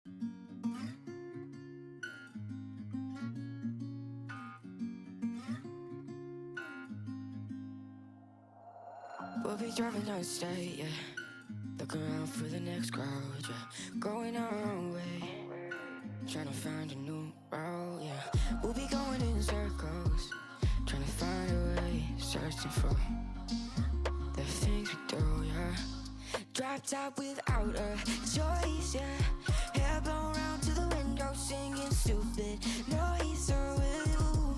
We'll be driving down the state, yeah. Look around for the next crowd, yeah. Going our own way, trying to find a new route, yeah. We'll be going in circles, trying to find a way, searching for the things we do, yeah. Drop top without a choice, yeah. Hair blown round to the window, singing stupid noise with you.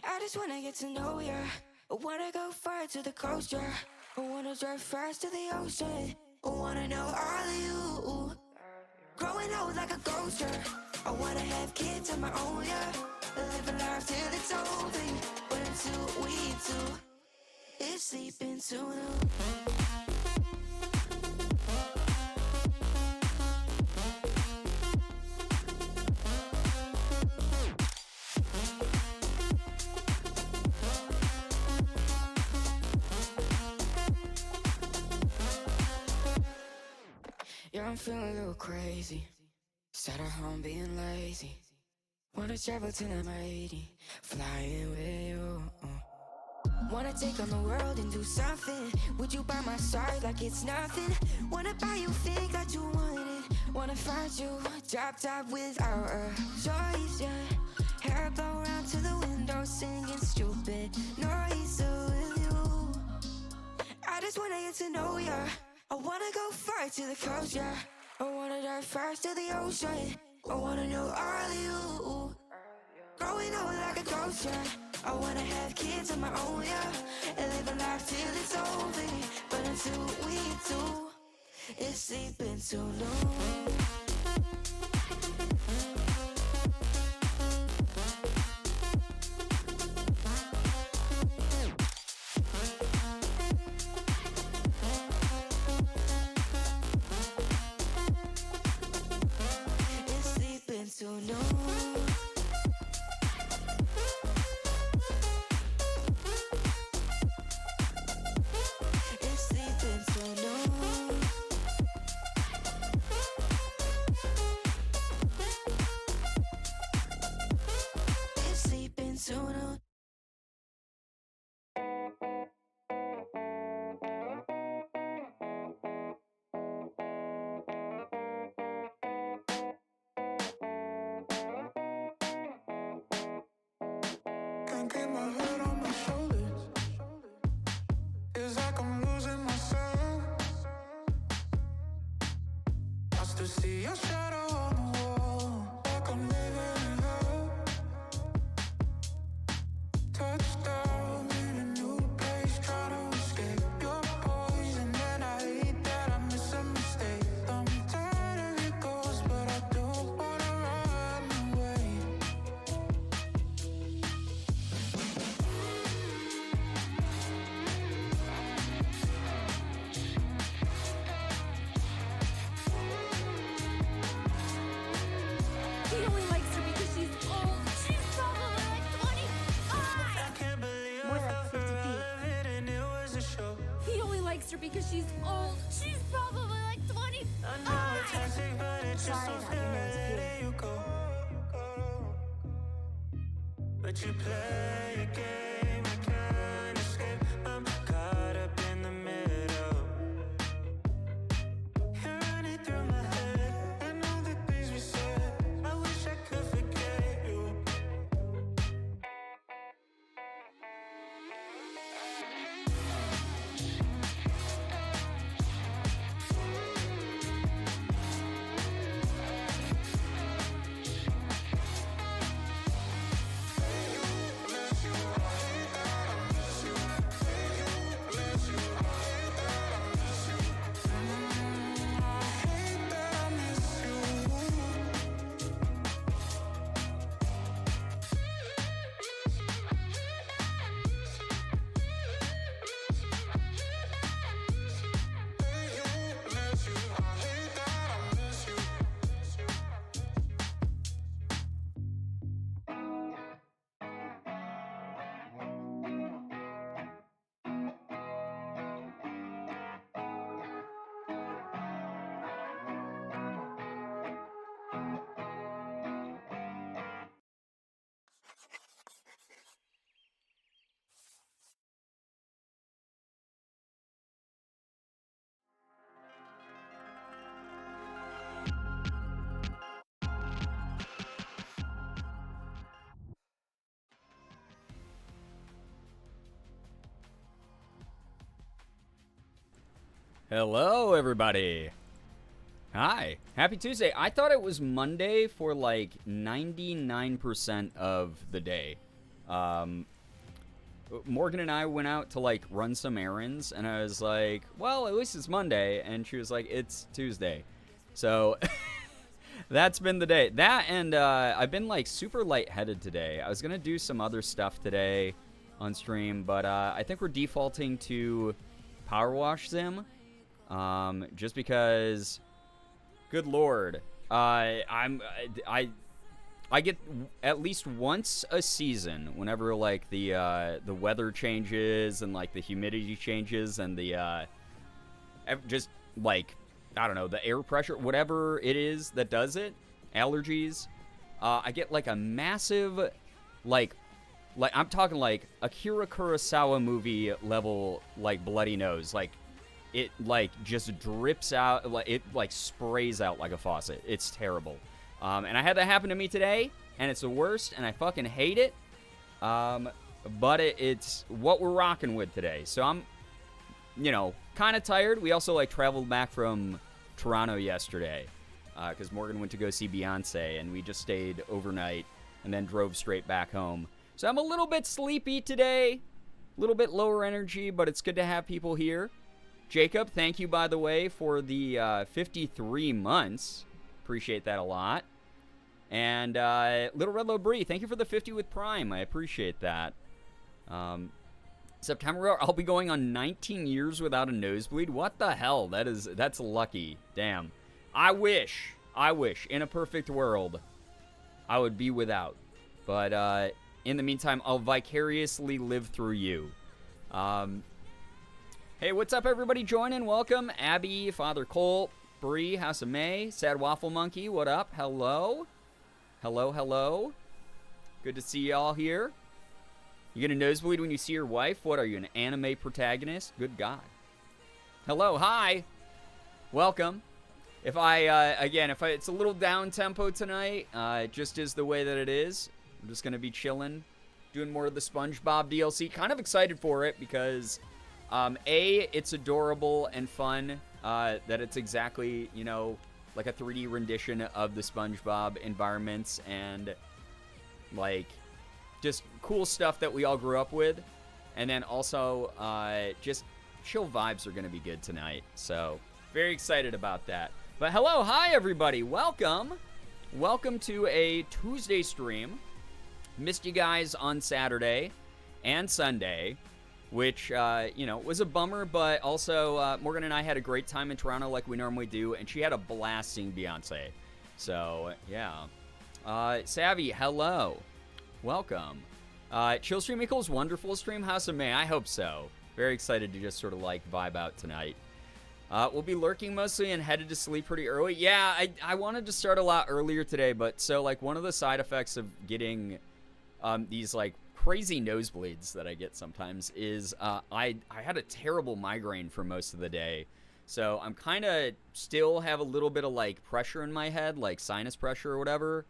I just wanna get to know ya. I wanna go far to the coast, yeah. I wanna drive fast to the ocean. I wanna know all of you. Growing old like a ghost, yeah. I wanna have kids of my own, yeah. Live a life till it's over. But until we do, it's sleeping too long. Yeah, I'm feeling a little crazy. Sat at home being lazy. Wanna travel till I'm 80, flying with you. Wanna take on the world and do something. Would you by my side like it's nothing? Wanna buy you things that you wanted. Wanna find you, drop top without a choice, yeah. Hair blow round to the window, singing stupid noise with you. I just wanna get to know ya. I wanna go far to the coast, yeah. I wanna dive fast to the ocean. I wanna know all of you. Growing old like a ghost, yeah. I wanna have kids of my own, yeah. And live a life till it's over. But until we do, it's sleeping too long. So no, it's sleeping so no. It's sleeping so no. Can't keep my head on my shoulders. It's like I'm losing myself. I still see your shadow on the wall, like I'm living in hell. Touchdown in a new place, try to escape your poison, and I hate that I miss a mistake. I'm tired of your ghosts, but I don't wanna run away. He only likes her because she's old. She's probably like 25. I can't believe I fell for all of it and it was a show. He only likes her because she's old. She's probably like 25. I know it's toxic, but it just don't feel right letting you go. But you play a game, I can't escape. I'm caught up in the middle. You're running through my head, and all the things we said. I wish I could forget you. Unless you Hello, everybody. Hi. Happy Tuesday. I thought it was Monday for like 99% of the day. Morgan and I went out to like run some errands, and I was like, well, at least it's Monday. And she was like, it's Tuesday. So that's been the day. That and I've been like super lightheaded today. I was going to do some other stuff today on stream, but I think we're defaulting to powerwash sim. Just because, good lord, I get at least once a season whenever like the weather changes and like the humidity changes and the just like, I don't know, the air pressure, whatever it is that does it, allergies. I get like a massive like I'm talking like Akira Kurosawa movie level like bloody nose, like. It, like, just drips out, like, it, like, sprays out like a faucet. It's terrible. And I had that happen to me today, and it's the worst, and I fucking hate it. But it's what we're rocking with today. So I'm, you know, kind of tired. We also, like, traveled back from Toronto yesterday, because Morgan went to go see Beyonce, and we just stayed overnight and then drove straight back home. So I'm a little bit sleepy today, a little bit lower energy, but it's good to have people here. Jacob, thank you, by the way, for the 53 months. Appreciate that a lot. And Little Red Low Bree, thank you for the 50 with Prime. I appreciate that. September, I'll be going on 19 years without a nosebleed. What the hell? That's lucky. Damn. I wish, in a perfect world, I would be without. But in the meantime, I'll vicariously live through you. Hey, what's up, everybody? Joining. Welcome. Abby, Father Cole, Bree, House of May, Sad Waffle Monkey, what up? Hello. Hello. Good to see y'all here. You get a nosebleed when you see your wife? What are you, an anime protagonist? Good God. Hello. Hi. Welcome. If it's a little down tempo tonight, it just is the way that it is. I'm just going to be chilling, doing more of the SpongeBob DLC. Kind of excited for it because... it's adorable and fun, that it's exactly, you know, like a 3D rendition of the SpongeBob environments and, like, just cool stuff that we all grew up with. And then also, just chill vibes are going to be good tonight. So, very excited about that. But hello, hi, everybody. Welcome. Welcome to a Tuesday stream. Missed you guys on Saturday and Sunday. Which, you know, was a bummer, but also Morgan and I had a great time in Toronto like we normally do, and she had a blast seeing Beyonce. So, yeah. Savvy, hello. Welcome. Chill Stream equals wonderful stream, House of May. I hope so. Very excited to just sort of, like, vibe out tonight. We'll be lurking mostly and headed to sleep pretty early. Yeah, I wanted to start a lot earlier today, but so, like, one of the side effects of getting these, like, crazy nosebleeds that I get sometimes is I had a terrible migraine for most of the day. So I'm kind of still have a little bit of like pressure in my head, like sinus pressure or whatever.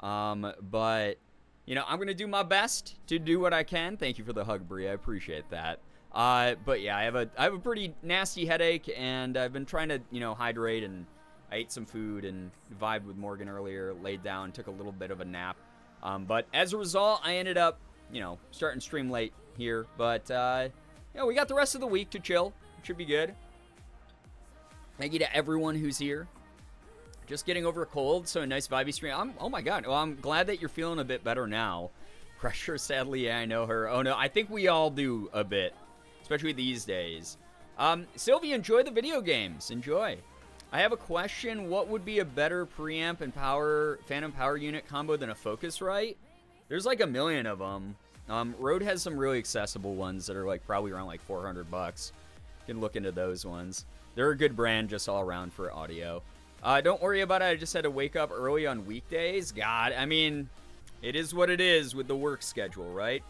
But, you know, I'm going to do my best to do what I can. Thank you for the hug, Brie. I appreciate that. But yeah, I have a pretty nasty headache, and I've been trying to, you know, hydrate, and I ate some food and vibed with Morgan earlier, laid down, took a little bit of a nap. But as a result, I ended up, you know, starting stream late here, but, yeah, we got the rest of the week to chill. It should be good. Thank you to everyone who's here. Just getting over a cold, so a nice vibey stream. Oh my God, well, I'm glad that you're feeling a bit better now. Pressure, sadly, yeah, I know her. Oh no, I think we all do a bit, especially these days. Sylvia, enjoy the video games. Enjoy. I have a question. What would be a better preamp and Phantom power unit combo than a Focusrite? There's like a million of them. Rode has some really accessible ones that are like probably around like $400. You can look into those ones. They're a good brand just all around for audio. Don't worry about it. I just had to wake up early on weekdays. God, I mean, it is what it is with the work schedule, right?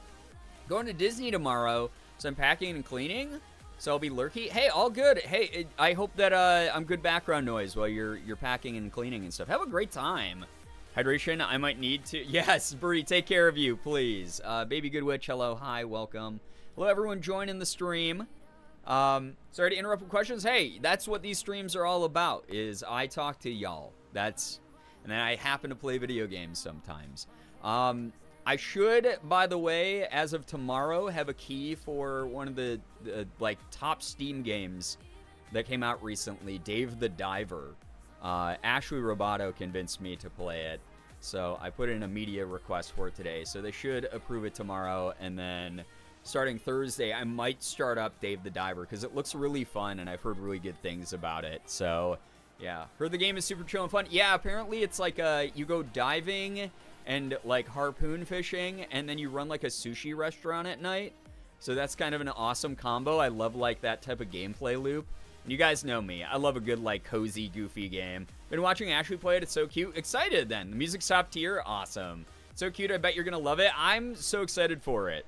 Going to Disney tomorrow, so I'm packing and cleaning. So I'll be lurky. Hey, all good. Hey, I hope that I'm good background noise while you're packing and cleaning and stuff. Have a great time. Hydration, I might need to. Yes, Bree, take care of you, please. Baby Good Witch, hello, hi, welcome. Hello, everyone joining the stream. Sorry to interrupt with questions. Hey, that's what these streams are all about, is I talk to y'all. And then I happen to play video games sometimes. I should, by the way, as of tomorrow, have a key for one of the like top Steam games that came out recently, Dave the Diver. Ashley Roboto convinced me to play it, so I put in a media request for it today. So they should approve it tomorrow, and then starting Thursday, I might start up Dave the Diver because it looks really fun, and I've heard really good things about it. So yeah, heard the game is super chill and fun. Yeah, apparently it's like you go diving and like harpoon fishing, and then you run like a sushi restaurant at night. So that's kind of an awesome combo. I love like that type of gameplay loop. And you guys know me. I love a good like cozy, goofy game. Been watching Ashley play it. It's so cute. Excited then. The music's top tier. Awesome. So cute. I bet you're going to love it. I'm so excited for it.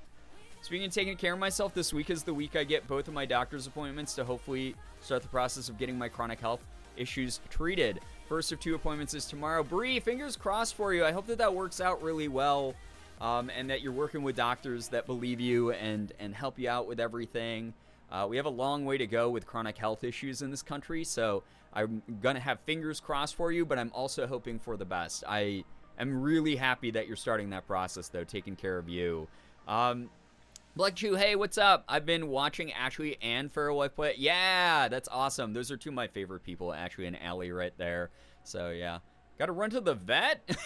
Speaking of taking care of myself, this week is the week I get both of my doctor's appointments to hopefully start the process of getting my chronic health issues treated. First of 2 appointments is tomorrow. Bree, fingers crossed for you. I hope that works out really well, and that you're working with doctors that believe you and help you out with everything. We have a long way to go with chronic health issues in this country, so I'm going to have fingers crossed for you, but I'm also hoping for the best. I am really happy that you're starting that process, though, taking care of you. Black Jew, hey, what's up? I've been watching Ashley and Feral Wife play. Yeah, that's awesome. Those are 2 of my favorite people, Ashley and Allie right there. So, yeah. Gotta run to the vet?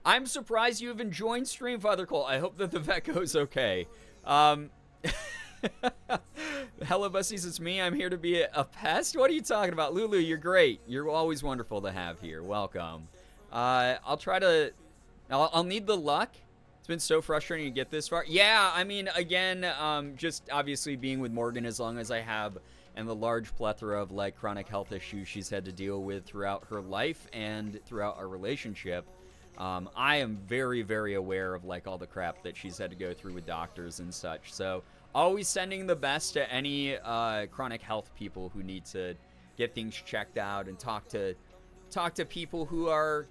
I'm surprised you even joined Stream, Father Cole. I hope that the vet goes okay. Hello, Bussies, it's me. I'm here to be a pest? What are you talking about? Lulu, you're great. You're always wonderful to have here. Welcome. I'll need the luck. It's been so frustrating to get this far. Yeah, I mean, again, just obviously being with Morgan as long as I have, and the large plethora of like chronic health issues she's had to deal with throughout her life and throughout our relationship. I am very, very aware of like all the crap that she's had to go through with doctors and such. So always sending the best to any chronic health people who need to get things checked out and talk to people who are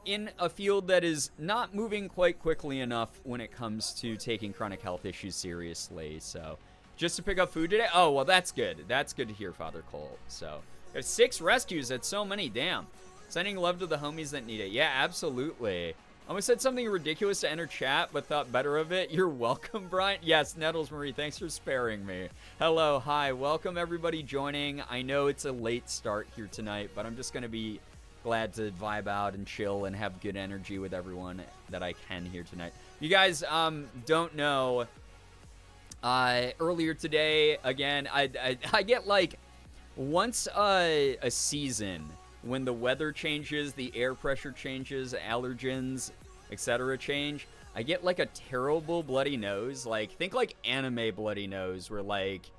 in a field that is not moving quite quickly enough when it comes to taking chronic health issues seriously. So just to pick up food today? Oh, well, that's good. That's good to hear, Father Cole. So there's 6 rescues. That's so many. Damn. Sending love to the homies that need it. Yeah, absolutely. Almost said something ridiculous to enter chat, but thought better of it. You're welcome, Brian. Yes, Nettles Marie, thanks for sparing me. Hello, hi. Welcome, everybody joining. I know it's a late start here tonight, but I'm just going to be glad to vibe out and chill and have good energy with everyone that I can here tonight. You guys don't know, earlier today, again, I get like once a season when the weather changes, the air pressure changes, allergens, etc. change, I get like a terrible bloody nose. Like, think like anime bloody nose where like,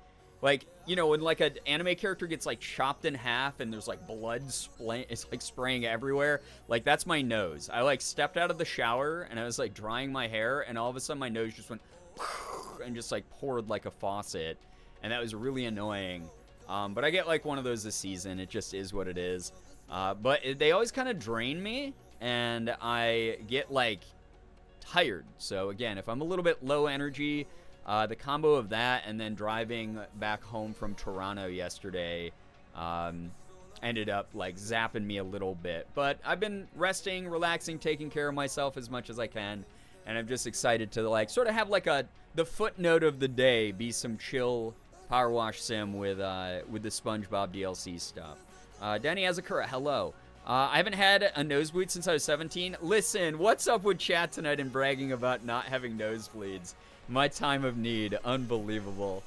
you know, when like an anime character gets like chopped in half and there's like blood it's like spraying everywhere. Like, that's my nose. I like stepped out of the shower and I was like drying my hair, and all of a sudden my nose just went and just like poured like a faucet, and that was really annoying. But I get like one of those this season. It just is what it is. But they always kind of drain me, and I get like tired. So again, if I'm a little bit low energy, the combo of that and then driving back home from Toronto yesterday ended up like zapping me a little bit. But I've been resting, relaxing, taking care of myself as much as I can, and I'm just excited to like sort of have like the footnote of the day be some chill power wash sim with the SpongeBob DLC stuff. Danny Azakura, hello. I haven't had a nosebleed since I was 17. Listen, what's up with chat tonight and bragging about not having nosebleeds? My time of need. Unbelievable.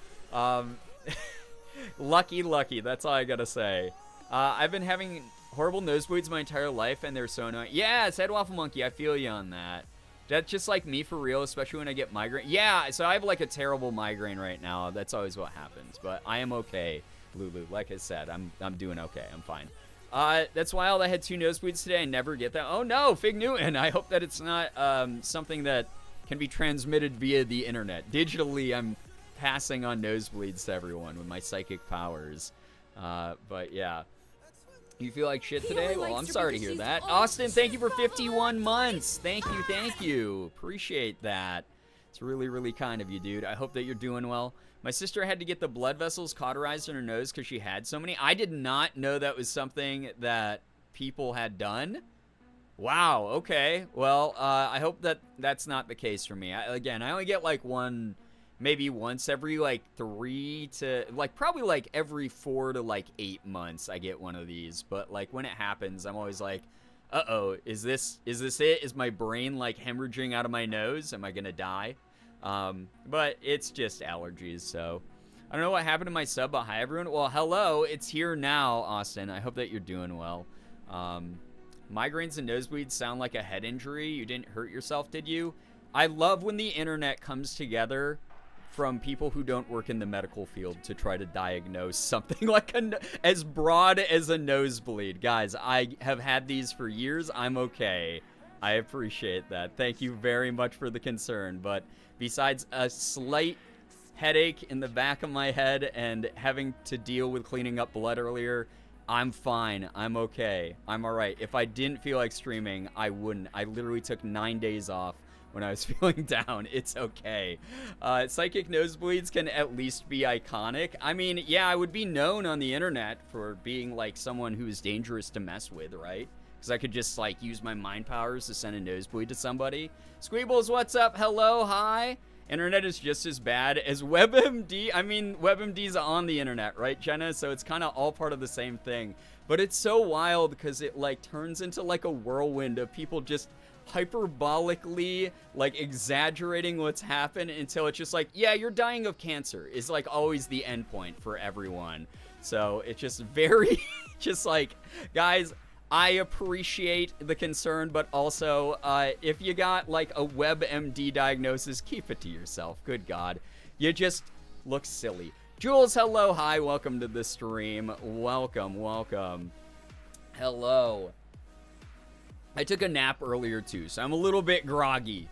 Lucky. That's all I gotta say. I've been having horrible nosebleeds my entire life, and they're so annoying. Yeah, Sad Waffle Monkey, I feel you on that. That's just like me for real, especially when I get migraine. Yeah, so I have like a terrible migraine right now. That's always what happens. But I am okay, Lulu. Like I said, I'm doing okay. I'm fine. That's wild. I had 2 nosebleeds today. I never get that. Oh no, Fig Newton. I hope that it's not something that can be transmitted via the internet. Digitally, I'm passing on nosebleeds to everyone with my psychic powers. But yeah. You feel like shit today? Well, I'm sorry to hear that. Austin, thank you for 51 months. Thank you. Appreciate that. It's really, really kind of you, dude. I hope that you're doing well. My sister had to get the blood vessels cauterized in her nose because she had so many. I did not know that was something that people had done. Wow, okay. Well, I hope that that's not the case for me. Again, I only get like one, maybe once every like 3 to, like probably like every 4 to like 8 months I get one of these. But like when it happens, I'm always like, uh-oh, is this it? Is my brain like hemorrhaging out of my nose? Am I gonna die? But it's just allergies, so I don't know what happened to my sub, but hi everyone. Well, hello, it's here now, Austin. I hope that you're doing well. Migraines and nosebleeds sound like a head injury. You didn't hurt yourself, did you? I love when the internet comes together from people who don't work in the medical field to try to diagnose something like as broad as a nosebleed. Guys, I have had these for years. I'm okay. I appreciate that. Thank you very much for the concern. But besides a slight headache in the back of my head and having to deal with cleaning up blood earlier, I'm fine. I'm okay. I'm all right. If I didn't feel like streaming, I wouldn't. I literally took 9 days off when I was feeling down. It's okay. Psychic nosebleeds can at least be iconic. I mean, yeah, I would be known on the internet for being like someone who is dangerous to mess with, right? Because I could just like use my mind powers to send a nosebleed to somebody. Squeebles, what's up? Hello, hi. Internet is just as bad as WebMD. I mean, WebMD's on the internet, right, Jenna? So it's kind of all part of the same thing. But it's so wild because it like turns into like a whirlwind of people just hyperbolically like exaggerating what's happened until it's just like, yeah, you're dying of cancer is like always the end point for everyone. So it's just very just like, guys, I appreciate the concern, but also if you got like a WebMD diagnosis, keep it to yourself. Good God. You just look silly. Jules, hello, hi, welcome to the stream. Welcome, welcome. Hello. I took a nap earlier too, so I'm a little bit groggy.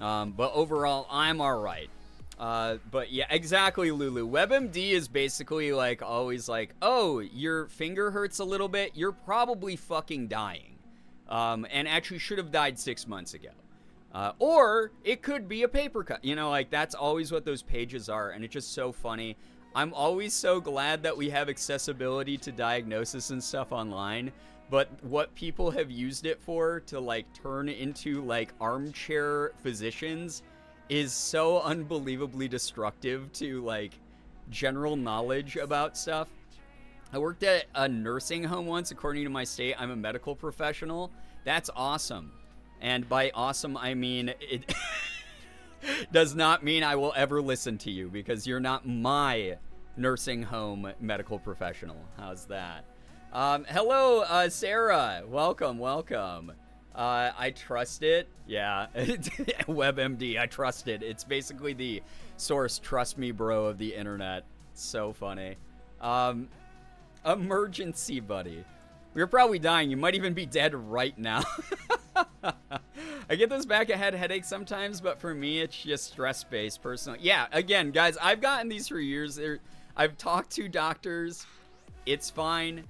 But overall, I'm all right. But yeah, exactly, Lulu. WebMD is basically like always like, oh, your finger hurts a little bit. You're probably fucking dying. And actually should have died 6 months ago. Or it could be a paper cut. You know, like that's always what those pages are. And it's just so funny. I'm always so glad that we have accessibility to diagnosis and stuff online. But what people have used it for to like turn into like armchair physicians is so unbelievably destructive to like general knowledge about stuff. I worked at a nursing home once. According to my state, I'm a medical professional. That's awesome. And by awesome, I mean it does not mean I will ever listen to you because you're not my nursing home medical professional. How's that? Hello, Sarah. Welcome, welcome. I trust it. Yeah. WebMD, I trust it. It's basically the source trust me bro of the internet. So funny. Emergency buddy. We're probably dying. You might even be dead right now. I get those back of head headaches sometimes, but for me, it's just stress-based personally. Yeah, again, guys, I've gotten these for years. I've talked to doctors. It's fine.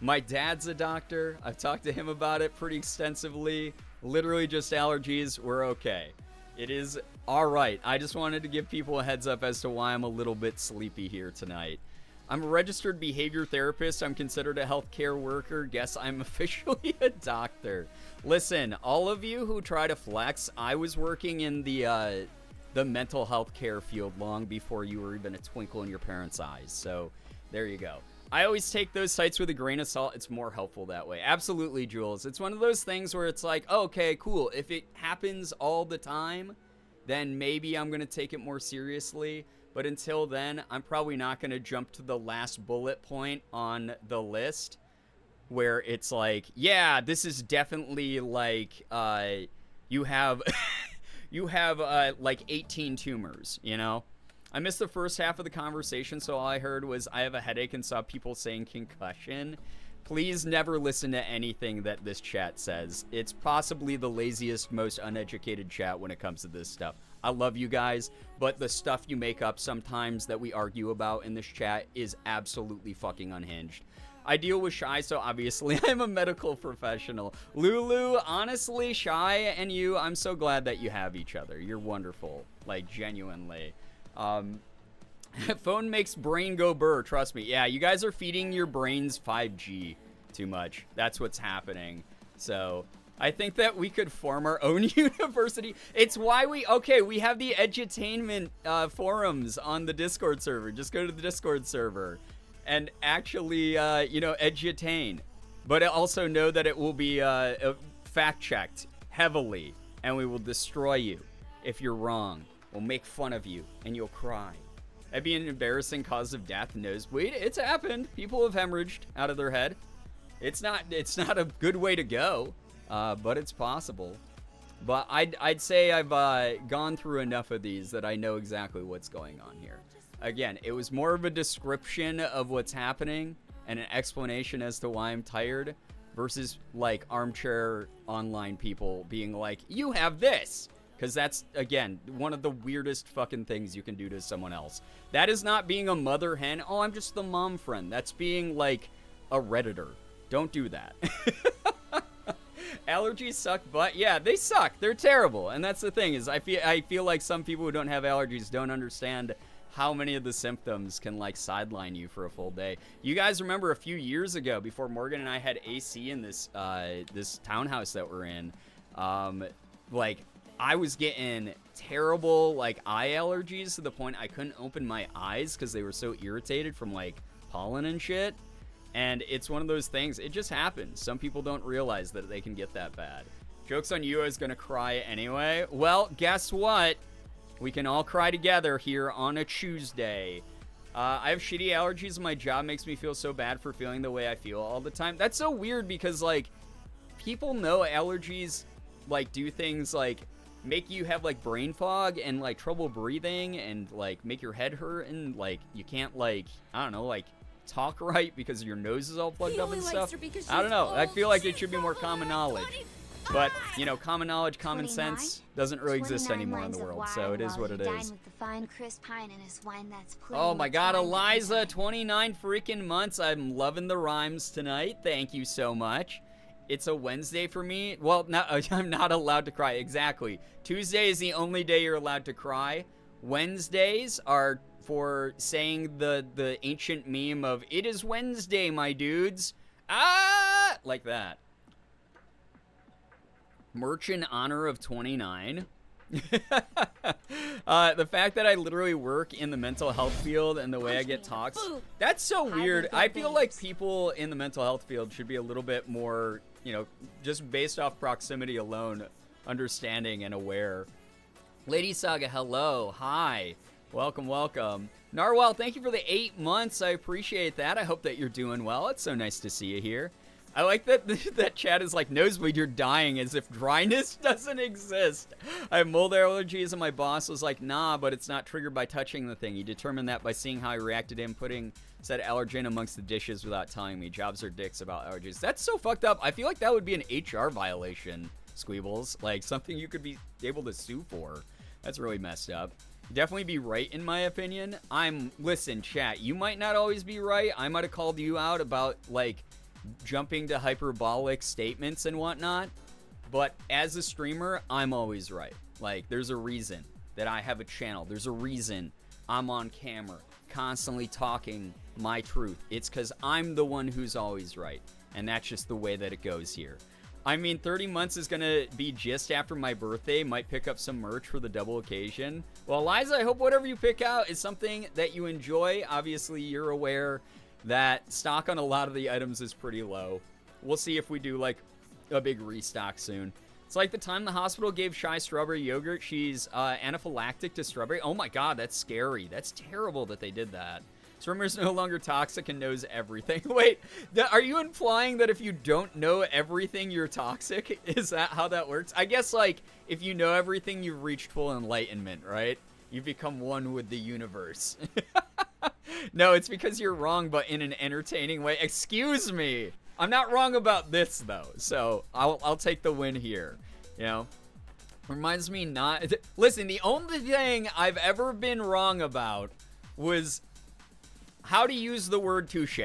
My dad's a doctor. I've talked to him about it pretty extensively. Literally just allergies. We're okay. It is all right. I just wanted to give people a heads up as to why I'm a little bit sleepy here tonight. I'm a registered behavior therapist. I'm considered a healthcare worker. Guess I'm officially a doctor. Listen, all of you who try to flex, I was working in the mental health care field long before you were even a twinkle in your parents' eyes. So there you go. I always take those sites with a grain of salt. It's more helpful that way. Absolutely, Jules. It's one of those things where it's like, oh, okay, cool. If it happens all the time, then maybe I'm going to take it more seriously. But until then, I'm probably not going to jump to the last bullet point on the list where it's like, yeah, this is definitely like you have like 18 tumors, you know? I missed the first half of the conversation, so all I heard was I have a headache and saw people saying concussion. Please never listen to anything that this chat says. It's possibly the laziest, most uneducated chat when it comes to this stuff. I love you guys, but the stuff you make up sometimes that we argue about in this chat is absolutely fucking unhinged. I deal with Shy, so obviously I'm a medical professional. Lulu, honestly, Shy and you, I'm so glad that you have each other. You're wonderful. Like, genuinely. Phone makes brain go burr, trust me. Yeah, you guys are feeding your brains 5G too much. That's what's happening. So I think that we could form our own university. It's why we have the edutainment forums on the Discord server. Just go to the Discord server and actually, edutain. But also know that it will be fact-checked heavily, and we will destroy you if you're wrong. We'll make fun of you, and you'll cry. That'd be an embarrassing cause of death, nosebleed. It's happened. People have hemorrhaged out of their head. It's not a good way to go, but it's possible. But I'd say I've gone through enough of these that I know exactly what's going on here. Again, it was more of a description of what's happening and an explanation as to why I'm tired versus, like, armchair online people being like, you have this. Because that's, again, one of the weirdest fucking things you can do to someone else. That is not being a mother hen. Oh, I'm just the mom friend. That's being, like, a Redditor. Don't do that. Allergies suck, but yeah, they suck. They're terrible. And that's the thing is I feel like some people who don't have allergies don't understand how many of the symptoms can, like, sideline you for a full day. You guys remember a few years ago, before Morgan and I had AC in this townhouse that we're in, like, I was getting terrible, like, eye allergies to the point I couldn't open my eyes because they were so irritated from, like, pollen and shit. And it's one of those things, it just happens. Some people don't realize that they can get that bad. Joke's on you, I was gonna cry anyway. Well, guess what? We can all cry together here on a Tuesday. I have shitty allergies and my job makes me feel so bad for feeling the way I feel all the time. That's so weird because, like, people know allergies, like, do things like make you have, like, brain fog and, like, trouble breathing and, like, make your head hurt and, like, you can't, like, I don't know, like, talk right because your nose is all plugged up and stuff. I don't know. I feel like it should be more common knowledge. But, you know, common knowledge, common sense doesn't really exist anymore in the world, so it is what it is. Oh my god, Eliza, 29 freaking months. I'm loving the rhymes tonight. Thank you so much. It's a Wednesday for me. Well, I'm not allowed to cry. Exactly. Tuesday is the only day you're allowed to cry. Wednesdays are for saying the ancient meme of, it is Wednesday, my dudes. Ah! Like that. Merch in honor of 29. The fact that I literally work in the mental health field and the way I get talks, that's so weird. I feel like people in the mental health field should be a little bit more, you know, just based off proximity alone, understanding and aware. Lady Saga, hello. Hi. Welcome, welcome. Narwhal, thank you for the 8 months. I appreciate that. I hope that you're doing well. It's so nice to see you here. I like that that chat is like, nosebleed, you're dying, as if dryness doesn't exist. I have mold allergies, and my boss was like, nah, but it's not triggered by touching the thing. He determined that by seeing how I reacted to him putting said allergen amongst the dishes without telling me. Jobs are dicks about allergies. That's so fucked up. I feel like that would be an HR violation, Squeebles. Like, something you could be able to sue for. That's really messed up. Definitely be right, in my opinion. Listen, chat, you might not always be right. I might have called you out about, like, jumping to hyperbolic statements and whatnot, but as a streamer, I'm always right. Like, there's a reason that I have a channel. There's a reason I'm on camera, constantly talking my truth. It's because I'm the one who's always right, and that's just the way that it goes here. I mean, 30 months is gonna be just after my birthday. Might pick up some merch for the double occasion. Well, Eliza, I hope whatever you pick out is something that you enjoy. Obviously, you're aware that stock on a lot of the items is pretty low. We'll see if we do, like, a big restock soon. It's like the time the hospital gave Shy strawberry yogurt. She's anaphylactic to strawberry. Oh my god, that's scary. That's terrible that they did that. Swimmer's no longer toxic and knows everything. Wait, are you implying that if you don't know everything, you're toxic? Is that how that works? I guess, like, if you know everything, you've reached full enlightenment, right? You've become one with the universe. No, it's because you're wrong, but in an entertaining way. Excuse me. I'm not wrong about this, though, so I'll take the win here, you know? Reminds me not... Listen, the only thing I've ever been wrong about was how to use the word touche.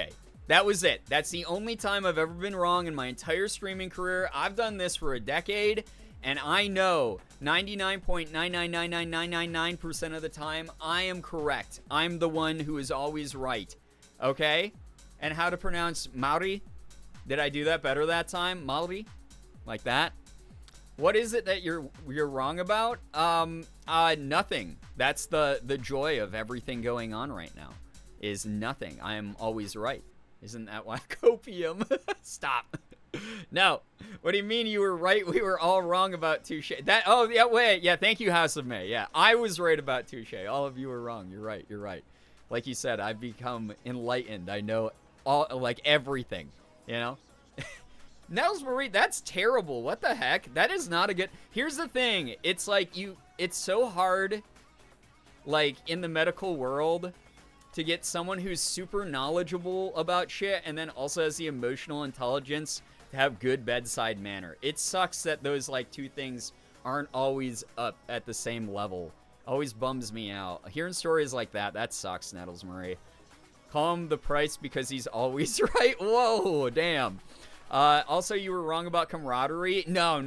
That was it. That's the only time I've ever been wrong in my entire streaming career. I've done this for a decade, And I know 99.9999999% of the time, I am correct. I'm the one who is always right. Okay? And how to pronounce Maori? Did I do that better that time? Maori? Like that? What is it that you're wrong about? Nothing. That's the joy of everything going on right now. Is nothing. I am always right. Isn't that why copium? Stop. No. What do you mean you were right? We were all wrong about Touche. Yeah, thank you, House of May. Yeah, I was right about Touche. All of you were wrong. You're right. Like you said, I've become enlightened. I know all, like, everything, you know? Nels Marie, that's terrible. What the heck? That is not a good... Here's the thing. It's like it's so hard, like, in the medical world to get someone who's super knowledgeable about shit and then also has the emotional intelligence to have good bedside manner. It sucks that those, like, two things aren't always up at the same level. Always bums me out. Hearing stories like that sucks, Nettles Marie. Call him the price because he's always right. Whoa, damn. Also, you were wrong about camaraderie. No.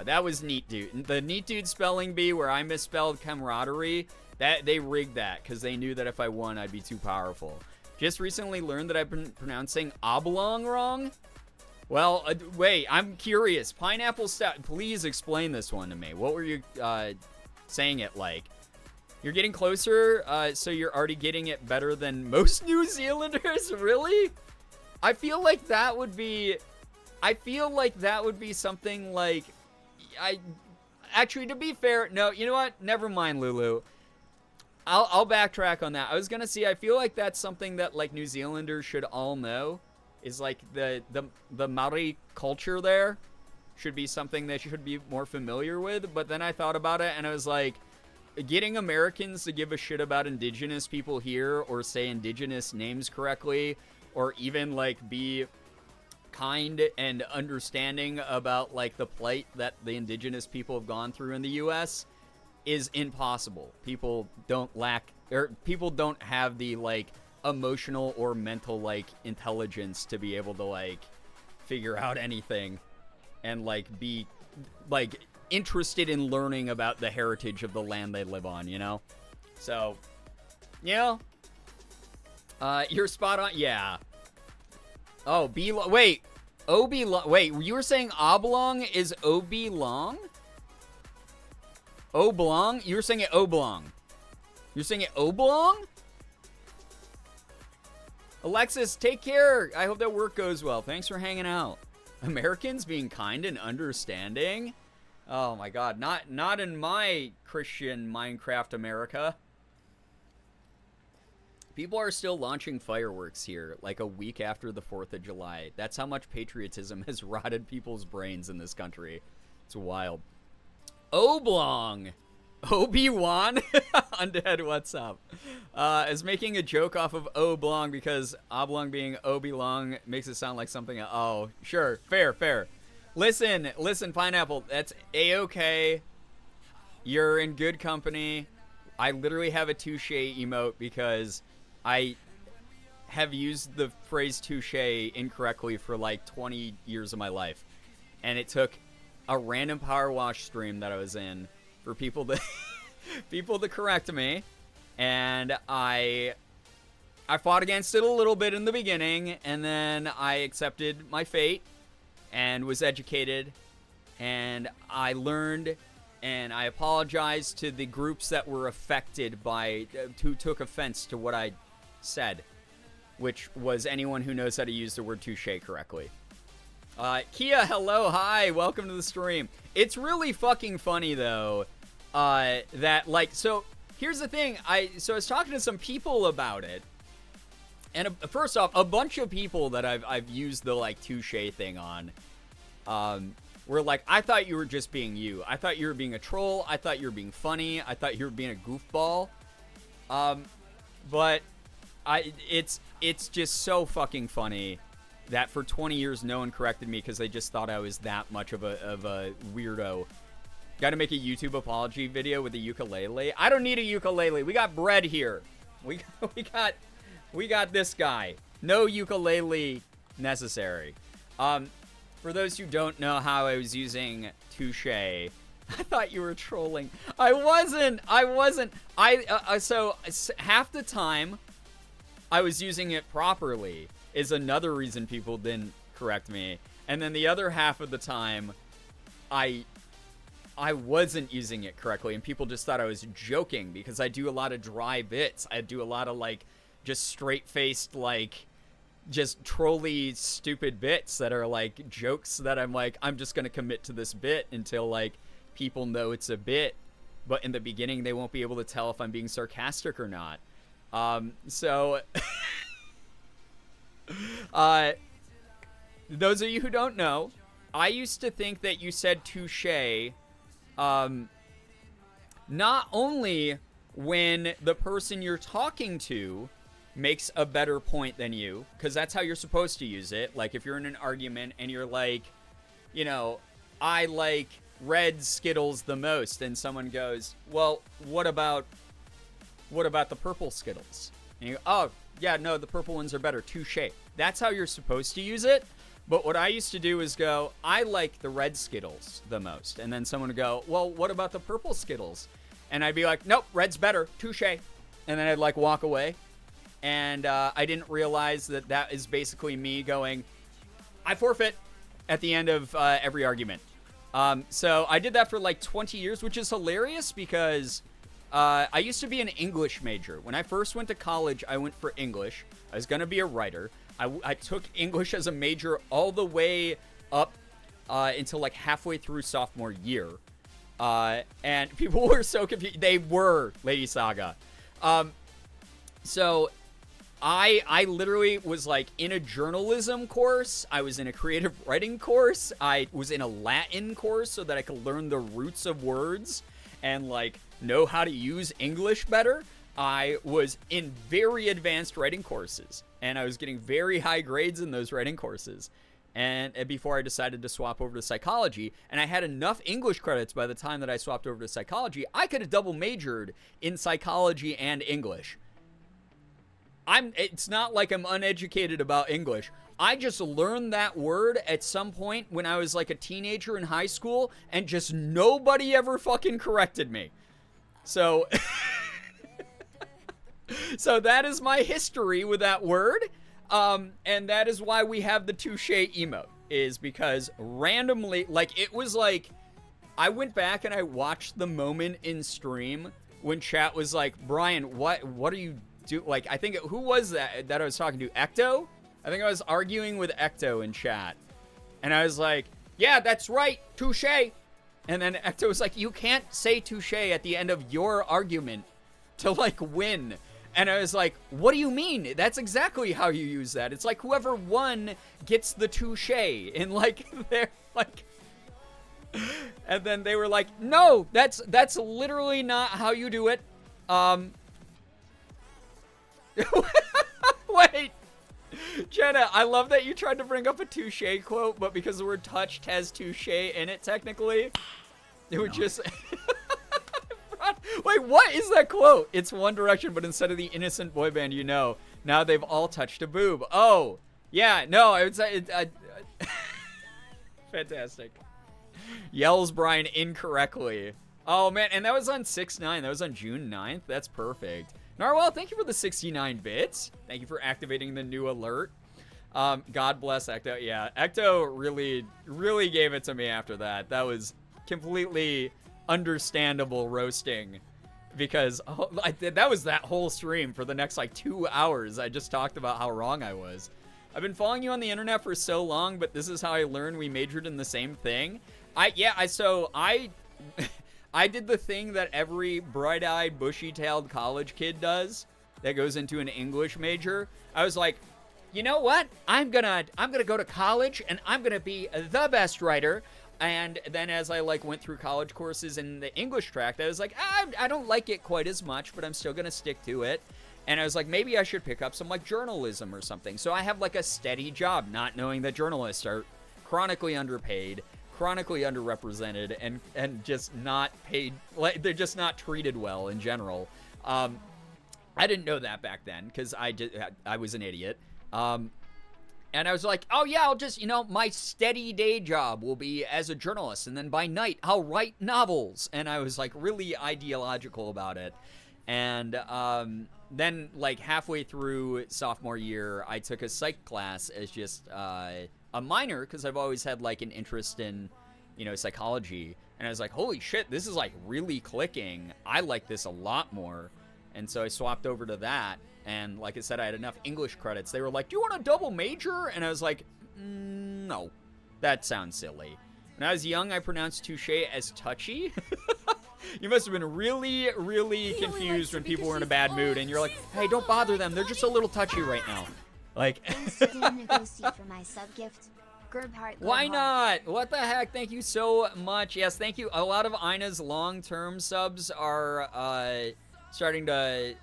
That was Neat Dude. The Neat Dude spelling bee where I misspelled camaraderie, that they rigged that because they knew that if I won, I'd be too powerful. Just recently learned that I've been pronouncing oblong wrong. Well, wait, I'm curious. Pineapple stout, please explain this one to me. What were you saying it like? You're getting closer, so you're already getting it better than most New Zealanders? Really? I feel like that would be something like... Actually, to be fair, no, you know what? Never mind, Lulu. I'll backtrack on that. I was gonna say, I feel like that's something that, like, New Zealanders should all know. Is like the Maori culture there should be something they should be more familiar with. But then I thought about it and I was like, getting Americans to give a shit about indigenous people here or say indigenous names correctly or even like be kind and understanding about like the plight that the indigenous people have gone through in the US is impossible. People don't have the like emotional or mental like intelligence to be able to like figure out anything and like be like interested in learning about the heritage of the land they live on, you know? So, you know, you're spot on. Yeah. Oh, wait, wait, you were saying oblong is oblong? Oblong? You were saying it oblong. You're saying it oblong? Alexis, take care. I hope that work goes well. Thanks for hanging out. Americans being kind and understanding? Oh my god, not in my Christian Minecraft America. People are still launching fireworks here, like a week after the 4th of July. That's how much patriotism has rotted people's brains in this country. It's wild. Oblong! Obi-Wan? Undead, what's up? Is making a joke off of oblong because oblong being obi-long makes it sound like something. Oh, sure. Fair. Listen, Pineapple. That's A-okay. You're in good company. I literally have a touche emote because I have used the phrase touche incorrectly for like 20 years of my life. And it took a random power wash stream that I was in for people to correct me, and I fought against it a little bit in the beginning, and then I accepted my fate and was educated, and I learned, and I apologized to the groups that were affected by who took offense to what I said, which was anyone who knows how to use the word touche correctly. Kia, hello, hi, welcome to the stream. It's really fucking funny, though, that, like, so, here's the thing, I was talking to some people about it, and first off, a bunch of people that I've used the, like, touche thing on, were like, I thought you were just being you. I thought you were being a troll. I thought you were being funny. I thought you were being a goofball. But it's just so fucking funny that for 20 years no one corrected me because they just thought I was that much of a weirdo. Got to make a YouTube apology video with a ukulele. I don't need a ukulele. We got bread here. We got this guy. No ukulele necessary. For those who don't know how I was using touche, I thought you were trolling. I wasn't. So half the time I was using it properly is another reason people didn't correct me. And then the other half of the time, I wasn't using it correctly, and people just thought I was joking because I do a lot of dry bits. I do a lot of, like, just straight-faced, like, just trolly, stupid bits that are, like, jokes that I'm like, I'm just going to commit to this bit until, like, people know it's a bit. But in the beginning, they won't be able to tell if I'm being sarcastic or not. Those of you who don't know, I used to think that you said touche, not only when the person you're talking to makes a better point than you, because that's how you're supposed to use it. Like, if you're in an argument and you're like, you know, I like red Skittles the most, and someone goes, well, what about the purple Skittles? And you go, oh, yeah, no, the purple ones are better. Touche. That's how you're supposed to use it. But what I used to do is go, I like the red Skittles the most. And then someone would go, well, what about the purple Skittles? And I'd be like, nope, red's better. Touche. And then I'd, like, walk away. And I didn't realize that that is basically me going, I forfeit at the end of every argument. So I did that for, like, 20 years, which is hilarious because I used to be an English major. When I first went to college, I went for English. I was going to be a writer. I took English as a major all the way up until, like, halfway through sophomore year. And people were so confused. They were, Lady Saga. So I literally was, like, in a journalism course. I was in a creative writing course. I was in a Latin course so that I could learn the roots of words and, like, know how to use English better. I was in very advanced writing courses, and I was getting very high grades in those writing courses. And before I decided to swap over to psychology, and I had enough English credits by the time that I swapped over to psychology, I could have double majored in psychology and English. It's not like I'm uneducated about English. I just learned that word at some point when I was like a teenager in high school, and just nobody ever fucking corrected me. So, so that is my history with that word. And that is why we have the touche emote, is because randomly, like, it was like, I went back and I watched the moment in stream when chat was like, Brian, what are you doing? Like, I think, who was that I was talking to? Ecto? I think I was arguing with Ecto in chat. And I was like, yeah, that's right, touche. And then Ecto was like, you can't say touche at the end of your argument to, like, win. And I was like, what do you mean? That's exactly how you use that. It's like whoever won gets the touche. And, like, they're like... And then they were like, no, that's literally not how you do it. Wait. Jenna, I love that you tried to bring up a touche quote, but because the word touched has touche in it, technically, it would just... Wait, what is that quote? It's One Direction, but instead of the innocent boy band you know, now they've all touched a boob. Oh, yeah, no, I would say... Fantastic. Yells Brian incorrectly. Oh, man, and that was on 6/9. That was on June 9th. That's perfect. Narwhal, thank you for the 69 bits. Thank you for activating the new alert. God bless Ecto. Yeah, Ecto really gave it to me after that. That was completely understandable roasting, because that was that whole stream for the next, like, 2 hours. I just talked about how wrong I was. I've been following you on the internet for so long, but this is how I learned we majored in the same thing. I did the thing that every bright-eyed, bushy-tailed college kid does that goes into an English major. I was like, you know what? I'm gonna go to college, and I'm gonna be the best writer. And then as I, like, went through college courses in the English track, I was like, I don't like it quite as much, but I'm still gonna stick to it. And I was like, maybe I should pick up some, like, journalism or something. So I have, like, a steady job, not knowing that journalists are chronically underpaid, chronically underrepresented, and just not paid, like, they're just not treated well in general. I didn't know that back then, because I was an idiot. And I was like, oh yeah, I'll just, my steady day job will be as a journalist. And then by night, I'll write novels. And I was like really ideological about it. And then like halfway through sophomore year, I took a psych class as just a minor because I've always had like an interest in, psychology. And I was like, holy shit, this is like really clicking. I like this a lot more. And so I swapped over to that. And like I said, I had enough English credits. They were like, do you want a double major? And I was like, no, that sounds silly. When I was young, I pronounced touche as touchy. You must have been really, really confused when people were in a bad mood. And you're like, hey, don't bother them. They're just a little touchy right now. Like, for my sub gift. Why not? What the heck? Thank you so much. Yes, thank you. A lot of Ina's long-term subs are starting to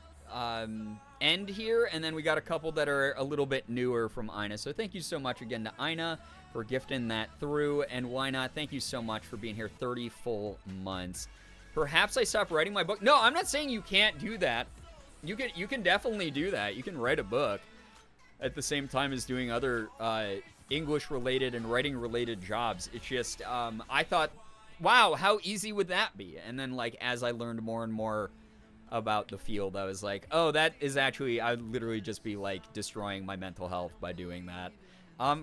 end here, and then we got a couple that are a little bit newer from Ina. So thank you so much again to Ina for gifting that through, and why not? Thank you so much for being here 30 full months. Perhaps I stopped writing my book. No, I'm not saying you can't do that. You can definitely do that. You can write a book at the same time as doing other English-related and writing-related jobs. It's just I thought, wow, how easy would that be? And then like as I learned more and more about the field, I was like, oh, that is actually, I'd literally just be like destroying my mental health by doing that.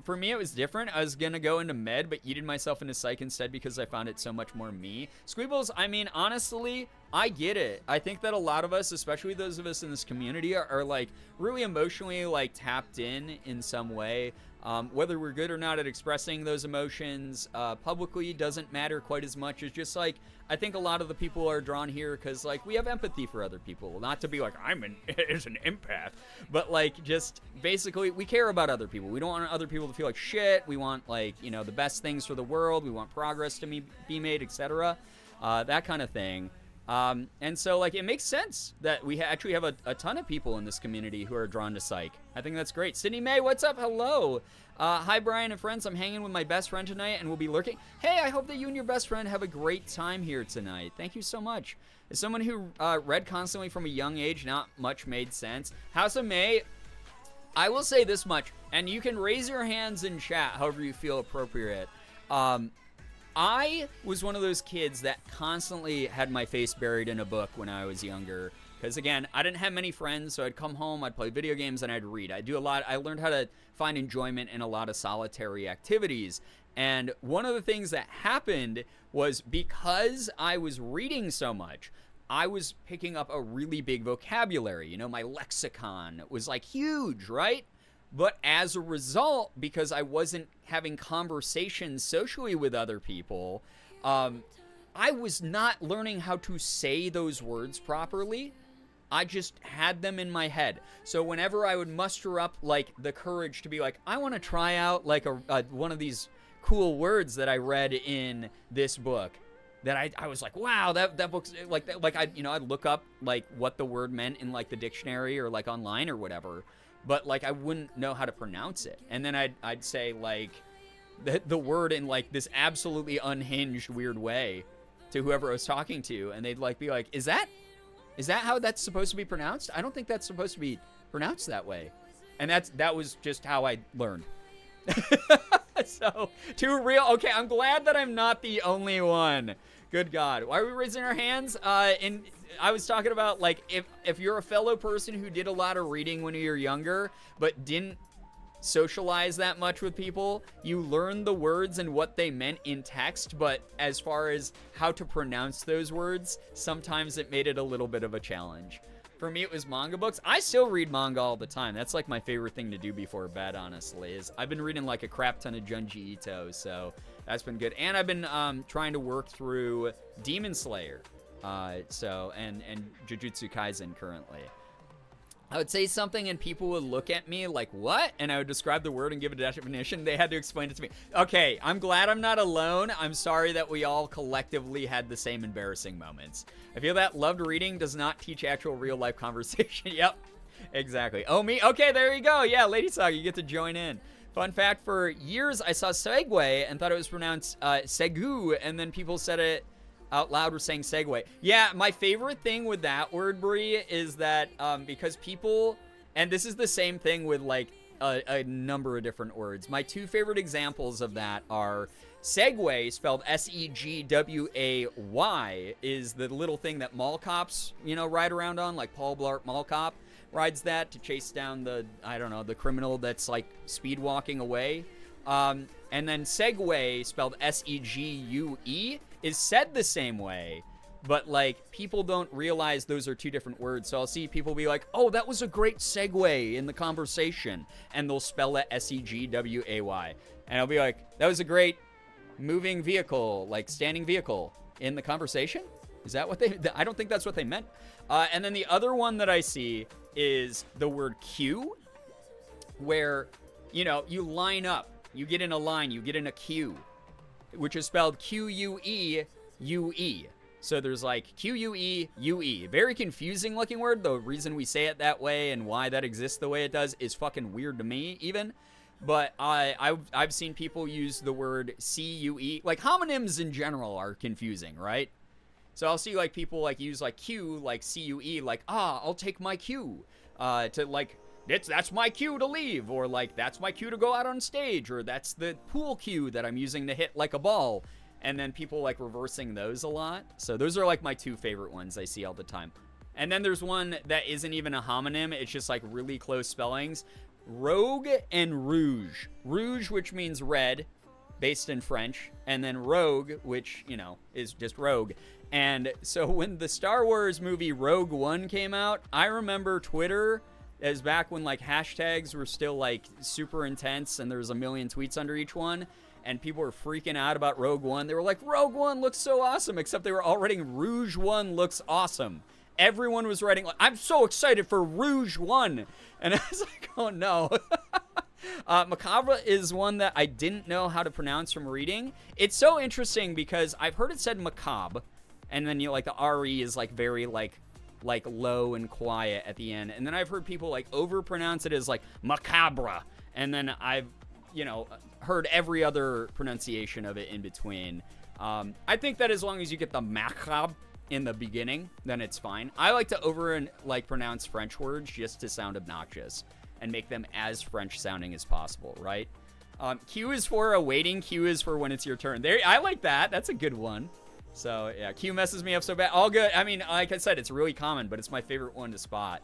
For me, it was different. I was gonna go into med, but yeeted myself into psych instead because I found it so much more me. Squeebles, I mean, honestly, I get it. I think that a lot of us, especially those of us in this community, are like really emotionally like tapped in some way. Whether we're good or not at expressing those emotions publicly doesn't matter quite as much. It's just like, I think a lot of the people are drawn here because like we have empathy for other people. Not to be like, is an empath, but like just basically we care about other people. We don't want other people to feel like shit. We want like, the best things for the world. We want progress to be made, etc. That kind of thing. And so like it makes sense that we actually have a ton of people in this community who are drawn to psych. I think that's great. Sydney May, what's up? Hello. Hi, Brian and friends. I'm hanging with my best friend tonight and we'll be lurking. Hey, I hope that you and your best friend have a great time here tonight. Thank you so much. As someone who read constantly from a young age, not much made sense. House of May, I will say this much, and you can raise your hands in chat however you feel appropriate. I was one of those kids that constantly had my face buried in a book when I was younger. Because, again, I didn't have many friends, so I'd come home, I'd play video games, and I'd read. I'd do a lot. I learned how to find enjoyment in a lot of solitary activities. And one of the things that happened was because I was reading so much, I was picking up a really big vocabulary. My lexicon was, like, huge, right? But as a result, because I wasn't having conversations socially with other people, I was not learning how to say those words properly. I just had them in my head. So whenever I would muster up, like, the courage to be like, I want to try out, like, one of these cool words that I read in this book, that I was like, wow, that book's, like I'd look up, like, what the word meant in, like, the dictionary or, like, online or whatever. But, like, I wouldn't know how to pronounce it. And then I'd say, like, the word in, like, this absolutely unhinged, weird way to whoever I was talking to. And they'd, like, be like, is that how that's supposed to be pronounced? I don't think that's supposed to be pronounced that way. And that was just how I learned. So, too real. Okay, I'm glad that I'm not the only one. Good God. Why are we raising our hands? I was talking about, like, if you're a fellow person who did a lot of reading when you were younger, but didn't socialize that much with people, you learned the words and what they meant in text, but as far as how to pronounce those words, sometimes it made it a little bit of a challenge. For me, it was manga books. I still read manga all the time. That's, like, my favorite thing to do before bed, honestly, is I've been reading, like, a crap ton of Junji Ito, so that's been good. And I've been trying to work through Demon Slayer, and Jujutsu Kaisen currently. I would say something and people would look at me like, what? And I would describe the word and give it a definition. They had to explain it to me. Okay, I'm glad I'm not alone. I'm sorry that we all collectively had the same embarrassing moments. I feel that loved reading does not teach actual real-life conversation. Yep, exactly. Oh, me? Okay, there you go. Yeah, Lady Saga, you get to join in. Fun fact, for years I saw Segway and thought it was pronounced Segu, and then people said it out loud were saying segue. Yeah, my favorite thing with that word, Brie, is that because people, and this is the same thing with, like, a number of different words. My two favorite examples of that are Segway, spelled Segway, is the little thing that mall cops, ride around on, like Paul Blart Mall Cop rides that to chase down the criminal that's like speed walking away. And then Segway, spelled Segue, is said the same way, but like people don't realize those are two different words. So I'll see people be like, "Oh, that was a great segue in the conversation," and they'll spell it Segway, and I'll be like, "That was a great moving vehicle, like standing vehicle in the conversation." Is that what they? I don't think that's what they meant. And then the other one that I see is the word queue, where you line up, you get in a line, you get in a queue, which is spelled Queue. So there's like Queue. Very confusing looking word. The reason we say it that way and why that exists the way it does is fucking weird to me even. But I've seen people use the word CUE. Like homonyms in general are confusing, right? So I'll see like people like use like Q, like CUE, like, I'll take my cue to like, that's my cue to leave, or like, that's my cue to go out on stage, or that's the pool cue that I'm using to hit like a ball. And then people like reversing those a lot. So those are like my two favorite ones I see all the time. And then there's one that isn't even a homonym. It's just like really close spellings. Rogue and rouge. Rouge, which means red, based in French. And then rogue, which, is just rogue. And so when the Star Wars movie Rogue One came out, I remember Twitter as back when like hashtags were still like super intense and there was a million tweets under each one. And people were freaking out about Rogue One. They were like, Rogue One looks so awesome, except they were all writing Rouge One looks awesome. Everyone was writing, like, I'm so excited for Rouge One. And I was like, oh no. Macabre is one that I didn't know how to pronounce from reading. It's so interesting because I've heard it said macabre, and then like the RE is like very like low and quiet at the end. And then I've heard people like overpronounce it as like macabre. And then I've heard every other pronunciation of it in between. I think that as long as you get the macabre in the beginning, then it's fine. I like to pronounce French words just to sound obnoxious and make them as French sounding as possible, right? Q is for awaiting. Q is for when it's your turn. There, I like that. That's a good one. So yeah, Q messes me up so bad. All good. I mean, like I said, it's really common, but it's my favorite one to spot.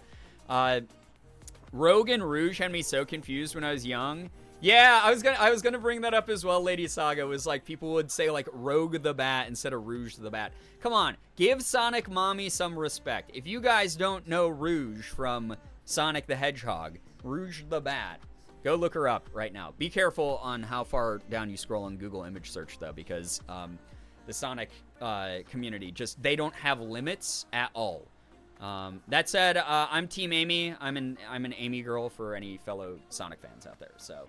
Rogue and Rouge had me so confused when I was young. Yeah, I was gonna bring that up as well. Lady Saga was like, people would say like Rogue the Bat instead of Rouge the Bat. Come on, give Sonic Mommy some respect. If you guys don't know Rouge from Sonic the Hedgehog, Rouge the Bat, go look her up right now. Be careful on how far down you scroll on Google image search though, because the Sonic community they don't have limits at all. That said, I'm Team Amy. I'm an Amy girl for any fellow Sonic fans out there. So,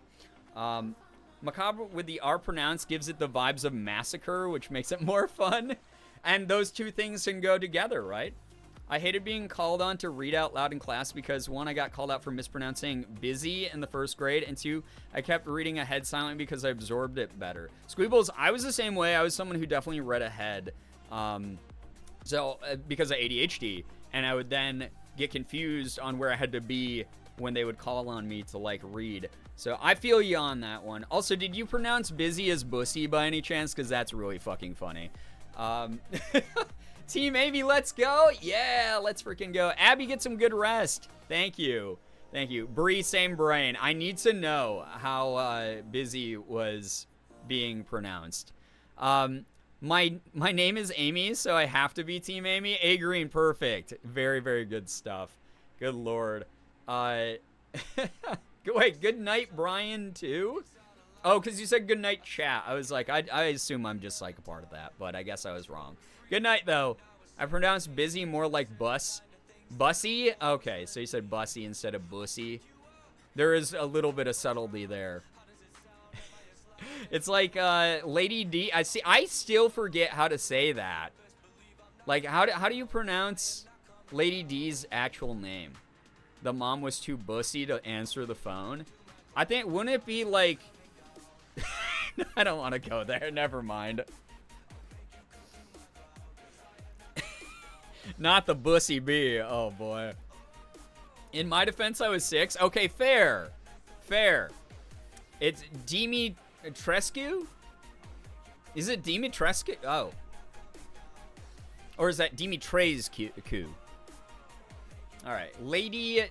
macabre with the R pronounced gives it the vibes of massacre, which makes it more fun. And those two things can go together, right? I hated being called on to read out loud in class because, one, I got called out for mispronouncing busy in the first grade, and two, I kept reading ahead silently because I absorbed it better. Squeebles, I was the same way. I was someone who definitely read ahead, because of ADHD, and I would then get confused on where I had to be when they would call on me to, like, read. So I feel you on that one. Also, did you pronounce busy as bussy by any chance? Because that's really fucking funny. Team Amy, let's go. Yeah, let's freaking go. Abby, get some good rest. Thank you. Thank you. Bree, same brain. I need to know how busy was being pronounced. My name is Amy, so I have to be Team Amy. A Green, perfect. Very, very good stuff. Good lord. Wait, good night, Brian, too? Oh, because you said good night, chat. I was like, I assume I'm just like a part of that, but I guess I was wrong. Good night, though. I pronounced busy more like bus. Bussy? Okay, so you said bussy instead of bussy. There is a little bit of subtlety there. It's like Lady D. I still forget how to say that. Like, how do you pronounce Lady D's actual name? The mom was too bussy to answer the phone. I think, wouldn't it be like... I don't want to go there. Never mind. Not the bussy bee. Oh, boy. In my defense, I was 6. Okay, fair. fair. It's Dimitrescu? Is it Dimitrescu? Oh. Or is that Dimitrescu? All right, Lady...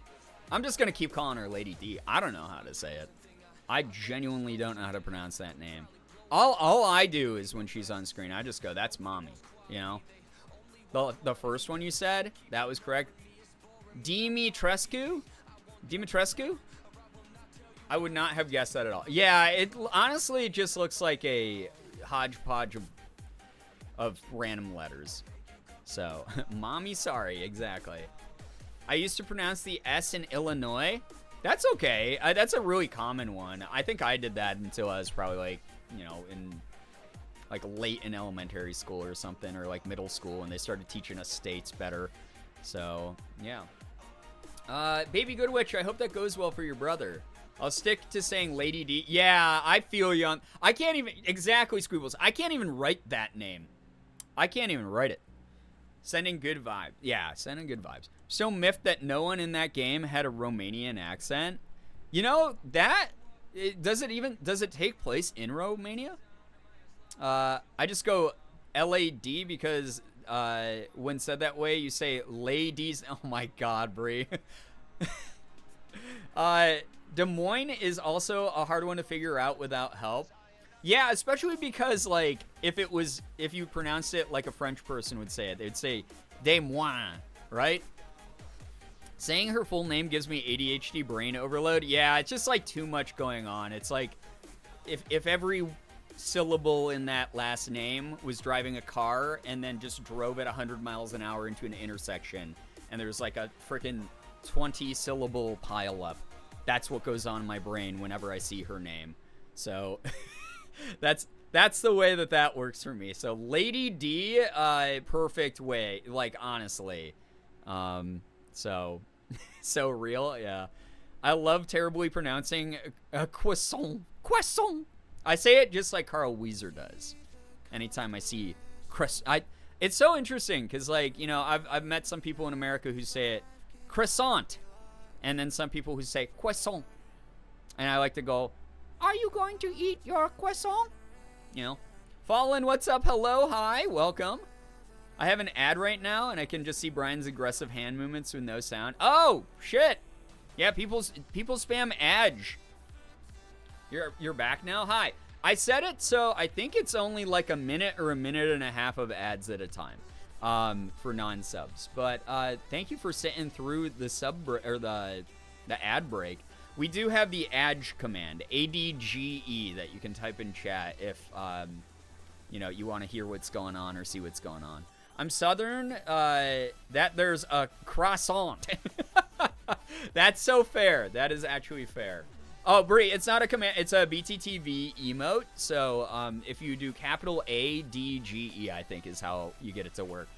I'm just going to keep calling her Lady D. I don't know how to say it. I genuinely don't know how to pronounce that name. All I do is when she's on screen, I just go, that's mommy, you know? The first one you said, that was correct. Dimitrescu? Dimitrescu? I would not have guessed that at all. Yeah, it honestly just looks like a hodgepodge of random letters. So, mommy sorry, exactly. I used to pronounce the S in Illinois. That's okay. That's a really common one. I think I did that until I was probably like, you know, in like late in elementary school or something, or like middle school, and they started teaching us states better. So, yeah. Baby Goodwitch, I hope that goes well for your brother. I'll stick to saying Lady D. Yeah, I feel you on... I can't even... Exactly, Squeebles. I can't even write that name. I can't even write it. Sending good vibes. Yeah, sending good vibes. So miffed that no one in that game had a Romanian accent. You know, that... Does it take place in Romania? I just go LAD because when said that way, you say ladies. Oh my god, Brie. Des Moines is also a hard one to figure out without help. Yeah, especially because, like, if you pronounced it like a French person would say it, they'd say Des Moines, right? Saying her full name gives me ADHD brain overload. Yeah, it's just, like, too much going on. It's like, if every syllable in that last name was driving a car and then just drove at 100 miles an hour into an intersection, and there's, like, a freaking 20-syllable pile-up. That's what goes on in my brain whenever I see her name. So, that's the way that works for me. So, Lady D, perfect way. Like, honestly. So real, yeah. I love terribly pronouncing croissant. Croissant. I say it just like Carl Wheezer does. Anytime I see croissant. It's so interesting because, like, you know, I've met some people in America who say it croissant. And then some people who say croissant. And I like to go, are you going to eat your croissant? You know. Fallen, what's up? Hello, hi, welcome. I have an ad right now, and I can just see Brian's aggressive hand movements with no sound. Oh, shit. Yeah, people spam Edge. You're back now? Hi. I said it, so I think it's only like a minute or a minute and a half of ads at a time. For non-subs, but thank you for sitting through the the ad break. We do have the ADGE command, ADGE, that you can type in chat if you know, you want to hear what's going on or see what's going on. I'm Southern. That there's a croissant. That's so fair. That is actually fair. Oh, Brie, it's not a command. It's a BTTV emote. So if you do capital ADGE, I think is how you get it to work.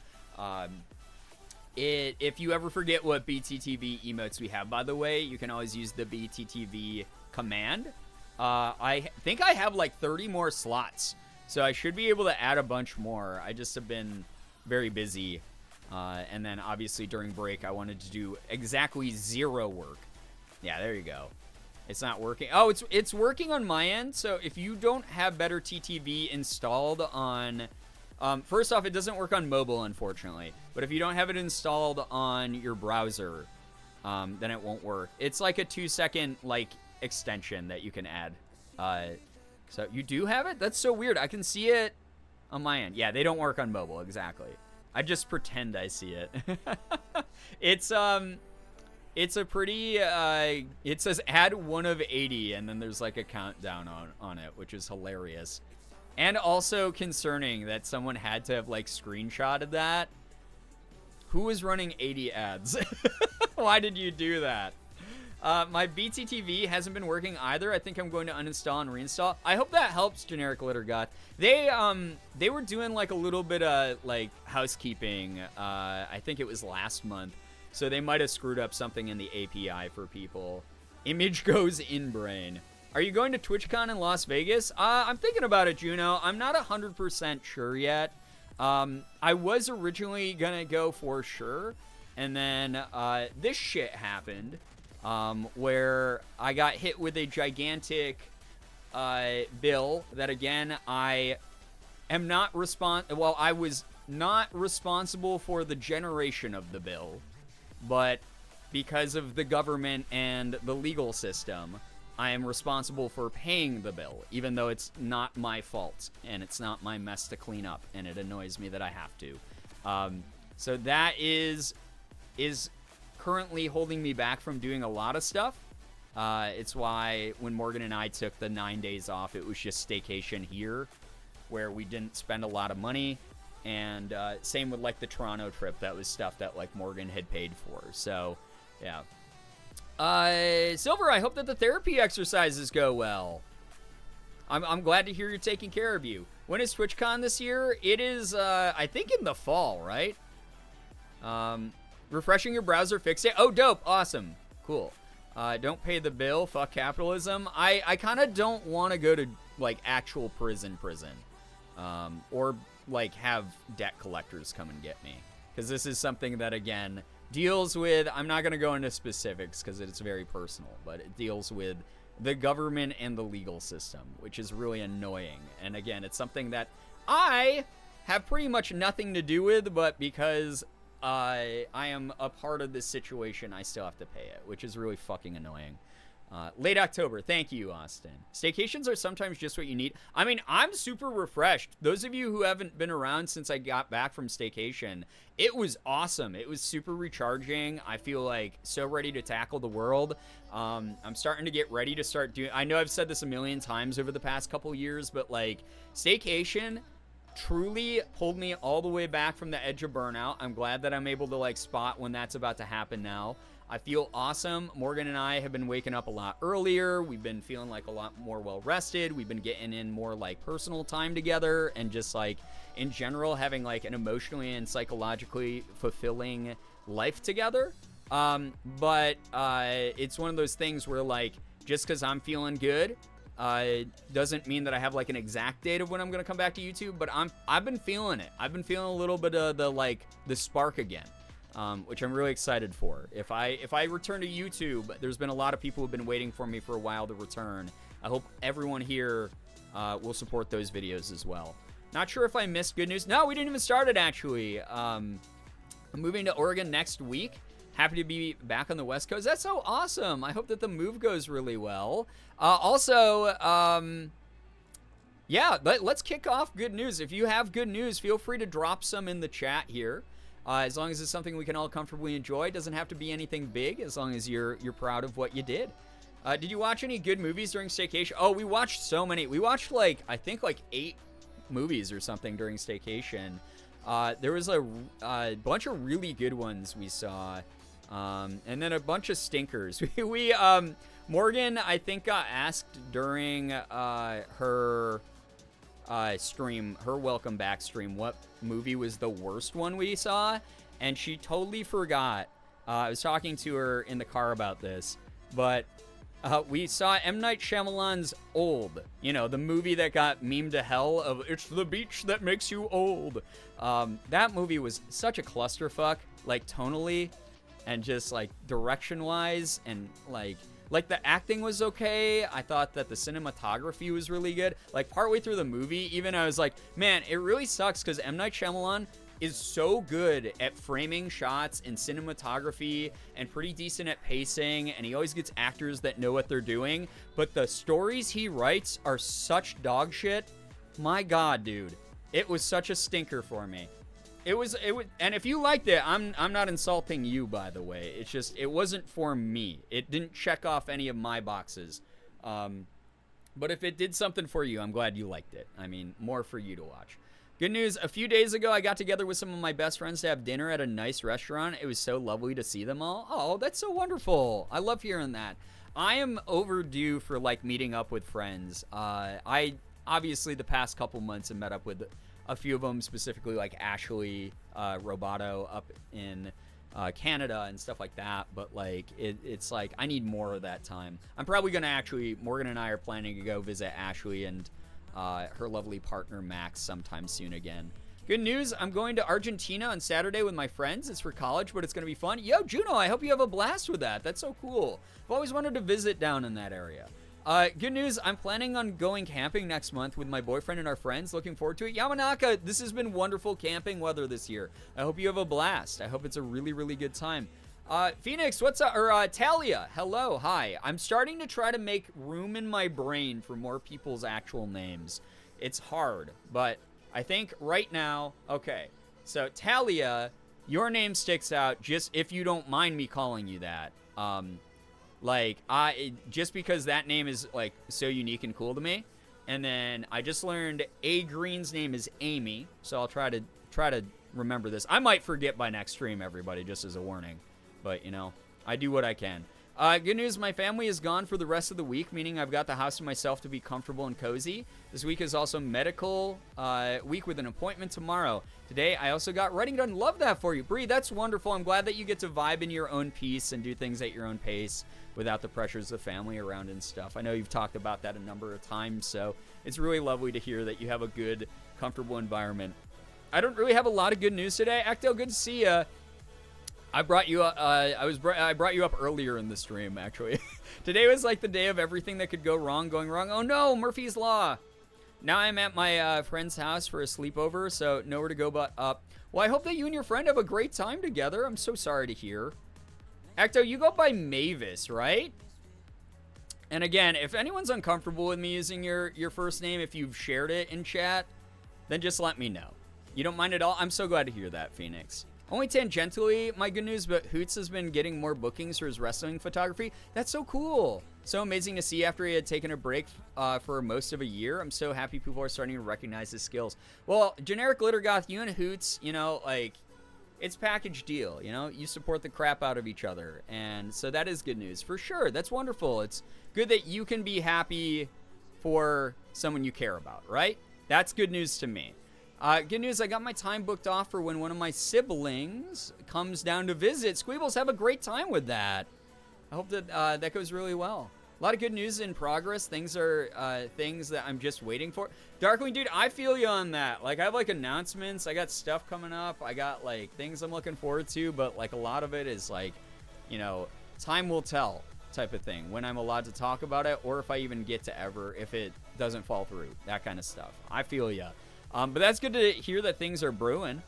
If you ever forget what BTTV emotes we have, by the way, you can always use the BTTV command. I think I have like 30 more slots. So I should be able to add a bunch more. I just have been very busy. And then obviously during break, I wanted to do exactly 0 work. Yeah, there you go. It's not working. Oh, it's working on my end. So if you don't have Better TTV installed on... first off, it doesn't work on mobile, unfortunately. But if you don't have it installed on your browser, then it won't work. It's like a 2-second, like, extension that you can add. So you do have it? That's so weird. I can see it on my end. Yeah, they don't work on mobile, exactly. I just pretend I see it. It's a pretty, it says add 1 of 80, and then there's like a countdown on it, which is hilarious. And also concerning that someone had to have like screenshotted that. Who was running 80 ads? Why did you do that? My BTTV hasn't been working either. I think I'm going to uninstall and reinstall. I hope that helps, Generic Litter Goth. They were doing like a little bit of like housekeeping. I think it was last month. So they might have screwed up something in the API for people. Image goes in brain. Are you going to TwitchCon in Las Vegas? I'm thinking about it, Juno. I'm not 100% sure yet. I was originally going to go for sure. And then this shit happened. where I got hit with a gigantic bill that, again, I am not well, I was not responsible for the generation of the bill, but because of the government and the legal system, I am responsible for paying the bill, even though it's not my fault and it's not my mess to clean up, and it annoys me that I have to. So that is currently holding me back from doing a lot of stuff. It's why when Morgan and I took the 9 days off, it was just staycation here, where we didn't spend a lot of money. And same with like the Toronto trip. That was stuff that like Morgan had paid for. So, yeah. Silver, I hope that the therapy exercises go well. I'm glad to hear you're taking care of you. When is TwitchCon this year? It is, I think, in the fall, right? Refreshing your browser fixed it. Oh, dope. Awesome. Cool. Don't pay the bill. Fuck capitalism. I kind of don't want to go to, like, actual prison. Or, like, have debt collectors come and get me. Because this is something that, again, deals with, I'm not going to go into specifics because it's very personal, but it deals with the government and the legal system, which is really annoying. And again, it's something that I have pretty much nothing to do with, but because I am a part of this situation, I still have to pay it, which is really fucking annoying. Late October. Thank you, Austin. Staycations are sometimes just what you need. I mean, I'm super refreshed. Those of you who haven't been around since I got back from staycation, it was awesome. It was super recharging. I feel like so ready to tackle the world. I'm starting to get ready to start doing... I know I've said this a million times over the past couple years, but like, staycation truly pulled me all the way back from the edge of burnout. I'm glad that I'm able to like spot when that's about to happen now. I feel awesome. Morgan and I have been waking up a lot earlier. We've been feeling like a lot more well-rested. We've been getting in more like personal time together, and just like in general having like an emotionally and psychologically fulfilling life together. But it's one of those things where like, just because I'm feeling good doesn't mean that I have like an exact date of when I'm going to come back to YouTube, but I've been feeling it. I've been feeling a little bit of the spark again. Which I'm really excited for. If I return to YouTube, there's been a lot of people who've been waiting for me for a while to return. I hope everyone here will support those videos as well. Not sure if I missed good news. No, we didn't even start it, actually. I'm moving to Oregon next week. Happy to be back on the West Coast. That's so awesome. I hope that the move goes really well. Yeah, let's kick off good news. If you have good news, feel free to drop some in the chat here. As long as it's something we can all comfortably enjoy. It doesn't have to be anything big, as long as you're proud of what you did. Did you watch any good movies during staycation? Oh, we watched so many. We watched I think 8 movies or something during staycation. There was a bunch of really good ones we saw, and then a bunch of stinkers. Morgan, I think, got asked during her stream, her welcome back stream, what movie was the worst one we saw, and she totally forgot. I was talking to her in the car about this, but we saw M. Night Shyamalan's Old, the movie that got memed to hell of "It's the beach that makes you old." That movie was such a clusterfuck, like tonally and just like direction wise, and like the acting was okay. I thought that the cinematography was really good. Like partway through the movie, even I was like, man, it really sucks because M. Night Shyamalan is so good at framing shots and cinematography and pretty decent at pacing, and he always gets actors that know what they're doing. But the stories he writes are such dog shit. My God, dude. It was such a stinker for me. It was, and if you liked it, I'm not insulting you, by the way. It's just, it wasn't for me. It didn't check off any of my boxes. But if it did something for you, I'm glad you liked it. I mean, more for you to watch. Good news, a few days ago, I got together with some of my best friends to have dinner at a nice restaurant. It was so lovely to see them all. Oh, that's so wonderful. I love hearing that. I am overdue for, meeting up with friends. I, obviously, the past couple months have met up with a few of them, specifically Ashley Roboto up in Canada and stuff like that. But it's I need more of that time. I'm probably going to Morgan and I are planning to go visit Ashley and her lovely partner Max sometime soon again. Good news, I'm going to Argentina on Saturday with my friends. It's for college, but it's going to be fun. Yo, Juno, I hope you have a blast with that. That's so cool. I've always wanted to visit down in that area. Good news, I'm planning on going camping next month with my boyfriend and our friends. Looking forward to it. Yamanaka, this has been wonderful camping weather this year. I hope you have a blast. I hope it's a really, really good time. Phoenix, what's up? Or, Talia, hello, hi. I'm starting to try to make room in my brain for more people's actual names. It's hard, but I think right now, okay. So, Talia, your name sticks out just if you don't mind me calling you that. Just because that name is, like, so unique and cool to me. And then I just learned A. Green's name is Amy, so I'll try to remember this. I might forget by next stream, everybody, just as a warning. But, you know, I do what I can. Good news, my family is gone for the rest of the week, meaning I've got the house to myself to be comfortable and cozy. This week is also medical week with an appointment tomorrow. Today, I also got writing done. Love that for you. Bree, that's wonderful. I'm glad that you get to vibe in your own peace and do things at your own pace without the pressures of family around and stuff. I know you've talked about that a number of times, so it's really lovely to hear that you have a good, comfortable environment. I don't really have a lot of good news today. Acto, good to see you. I brought you up. I brought you up earlier in the stream, actually. Today was like the day of everything that could go wrong going wrong. Oh no, Murphy's Law. Now I'm at my friend's house for a sleepover, so nowhere to go but up. Well, I hope that you and your friend have a great time together. I'm so sorry to hear. Ecto, you go by Mavis, right? And again, if anyone's uncomfortable with me using your first name, if you've shared it in chat, then just let me know. You don't mind at all? I'm so glad to hear that, Phoenix. Only tangentially, my good news, but Hoots has been getting more bookings for his wrestling photography. That's so cool. So amazing to see after he had taken a break for most of a year. I'm so happy people are starting to recognize his skills. Well, Generic Glittergoth, you and Hoots, you know, like, it's package deal, you know? You support the crap out of each other. And so that is good news, for sure. That's wonderful. It's good that you can be happy for someone you care about, right? That's good news to me. Good news, I got my time booked off for when one of my siblings comes down to visit. Squeebles, have a great time with that. I hope that that goes really well. A lot of good news in progress. Things are things that I'm just waiting for. Darkwing, dude, I feel you on that. Like, I have, like, announcements. I got stuff coming up. I got, like, things I'm looking forward to. But, like, a lot of it is, like, you know, time will tell type of thing. When I'm allowed to talk about it, or if I even get to ever, if it doesn't fall through. That kind of stuff. I feel ya. But that's good to hear that things are brewing.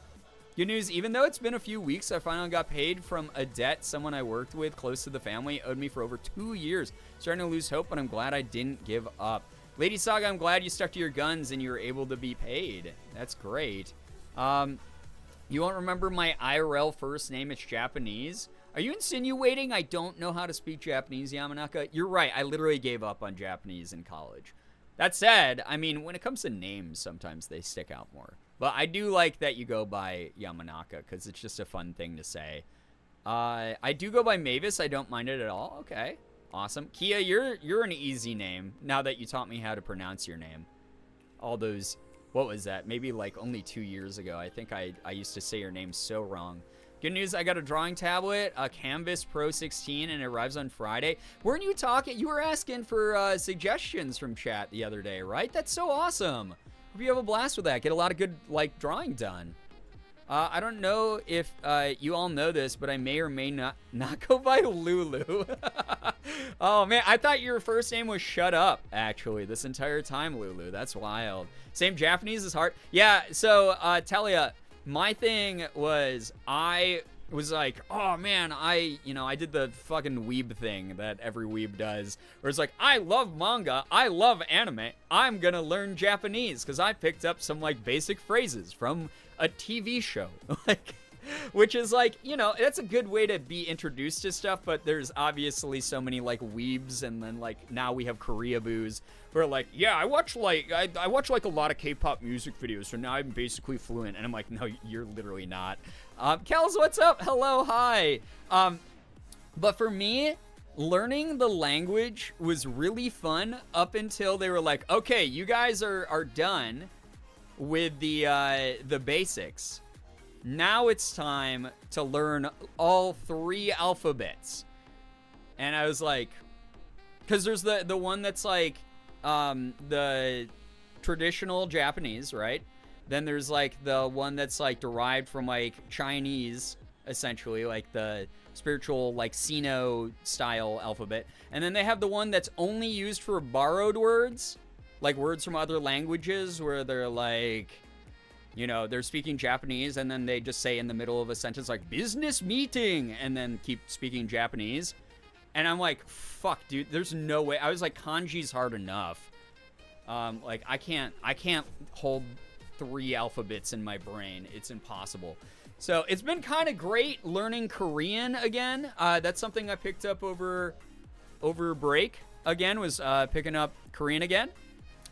Good news, even though it's been a few weeks, I finally got paid from a debt someone I worked with close to the family owed me for over 2 years. Starting to lose hope, but I'm glad I didn't give up. Lady Saga, I'm glad you stuck to your guns and you were able to be paid. That's great. You won't remember my IRL first name. It's Japanese. Are you insinuating I don't know how to speak Japanese, Yamanaka? You're right. I literally gave up on Japanese in college. That said, I mean, when it comes to names, sometimes they stick out more. But I do like that you go by Yamanaka, because it's just a fun thing to say. I do go by Mavis. I don't mind it at all. Okay, awesome. Kia, you're an easy name, now that you taught me how to pronounce your name. All those, what was that? Maybe like only 2 years ago. I think I used to say your name so wrong. Good news, I got a drawing tablet, a Canvas Pro 16, and it arrives on Friday. Weren't you talking? You were asking for suggestions from chat the other day, right? That's so awesome. Hope you have a blast with that. Get a lot of good, like, drawing done. I don't know if you all know this, but I may or may not go by Lulu. Oh, man, I thought your first name was Shut Up, actually, this entire time, Lulu. That's wild. Same Japanese is hard. Yeah, so, Talia, my thing was, I was like, oh man, I did the fucking weeb thing that every weeb does, where it's like, I love manga, I love anime, I'm gonna learn Japanese, because I picked up some, like, basic phrases from a TV show, like, which is like, you know, that's a good way to be introduced to stuff, but there's obviously so many, like, weebs, and then, like, now we have Korea-boos, who are like, yeah, I watch, like, a lot of K-pop music videos, so now I'm basically fluent, and I'm like, no, you're literally not. Kels, what's up? Hello, hi. But for me, learning the language was really fun up until they were like, okay, you guys are done with the basics. Now it's time to learn all 3 alphabets. And I was like, because there's the one that's like the traditional Japanese, right? Then there's like the one that's like derived from like Chinese, essentially, like the spiritual like Sino style alphabet. And then they have the one that's only used for borrowed words, like words from other languages where they're like, you know, they're speaking Japanese and then they just say in the middle of a sentence like business meeting and then keep speaking Japanese. And I'm like, fuck, dude, there's no way. I was like, kanji's hard enough. Like I can't hold 3 alphabets in my brain. It's impossible. So it's been kind of great learning Korean again. That's something I picked up over break again, was picking up Korean again.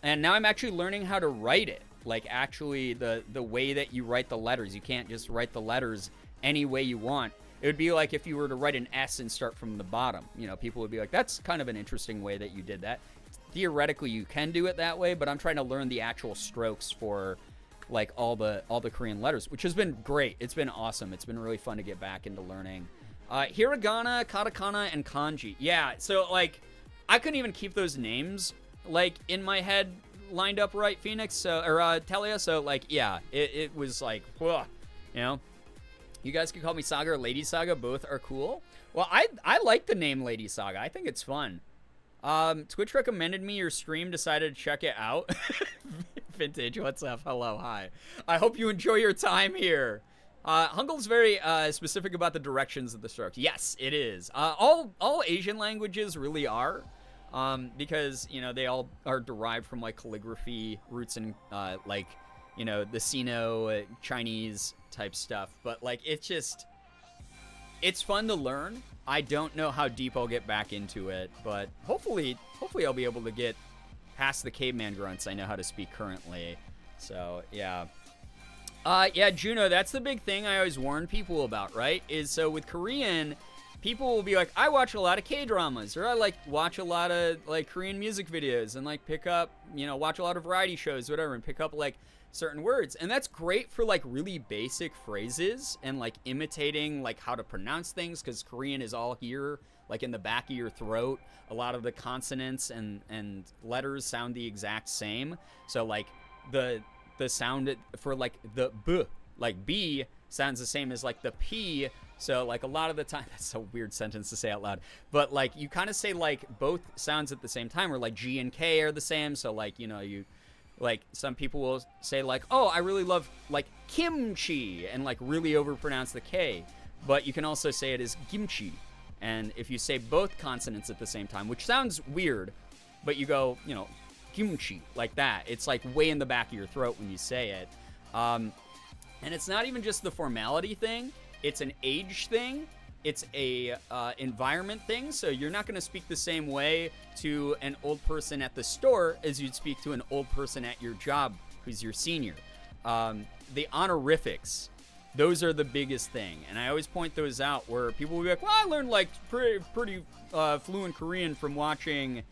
And now I'm actually learning how to write it. Like actually the way that you write the letters. You can't just write the letters any way you want. It would be like if you were to write an S and start from the bottom. You know, people would be like, that's kind of an interesting way that you did that. Theoretically, you can do it that way, but I'm trying to learn the actual strokes for like all the Korean letters, which has been great. It's been awesome. It's been really fun to get back into learning hiragana, katakana, and kanji. Yeah, so like I couldn't even keep those names like in my head lined up right, Phoenix, or Talia. So like, yeah, it was like, whoa, you know. You guys can call me Saga or Lady Saga. Both are cool. Well, I like the name Lady Saga. I think it's fun. Twitch recommended me your stream. Decided to check it out. Vintage, what's up? Hello, hi. I hope you enjoy your time here. Hungel's very specific about the directions of the strokes. Yes, it is. All Asian languages really are. Because, you know, they all are derived from like calligraphy roots and like, you know, the Sino Chinese type stuff. But like, it's fun to learn. I don't know how deep I'll get back into it, but hopefully I'll be able to get past the caveman grunts I know how to speak currently. So yeah. Yeah, Juno, that's the big thing I always warn people about, right? Is so with Korean, people will be like, I watch a lot of K-dramas, or I like watch a lot of like Korean music videos and like pick up, you know, watch a lot of variety shows, whatever, and pick up like certain words. And that's great for like really basic phrases and like imitating like how to pronounce things, because Korean is all here, like in the back of your throat. A lot of the consonants and letters sound the exact same. So like the sound for like the B, like B sounds the same as like the P. So like a lot of the time, that's a weird sentence to say out loud, but like you kind of say like both sounds at the same time, or like G and K are the same. So like, you know, you like some people will say like, oh, I really love like kimchi, and like really overpronounce the K, but you can also say it as kimchi. And if you say both consonants at the same time, which sounds weird, but you go, you know, kimchi like that, it's like way in the back of your throat when you say it. And it's not even just the formality thing. It's an age thing. It's a environment thing. So you're not going to speak the same way to an old person at the store as you'd speak to an old person at your job who's your senior. The honorifics, those are the biggest thing. And I always point those out where people will be like, well, I learned like pretty fluent Korean from watching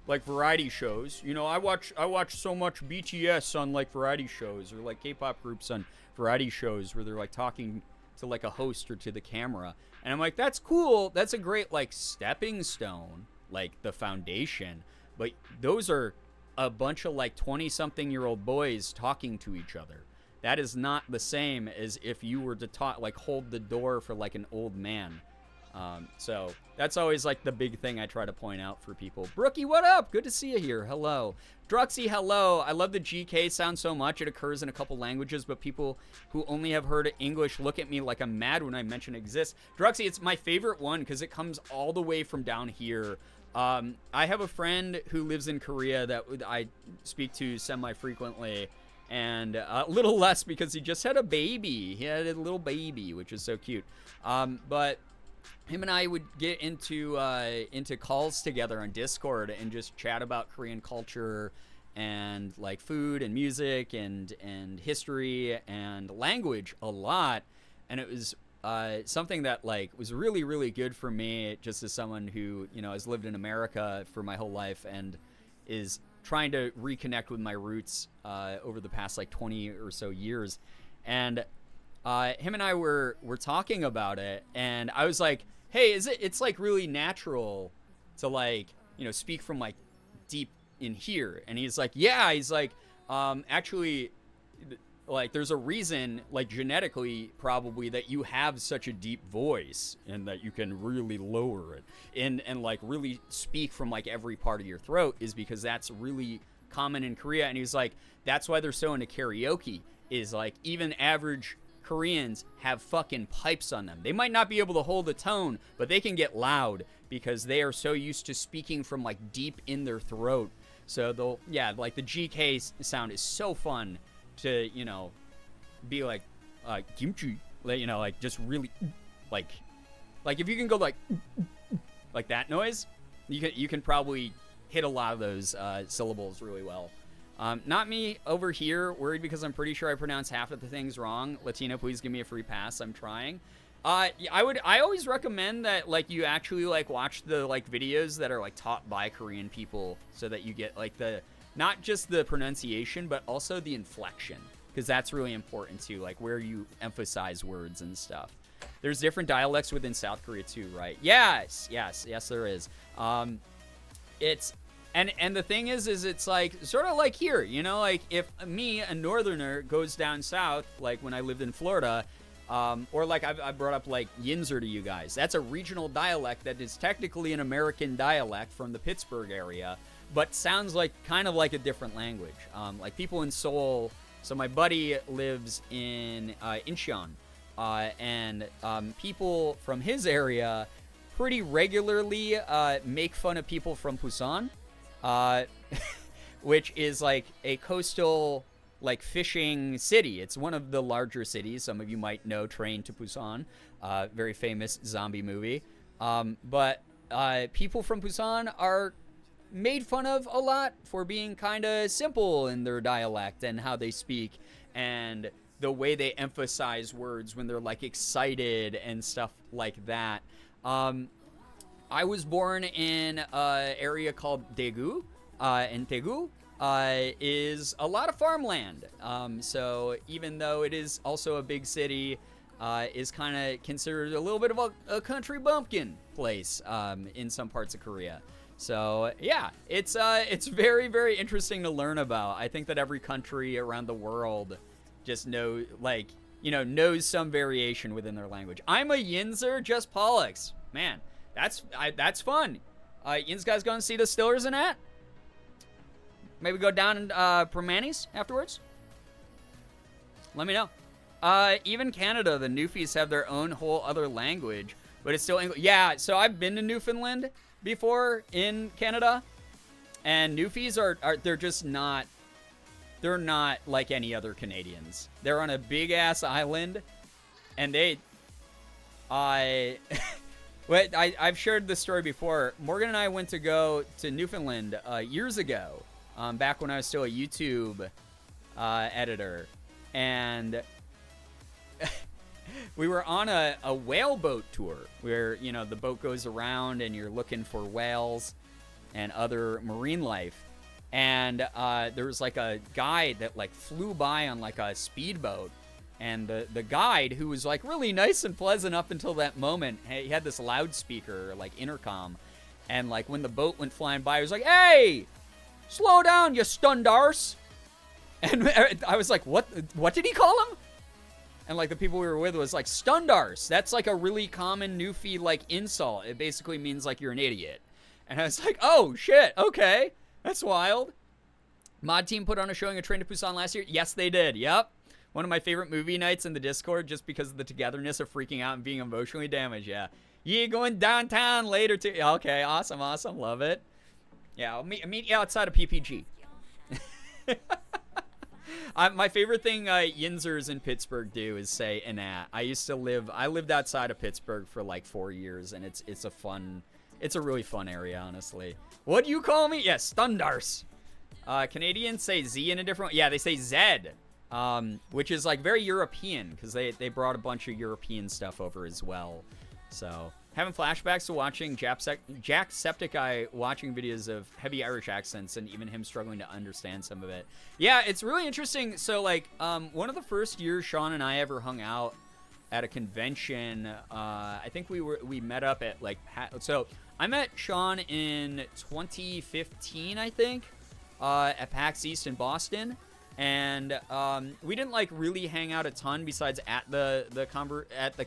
like variety shows. You know, I watch so much BTS on like variety shows, or like K-pop groups on variety shows where they're like talking to like a host or to the camera. And I'm like, that's cool. That's a great like stepping stone, like the foundation. But those are a bunch of like 20-something-year-old boys talking to each other. That is not the same as if you were to talk, like hold the door for like an old man. So that's always like the big thing I try to point out for people. Brookie, what up? Good to see you here. Hello. Druxy, hello. I love the GK sound so much. It occurs in a couple languages, but people who only have heard English look at me like I'm mad when I mention it exists. Druxy, it's my favorite one because it comes all the way from down here. I have a friend who lives in Korea that I speak to semi-frequently, and a little less because he just had a baby. He had a little baby, which is so cute. But him and I would get into calls together on Discord and just chat about Korean culture and like food and music and history and language a lot. And it was something that like was really, really good for me, just as someone who, you know, has lived in America for my whole life and is trying to reconnect with my roots over the past like 20 or so years. And him and I were talking about it, and I was like, hey, it's like really natural to like, you know, speak from like deep in here. And he's like, yeah, he's like, actually like there's a reason, like genetically probably, that you have such a deep voice and that you can really lower it and like really speak from like every part of your throat, is because that's really common in Korea. And he's like, that's why they're so into karaoke, is like even average Koreans have fucking pipes on them. They might not be able to hold a tone, but they can get loud because they are so used to speaking from like deep in their throat. So they'll, yeah, like the GK sound is so fun to, you know, be like kimchi, you know, like just really like if you can go like that noise, you can probably hit a lot of those syllables really well. Not me over here, worried because I'm pretty sure I pronounce half of the things wrong. Latino, please give me a free pass. I'm trying. I always recommend that like you actually like watch the like videos that are like taught by Korean people, so that you get like the, not just the pronunciation, but also the inflection, because that's really important too, like where you emphasize words and stuff. There's different dialects within South Korea too, right? Yes, there is. It's and the thing is it's like sort of like here, you know, like if me, a northerner, goes down south, like when I lived in Florida, or like I brought up like Yinzer to you guys. That's a regional dialect that is technically an American dialect from the Pittsburgh area, but sounds like kind of like a different language. Like people in Seoul. So my buddy lives in Incheon, and people from his area pretty regularly make fun of people from Busan, which is like a coastal like fishing city. It's one of the larger cities. Some of you might know Train to Busan, very famous zombie movie. But people from Busan are made fun of a lot for being kind of simple in their dialect and how they speak and the way they emphasize words when they're like excited and stuff like that. I was born in an area called Daegu, and Daegu is a lot of farmland. So even though it is also a big city, is kind of considered a little bit of a country bumpkin place in some parts of Korea. So yeah, it's very, very interesting to learn about. I think that every country around the world just knows some variation within their language. I'm a Yinzer, just Pollux. Man, that's fun. Yins guys going to see the Stillers and that? Maybe go down and Permanis afterwards? Let me know. Even Canada, the Newfies have their own whole other language, but it's still English. Yeah, so I've been to Newfoundland before in Canada, and Newfies they're not like any other Canadians. They're on a big ass island, and I've shared this story before. Morgan and I went to go to Newfoundland years ago, back when I was still a YouTube editor, and we were on a whale boat tour where, you know, the boat goes around and you're looking for whales and other marine life. And there was like a guide that like flew by on like a speedboat. And the guide, who was like really nice and pleasant up until that moment, he had this loudspeaker, like intercom. And like when the boat went flying by, he was like, "Hey, slow down, you stunned arse." And I was like, what did he call him? And like the people we were with was like, "Stunned arse." That's like a really common Newfie like insult. It basically means like you're an idiot. And I was like, oh shit, okay, that's wild. Mod Team put on a showing of Train to Busan last year. Yes, they did. Yep. One of my favorite movie nights in the Discord, just because of the togetherness of freaking out and being emotionally damaged. Yeah. You going downtown later too? Okay, awesome. Love it. Yeah, I'll meet you outside of PPG. My favorite thing Yinzers in Pittsburgh do is say "inat." I lived outside of Pittsburgh for like 4 years, and it's a really fun area, honestly. What do you call me? Yes, Stundars. Canadians say Z in a different way. Yeah, they say Zed, which is like very European, because they brought a bunch of European stuff over as well. So having flashbacks to watching Jacksepticeye watching videos of heavy Irish accents and even him struggling to understand some of it. Yeah, it's really interesting. So like one of the first years Sean and I ever hung out at a convention, I think we met up at like, so I met Sean in 2015, I think, at PAX East in Boston. And we didn't like really hang out a ton besides at the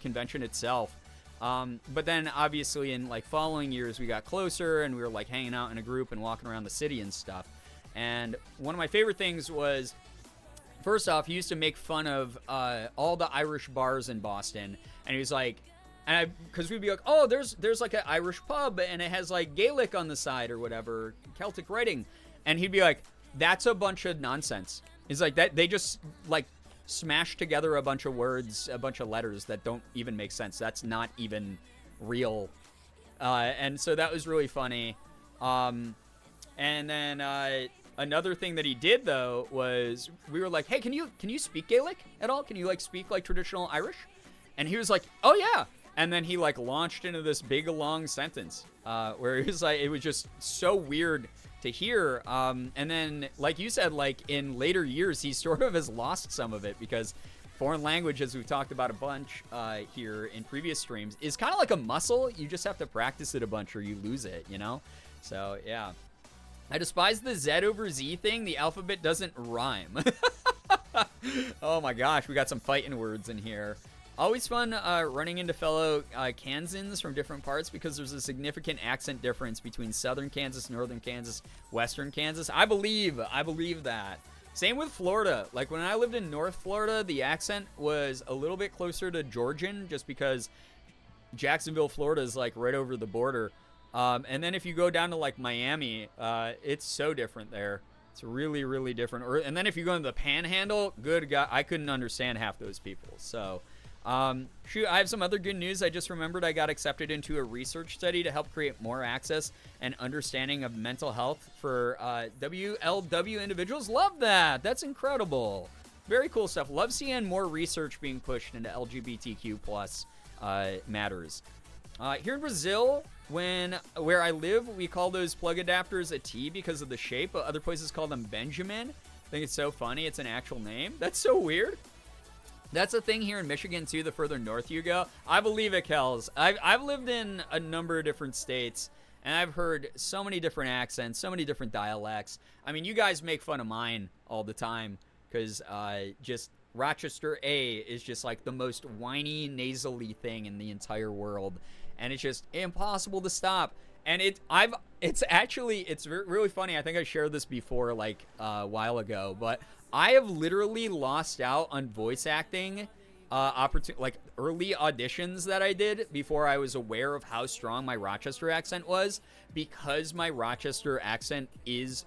convention itself. But then obviously in like following years we got closer and we were like hanging out in a group and walking around the city and stuff. And one of my favorite things was, first off, he used to make fun of all the Irish bars in Boston, and he was like, because we'd be like, oh, there's like an Irish pub and it has like Gaelic on the side or whatever, Celtic writing, and he'd be like, that's a bunch of nonsense. It's like that they just like smash together a bunch of words, a bunch of letters that don't even make sense. That's not even real. And so that was really funny. And then another thing that he did though was we were like, hey, can you speak Gaelic at all? Can you like speak like traditional Irish? And he was like, oh yeah. And then he like launched into this big long sentence where he was like, it was just so weird to hear. And then, like you said, like in later years, he sort of has lost some of it because foreign language, as we've talked about a bunch here in previous streams, is kind of like a muscle. You just have to practice it a bunch or you lose it, you know? So, yeah. I despise the Z over Z thing. The alphabet doesn't rhyme. Oh my gosh, we got some fighting words in here. Always fun running into fellow Kansans from different parts because there's a significant accent difference between southern Kansas, northern Kansas, western Kansas. I believe that. Same with Florida. Like when I lived in North Florida, the accent was a little bit closer to Georgian just because Jacksonville, Florida is like right over the border. And then if you go down to like Miami, it's so different there. It's really, really different. And then if you go into the Panhandle, good God, I couldn't understand half those people. So, shoot, I have some other good news. I just remembered I got accepted into a research study to help create more access and understanding of mental health for WLW individuals. Love that. That's incredible. Very cool stuff. Love seeing more research being pushed into LGBTQ plus matters. Here in Brazil, where I live, we call those plug adapters a T because of the shape, but other places call them Benjamin. I think it's so funny. It's an actual name. That's so weird. That's a thing here in Michigan, too, the further north you go. I believe it, Kels. I've lived in a number of different states, and I've heard so many different accents, so many different dialects. I mean, you guys make fun of mine all the time because just Rochester A is just like the most whiny, nasally thing in the entire world, and it's just impossible to stop. And it's really funny. I think I shared this before, like a while ago, but I have literally lost out on voice acting like early auditions that I did before I was aware of how strong my Rochester accent was, because my Rochester accent is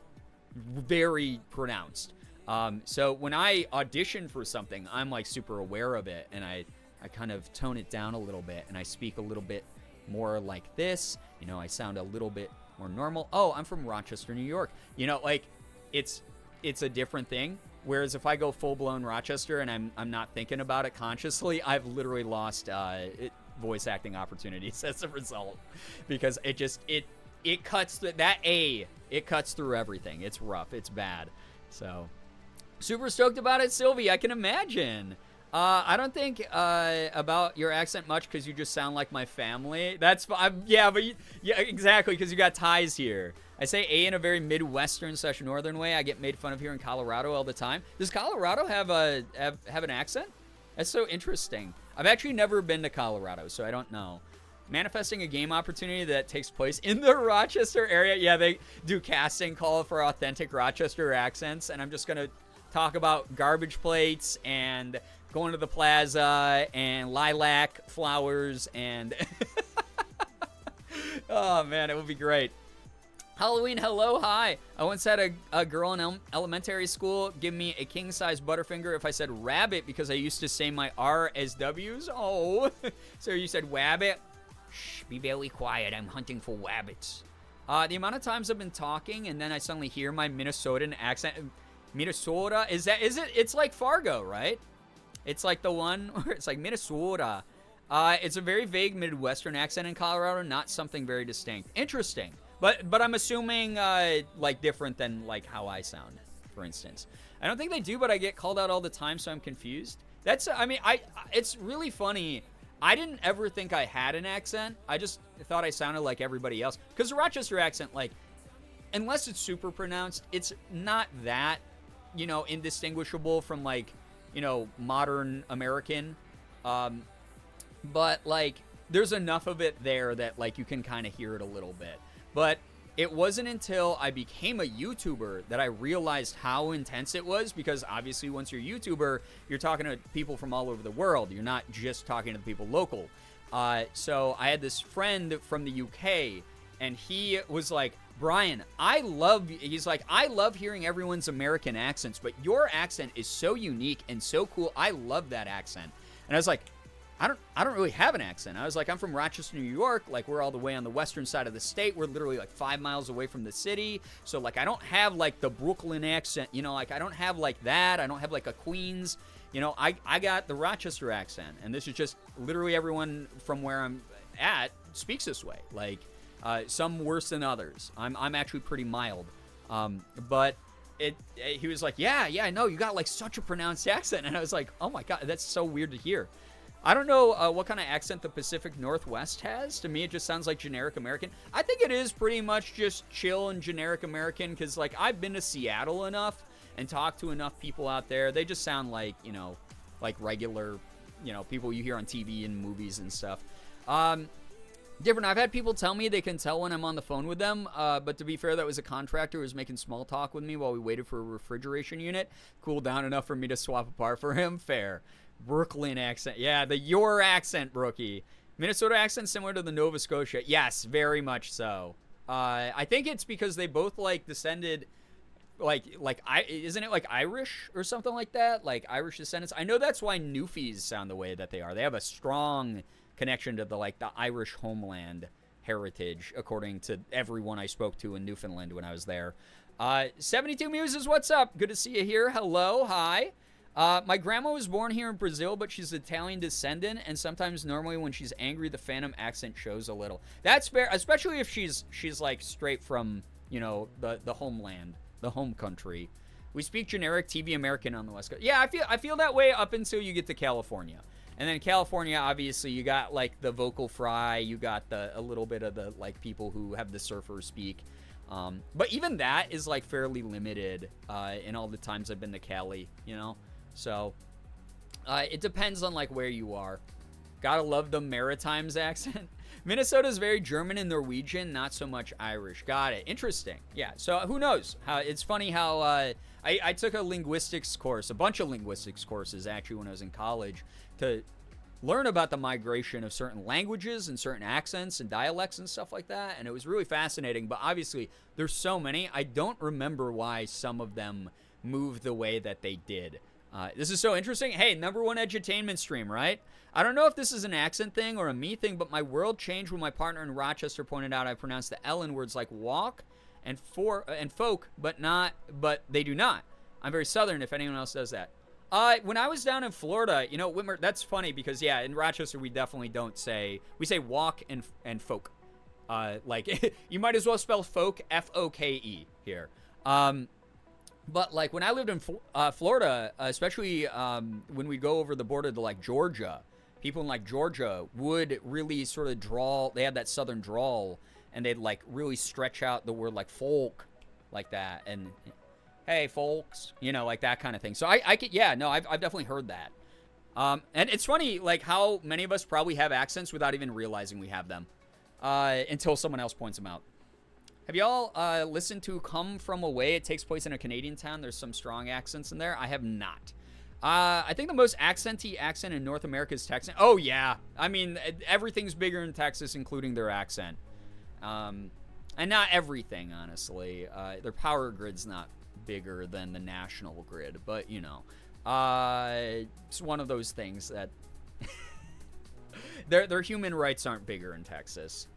very pronounced. So when I audition for something, I'm like super aware of it, and I kind of tone it down a little bit, and I speak a little bit more like this. You know, I sound a little bit more normal. Oh, I'm from Rochester, New York. You know, like it's a different thing. Whereas if I go full-blown Rochester and I'm not thinking about it consciously, I've literally lost voice acting opportunities as a result, because it cuts it cuts through everything. It's rough. It's bad. So super stoked about it, Sylvie. I can imagine. I don't think about your accent much because you just sound like my family. That's yeah, exactly, because you got ties here. I say A in a very Midwestern/Northern way. I get made fun of here in Colorado all the time. Does Colorado have an accent? That's so interesting. I've actually never been to Colorado, so I don't know. Manifesting a game opportunity that takes place in the Rochester area. Yeah, they do casting call for authentic Rochester accents, and I'm just gonna talk about garbage plates and going to the plaza and lilac flowers and oh man, it would be great. Halloween, hello, hi. I once had a girl in elementary school give me a king-size Butterfinger if I said rabbit because I used to say my R as W's. Oh, so you said wabbit? Shh, be very quiet. I'm hunting for wabbits. The amount of times I've been talking and then I suddenly hear my Minnesotan accent. Minnesota? Is it? It's like Fargo, right? It's like the one where it's like Minnesota. It's a very vague Midwestern accent in Colorado, not something very distinct. Interesting. But I'm assuming like different than like how I sound, for instance. I don't think they do, but I get called out all the time, so I'm confused. It's really funny. I didn't ever think I had an accent. I just thought I sounded like everybody else. Because the Rochester accent, like, unless it's super pronounced, it's not that you know, indistinguishable from like, you know, modern American. But like there's enough of it there that like you can kind of hear it a little bit. But it wasn't until I became a YouTuber that I realized how intense it was, because obviously once you're a YouTuber, you're talking to people from all over the world. You're not just talking to the people local. So I had this friend from the UK, and he was like, Brian, I love hearing everyone's American accents, but your accent is so unique and so cool. I love that accent. And I was like, I don't really have an accent. I was like, I'm from Rochester, New York. Like, we're all the way on the western side of the state. We're literally like 5 miles away from the city. So like, I don't have like the Brooklyn accent, you know, like I don't have like that. I don't have like a Queens, you know, I got the Rochester accent. And this is just literally everyone from where I'm at speaks this way. Like, some worse than others. I'm actually pretty mild. But he was like, yeah, I know, you got like such a pronounced accent. And I was like, oh my God, that's so weird to hear. I don't know what kind of accent the Pacific Northwest has. To me, it just sounds like generic American. I think it is pretty much just chill and generic American, because like I've been to Seattle enough and talked to enough people out there. They just sound like, you know, like regular, you know, people you hear on TV and movies and stuff. Different. I've had people tell me they can tell when I'm on the phone with them, but to be fair, that was a contractor who was making small talk with me while we waited for a refrigeration unit. Cooled down enough for me to swap a part for him. Fair. Brooklyn accent. Yeah, your accent, Brookie. Minnesota accent similar to the Nova Scotia. Yes, very much so. I think it's because they both like descended, isn't it like Irish or something like that? Like Irish descendants. I know that's why Newfies sound the way that they are. They have a strong connection to the Irish homeland heritage, according to everyone I spoke to in Newfoundland when I was there. 72 Muses, what's up? Good to see you here. Hello, hi. My grandma was born here in Brazil, but she's Italian descendant, and sometimes normally when she's angry, the phantom accent shows a little. That's fair, especially if she's like straight from, you know, the homeland, the home country. We speak generic TV American on the West Coast. Yeah, I feel that way up until you get to California. And then California, obviously, you got like the vocal fry, you got a little bit of the like people who have the surfer speak. But even that is like fairly limited in all the times I've been to Cali, you know? So, it depends on like where you are. Gotta love the Maritimes accent. Minnesota's very German and Norwegian, not so much Irish. Got it. Interesting. Yeah, so who knows? It's funny how I took a linguistics course, a bunch of linguistics courses actually when I was in college, to learn about the migration of certain languages and certain accents and dialects and stuff like that, and it was really fascinating. But obviously, there's so many, I don't remember why some of them moved the way that they did. This is so interesting. Hey, #1 edutainment stream, right? I don't know if this is an accent thing or a me thing, but my world changed when my partner in Rochester pointed out I pronounced the L in words like walk and folk, but they do not. I'm very Southern if anyone else does that. When I was down in Florida, you know, Whitmer, that's funny because, yeah, in Rochester, we definitely don't say, we say walk and folk. Like, you might as well spell folk, F-O-K-E here. But, like, when I lived in Florida, especially when we go over the border to, like, Georgia, people in, like, Georgia would really sort of drawl, they had that southern drawl, and they'd, like, really stretch out the word, like, folk, like that, and, hey, folks, you know, like that kind of thing. So I could, yeah, no, I've definitely heard that. And it's funny, like, how many of us probably have accents without even realizing we have them, until someone else points them out. Have y'all listened to Come From Away? It takes place in a Canadian town. There's some strong accents in there. I have not. I think the most accenty accent in North America is Texan. Oh, yeah. I mean, everything's bigger in Texas, including their accent. And not everything, honestly. Their power grid's not bigger than the national grid. But, you know, it's one of those things that their human rights aren't bigger in Texas.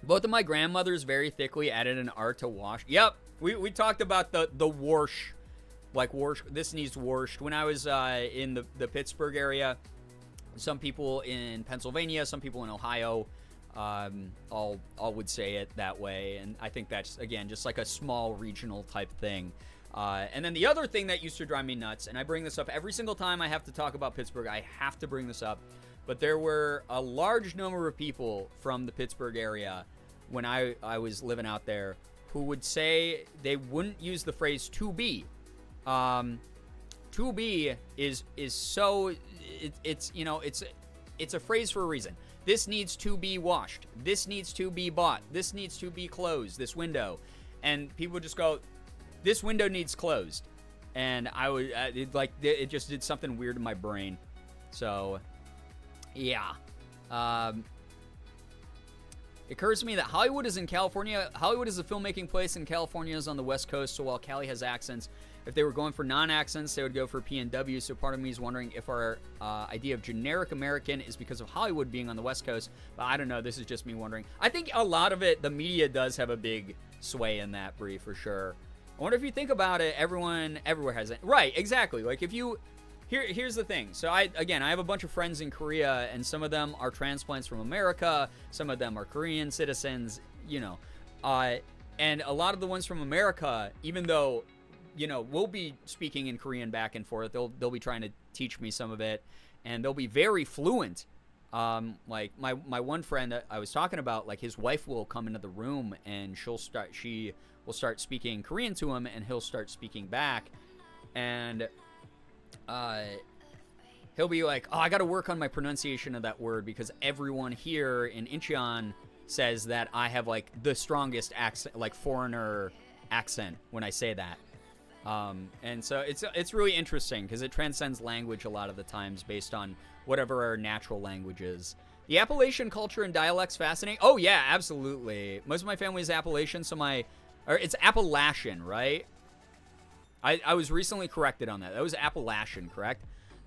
Both of my grandmothers very thickly added an R to wash. Yep, we talked about the wash, like wash. This needs washed. When I was in the Pittsburgh area, some people in Pennsylvania, some people in Ohio, all would say it that way, and I think that's again just like a small regional type thing. And then the other thing that used to drive me nuts, and I bring this up every single time I have to talk about Pittsburgh, I have to bring this up. But there were a large number of people from the Pittsburgh area when I was living out there who would say they wouldn't use the phrase to be. To be is so it's you know it's a phrase for a reason. This needs to be washed. This needs to be bought. This needs to be closed. This window, and people would just go, this window needs closed, and I would it just did something weird in my brain. So yeah. It occurs to me that Hollywood is in California. Hollywood is a filmmaking place, and California is on the West Coast. So while Cali has accents, if they were going for non-accents, they would go for PNW. So part of me is wondering if our idea of generic American is because of Hollywood being on the West Coast. But I don't know. This is just me wondering. I think a lot of it, the media does have a big sway in that, Brie, for sure. I wonder if you think about it, everyone everywhere has it. Right, exactly. Like if you... Here's the thing. So I have a bunch of friends in Korea, and some of them are transplants from America. Some of them are Korean citizens, you know. And a lot of the ones from America, even though, you know, we'll be speaking in Korean back and forth, they'll be trying to teach me some of it, and they'll be very fluent. Like my one friend that I was talking about, like his wife will come into the room and she will start speaking Korean to him, and he'll start speaking back, and he'll be like, oh, I got to work on my pronunciation of that word because everyone here in Incheon says that I have like the strongest accent, like foreigner accent when I say that. And so it's really interesting because it transcends language a lot of the times based on whatever our natural language is. The Appalachian culture and dialects fascinating. Oh yeah, absolutely. Most of my family is Appalachian, so it's Appalachian, right? I was recently corrected on that. That was Appalachian, correct?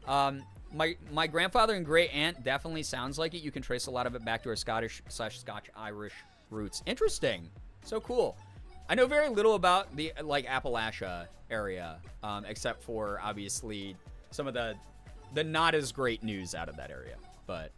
My grandfather and great aunt definitely sounds like it. You can trace a lot of it back to our Scotch-Irish roots. Interesting. So cool. I know very little about the Appalachia area, except for obviously some of the not as great news out of that area. But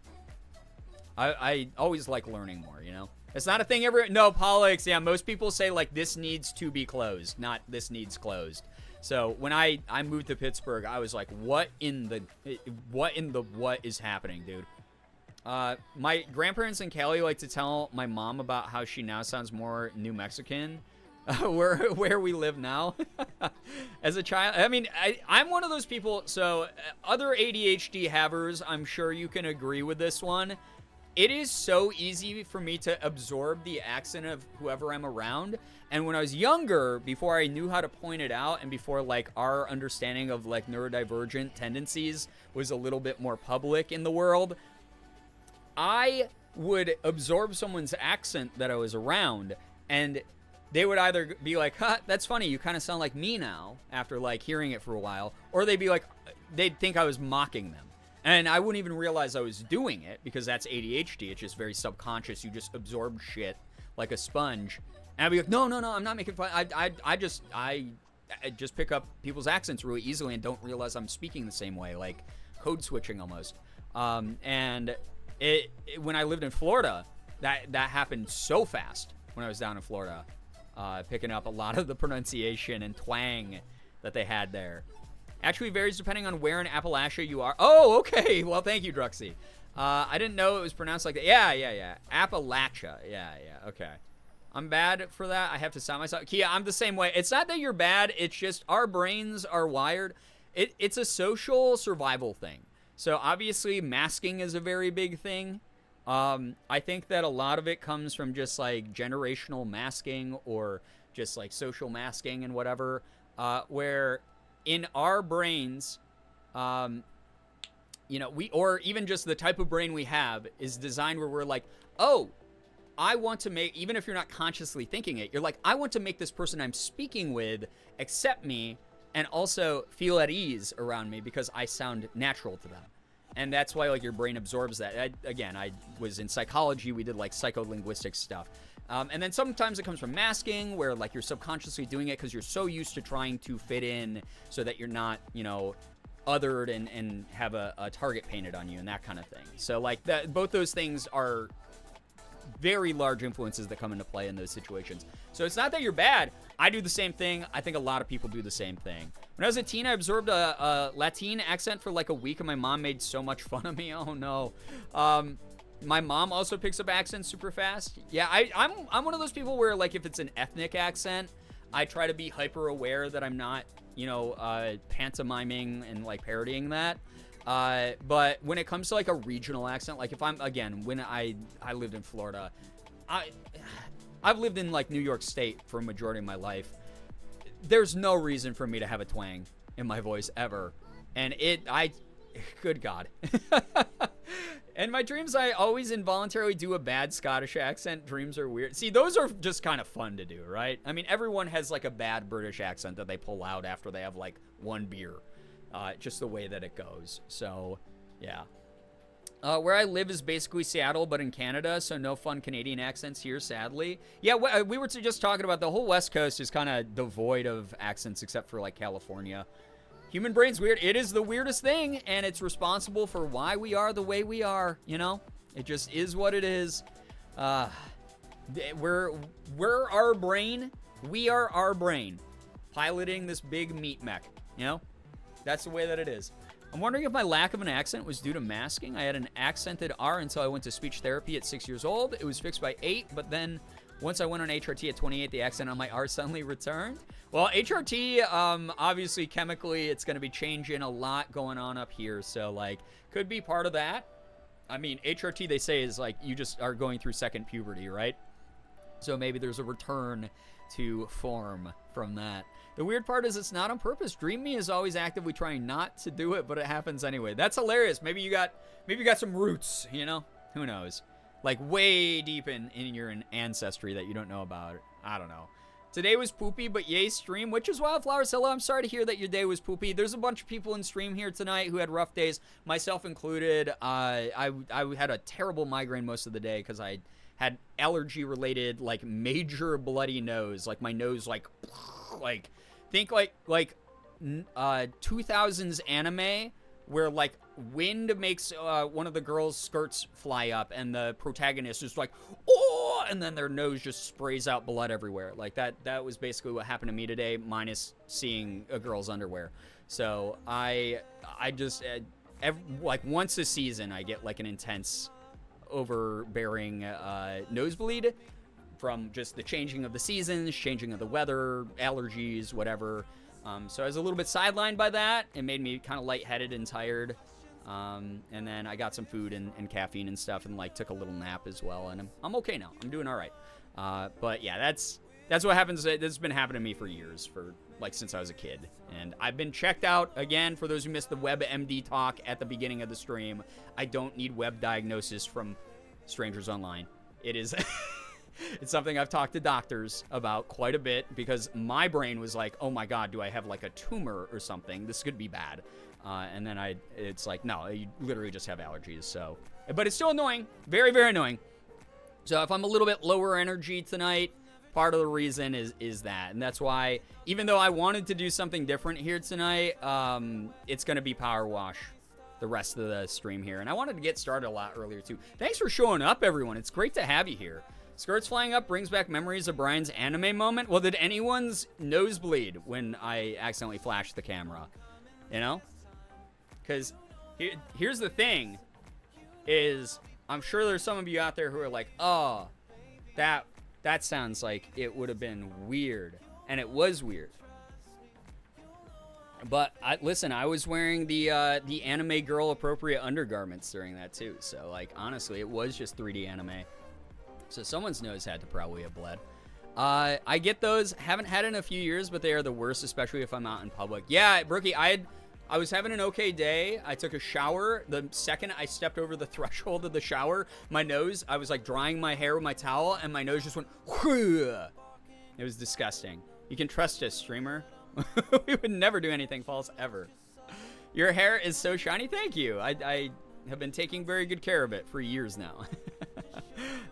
I always like learning more, you know? It's not a thing no, Pollux, yeah, most people say like this needs to be closed, not this needs closed. So when I moved to Pittsburgh, I was like, what is happening, dude? My grandparents in Cali like to tell my mom about how she now sounds more New Mexican, where we live now. As a child, I mean, I'm one of those people, so other ADHD havers, I'm sure you can agree with this one. It is so easy for me to absorb the accent of whoever I'm around. And when I was younger, before I knew how to point it out and before like our understanding of like neurodivergent tendencies was a little bit more public in the world, I would absorb someone's accent that I was around, and they would either be like, huh, that's funny, you kind of sound like me now, after like hearing it for a while, or they'd be like, they'd think I was mocking them. And I wouldn't even realize I was doing it because that's ADHD. It's just very subconscious. You just absorb shit like a sponge. And I'd be like, no, I'm not making fun. I just pick up people's accents really easily and don't realize I'm speaking the same way, like code switching almost. And when I lived in Florida, that happened so fast when I was down in Florida, picking up a lot of the pronunciation and twang that they had there. Actually varies depending on where in Appalachia you are. Oh, okay. Well, thank you, Druxy. I didn't know it was pronounced like that. Yeah. Appalachia. Yeah. Okay. I'm bad for that. I have to sound myself. Kia, I'm the same way. It's not that you're bad. It's just our brains are wired. It's a social survival thing. So obviously masking is a very big thing. I think that a lot of it comes from just like generational masking or just like social masking and whatever, where in our brains, you know, or even just the type of brain we have is designed where we're like, oh, I want to make, even if you're not consciously thinking it, you're like, I want to make this person I'm speaking with accept me and also feel at ease around me because I sound natural to them. And that's why like your brain absorbs that. I was in psychology. We did like psycholinguistic stuff. And then sometimes it comes from masking where like you're subconsciously doing it because you're so used to trying to fit in so that you're not, you know, othered and have a target painted on you and that kind of thing. So like both those things are very large influences that come into play in those situations. So it's not that you're bad. I do the same thing. I think a lot of people do the same thing. When I was a teen, I absorbed a Latin accent for like a week and my mom made so much fun of me. Oh no. My mom also picks up accents super fast. Yeah, I'm one of those people where, like, if it's an ethnic accent, I try to be hyper aware that I'm not, pantomiming and, like, parodying that. But when it comes to, like, a regional accent, like, if I'm, again, when I lived in Florida, I've lived in, like, New York State for a majority of my life. There's no reason for me to have a twang in my voice ever. And good God. And my dreams, I always involuntarily do a bad Scottish accent. Dreams are weird. See, those are just kind of fun to do, right? I mean, everyone has, like, a bad British accent that they pull out after they have, like, one beer. Just the way that it goes. So, yeah. Where I live is basically Seattle, but in Canada, so no fun Canadian accents here, sadly. Yeah, we were just talking about the whole West Coast is kind of devoid of accents except for, like, California. Human brain's weird. It is the weirdest thing, and it's responsible for why we are the way we are, you know? It just is what it is. We're our brain. We are our brain. Piloting this big meat mech, you know? That's the way that it is. I'm wondering if my lack of an accent was due to masking. I had an accented R until I went to speech therapy at 6 years old. It was fixed by 8, but then once I went on HRT at 28, the accent on my R suddenly returned. Well, HRT, obviously, chemically, it's going to be changing a lot going on up here. So, like, could be part of that. I mean, HRT, they say, is like you just are going through second puberty, right? So maybe there's a return to form from that. The weird part is it's not on purpose. Dream Me is always actively trying not to do it, but it happens anyway. That's hilarious. Maybe you got some roots, you know? Who knows? Like, way deep in your ancestry that you don't know about. I don't know. Today was poopy, but yay stream. Witches Wildflowers, hello. I'm sorry to hear that your day was poopy. There's a bunch of people in stream here tonight who had rough days, myself included. I had a terrible migraine most of the day because I had allergy-related, like, major bloody nose. Like, my nose, like think like 2000s anime where, like, wind makes one of the girls' skirts fly up and the protagonist is like, oh, and then their nose just sprays out blood everywhere. Like, that was basically what happened to me today, minus seeing a girl's underwear. So I just like once a season I get like an intense overbearing nosebleed from just the changing of the seasons, changing of the weather, allergies, whatever. So I was a little bit sidelined by that. It made me kind of lightheaded and tired. And then I got some food and caffeine and stuff and, like, took a little nap as well. And I'm okay now. I'm doing all right. But, yeah, that's what happens. This has been happening to me for years, since I was a kid. And I've been checked out. Again, for those who missed the WebMD talk at the beginning of the stream, I don't need web diagnosis from strangers online. It is... It's something I've talked to doctors about quite a bit because my brain was like, oh my God, do I have like a tumor or something? This could be bad. And then it's like, no, you literally just have allergies. So, but it's still annoying. Very, very annoying. So if I'm a little bit lower energy tonight, part of the reason is that. And that's why, even though I wanted to do something different here tonight, it's going to be power wash the rest of the stream here. And I wanted to get started a lot earlier too. Thanks for showing up, everyone. It's great to have you here. Skirts flying up brings back memories of Brian's anime moment. Well, did anyone's nose bleed when I accidentally flashed the camera? You know? Because here's the thing, is I'm sure there's some of you out there who are like, oh, that sounds like it would have been weird. And it was weird. But listen, I was wearing the anime girl appropriate undergarments during that too. So, like, honestly, it was just 3D anime. So someone's nose had to probably have bled. I get those. Haven't had it in a few years, but they are the worst, especially if I'm out in public. Yeah, Brookie, I was having an okay day. I took a shower. The second I stepped over the threshold of the shower, my nose, I was like drying my hair with my towel, and my nose just went, whoo. It was disgusting. You can trust us, streamer. We would never do anything false, ever. Your hair is so shiny. Thank you. I have been taking very good care of it for years now.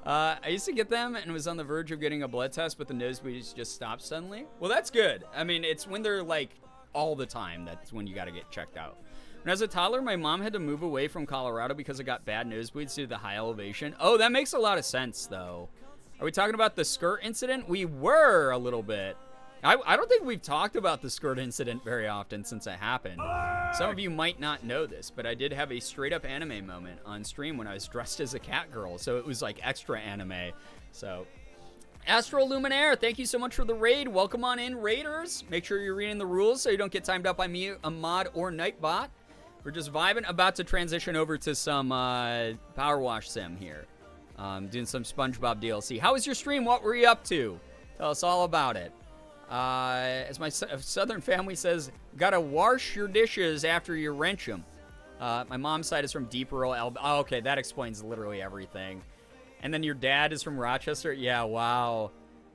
I used to get them and was on the verge of getting a blood test, but the nosebleeds just stopped suddenly. Well, that's good. I mean, it's when they're like all the time, that's when you got to get checked out. When I was a toddler, my mom had to move away from Colorado because it got bad nosebleeds due to the high elevation. Oh, that makes a lot of sense, though. Are we talking about the skirt incident? We were a little bit. I don't think we've talked about the skirt incident very often since it happened. Some of you might not know this, but I did have a straight-up anime moment on stream when I was dressed as a cat girl, so it was like extra anime. So, Astro Luminaire, thank you so much for the raid. Welcome on in, raiders. Make sure you're reading the rules so you don't get timed up by me, a mod, or Nightbot. We're just vibing, about to transition over to some Power Wash sim here. Doing some SpongeBob DLC. How was your stream? What were you up to? Tell us all about it. As my southern family says, gotta wash your dishes after you wrench them. My mom's side is from deep rural Alabama. Oh, okay, that explains literally everything. And then your dad is from Rochester? Yeah, wow.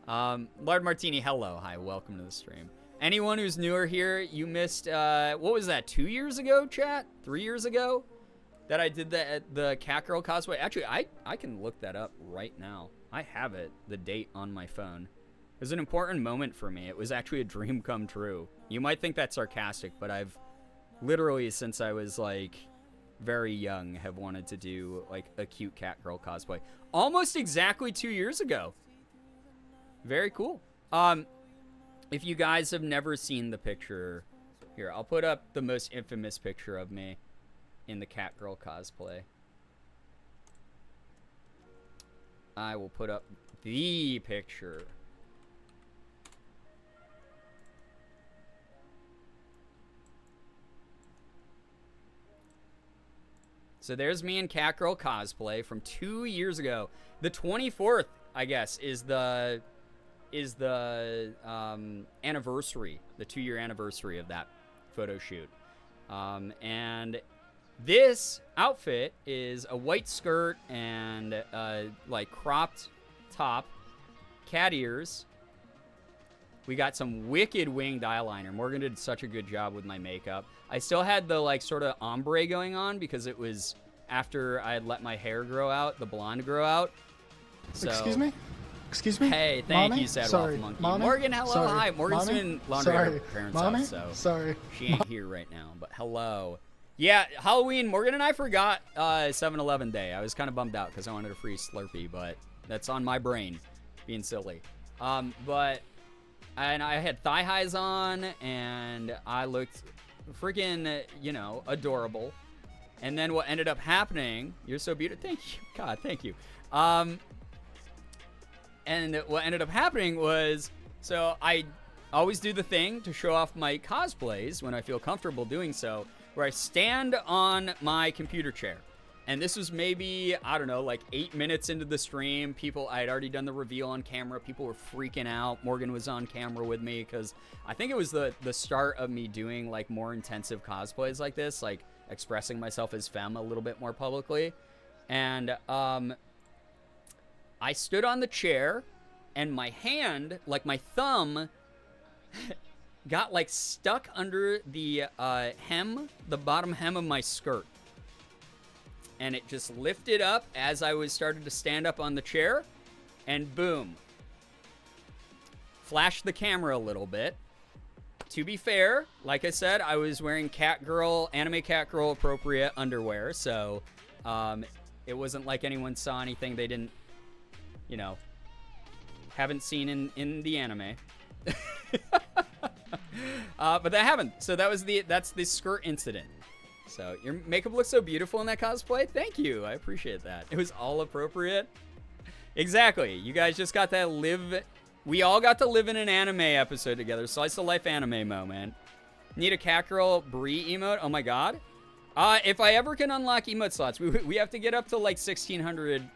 Lard Martini, hello. Hi, welcome to the stream. Anyone who's newer here, you missed, what was that, 2 years ago, chat? 3 years ago? That I did the cat girl cosplay? Actually, I can look that up right now. I have it, the date on my phone. It was an important moment for me. It was actually a dream come true. You might think that's sarcastic, but I've literally, since I was, like, very young, have wanted to do, like, a cute cat girl cosplay. Almost exactly 2 years ago. Very cool. If you guys have never seen the picture, here, I'll put up the most infamous picture of me in the cat girl cosplay. I will put up the picture. So there's me in cat girl cosplay from 2 years ago. The 24th, I guess, is the anniversary, the 2-year anniversary of that photo shoot. And this outfit is a white skirt and like cropped top, cat ears. We got some wicked winged eyeliner. Morgan did such a good job with my makeup. I still had the like sort of ombre going on because it was after I had let my hair grow out, the blonde grow out. So, excuse me? Excuse me? Hey, thank Mommy? you, Sad Sorry. Waffle Monkey. Mommy? Morgan, hello, Sorry. hi. Morgan's Mommy? doing laundry at her parents' Mommy? house, so Sorry. she ain't here right now, but hello. Yeah, Halloween, Morgan and I forgot 7-Eleven day. I was kind of bummed out because I wanted a free Slurpee, but that's on my brain, being silly. And I had thigh highs on, and I looked freaking, you know, adorable. And then what ended up happening, you're so beautiful. Thank you. God, thank you. And what ended up happening was, so I always do the thing to show off my cosplays when I feel comfortable doing so, where I stand on my computer chair. And this was maybe, I don't know, like 8 minutes into the stream. I had already done the reveal on camera. People were freaking out. Morgan was on camera with me because I think it was the start of me doing like more intensive cosplays like this, like expressing myself as femme a little bit more publicly. And I stood on the chair and my hand, like my thumb, got like stuck under the hem, the bottom hem of my skirt. And it just lifted up as I was starting to stand up on the chair, and boom. Flashed the camera a little bit. To be fair, like I said, I was wearing anime cat girl appropriate underwear, so it wasn't like anyone saw anything they didn't, you know, haven't seen in the anime. But that happened. So that's the skirt incident. So your makeup looks so beautiful in that cosplay. Thank you. I appreciate that. It was all appropriate. Exactly. You guys just got to we all got to live in an anime episode together. Slice of life anime moment. Need a cat girl Brie emote. Oh my god. If I ever can unlock emote slots, we have to get up to like 1,600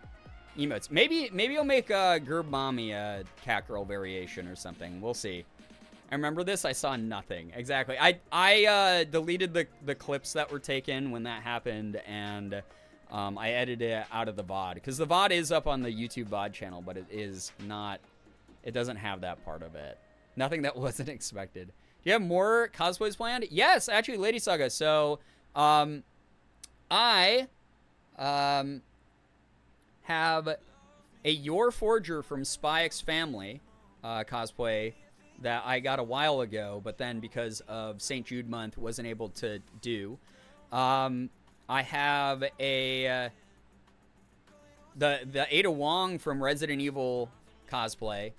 emotes. Maybe I'll make Girbeagly a cat girl variation or something. We'll see. I remember this. I saw nothing. Exactly. I deleted the clips that were taken when that happened, and I edited it out of the VOD. Because the VOD is up on the YouTube VOD channel, but it is not... It doesn't have that part of it. Nothing that wasn't expected. Do you have more cosplays planned? Yes, actually, Lady Saga. So, I have a Your Forger from Spy X Family cosplay that I got a while ago, but then because of St. Jude month wasn't able to do. I have the Ada Wong from Resident Evil cosplay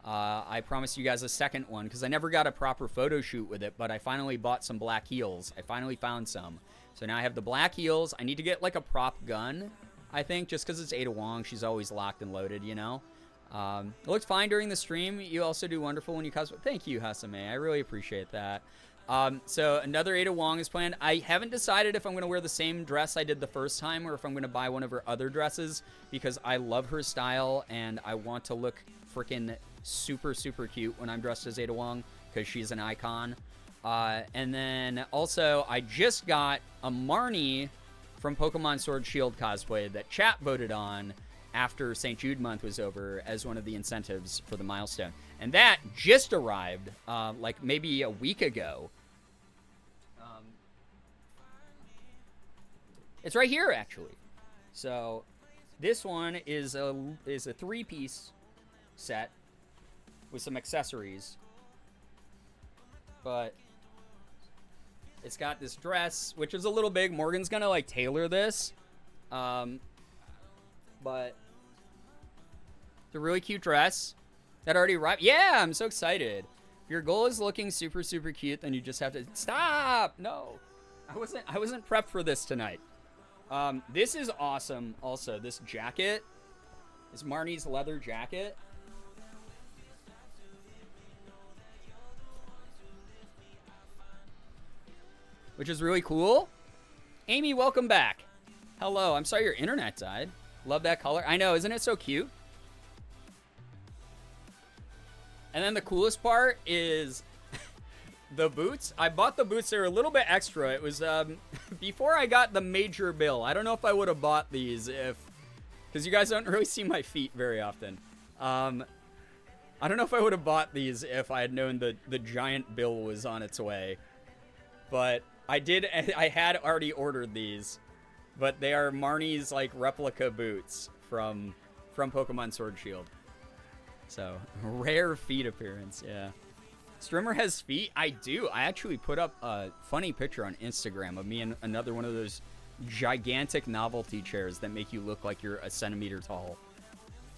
I promised you guys a second one because I never got a proper photo shoot with it, but I finally bought some black heels. I finally found some. So now I have the black heels. I need to get like a prop gun, I think, just because it's Ada Wong. She's always locked and loaded, you know? It looked fine during the stream. You also do wonderful when you cosplay. Thank you, Hasame. I really appreciate that. So another Ada Wong is planned. I haven't decided if I'm going to wear the same dress I did the first time or if I'm going to buy one of her other dresses because I love her style and I want to look freaking super, super cute when I'm dressed as Ada Wong because she's an icon. And then also I just got a Marnie from Pokemon Sword Shield cosplay that chat voted on after St. Jude month was over as one of the incentives for the milestone. And that just arrived like maybe a week ago. It's right here, actually. So this one is a 3-piece set with some accessories. But it's got this dress, which is a little big. Morgan's going to, like, tailor this. But it's a really cute dress that already arrived. Yeah, I'm so excited. If your goal is looking super, super cute, then you just have to... Stop! No. I wasn't prepped for this tonight. This is awesome. Also, this jacket is Marnie's leather jacket. Which is really cool. Amy, welcome back. Hello. I'm sorry your internet died. Love that color. I know. Isn't it so cute? And then the coolest part is the boots. I bought the boots. They were a little bit extra. It was before I got the major bill. I don't know if I would have bought these because you guys don't really see my feet very often. I don't know if I would have bought these if I had known the giant bill was on its way. But I did. I had already ordered these, but they are Marnie's like replica boots from Pokemon Sword Shield. So rare feet appearance, yeah. Strimmer has feet. I do. I actually put up a funny picture on Instagram of me and another one of those gigantic novelty chairs that make you look like you're a centimeter tall.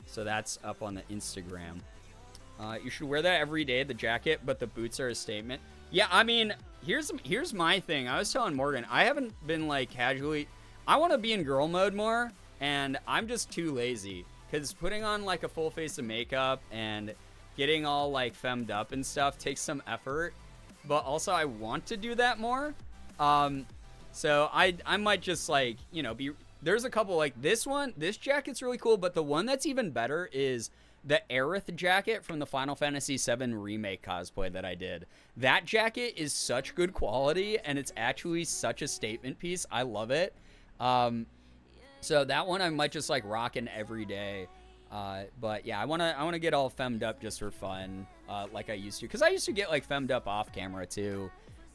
So that's up on the Instagram. You should wear that every day, the jacket, but the boots are a statement. Yeah, I mean, here's my thing. I was telling Morgan, I haven't been like casually. I want to be in girl mode more, and I'm just too lazy. Because putting on like a full face of makeup and getting all like femmed up and stuff takes some effort. But also I want to do that more. So I might just like, you know, there's a couple like this one. This jacket's really cool, but the one that's even better is the Aerith jacket from the Final Fantasy VII Remake cosplay that I did. That jacket is such good quality, and it's actually such a statement piece. I love it. So that one I might just like rocking every day. But yeah, I wanna get all femmed up just for fun, like I used to. Cause I used to get like femmed up off camera too,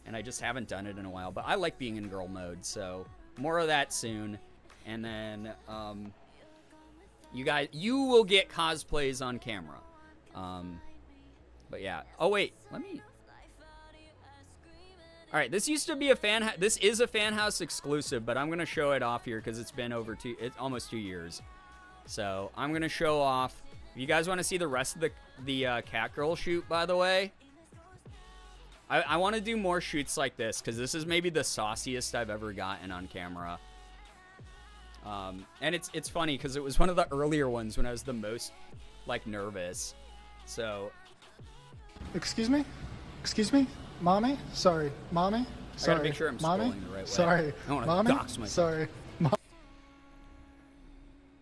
and I just haven't done it in a while. But I like being in girl mode, so more of that soon. And then you will get cosplays on camera. But yeah. Oh wait, let me. All right, this used to be this is a fan house exclusive, but I'm gonna show it off here because it's been it's almost 2 years. So I'm gonna show off. If you guys want to see the rest of the Catgirl shoot, by the way, I want to do more shoots like this because this is maybe the sauciest I've ever gotten on camera. And it's funny because it was one of the earlier ones when I was the most like nervous. So. Excuse me? Excuse me? Mommy? Sorry. Mommy? Sorry. I gotta make sure I'm Mommy? scrolling the right way. Sorry. I don't want Mommy? to dox myself. Sorry.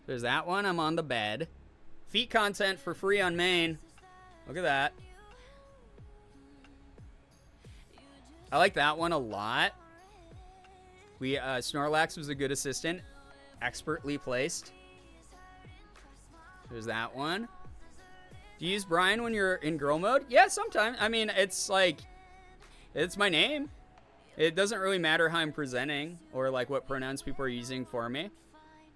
There's that one. I'm on the bed. Feet content for free on main. Look at that. I like that one a lot. Snorlax was a good assistant. Expertly placed. There's that one. Do you use Brian when you're in girl mode? Yeah, sometimes. I mean, it's like, it's my name. It doesn't really matter how I'm presenting or like what pronouns people are using for me.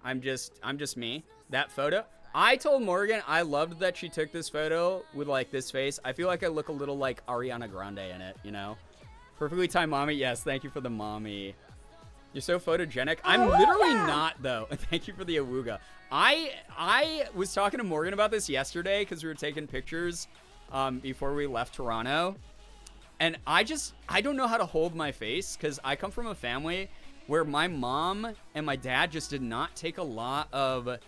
I'm just me. That photo. I told Morgan I loved that she took this photo with like this face. I feel like I look a little like Ariana Grande in it, you know? Perfectly timed mommy. Yes, thank you for the mommy. You're so photogenic. I'm literally not, though. Thank you for the awooga. I was talking to Morgan about this yesterday because we were taking pictures before we left Toronto. And I don't know how to hold my face because I come from a family where my mom and my dad just did not take a lot of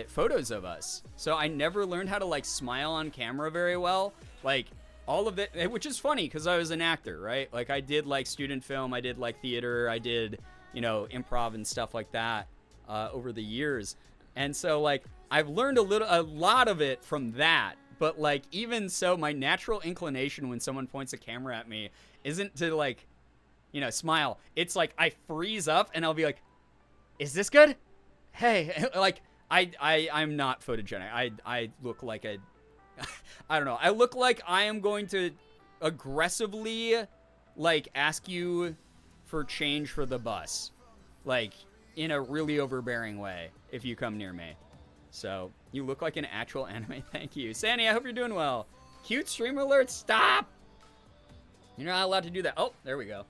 photos of us. So I never learned how to, like, smile on camera very well. Like, all of it, which is funny because I was an actor, right? Like, I did, like, student film. I did, like, theater. I did, you know, improv and stuff like that over the years. And so, like, I've learned a lot of it from that. But, like, even so, my natural inclination when someone points a camera at me isn't to, like, you know, smile. It's like I freeze up and I'll be like, is this good? Hey, like, I'm not photogenic. I look like a, I don't know. I look like I am going to aggressively, like, ask you for change for the bus. Like, in a really overbearing way if you come near me. So, you look like an actual anime. Thank you. Sandy, I hope you're doing well. Cute stream alert. Stop! You're not allowed to do that. Oh, there we go.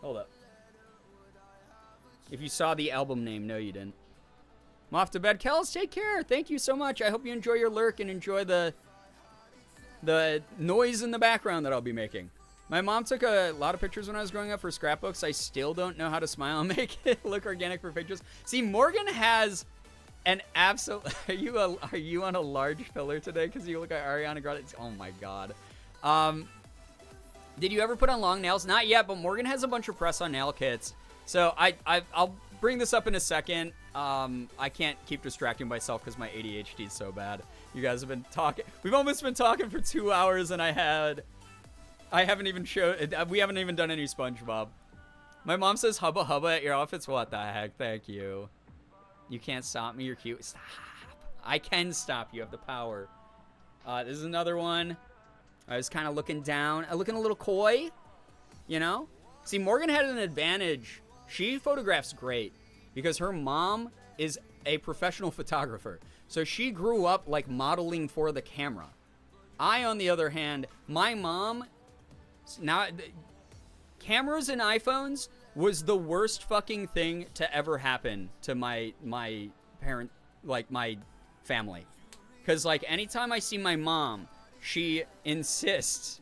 Hold up. If you saw the album name, no, you didn't. I'm off to bed. Kels, take care. Thank you so much. I hope you enjoy your lurk and enjoy the noise in the background that I'll be making. My mom took a lot of pictures when I was growing up for scrapbooks. I still don't know how to smile and make it look organic for pictures. See, Morgan has an absolute... Are you on a large filler today? Because you look like Ariana Grande. Oh, my God. Did you ever put on long nails? Not yet, but Morgan has a bunch of press-on nail kits. So I'll bring this up in a second. I can't keep distracting myself because my ADHD is so bad. You guys have been talking. We've almost been talking for 2 hours, and we haven't even done any SpongeBob. My mom says hubba hubba at your outfits. What the heck? Thank you. You can't stop me. You're cute. Stop. I can stop. You have the power. This is another one. I was kind of looking down. Looking a little coy. You know? See, Morgan had an advantage. She photographs great because her mom is a professional photographer. So she grew up, like, modeling for the camera. I, on the other hand, my mom... Now, cameras and iPhones was the worst fucking thing to ever happen to my parent, like, my family. Because, like, anytime I see my mom, she insists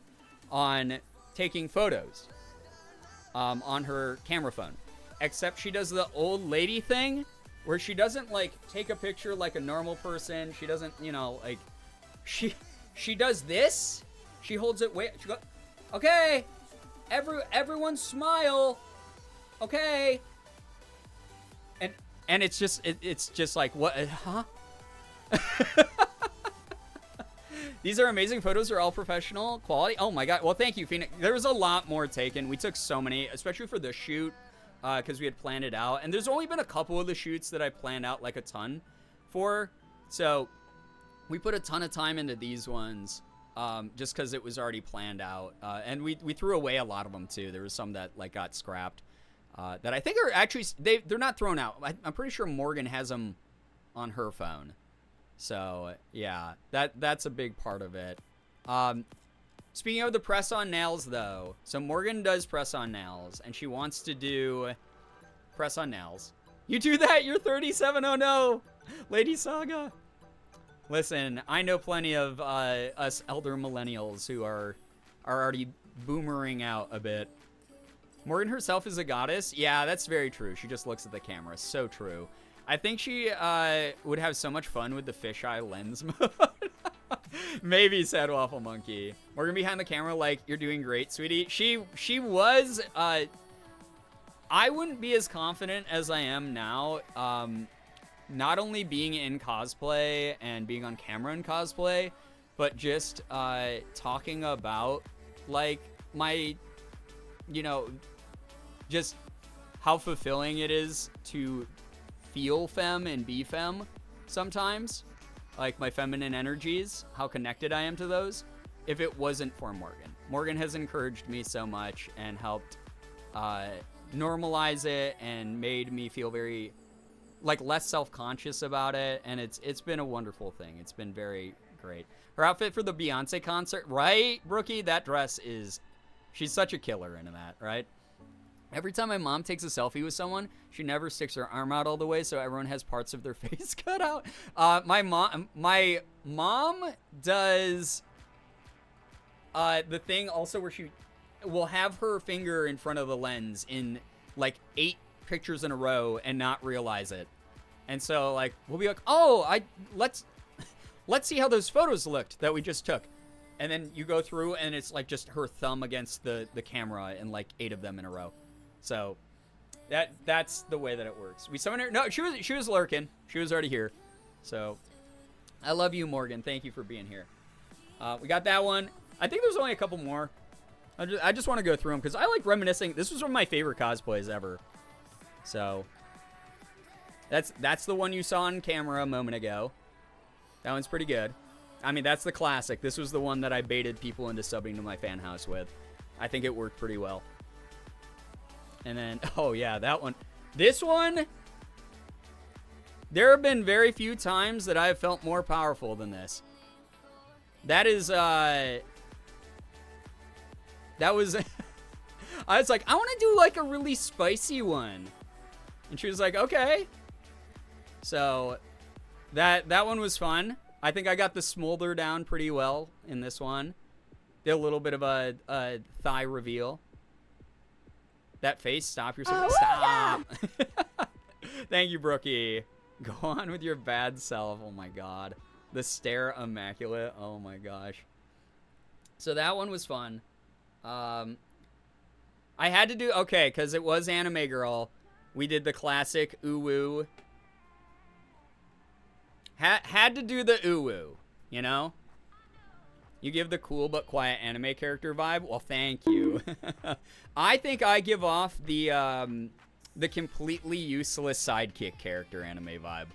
on taking photos on her camera phone. Except she does the old lady thing where she doesn't, like, take a picture like a normal person. She doesn't, you know, like, she does this. She holds it she goes, okay, everyone smile. Okay. And it's just like, what, huh? These are amazing photos. They're all professional quality. Oh my God. Well, thank you, Phoenix. There was a lot more taken. We took so many, especially for the shoot, because we had planned it out. And there's only been a couple of the shoots that I planned out like a ton for. So we put a ton of time into these ones, just because it was already planned out. And we threw away a lot of them too. There was some that, like, got scrapped, that I think are actually, they're not thrown out. I'm pretty sure Morgan has them on her phone. So yeah, that's a big part of it. Speaking of the press on nails though, so Morgan does press on nails and she wants to do press on nails. You do that? You're 37. Oh no, Lady Saga. Listen, I know plenty of us elder millennials who are already boomering out a bit. Morgan herself is a goddess. Yeah, that's very true. She just looks at the camera. So true. I think she would have so much fun with the fisheye lens mode. Maybe, Sad Waffle Monkey. Morgan behind the camera, like, you're doing great, sweetie. She was, I wouldn't be as confident as I am now. Not only being in cosplay and being on camera in cosplay, but just talking about, like, my, you know, just how fulfilling it is to feel femme and be femme sometimes. Like, my feminine energies, how connected I am to those, if it wasn't for Morgan. Morgan has encouraged me so much and helped normalize it and made me feel very, like, less self-conscious about it, and it's been a wonderful thing. It's been very great. Her outfit for the Beyonce concert, right, Brookie? That dress is, she's such a killer into that, right? Every time my mom takes a selfie with someone, she never sticks her arm out all the way, so everyone has parts of their face cut out. My mom does the thing also where she will have her finger in front of the lens in like 8 pictures in a row and not realize it. And so like we'll be like, oh, let's see how those photos looked that we just took. And then you go through and it's like just her thumb against the camera and like 8 of them in a row. So that's the way that it works. We summoned her. No, she was lurking. She was already here. So I love you, Morgan. Thank you for being here. We got that one. I think there's only a couple more. I just want to go through them because I like reminiscing. This was one of my favorite cosplays ever. So that's the one you saw on camera a moment ago. That one's pretty good. I mean, that's the classic. This was the one that I baited people into subbing to my fan house with. I think it worked pretty well. And then, oh yeah, that one. This one, there have been very few times that I have felt more powerful than this. That is, that was, I was like, I want to do like a really spicy one. And she was like, okay. So, that one was fun. I think I got the smolder down pretty well in this one. Did a little bit of a thigh reveal. That face, stop yourself. Stop. Thank you, Brookie. Go on with your bad self. Oh my god. The stare immaculate. Oh my gosh. So that one was fun. I had to do, okay, because it was Anime Girl. We did the classic ooh-woo. Had to do the ooh-woo, you know? You give the cool but quiet anime character vibe? Well, thank you. I think I give off the completely useless sidekick character anime vibe.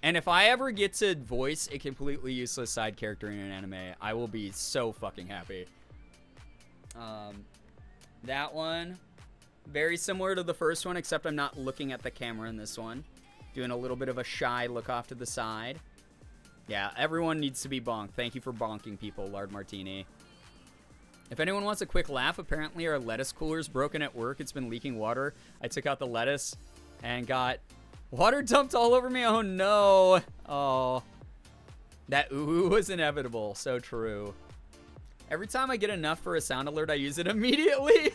And if I ever get to voice a completely useless side character in an anime, I will be so fucking happy. That one, very similar to the first one, except I'm not looking at the camera in this one. Doing a little bit of a shy look off to the side. Yeah, everyone needs to be bonked. Thank you for bonking people, Lard Martini. If anyone wants a quick laugh, apparently our lettuce cooler's broken at work. It's been leaking water. I took out the lettuce and got water dumped all over me. Oh, no. Oh. That ooh was inevitable. So true. Every time I get enough for a sound alert, I use it immediately.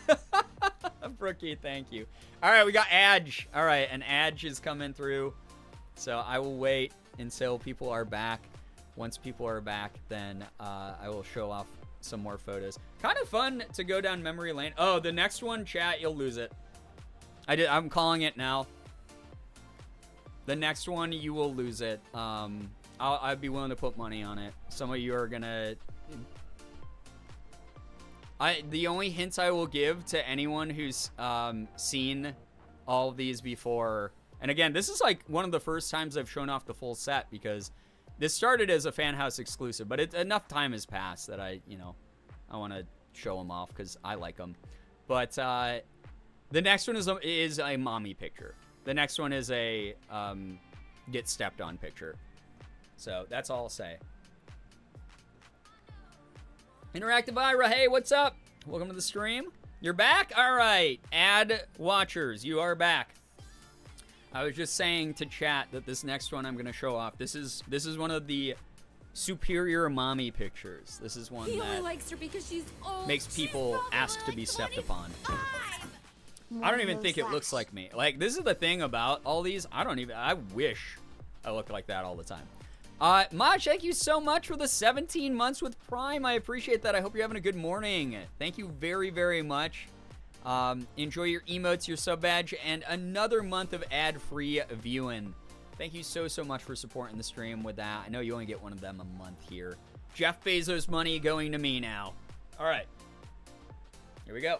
Brookie, thank you. All right, we got Adge. All right, and Adge is coming through. So I will wait until people are back. Once people are back, then I will show off some more photos. Kind of fun to go down memory lane. Oh, the next one, chat, you'll lose it. I'm calling it now. The next one, you will lose it. I'd be willing to put money on it. Some of you are gonna... The only hints I will give to anyone who's seen all of these before... And again, this is like one of the first times I've shown off the full set because this started as a fan house exclusive, but enough time has passed that I want to show them off because I like them. But the next one is a mommy picture. The next one is a get stepped on picture. So that's all I'll say. Interactive Ira, hey, what's up? Welcome to the stream. You're back? All right. Ad watchers, you are back. I was just saying to chat that this next one I'm going to show off. This is one of the superior mommy pictures. This is one He only that likes her because she's old. makes people She's ask to like be stepped 25. upon. I don't even think it looks like me. Like, this is the thing about all these. I wish I looked like that all the time. Maj, thank you so much for the 17 months with Prime. I appreciate that. I hope you're having a good morning. Thank you very, very much. Enjoy your emotes, your sub badge, and another month of ad-free viewing. Thank you so, so much for supporting the stream with that. I know you only get one of them a month here. Jeff Bezos money going to me now. All right. Here we go.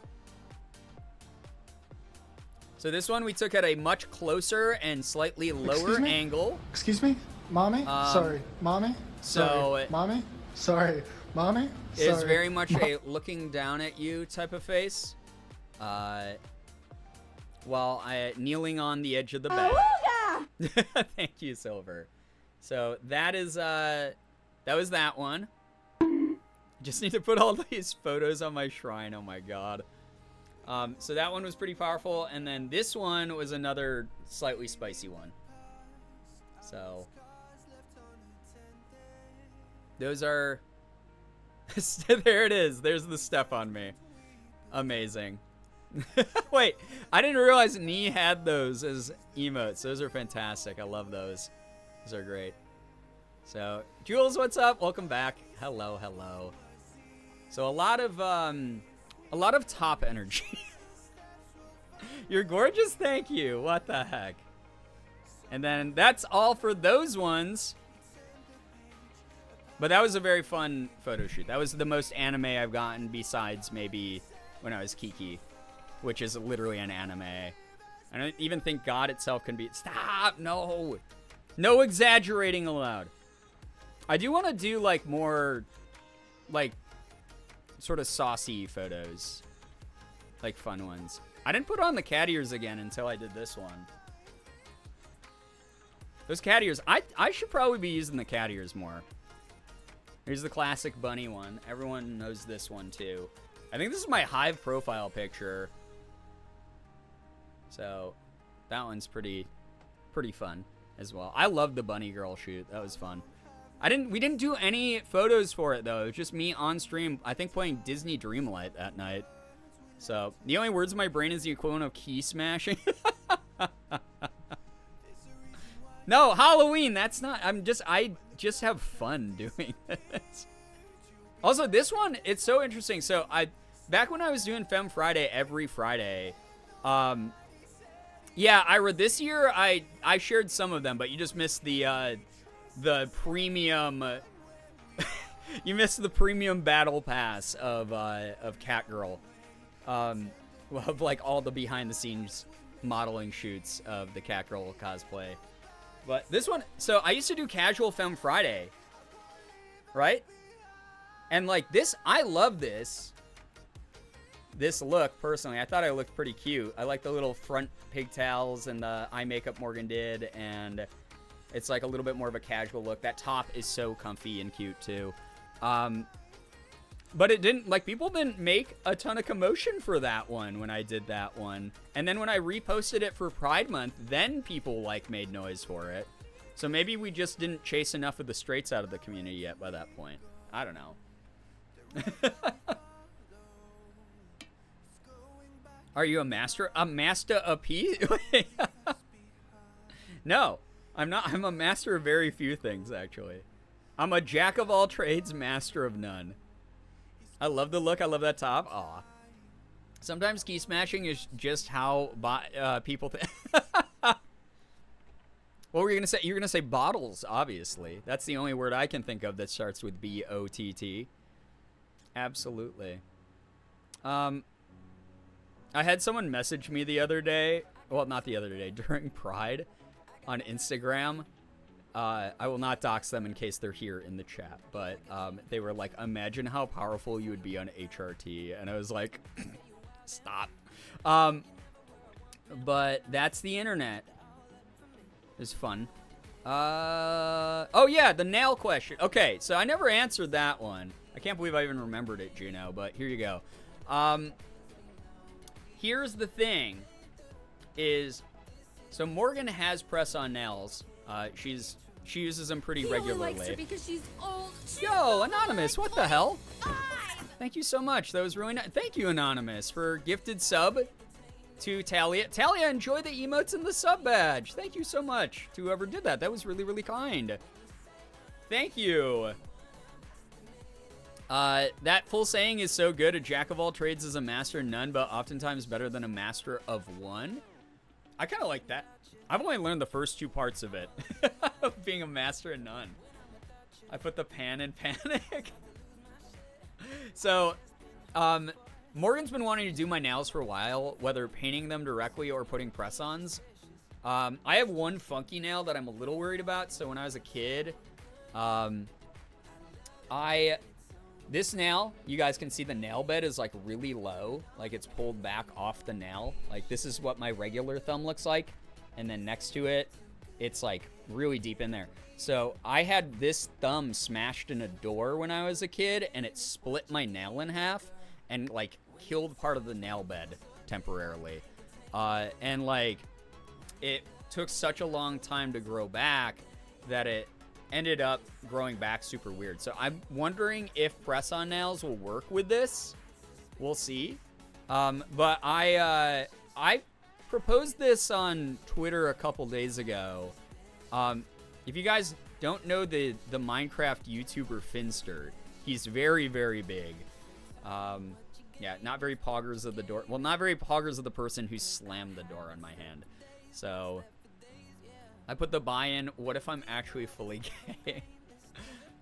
So this one we took at a much closer and slightly lower angle. Excuse me? Mommy? Sorry. Mommy? Sorry. Mommy? Sorry. Mommy? Sorry. It's very much a looking down at you type of face. While kneeling on the edge of the bed. Thank you, Silver. So that is that was that one. Just need to put all these photos on my shrine. Oh my god. So that one was pretty powerful. And then this one was another slightly spicy one. So those are... There it is. There's the step on me. Amazing. Wait, I didn't realize Nee had those as emotes. Those are fantastic. I love those. Those are great. So, Jules, what's up? Welcome back. Hello, hello. So a lot of top energy. You're gorgeous. Thank you. What the heck? And then that's all for those ones. But that was a very fun photo shoot. That was the most anime I've gotten besides maybe when I was Kiki, which is literally an anime. I don't even think God itself can be... Stop! No! No exaggerating allowed. I do want to do, like, more, like, sort of saucy photos. Like, fun ones. I didn't put on the cat ears again until I did this one. Those cat ears... I should probably be using the cat ears more. Here's the classic bunny one. Everyone knows this one, too. I think this is my Hive profile picture. So, that one's pretty fun as well. I love the bunny girl shoot. That was fun. We didn't do any photos for it, though. It was just me on stream, I think, playing Disney Dreamlight that night. So, the only words in my brain is the equivalent of key smashing. No, Halloween, that's not... I just have fun doing this. Also, this one, it's so interesting. So, back when I was doing Femme Friday every Friday, yeah, Ira, this year I shared some of them, but you just missed the premium... you missed the premium battle pass of Catgirl. Of, like, all the behind-the-scenes modeling shoots of the Catgirl cosplay. But this one, so I used to do casual Femme Friday, right? And like this, I love this look personally. I thought I looked pretty cute. I like the little front pigtails and the eye makeup Morgan did, and it's like a little bit more of a casual look. That top is so comfy and cute too. But it didn't, like, people didn't make a ton of commotion for that one when I did that one. And then when I reposted it for Pride Month, then people, like, made noise for it. So maybe we just didn't chase enough of the straights out of the community yet by that point. I don't know. Are you a master? A master of P? No, I'm not. I'm a master of very few things, actually. I'm a jack of all trades, master of none. I love the look. I love that top. Aw. Sometimes key smashing is just how people think. What were you going to say? You're going to say bottles, obviously. That's the only word I can think of that starts with B-O-T-T. Absolutely. I had someone message me the other day. Well, not the other day. During Pride on Instagram. I will not dox them in case they're here in the chat, but they were like, imagine how powerful you would be on HRT, and I was like, stop. But that's the internet. It's fun. Oh yeah, the nail question. Okay, so I never answered that one. I can't believe I even remembered it, Juno, but here you go. Here's the thing, so Morgan has press-on nails. She uses them pretty regularly. Likes her because she's old. Yo, Anonymous, what the hell? Thank you so much. That was really nice. Thank you, Anonymous, for gifted sub to Talia. Talia, enjoy the emotes and the sub badge. Thank you so much to whoever did that. That was really, really kind. Thank you. That full saying is so good. A jack of all trades is a master of none, but oftentimes better than a master of one. I kind of like that. I've only learned the first two parts of it. Of being a master of none. I put the pan in panic. So, Morgan's been wanting to do my nails for a while, whether painting them directly or putting press-ons. I have one funky nail that I'm a little worried about. So when I was a kid, this nail, you guys can see the nail bed is like really low. Like it's pulled back off the nail. Like this is what my regular thumb looks like. And then next to it, it's like really deep in there. So I had this thumb smashed in a door when I was a kid, and it split my nail in half and like killed part of the nail bed. temporarily. And like, it took such a long time to grow back that it ended up growing back super weird. So I'm wondering if press-on nails will work with this. We'll see. But I proposed this on Twitter a couple days ago. If you guys don't know the Minecraft YouTuber Finster, he's very, very big. Yeah, not very poggers of the door. Well, not very poggers of the person who slammed the door on my hand. So I put the buy-in, what if I'm actually fully gay?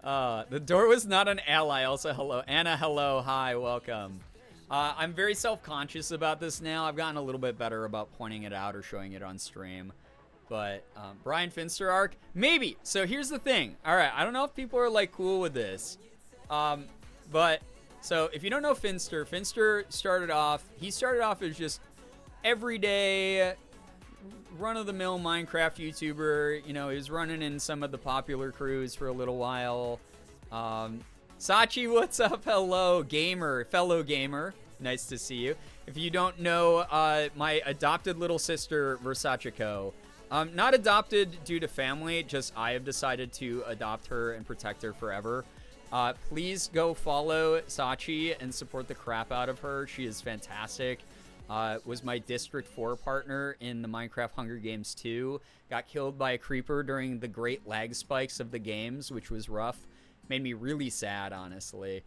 The door was not an ally. Also, hello. Anna, hello. Hi, welcome. I'm very self-conscious about this now. I've gotten a little bit better about pointing it out or showing it on stream. But Brian Finster arc? Maybe. So here's the thing. All right, I don't know if people are like cool with this. But so if you don't know Finster, Finster started off as just everyday run-of-the-mill Minecraft YouTuber. You know, he was running in some of the popular crews for a little while. Sachi, what's up? Hello, gamer, fellow gamer. Nice to see you. If you don't know, my adopted little sister, Versachiko. Not adopted due to family, just I have decided to adopt her and protect her forever. Please go follow Sachi and support the crap out of her. She is fantastic. Was my District 4 partner in the Minecraft Hunger Games 2. Got killed by a creeper during the great lag spikes of the games, which was rough. Made me really sad, honestly,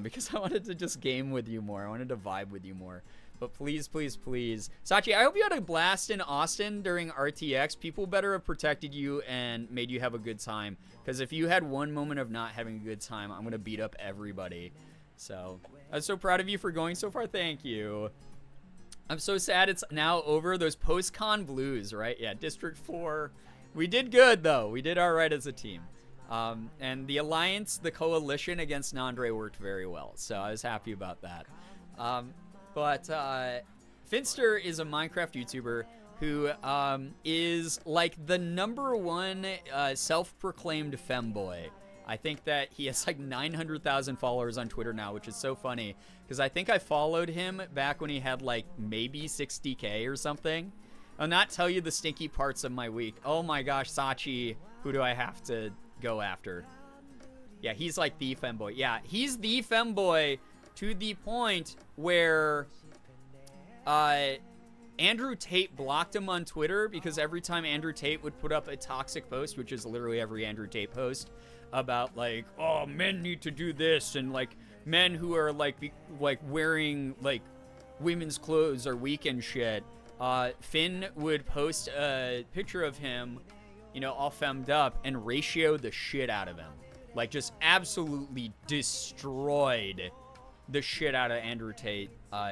because I wanted to just game with you more. I wanted to vibe with you more. But please, please, please. Sachi, I hope you had a blast in Austin during RTX. People better have protected you and made you have a good time. Because if you had one moment of not having a good time, I'm going to beat up everybody. So, I'm so proud of you for going so far. Thank you. I'm so sad it's now over. Those post-con blues, right? Yeah, District 4. We did good, though. We did all right as a team. And the alliance, the coalition against Nandre worked very well. So I was happy about that. But Finster is a Minecraft YouTuber who is like the #1 self-proclaimed femboy. I think that he has like 900,000 followers on Twitter now, which is so funny because I think I followed him back when he had like maybe 60K or something. I'll not tell you the stinky parts of my week. Oh my gosh, Sachi, who do I have to go after? Yeah, he's like the femboy. Yeah, he's the femboy to the point where Andrew Tate blocked him on Twitter because every time Andrew Tate would put up a toxic post, which is literally every Andrew Tate post, about like, oh, men need to do this, and like men who are like wearing like women's clothes are weak and shit, Finn would post a picture of him, you know, all femmed up and ratio the shit out of him. Like just absolutely destroyed the shit out of Andrew Tate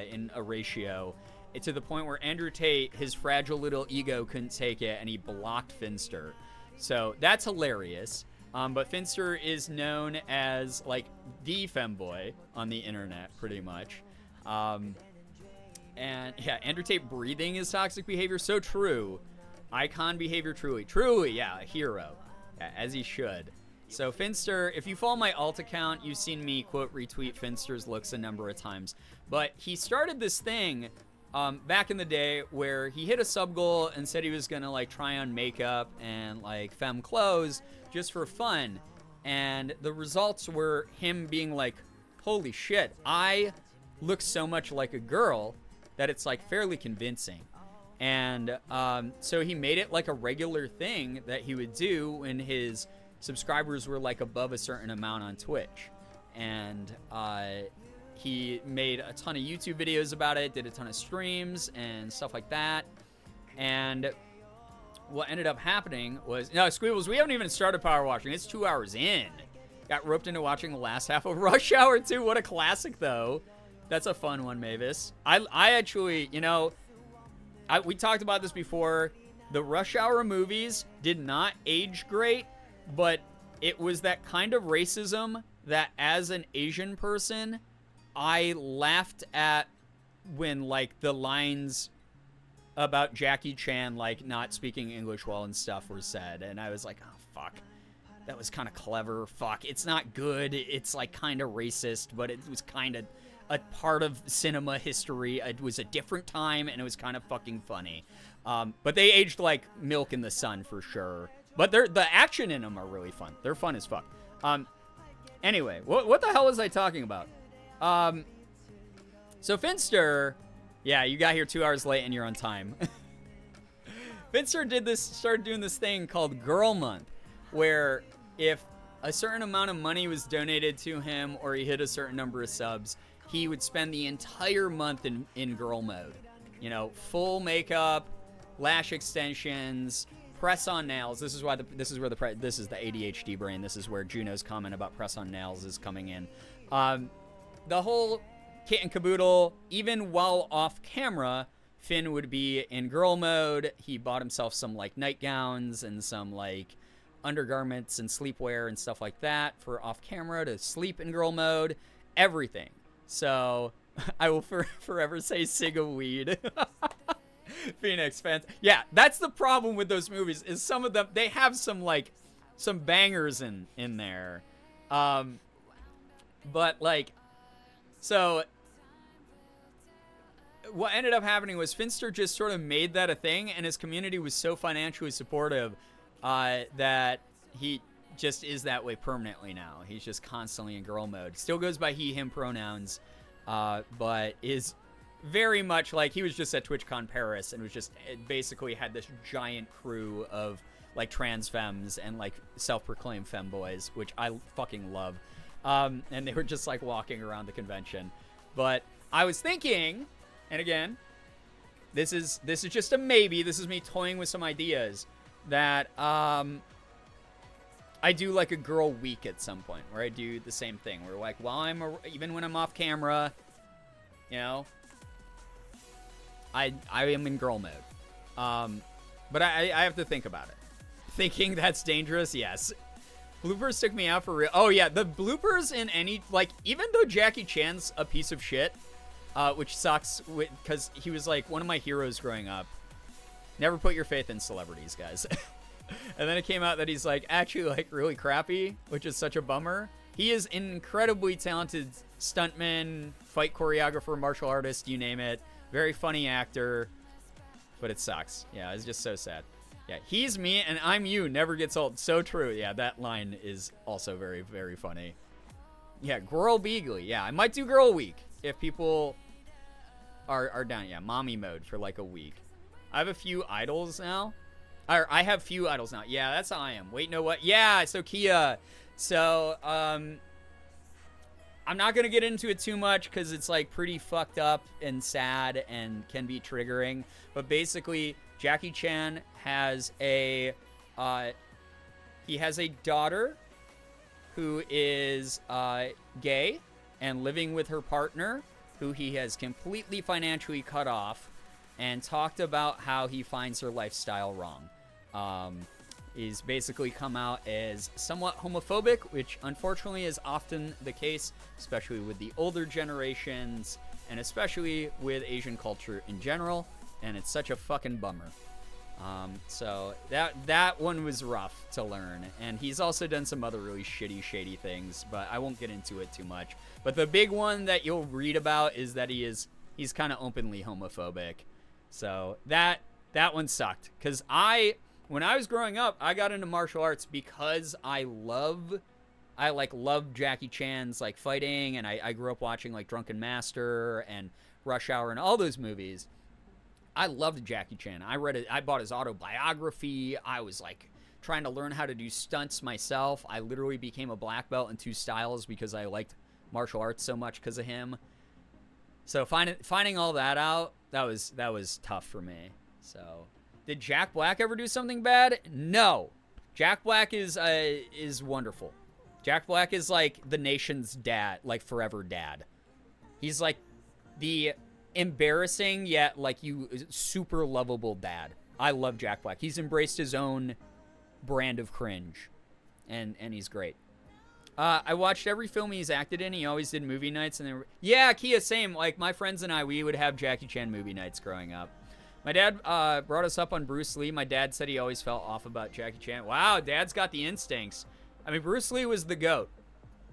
in a ratio, to the point where Andrew Tate, his fragile little ego, couldn't take it and he blocked Finster. So that's hilarious. But Finster is known as like the femboy on the internet, pretty much. And yeah, Andrew Tate breathing is toxic behavior. So true. Icon behavior, truly, yeah, a hero, yeah, as he should. So Finster, if you follow my alt account, you've seen me quote retweet Finster's looks a number of times. But he started this thing back in the day where he hit a sub goal and said he was gonna like try on makeup and like femme clothes just for fun. And the results were him being like, holy shit, I look so much like a girl that it's like fairly convincing. And so he made it like a regular thing that he would do when his subscribers were like above a certain amount on Twitch. And he made a ton of YouTube videos about it, did a ton of streams and stuff like that. And what ended up happening was, no, Squeebles, we haven't even started power washing. It's 2 hours in. Got roped into watching the last half of Rush Hour 2. What a classic, though. That's a fun one, Mavis. I actually, you know, we talked about this before. The Rush Hour movies did not age great, but it was that kind of racism that as an Asian person, I laughed at when, like, the lines about Jackie Chan, like, not speaking English well and stuff were said. And I was like, oh, fuck. That was kind of clever. Fuck. It's not good. It's, like, kind of racist, but it was kind of... a part of cinema history. It was a different time, and it was kind of fucking funny. But they aged like milk in the sun for sure. But the action in them are really fun. They're fun as fuck. Anyway, what the hell was I talking about? So Finster, yeah, you got here 2 hours late and you're on time. Finster started doing this thing called Girl Month, where if a certain amount of money was donated to him or he hit a certain number of subs, he would spend the entire month in girl mode. You know, full makeup, lash extensions, press on nails. This is where the ADHD brain. This is where Juno's comment about press on nails is coming in. The whole kit and caboodle, even while off camera, Finn would be in girl mode. He bought himself some like nightgowns and some like undergarments and sleepwear and stuff like that for off camera to sleep in girl mode. Everything. So I will forever say sig of weed. Phoenix fans. Yeah, that's the problem with those movies is some of them, they have some like some bangers in there. But like, so what ended up happening was Finster just sort of made that a thing, and his community was so financially supportive that he just is that way permanently now. He's just constantly in girl mode. Still goes by he, him pronouns, but is very much like he was just at TwitchCon Paris and was just basically had this giant crew of like trans femmes and like self-proclaimed femboys, which I fucking love. And they were just like walking around the convention. But I was thinking, and again, this is just a maybe. This is me toying with some ideas that I do like a girl week at some point where I do the same thing. Where like while even when I'm off camera, you know, I am in girl mode. But I have to think about it. Thinking that's dangerous, yes. Bloopers took me out for real. Oh yeah, the bloopers in any, like, even though Jackie Chan's a piece of shit, which sucks because he was like one of my heroes growing up. Never put your faith in celebrities, guys. And then it came out that he's like actually like really crappy, which is such a bummer. He is an incredibly talented stuntman, fight choreographer, martial artist, you name it. Very funny actor, but it sucks. Yeah, it's just so sad. Yeah, he's me and I'm you, never gets old. So true. Yeah, that line is also very, very funny. Yeah, Girbeagly. Yeah, I might do Girl Week if people are down. Yeah, mommy mode for like a week. I have a few idols now. I have few idols now. Yeah, that's how I am. Wait, no, what? Yeah, so Kia. So, I'm not going to get into it too much because it's like pretty fucked up and sad and can be triggering. But basically, Jackie Chan has he has a daughter who is gay and living with her partner, who he has completely financially cut off, and talked about how he finds her lifestyle wrong. He's basically come out as somewhat homophobic, which unfortunately is often the case, especially with the older generations, and especially with Asian culture in general, and it's such a fucking bummer. So that one was rough to learn, and he's also done some other really shitty, shady things, but I won't get into it too much. But the big one that you'll read about is that he's kind of openly homophobic. So that one sucked, because when I was growing up, I got into martial arts because I loved Jackie Chan's like fighting, and I grew up watching like Drunken Master and Rush Hour and all those movies. I loved Jackie Chan. I bought his autobiography. I was like trying to learn how to do stunts myself. I literally became a black belt in 2 styles because I liked martial arts so much because of him. So finding all that out, that was tough for me. So, did Jack Black ever do something bad? No. Jack Black is wonderful. Jack Black is like the nation's dad, like forever dad. He's like the embarrassing yet like super lovable dad. I love Jack Black. He's embraced his own brand of cringe, and he's great. I watched every film he's acted in. He always did movie nights, and yeah, Kia, same. Like my friends and I, we would have Jackie Chan movie nights growing up. My dad brought us up on Bruce Lee. My dad said he always felt off about Jackie Chan. Wow, Dad's got the instincts. I mean, Bruce Lee was the GOAT.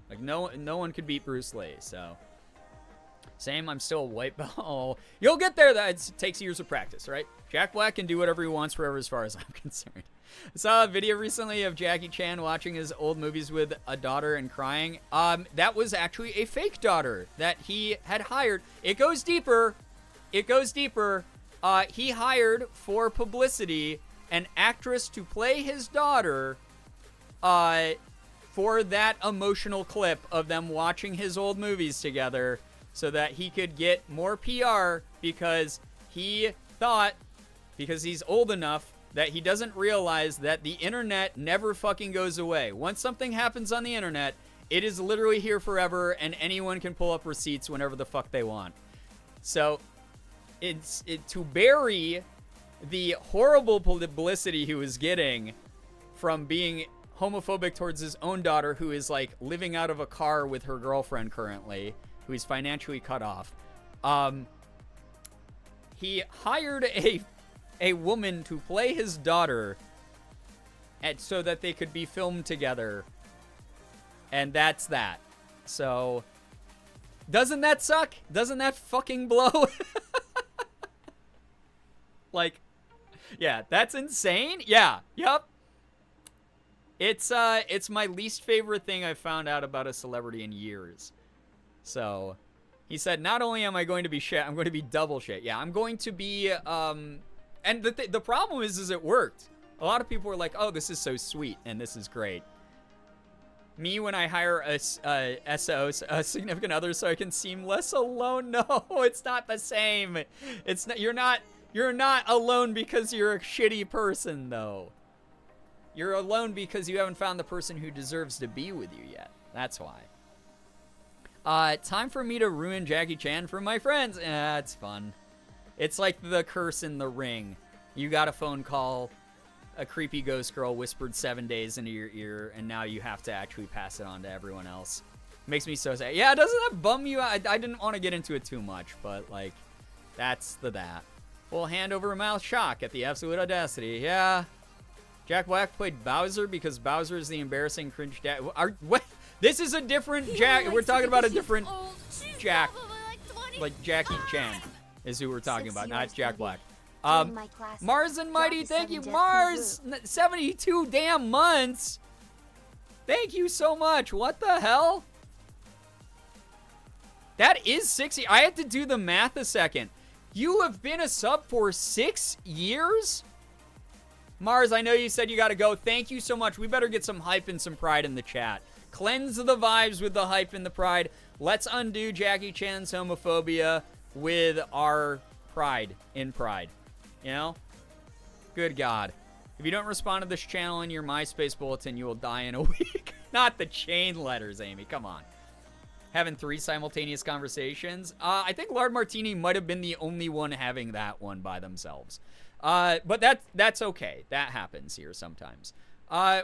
Like no one could beat Bruce Lee. So Same, I'm still a white belt. Oh, you'll get there. That takes years of practice, right? Jack Black can do whatever he wants forever as far as I'm concerned. I saw a video recently of Jackie Chan watching his old movies with a daughter and crying. That was actually a fake daughter that he had hired. It goes deeper. It goes deeper. He hired for publicity an actress to play his daughter for that emotional clip of them watching his old movies together so that he could get more PR because he thought, because he's old enough, that he doesn't realize that the internet never fucking goes away. Once something happens on the internet, it is literally here forever, and anyone can pull up receipts whenever the fuck they want. So, to bury the horrible publicity he was getting from being homophobic towards his own daughter, who is like living out of a car with her girlfriend currently, who is financially cut off. He hired a woman to play his daughter so that they could be filmed together. And that's that. So, doesn't that suck? Doesn't that fucking blow? Like, yeah, that's insane. Yeah, yep. It's my least favorite thing I've found out about a celebrity in years. So, he said, not only am I going to be shit, I'm going to be double shit. Yeah, I'm going to be, and the problem is it worked. A lot of people were like, oh, this is so sweet, and this is great. Me, when I hire a SO, a significant other, so I can seem less alone. No, it's not the same. It's not, you're not alone because you're a shitty person, though. You're alone because you haven't found the person who deserves to be with you yet. That's why. Time for me to ruin Jackie Chan for my friends. It's fun. It's like the curse in The Ring. You got a phone call, a creepy ghost girl whispered 7 days into your ear, and now you have to actually pass it on to everyone else. Makes me so sad. Yeah, doesn't that bum you out? I didn't want to get into it too much, but, like, that's that. Full hand over mouth shock at the absolute audacity. Yeah. Jack Black played Bowser because Bowser is the embarrassing cringe dad. What? This is a different Jack. We're talking about a different Jack. Like Jackie Chan is who we're talking about, not Jack Black. Mars and Mighty, thank you. Mars, 72 damn months. Thank you so much. What the hell? That is 60. I had to do the math a second. You have been a sub for 6 years? Mars, I know you said you got to go. Thank you so much. We better get some hype and some pride in the chat. Cleanse the vibes with the hype and the pride. Let's undo Jackie Chan's homophobia with our pride in pride. You know? Good God. If you don't respond to this channel in your MySpace bulletin, you will die in a week. Not the chain letters, Amy. Come on. Having 3 simultaneous conversations. I think Lard Martini might have been the only one having that one by themselves. But that's okay. That happens here sometimes.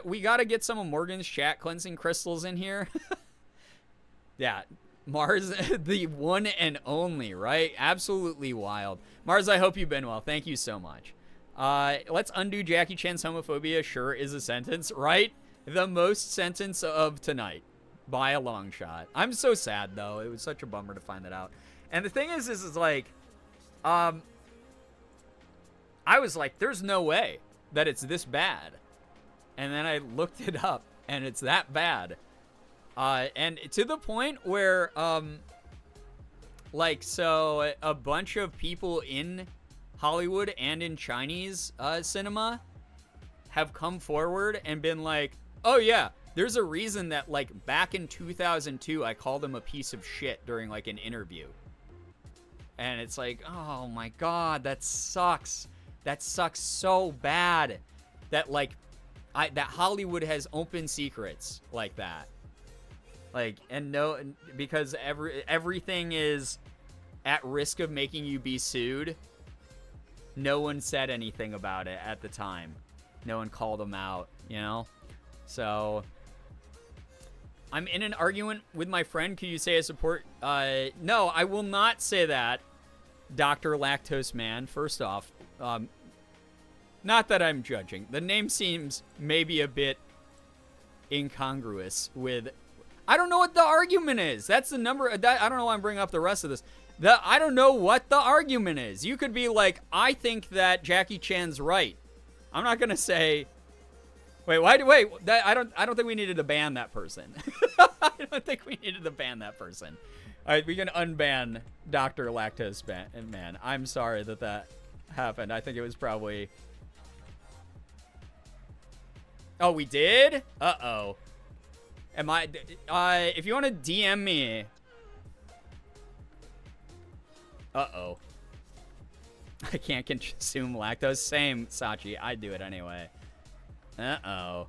We got to get some of Morgan's chat cleansing crystals in here. Yeah. Mars, the one and only, right? Absolutely wild. Mars, I hope you've been well. Thank you so much. Let's undo Jackie Chan's homophobia. Sure is a sentence, right? The most sentence of tonight. By a long shot. I'm so sad, though. It was such a bummer to find that out. And the thing is like, I was like, there's no way that it's this bad. And then I looked it up, and it's that bad. And to the point where, like, so a bunch of people in Hollywood and in Chinese cinema have come forward and been like, oh, yeah, there's a reason that, like, back in 2002, I called him a piece of shit during, like, an interview. And it's like, oh, my God, that sucks. That sucks so bad that, like, that Hollywood has open secrets like that. Like, and no, because everything is at risk of making you be sued. No one said anything about it at the time. No one called them out, you know? So, I'm in an argument with my friend. Could you say I support? No, I will not say that, Dr. Lactose Man. First off, not that I'm judging. The name seems maybe a bit incongruous with... I don't know what the argument is. That's the number... I don't know why I'm bringing up the rest of this. I don't know what the argument is. You could be like, I think that Jackie Chan's right. I'm not gonna say. Wait, I don't think we needed to ban that person. I don't think we needed to ban that person. All right, we can unban Dr. Lactose Man. I'm sorry that happened. I think it was probably. Oh, we did? Uh-oh. Am I... if you want to DM me... Uh-oh. I can't consume lactose. Same, Sachi. I do it anyway. Uh-oh.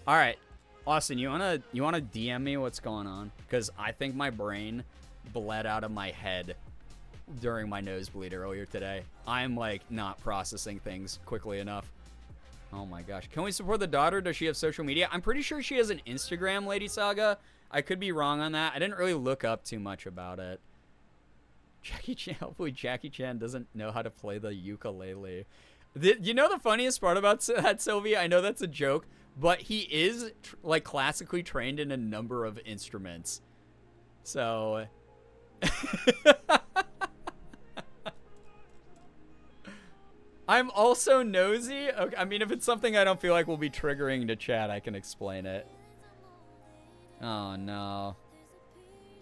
Alright. Austin, you wanna DM me what's going on? Because I think my brain bled out of my head during my nosebleed earlier today. I'm like not processing things quickly enough. Oh my gosh. Can we support the daughter? Does she have social media? I'm pretty sure she has an Instagram, Lady Saga. I could be wrong on that. I didn't really look up too much about it. Jackie Chan, hopefully Jackie Chan doesn't know how to play the ukulele. You know the funniest part about that, Sylvia? I know that's a joke, but he is like classically trained in a number of instruments. So I'm also nosy. Okay, I mean, if it's something I don't feel like will be triggering to chat, I can explain it. Oh, no.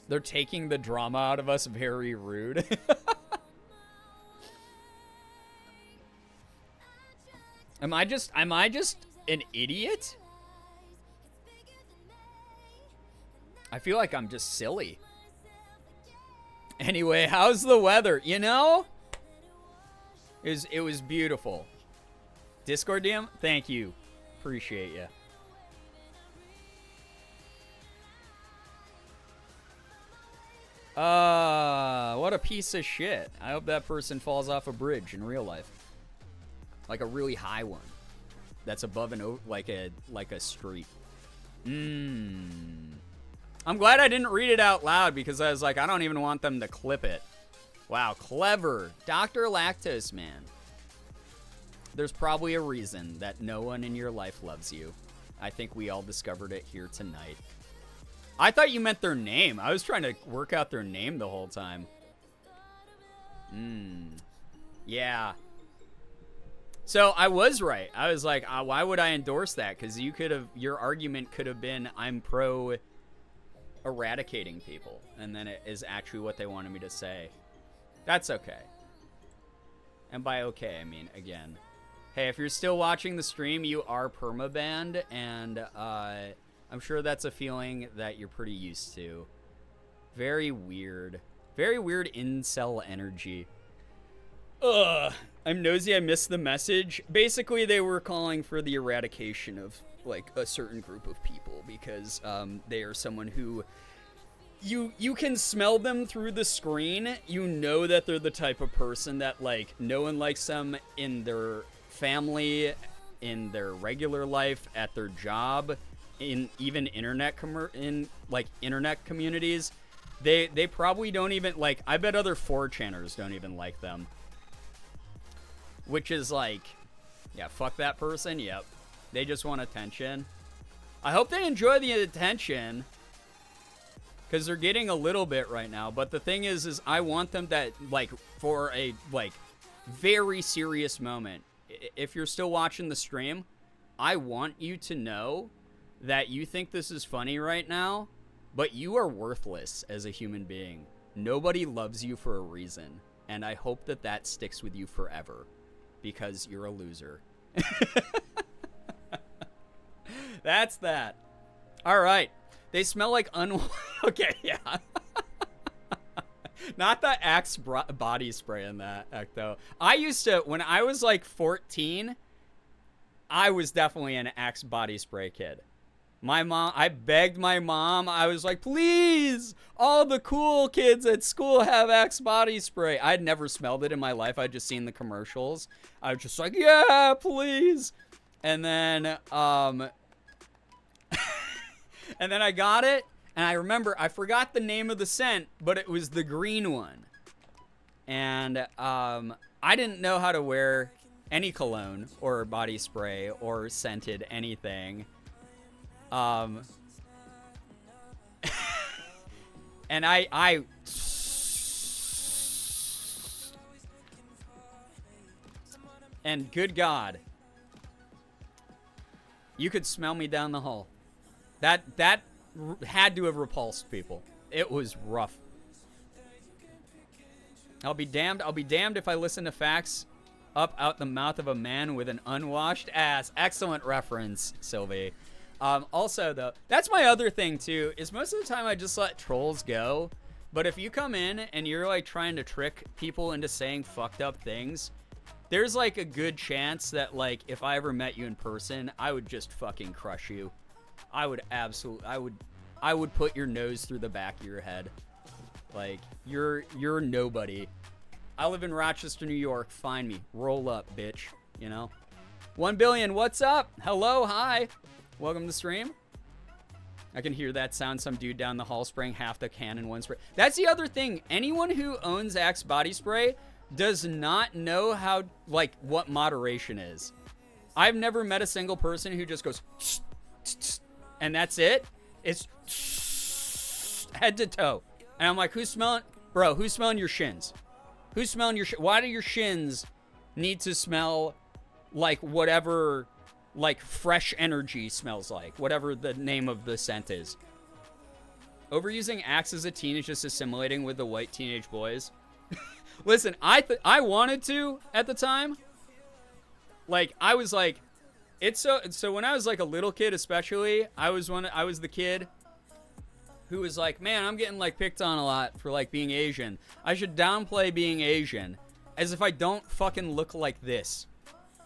They're taking the drama out of us. Very rude. Am I just an idiot? I feel like I'm just silly. Anyway, how's the weather? You know? It was beautiful. Discord DM? Thank you. Appreciate you. What a piece of shit. I hope that person falls off a bridge in real life. Like a really high one. That's above like a street. I'm glad I didn't read it out loud because I was like, I don't even want them to clip it. Wow, clever. Dr. Lactose Man. There's probably a reason that no one in your life loves you. I think we all discovered it here tonight. I thought you meant their name. I was trying to work out their name the whole time. Yeah. So I was right. I was like, why would I endorse that? Because your argument could have been, I'm pro eradicating people. And then it is actually what they wanted me to say. That's okay. And by okay, I mean, again, hey, if you're still watching the stream, you are permabanned, and I'm sure that's a feeling that you're pretty used to. Very weird. Very weird incel energy. Ugh. I'm nosy, I missed the message. Basically, they were calling for the eradication of, like, a certain group of people because they are someone who... You can smell them through the screen. You know that they're the type of person that, like, no one likes them in their family, in their regular life, at their job, in even internet communities. They probably don't even, like, I bet other 4chaners don't even like them. Which is like, yeah, fuck that person. Yep. They just want attention. I hope they enjoy the attention. Because they're getting a little bit right now. But the thing is I want them that, like, for a, like, very serious moment. If you're still watching the stream, I want you to know that you think this is funny right now, but you are worthless as a human being. Nobody loves you for a reason. And I hope that that sticks with you forever. Because you're a loser. That's that. All right. They smell like Okay, yeah. Not the Axe body spray in that, though. I used to, when I was like 14, I was definitely an Axe body spray kid. My mom, I begged my mom. I was like, please, all the cool kids at school have Axe body spray. I'd never smelled it in my life. I'd just seen the commercials. I was just like, yeah, please. And then, and then I got it. And I remember, I forgot the name of the scent, but it was the green one. And I didn't know how to wear any cologne or body spray or scented anything. And I and good God, you could smell me down the hall. That had to have repulsed people. It was rough. I'll be damned if I listen to facts up out the mouth of a man with an unwashed ass. Excellent reference, Sylvie. Also, though, that's my other thing, too, is most of the time I just let trolls go. But if you come in and you're, like, trying to trick people into saying fucked up things, there's, like, a good chance that, like, if I ever met you in person, I would just fucking crush you. I would put your nose through the back of your head. Like, you're nobody. I live in Rochester, New York. Find me. Roll up, bitch. You know? 1 billion, what's up? Hello, hi. Welcome to the stream. I can hear that sound. Some dude down the hall spraying half the can in one spray. That's the other thing. Anyone who owns Axe body spray does not know how, like, what moderation is. I've never met a single person who just goes, and that's it. It's head to toe. And I'm like, who's smelling? Bro, who's smelling your shins? Who's smelling your why do your shins need to smell like whatever, like, fresh energy smells like? Whatever the name of the scent is. Overusing Axe as a teen is just assimilating with the white teenage boys. Listen, I wanted to at the time. Like, I was like, it's so when I was like a little kid, especially, I was the kid who was like, man, I'm getting, like, picked on a lot for, like, being Asian. I should downplay being Asian as if I don't fucking look like this.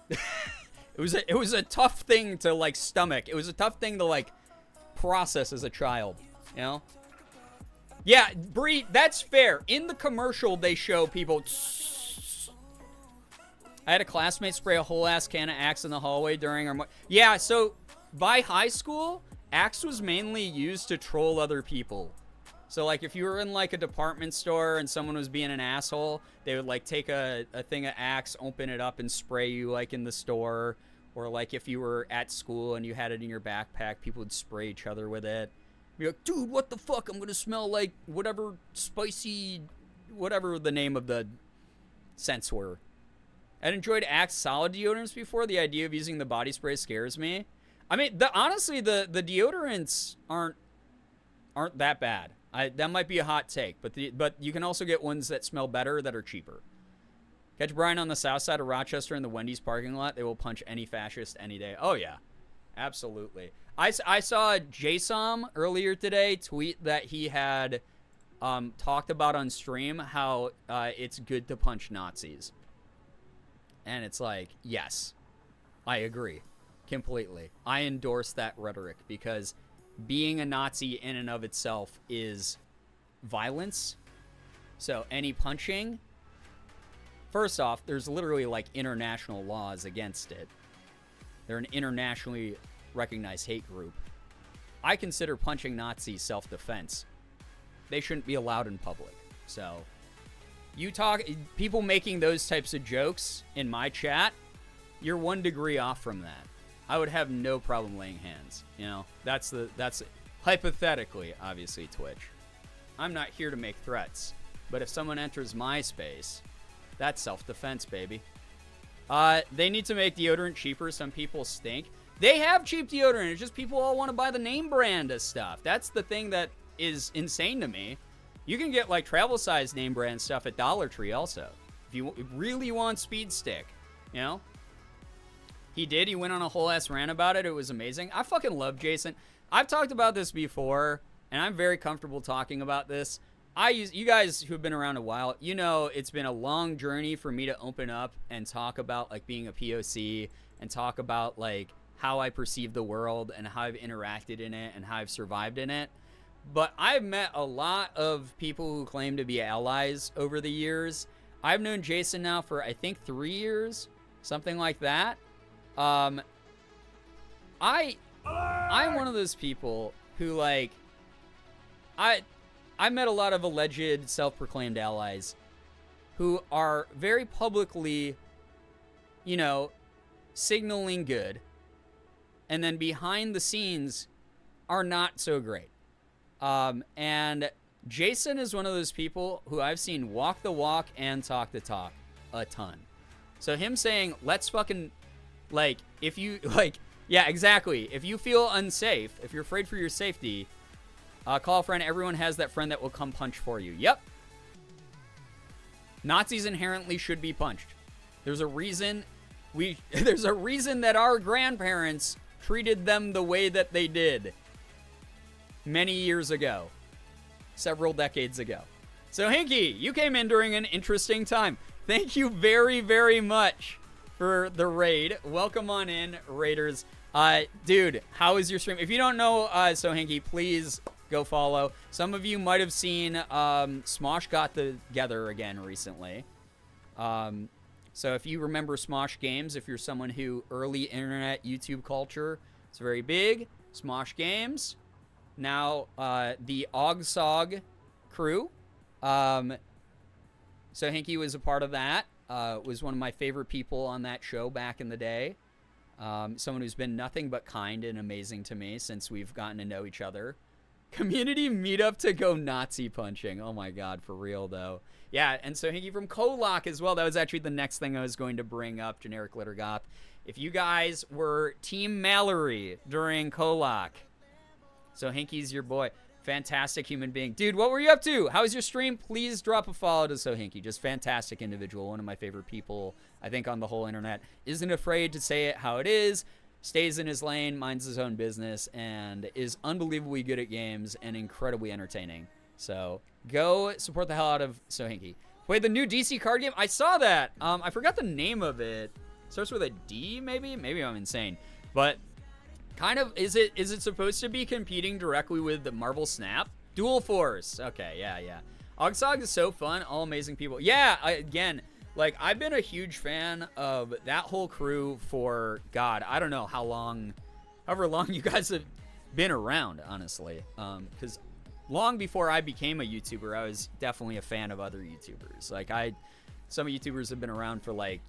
It was a tough thing to, like, stomach. It was a tough thing to, like, process as a child, you know? Yeah, Bree, that's fair. In the commercial, they show people. I had a classmate spray a whole ass can of Axe in the hallway during our. Yeah, so by high school, Axe was mainly used to troll other people. So, like, if you were in, like, a department store and someone was being an asshole, they would, like, take a thing of Axe, open it up, and spray you, like, in the store. Or, like, if you were at school and you had it in your backpack, people would spray each other with it. Be like, dude, what the fuck? I'm going to smell like whatever spicy, whatever the name of the scents were. I'd enjoyed Axe solid deodorants before. The idea of using the body spray scares me. I mean, honestly, the deodorants aren't that bad. That might be a hot take, but you can also get ones that smell better that are cheaper. Catch Brian on the south side of Rochester in the Wendy's parking lot. They will punch any fascist any day. Oh, yeah. Absolutely. I saw JSOM earlier today tweet that he had talked about on stream how it's good to punch Nazis. And it's like, yes, I agree completely. I endorse that rhetoric because being a Nazi in and of itself is violence. So any punching, first off, there's literally, like, international laws against it. They're an internationally recognized hate group. I consider punching Nazis self-defense. They shouldn't be allowed in public. So, people making those types of jokes in my chat, you're 1 degree off from that. I would have no problem laying hands. You know, that's hypothetically, obviously, Twitch. I'm not here to make threats, but if someone enters my space, that's self-defense, baby. They need to make deodorant cheaper. Some people stink. They have cheap deodorant. It's just people all want to buy the name brand of stuff. That's the thing that is insane to me. You can get, like, travel size name brand stuff at Dollar Tree also. If you really want Speed Stick, you know? He went on a whole ass rant about it. It was amazing. I fucking love Jason. I've talked about this before, and I'm very comfortable talking about this. You guys who've been around a while, you know it's been a long journey for me to open up and talk about, like, being a POC and talk about, like, how I perceive the world and how I've interacted in it and how I've survived in it. But I've met a lot of people who claim to be allies over the years. I've known Jason now for, I think, 3 years, something like that. I'm one of those people who, like, I met a lot of alleged self-proclaimed allies who are very publicly, you know, signaling good, and then behind the scenes are not so great. And Jason is one of those people who I've seen walk the walk and talk the talk a ton. So him saying, let's fucking, like, if you, like, yeah, exactly. If you feel unsafe, if you're afraid for your safety, call a friend. Everyone has that friend that will come punch for you. Yep. Nazis inherently should be punched. There's a reason there's a reason that our grandparents treated them the way that they did many years ago. Several decades ago. So, Hinky, you came in during an interesting time. Thank you very, very much for the raid. Welcome on in, Raiders. Dude, how is your stream? If you don't know So Hinky, please go follow. Some of you might have seen Smosh got together again recently. So if you remember Smosh Games, if you're someone who early internet YouTube culture, it's very big. Smosh Games. Now, the Ogsog crew. So Hinky was a part of that. Was one of my favorite people on that show back in the day. Someone who's been nothing but kind and amazing to me since we've gotten to know each other. Community meetup to go Nazi punching. Oh my God, for real though. Yeah, and so Hinky from Kolak as well. That was actually the next thing I was going to bring up, Generic Litter Goth. If you guys were Team Mallory during Kolak, so Hinky's your boy. Fantastic human being. Dude, what were you up to? How was your stream? Please drop a follow to So Hinky. Just fantastic individual. One of my favorite people, I think, on the whole internet. Isn't afraid to say it how it is. Stays in his lane, minds his own business, and is unbelievably good at games and incredibly entertaining. So go support the hell out of So Hinky. Play the new DC card game. I saw that. I forgot the name of it. Starts with a D, maybe? Maybe I'm insane. But kind of, is it supposed to be competing directly with the Marvel Snap? Dual Force. Okay, yeah. Ogsog is so fun. All amazing people. Yeah, again, like, I've been a huge fan of that whole crew for, God, I don't know however long you guys have been around, honestly. Because long before I became a YouTuber, I was definitely a fan of other YouTubers. Like, some YouTubers have been around for, like,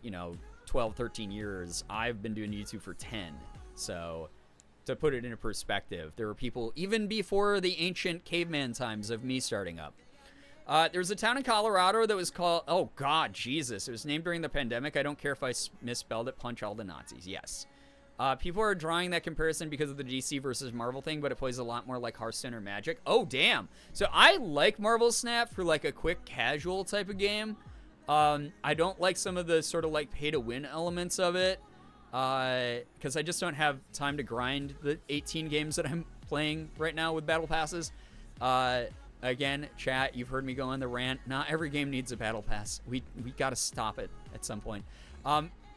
12, 13 years. I've been doing YouTube for 10. So, to put it into perspective, there were people even before the ancient caveman times of me starting up. There's a town in Colorado that was called, oh God, Jesus. It was named during the pandemic. I don't care if I misspelled it. Punch all the Nazis. Yes. People are drawing that comparison because of the DC versus Marvel thing, but it plays a lot more like Hearthstone or Magic. Oh, damn. So I like Marvel Snap for like a quick casual type of game. I don't like some of the sort of like pay to win elements of it. Because I just don't have time to grind the 18 games that I'm playing right now with battle passes. Again, chat, you've heard me go on the rant. Not every game needs a battle pass. We got to stop it at some point.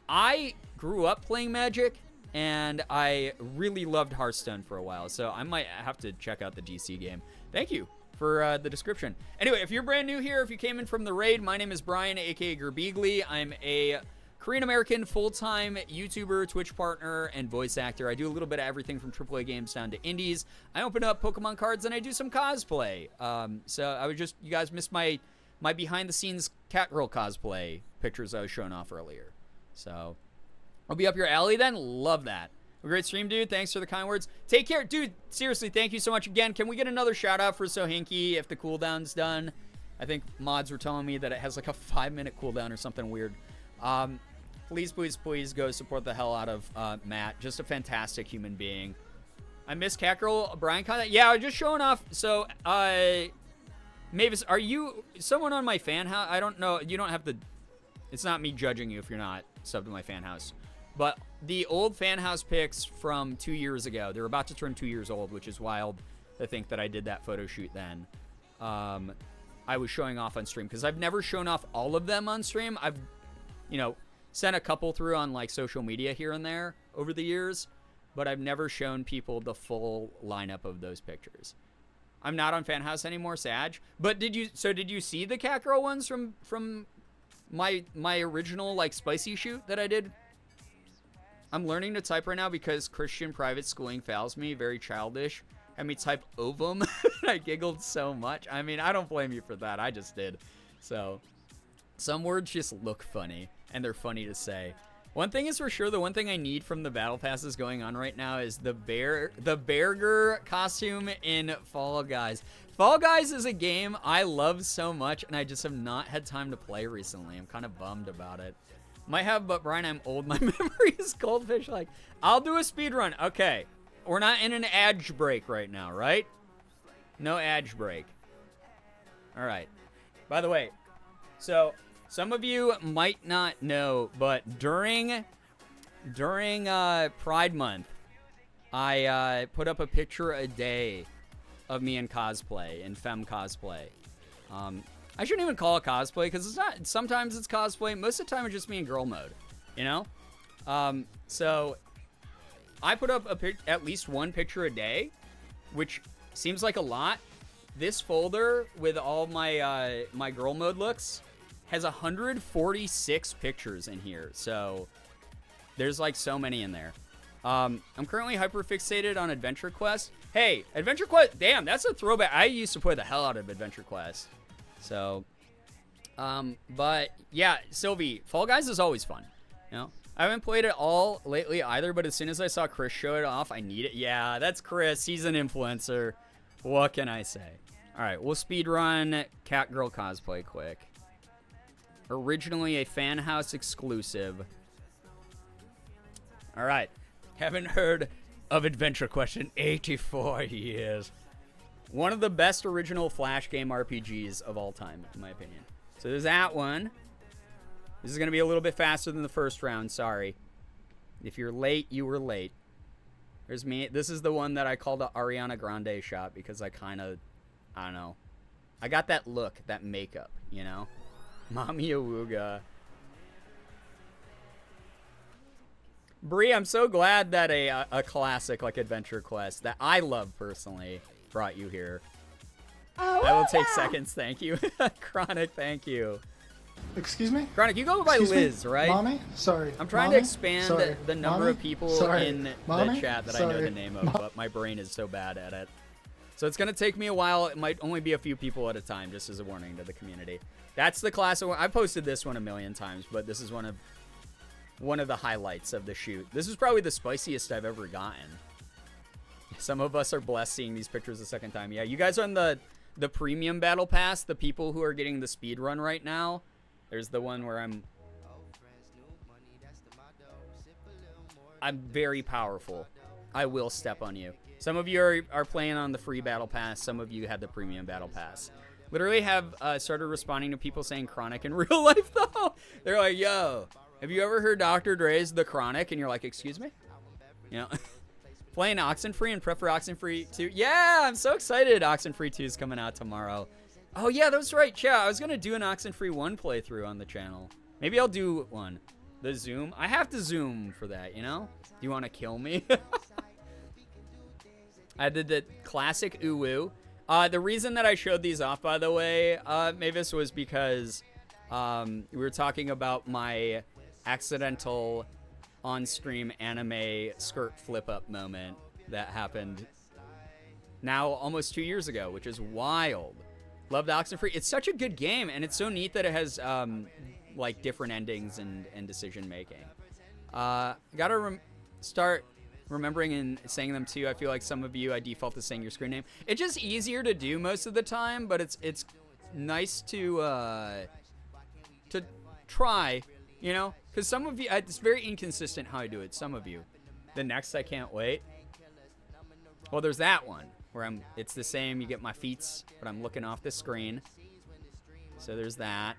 I grew up playing Magic, and I really loved Hearthstone for a while, so I might have to check out the DC game. Thank you for the description. Anyway, if you're brand new here, if you came in from the raid, my name is Brian, aka Girbeagly. I'm a Korean-American full-time YouTuber, Twitch partner, and voice actor. I do a little bit of everything from AAA games down to indies. I open up Pokemon cards, and I do some cosplay. So I would just, you guys missed my behind-the-scenes Catgirl cosplay pictures I was showing off earlier. So I'll be up your alley then. Love that. A great stream, dude. Thanks for the kind words. Take care. Dude, seriously, thank you so much again. Can we get another shout-out for So Hinky if the cooldown's done? I think mods were telling me that it has like a 5-minute cooldown or something weird. Please go support the hell out of Matt. Just a fantastic human being. I miss Catgirl. Brian Conn. Yeah, I was just showing off. So, Mavis, are you someone on my fan house? I don't know. You don't have to. It's not me judging you if you're not subbed to my fan house. But the old fan house pics from 2 years ago, they're about to turn 2 years old, which is wild to think that I did that photo shoot then. I was showing off on stream because I've never shown off all of them on stream. I've sent a couple through on like social media here and there over the years, but I've never shown people the full lineup of those pictures. I'm not on Fan House anymore, Sag. But did you see the Catgirl ones from my original like spicy shoot that I did? I'm learning to type right now because Christian private schooling fails me. Very childish. Had me type ovum. I giggled so much. I mean, I don't blame you for that. I just did. So some words just look funny, and they're funny to say. One thing is for sure, the one thing I need from the battle passes going on right now is the Berger costume in Fall Guys. Fall Guys is a game I love so much, and I just have not had time to play recently. I'm kind of bummed about it. Might have, but Brian, I'm old. My memory is goldfish. Like, I'll do a speed run. Okay, we're not in an edge break right now, right? No edge break. All right. By the way, so some of you might not know, but during Pride Month, I put up a picture a day of me in cosplay, in femme cosplay. I shouldn't even call it cosplay because it's not. Sometimes it's cosplay. Most of the time, it's just me in girl mode. You know. So I put up at least one picture a day, which seems like a lot. This folder with all my my girl mode looks has 146 pictures in here. So there's like so many in there. I'm currently hyperfixated on Adventure Quest. Hey, Adventure Quest, damn, that's a throwback. I used to play the hell out of Adventure Quest. So, but yeah, Sylvie, Fall Guys is always fun. You know, I haven't played it all lately either, but as soon as I saw Chris show it off, I need it. Yeah, that's Chris. He's an influencer. What can I say? All right, we'll speedrun Catgirl cosplay quick. Originally a fan house exclusive. All right. Haven't heard of Adventure Quest in 84 years. One of the best original Flash game RPGs of all time, in my opinion. So there's that one. This is going to be a little bit faster than the first round. Sorry. If you're late, you were late. There's me. This is the one that I called the Ariana Grande shot because I kind of, I don't know. I got that look, that makeup, you know? Mommy Awooga. Bree, I'm so glad that a classic like Adventure Quest that I love personally brought you here. Oh, I will take seconds, thank you. Chronic, thank you. Excuse me? Chronic, you go by Liz, right? Mommy? Sorry. I'm trying to expand the number of people in the chat that I know the name of, but my brain is so bad at it. So it's going to take me a while. It might only be a few people at a time, just as a warning to the community. That's the classic one. I posted this one a million times, but this is one of the highlights of the shoot. This is probably the spiciest I've ever gotten. Some of us are blessed seeing these pictures a second time. Yeah, you guys are on the premium battle pass, the people who are getting the speed run right now. There's the one where I'm very powerful. I will step on you. Some of you are playing on the free battle pass. Some of you had the premium battle pass. Literally have started responding to people saying Chronic in real life, though. They're like, yo, have you ever heard Dr. Dre's The Chronic? And you're like, excuse me? You know, playing Oxenfree and prep for Oxenfree 2. Yeah, I'm so excited. Oxenfree 2 is coming out tomorrow. Oh, yeah, that's right. Yeah, I was going to do an Oxenfree 1 playthrough on the channel. Maybe I'll do one. The Zoom. I have to Zoom for that, you know? Do you want to kill me? I did the classic Uwu. The reason that I showed these off, by the way, Mavis, was because we were talking about my accidental on-stream anime skirt flip-up moment that happened now almost 2 years ago, which is wild. Loved Oxenfree. It's such a good game, and it's so neat that it has like different endings and decision-making. Gotta start remembering and saying them too. I feel like some of you, I default to saying your screen name. It's just easier to do most of the time, but it's nice to try, you know, because some of you, it's very inconsistent how I do it. Some of you, the next I can't wait. Well, there's that one where it's the same. You get my feets, but I'm looking off the screen. So there's that.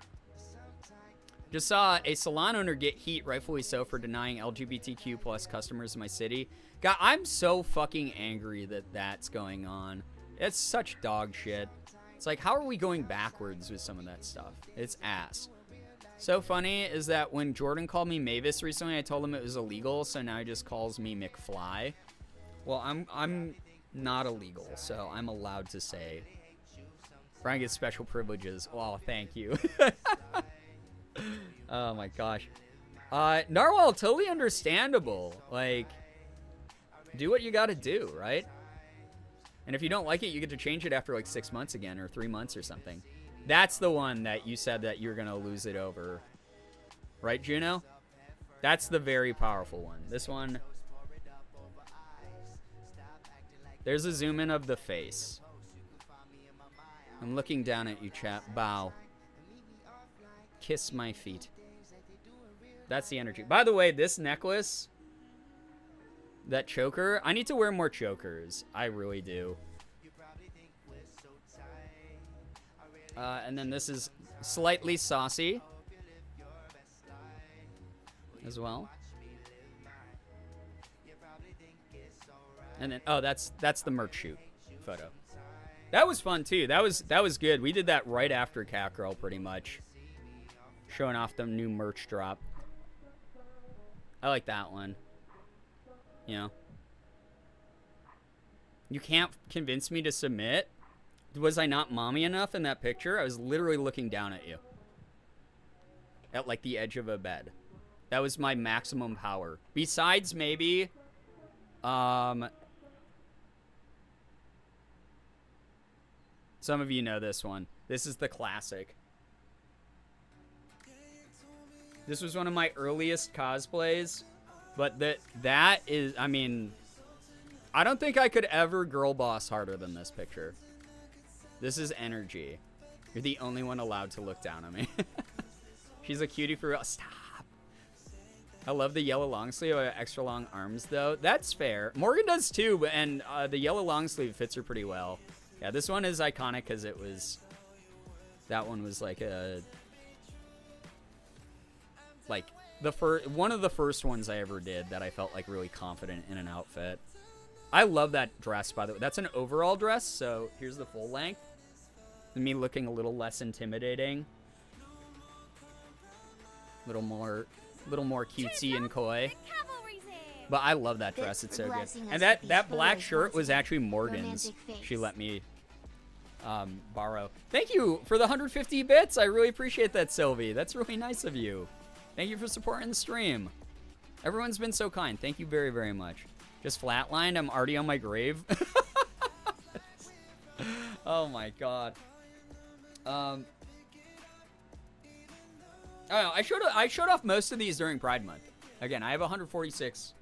Just saw a salon owner get heat, rightfully so, for denying LGBTQ plus customers in my city. God, I'm so fucking angry that that's going on. It's such dog shit. It's like, how are we going backwards with some of that stuff? It's ass. So funny is that when Jordan called me Mavis recently, I told him it was illegal, so now he just calls me McFly. Well, I'm not illegal, so I'm allowed to say. Brian gets special privileges. Oh, thank you. Oh my gosh. Narwhal, totally understandable. Like, do what you gotta do, right? And if you don't like it, you get to change it after like 6 months again, or 3 months or something. That's the one that you said that you're gonna lose it over. Right, Juno? That's the very powerful one. This one. There's a zoom in of the face. I'm looking down at you, chat. Bow. Kiss my feet. That's the energy. By the way, this necklace, that choker, I need to wear more chokers. I really do. And then this is slightly saucy as well. And then, oh, that's the merch shoot photo. That was fun too. That was good. We did that right after Cat Girl, pretty much, showing off the new merch drop. I like that one. You know, you can't convince me to submit. Was I not mommy enough in that picture? I was literally looking down at you, at like the edge of a bed. That was my maximum power. Besides maybe, some of you know this one. This is the classic. This was one of my earliest cosplays, but that is, I mean, I don't think I could ever girl boss harder than this picture. This is energy. You're the only one allowed to look down on me. She's a cutie for real. Stop. I love the yellow long sleeve, extra long arms though. That's fair. Morgan does too, and the yellow long sleeve fits her pretty well. Yeah, this one is iconic because it was, that one was like a, like one of the first ones I ever did that I felt like really confident in an outfit. I love that dress, by the way. That's an overall dress, so here's the full length. Me looking a little less intimidating. Little more cutesy and coy. But I love that dress. It's so good. And that black shirt was actually Morgan's. She let me borrow. Thank you for the 150 bits. I really appreciate that, Sylvie. That's really nice of you. Thank you for supporting the stream. Everyone's been so kind. Thank you very, very much. Just flatlined. I'm already on my grave. Oh my god. I don't know. I showed off most of these during Pride Month. Again, I have 146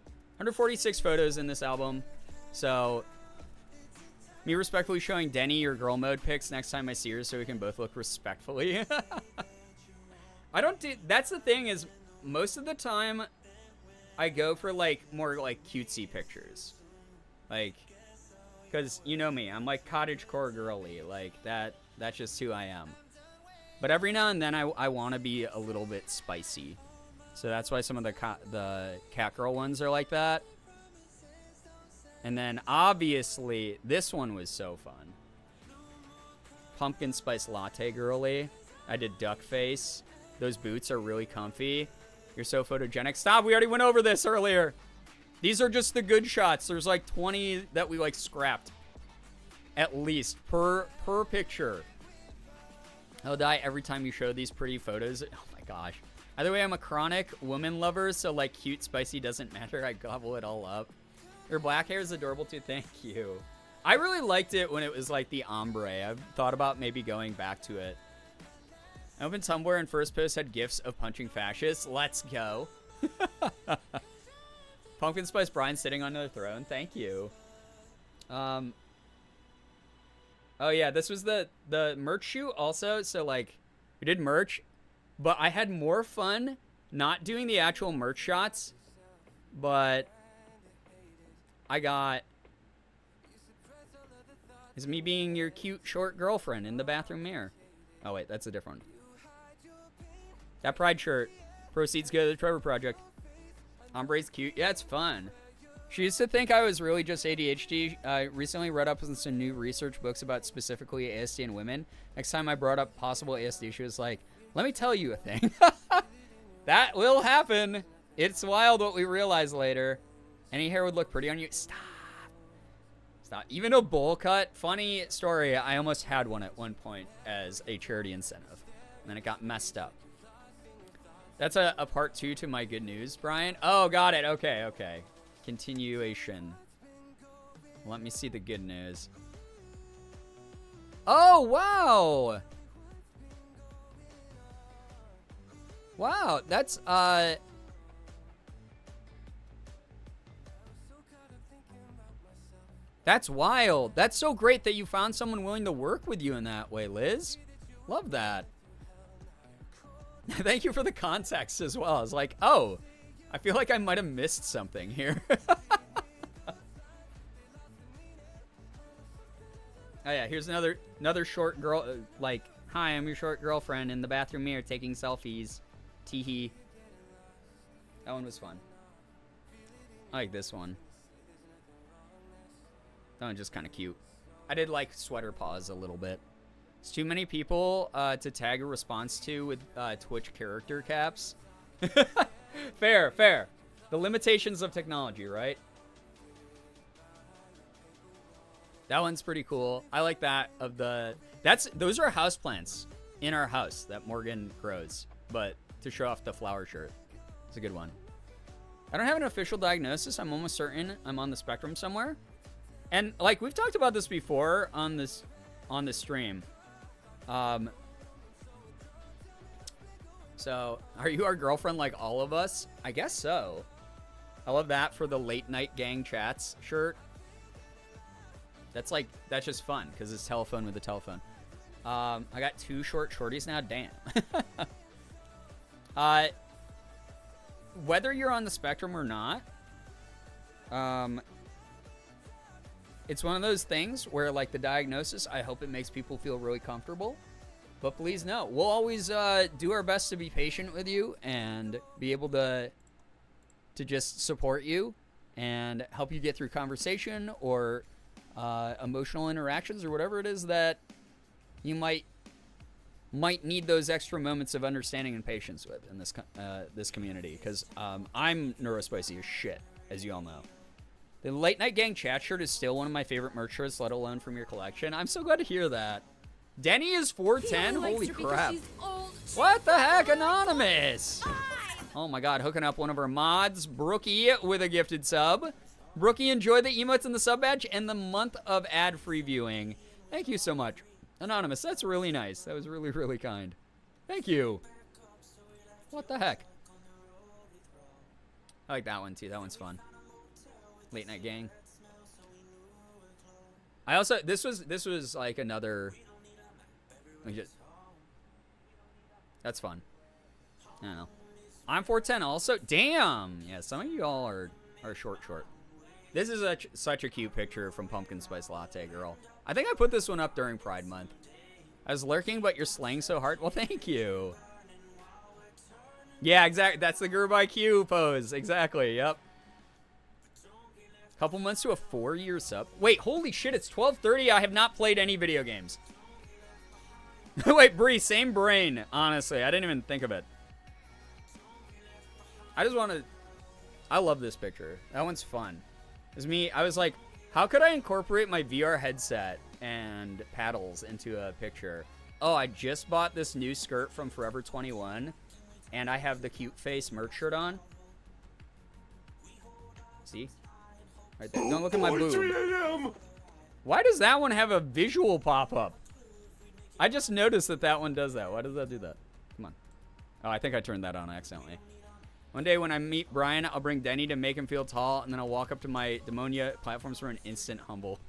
photos in this album. So, me respectfully showing Denny your girl mode pics next time I see her, so we can both look respectfully. I don't do. That's the thing, is most of the time I go for like more like cutesy pictures, like, because you know me, I'm like cottagecore girly, like that. That's just who I am. But every now and then I want to be a little bit spicy, so that's why some of the cat girl ones are like that. And then obviously this one was so fun. Pumpkin spice latte girly. I did duck face. Those boots are really comfy. You're so photogenic. Stop, we already went over this earlier. These are just the good shots. There's like 20 that we like scrapped. At least per picture. I'll die every time you show these pretty photos. Oh my gosh. Either way, I'm a chronic woman lover, so like cute, spicy doesn't matter. I gobble it all up. Your black hair is adorable too. Thank you. I really liked it when it was like the ombre. I've thought about maybe going back to it. I opened Tumblr and first post had gifs of punching fascists. Let's go. Pumpkin Spice Brian sitting on the throne. Thank you. Oh yeah, this was the merch shoot also. So like, we did merch, but I had more fun not doing the actual merch shots, but I got is me being your cute short girlfriend in the bathroom mirror. Oh wait, that's a different one. That pride shirt. Proceeds go to the Trevor Project. Ombre's cute. Yeah, it's fun. She used to think I was really just ADHD. I recently read up on some new research books about specifically ASD in women. Next time I brought up possible ASD, she was like, let me tell you a thing. That will happen. It's wild what we realize later. Any hair would look pretty on you. Stop. Stop. Even a bowl cut. Funny story. I almost had one at one point as a charity incentive. And then it got messed up. That's a part 2 to my good news, Brian. Oh, got it. Okay, okay. Continuation. Let me see the good news. Oh, wow. Wow, that's, That's wild. That's so great that you found someone willing to work with you in that way, Liz. Love that. Thank you for the context as well. I was like, oh, I feel like I might have missed something here. Oh yeah, here's another short girl, like, hi, I'm your short girlfriend in the bathroom mirror taking selfies. Teehee. That one was fun. I like this one. That one's just kind of cute. I did like sweater paws a little bit. It's too many people to tag a response to with Twitch character caps. Fair, fair. The limitations of technology, right? That one's pretty cool. I like that of the... Those are houseplants in our house that Morgan grows, but to show off the flower shirt. It's a good one. I don't have an official diagnosis. I'm almost certain I'm on the spectrum somewhere. And like we've talked about this before on this stream. So are you our girlfriend like all of us? I guess so. I love that for the late night gang chats shirt. That's just fun because it's telephone with a telephone. I got 2 short shorties now. Damn. Whether you're on the spectrum or not, it's one of those things where, like, the diagnosis, I hope it makes people feel really comfortable. But please know, we'll always do our best to be patient with you and be able to just support you and help you get through conversation or emotional interactions or whatever it is that you might need those extra moments of understanding and patience with in this community, because I'm neurospicy as shit, as you all know. The Late Night Gang chat shirt is still one of my favorite merch shirts, let alone from your collection. I'm so glad to hear that. Denny is 410. Holy crap. What the heck, Anonymous? Oh my god, hooking up one of our mods, Brookie, with a gifted sub. Brookie, enjoy the emotes and the sub badge and the month of ad-free viewing. Thank you so much. Anonymous, that's really nice. That was really, really kind. Thank you. What the heck? I like that one too. That one's fun. Late Night Gang. I also, this was like another, that's fun. I don't know. I'm 410 also. Damn. Yeah, some of you all are short. This is such a cute picture from Pumpkin Spice Latte Girl. I think I put this one up during Pride Month. I was lurking, but you're slaying so hard. Well, thank you. Yeah, exactly. That's the Girbeagly pose. Exactly. Yep. Couple months to a 4-year sub. Wait, holy shit, it's 12:30. I have not played any video games. Wait, Bree, same brain. Honestly, I didn't even think of it. I just want to... I love this picture. That one's fun. It's me. I was like, how could I incorporate my VR headset and paddles into a picture? Oh, I just bought this new skirt from Forever 21, and I have the cute face merch shirt on. See? Right there. Don't look at my boob. Why does that one have a visual pop-up? I just noticed that one does that. Why does that do that? Come on. Oh, I think I turned that on accidentally. One day when I meet Brian, I'll bring Denny to make him feel tall, and then I'll walk up to my Demonia platforms for an instant humble.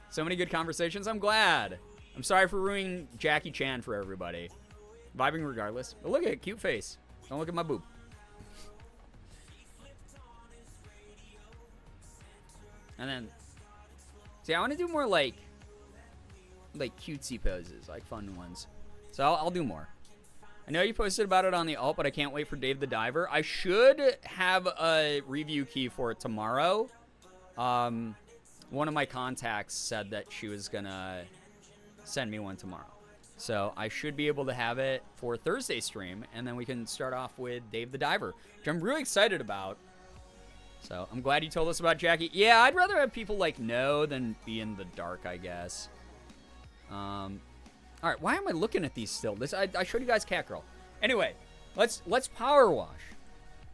So many good conversations. I'm glad. I'm sorry for ruining Jackie Chan for everybody. Vibing regardless. But look at it. Cute face. Don't look at my boob. And then, see, I want to do more like cutesy poses, like fun ones. So I'll do more. I know you posted about it on the alt, but I can't wait for Dave the Diver. I should have a review key for it tomorrow. One of my contacts said that she was gonna send me one tomorrow. So I should be able to have it for Thursday stream, and then we can start off with Dave the Diver, which I'm really excited about. So I'm glad you told us about Jackie. Yeah, I'd rather have people like know than be in the dark, I guess. All right, why am I looking at these still? I showed you guys Catgirl. Anyway, let's power wash.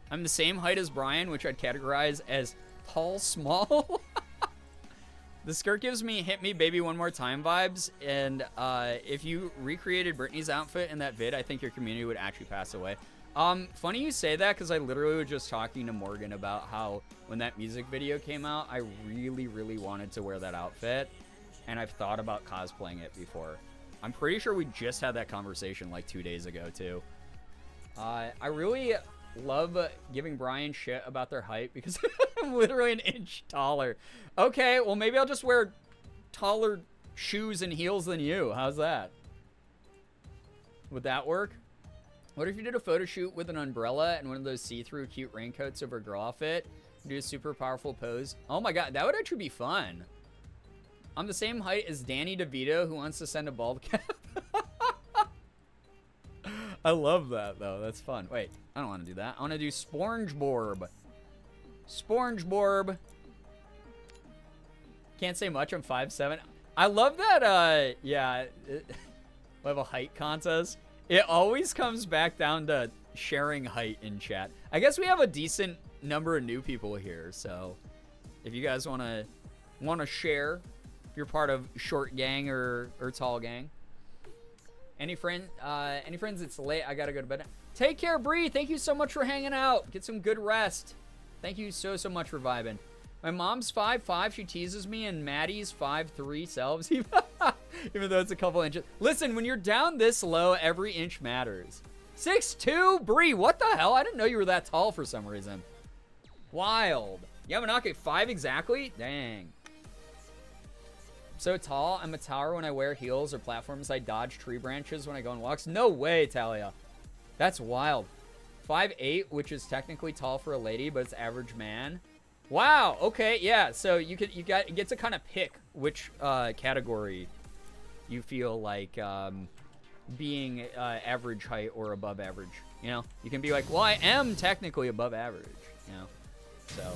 I'm the same height as Brian, which I'd categorize as tall, small. The skirt gives me "Hit Me Baby One More Time" vibes, and if you recreated Britney's outfit in that vid, I think your community would actually pass away. Funny you say that because I literally was just talking to Morgan about how when that music video came out, I really, really wanted to wear that outfit. And I've thought about cosplaying it before. I'm pretty sure we just had that conversation like 2 days ago, too. I really love giving Brian shit about their height because I'm literally an inch taller. Okay, well, maybe I'll just wear taller shoes and heels than you. How's that? Would that work? What if you did a photo shoot with an umbrella and one of those see-through cute raincoats over a girl outfit? Do a super powerful pose. Oh my god, that would actually be fun. I'm the same height as Danny DeVito who wants to send a bald cap. I love that, though. That's fun. Wait, I don't want to do that. I want to do SpongeBob. SpongeBob. Can't say much. I'm 5'7". I love that, yeah, we have a height contest. It always comes back down to sharing height in chat. I guess we have a decent number of new people here, so if you guys want to share, if you're part of short gang or tall gang. Any friends? It's late. I gotta go to bed. Take care, Bree. Thank you so much for hanging out. Get some good rest. Thank you so much for vibing. My mom's 5'5". She teases me, and Maddie's 5'3" selves, even though it's a couple inches. Listen, when you're down this low, every inch matters. 6'2", Bree. What the hell? I didn't know you were that tall for some reason. Wild. Yamanake 5 exactly? Dang. So tall, I'm a tower when I wear heels or platforms. I dodge tree branches when I go on walks. No way, Talia. That's wild. 5'8", which is technically tall for a lady, but it's average man. Wow. Okay. Yeah. So you get to kind of pick which category you feel like being average height or above average. You know, you can be like, well, I am technically above average. You know, so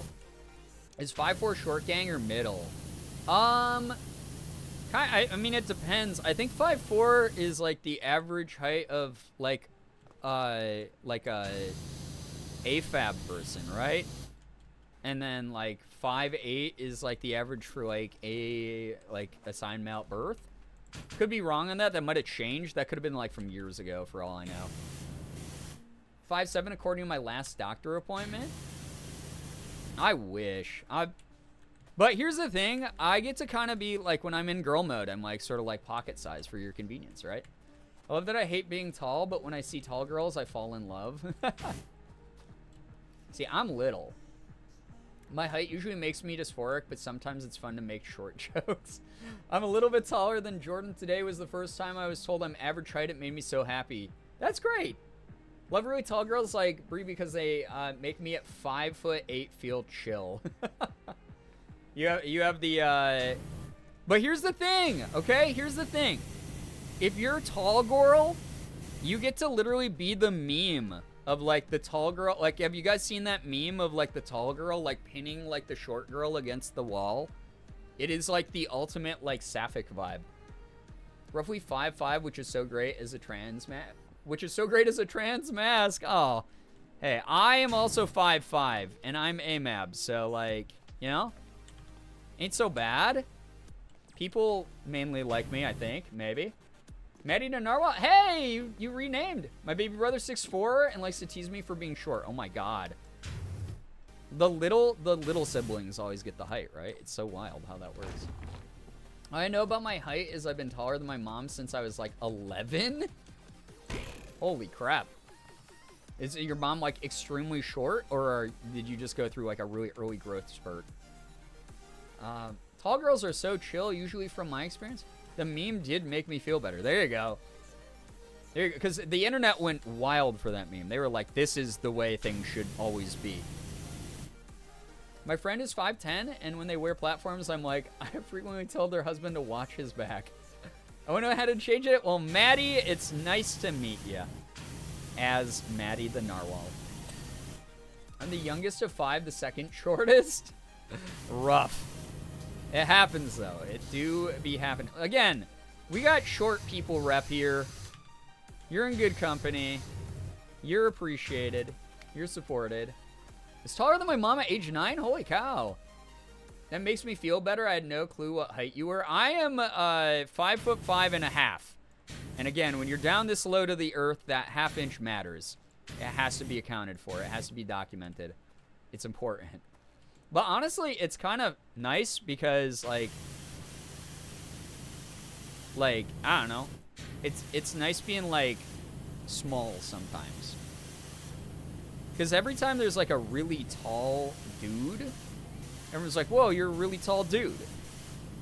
is 5'4" short gang or middle? I mean, it depends. I think 5'4" is like the average height of like a AFAB person, right? And then like 5'8" is like the average for like a assigned male at birth. Could be wrong on that. That might have changed. That could have been like from years ago for all I know. 5'7" according to my last doctor appointment. I wish. But here's the thing. I get to kind of be like, when I'm in girl mode, I'm like sort of like pocket size for your convenience, right? I love that I hate being tall, but when I see tall girls, I fall in love. See, I'm little. My height usually makes me dysphoric, but sometimes it's fun to make short jokes. I'm a little bit taller than Jordan. Today was the first time I was told I'm average height. It made me so happy. That's great. Love really tall girls like Brie because they make me at 5'8" feel chill. You have the, but here's the thing, okay? Here's the thing. If you're a tall girl, you get to literally be the meme of, like, the tall girl. Like, have you guys seen that meme of, like, the tall girl, like, pinning, like, the short girl against the wall? It is, like, the ultimate, like, sapphic vibe. Roughly 5'5", which is so great as a trans mask. Oh, hey, I am also 5'5", and I'm AMAB, so, like, you know? Ain't so bad. People mainly like me, I think. Maybe. Maddie to Narwhal. Hey, you renamed. My baby brother 6'4" and likes to tease me for being short. Oh my god. The little siblings always get the height, right? It's so wild how that works. All I know about my height is I've been taller than my mom since I was like 11. Holy crap. Is your mom like extremely short, or did you just go through like a really early growth spurt? Tall girls are so chill, usually from my experience. The meme did make me feel better. There you go. There you go. Because the internet went wild for that meme. They were like, this is the way things should always be. My friend is 5'10", and when they wear platforms, I'm like, I frequently told their husband to watch his back. I want to know how to change it. Well, Maddie, it's nice to meet you. As Maddie the Narwhal. I'm the youngest of 5, the second shortest. Rough. It happens, though. It do be happening. Again, we got short people rep here. You're in good company. You're appreciated. You're supported. It's taller than my mom at age 9? Holy cow. That makes me feel better. I had no clue what height you were. I am 5'5.5". And again, when you're down this low to the earth, that half inch matters. It has to be accounted for. It has to be documented. It's important. But honestly, it's kind of nice because, like, I don't know. It's nice being, like, small sometimes. Because every time there's, like, a really tall dude, everyone's like, whoa, you're a really tall dude.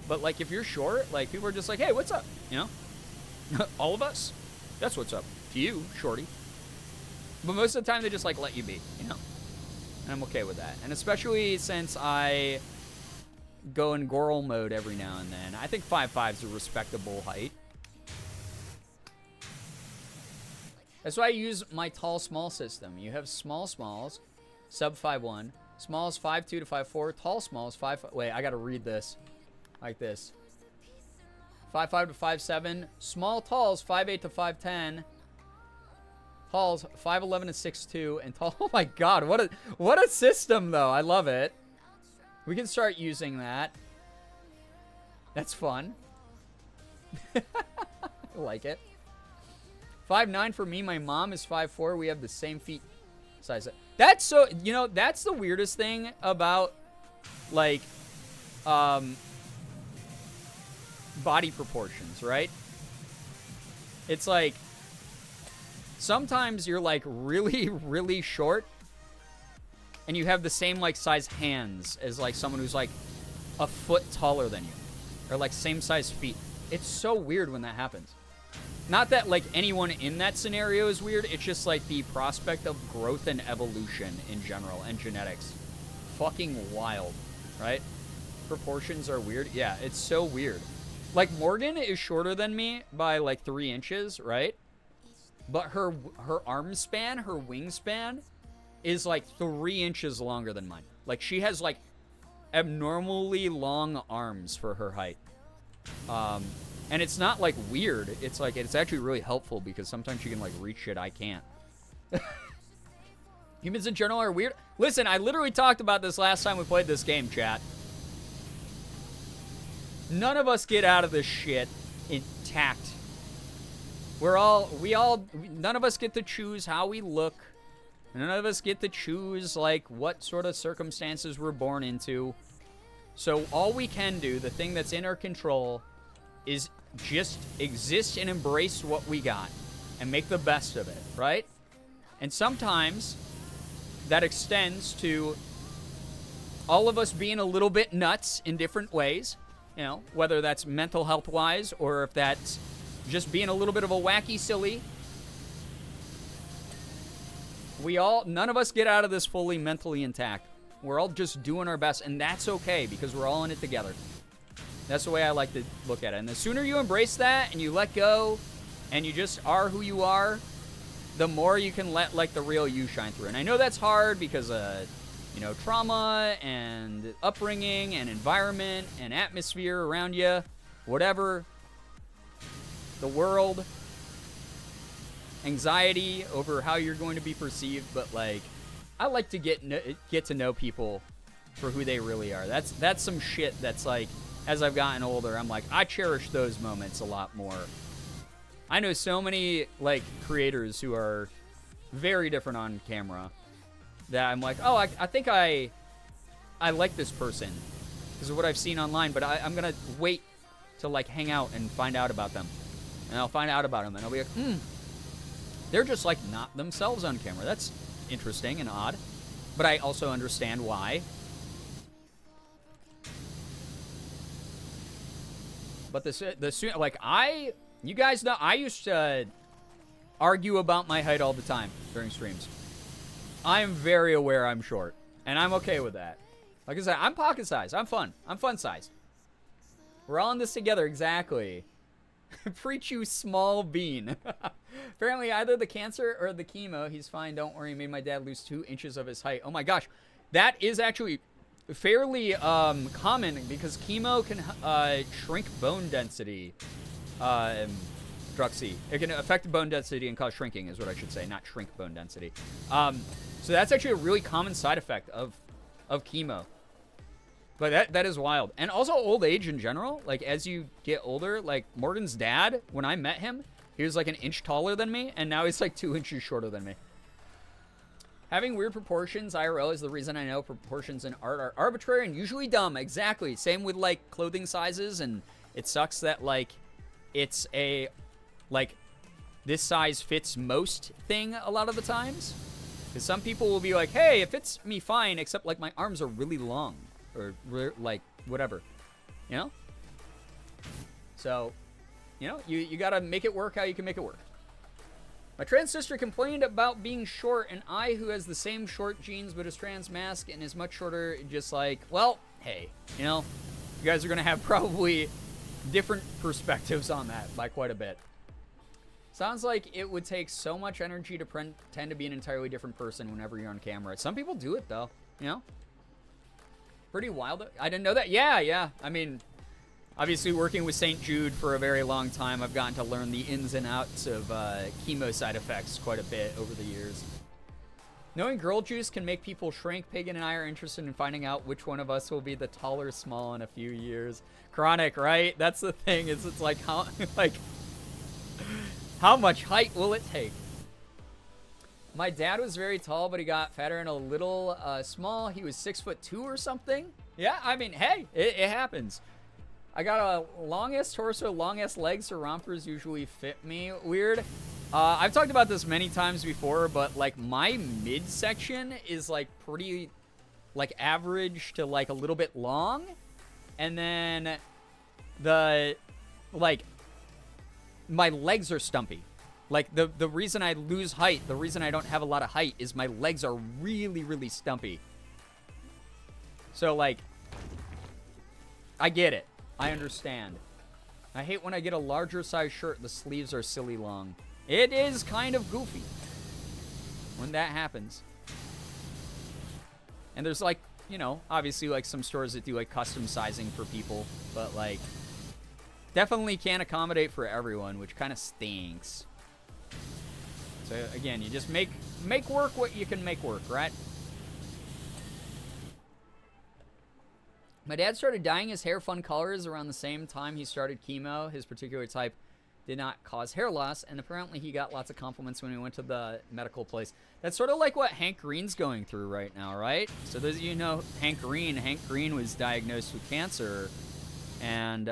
But, like, if you're short, like, people are just like, hey, what's up? You know? All of us? That's what's up to you, shorty. But most of the time, they just, like, let you be, you know? And I'm okay with that. And especially since I go in Goral mode every now and then, I think 5'5" is a respectable height. That's why I use my tall small system. You have small smalls, sub 5'1", smalls 5'2" to 5'4", tall smalls 5'5". Wait, I gotta read this like this. 5'5" to 5'7", small talls 5'8" to 5'10", talls 5'11" to 6'2", and tall. Oh my god, what a system though. I love it. We can start using that. That's fun. I like it. 5'9" for me. My mom is 5'4". We have the same feet size. That's so, you know, that's the weirdest thing about, like, body proportions, right? It's like, sometimes you're, like, really, really short, and you have the same, like, size hands as, like, someone who's, like, a foot taller than you. Or, like, same size feet. It's so weird when that happens. Not that, like, anyone in that scenario is weird. It's just, like, the prospect of growth and evolution in general and genetics. Fucking wild, right? Proportions are weird. Yeah, it's so weird. Like, Morgan is shorter than me by, like, 3 inches, right? But her arm span, her wingspan, is, like, 3 inches longer than mine. Like, she has, like, abnormally long arms for her height. And it's not, like, weird. It's, like, it's actually really helpful because sometimes she can, like, reach shit I can't. Humans in general are weird. Listen, I literally talked about this last time we played this game, chat. None of us get out of this shit intact. None of us get to choose how we look. None of us get to choose, like, what sort of circumstances we're born into. So all we can do, the thing that's in our control, is just exist and embrace what we got and make the best of it, right? And sometimes that extends to all of us being a little bit nuts in different ways, you know, whether that's mental health wise or if that's just being a little bit of a wacky silly. None of us get out of this fully mentally intact. We're all just doing our best, and that's okay because we're all in it together. That's the way I like to look at it. And the sooner you embrace that and you let go and you just are who you are, the more you can let, like, the real you shine through. And I know that's hard because, you know, trauma and upbringing and environment and atmosphere around you, whatever, the world, anxiety over how you're going to be perceived. But, like, I like to get to know people for who they really are. That's some shit that's, like, as I've gotten older, I'm like, I cherish those moments a lot more. I know so many, like, creators who are very different on camera that I'm like, oh, I think I like this person because of what I've seen online, but I'm going to wait to, like, hang out and find out about them. And I'll find out about them, and I'll be like, they're just, like, not themselves on camera. That's interesting and odd, but I also understand why. But you guys know, I used to argue about my height all the time during streams. I'm very aware I'm short, and I'm okay with that. Like I said, I'm pocket sized. I'm fun. I'm fun sized. We're all in this together, exactly. Preach, you small bean. Apparently, either the cancer or the chemo. He's fine. Don't worry. Made my dad lose 2 inches of his height. Oh my gosh, that is actually fairly common because chemo can shrink bone density. Druxy. It can affect bone density and cause shrinking, is what I should say, not shrink bone density. So that's actually a really common side effect of chemo. But that is wild. And also old age in general. Like, as you get older, like, Morgan's dad, when I met him, he was like an inch taller than me, and now he's like 2 inches shorter than me. Having weird proportions IRL is the reason I know proportions in art are arbitrary and usually dumb. Exactly. Same with, like, clothing sizes, and it sucks that, like, it's a, like, this size fits most thing a lot of the times. Because some people will be like, hey, it fits me fine, except, like, my arms are really long. Or, like, whatever. You know? So, you know, you gotta make it work how you can make it work. My trans sister complained about being short, and I, who has the same short jeans but is trans mask and is much shorter, just like, well, hey, you know, you guys are gonna have probably different perspectives on that by quite a bit. Sounds like it would take so much energy to pretend to be an entirely different person whenever you're on camera. Some people do it, though, you know? Pretty wild. I didn't know that. Yeah. I mean, obviously working with St. Jude for a very long time, I've gotten to learn the ins and outs of chemo side effects quite a bit over the years. Knowing girl juice can make people shrink. Pagan and I are interested in finding out which one of us will be the taller small in a few years. Chronic, right? That's the thing. It's like how how much height will it take? My dad was very tall, but he got fatter and a little small. He was 6'2" or something. Yeah, I mean, hey, it happens. I got a longest torso, longest legs, so rompers usually fit me. Weird. I've talked about this many times before, but, like, my midsection is, like, pretty, like, average to, like, a little bit long. And then the, like, my legs are stumpy. Like, the reason I lose height, the reason I don't have a lot of height is my legs are really, really stumpy. So, like, I get it. I understand. I hate when I get a larger size shirt, the sleeves are silly long. It is kind of goofy when that happens. And there's, like, you know, obviously, like, some stores that do, like, custom sizing for people. But, like, definitely can't accommodate for everyone, which kind of stinks. So, again, you just make work what you can make work, right? My dad started dyeing his hair fun colors around the same time he started chemo. His particular type did not cause hair loss, and apparently he got lots of compliments when he went to the medical place. That's sort of like what Hank Green's going through right now, right? So those of you know Hank Green was diagnosed with cancer, and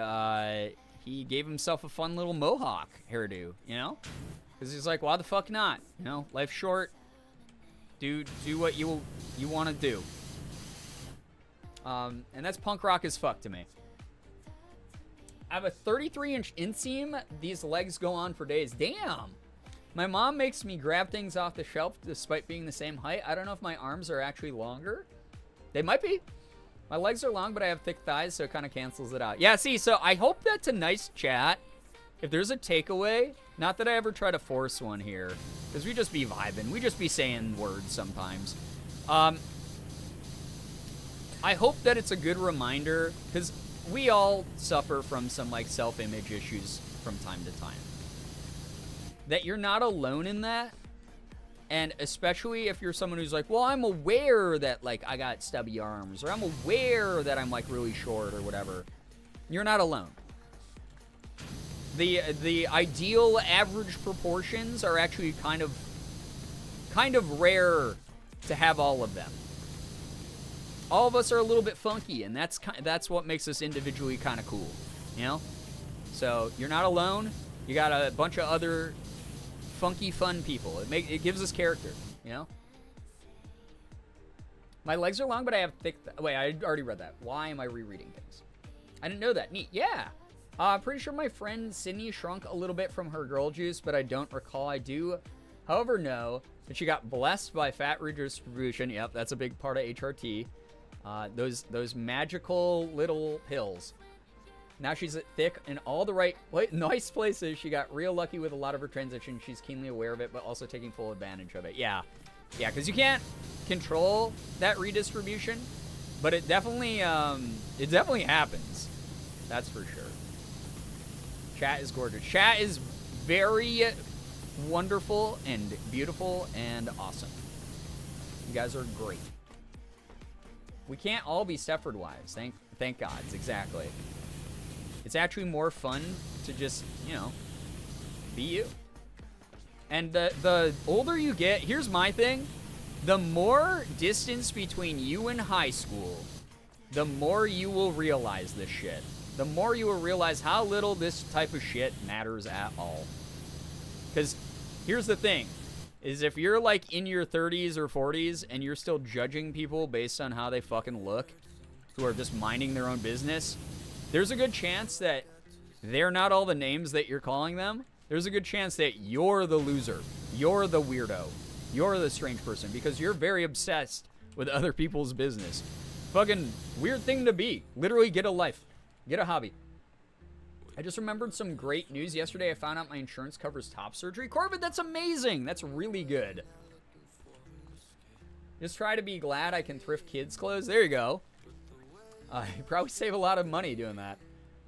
he gave himself a fun little mohawk hairdo, you know? Because he's like, why the fuck not? You know, life's short. Do what you want to do. And that's punk rock as fuck to me. I have a 33-inch inseam. These legs go on for days. Damn. My mom makes me grab things off the shelf despite being the same height. I don't know if my arms are actually longer. They might be. My legs are long, but I have thick thighs, so it kind of cancels it out. Yeah, see, so I hope that's a nice chat. If there's a takeaway, not that I ever try to force one here, because we just be vibing. We just be saying words sometimes. I hope that it's a good reminder, because we all suffer from some, like, self-image issues from time to time. That you're not alone in that, and especially if you're someone who's like, well, I'm aware that, like, I got stubby arms, or I'm aware that I'm, like, really short or whatever. You're not alone. The ideal average proportions are actually kind of rare to have all of them. All of us are a little bit funky, and that's what makes us individually kind of cool, you know? So you're not alone. You got a bunch of other funky, fun people. It gives us character, you know? My legs are long, but I have thick... Wait, I already read that. Why am I rereading things? I didn't know that. Neat. Yeah. Pretty sure my friend Sydney shrunk a little bit from her girl juice, but I don't recall. I do, however, know that she got blessed by fat redistribution. Yep, that's a big part of HRT. Those magical little pills. Now she's thick in all the right nice places. She got real lucky with a lot of her transition. She's keenly aware of it, but also taking full advantage of it. Yeah, because you can't control that redistribution, but it definitely happens. That's for sure. Chat is gorgeous. Chat is very wonderful and beautiful and awesome. You guys are great. We can't all be Stefford wives. Thank gods. Exactly. It's actually more fun to just, you know, be you. And the older you get, here's my thing. The more distance between you and high school, the more you will realize this shit. The more you will realize how little this type of shit matters at all. Because here's the thing, is if you're like in your 30s or 40s and you're still judging people based on how they fucking look, who are just minding their own business, there's a good chance that they're not all the names that you're calling them. There's a good chance that you're the loser. You're the weirdo. You're the strange person because you're very obsessed with other people's business. Fucking weird thing to be. Literally get a life. Get a hobby. I just remembered some great news yesterday. I found out my insurance covers top surgery. Corbin, that's amazing. That's really good. Just try to be glad I can thrift kids' clothes. There you go. You probably save a lot of money doing that.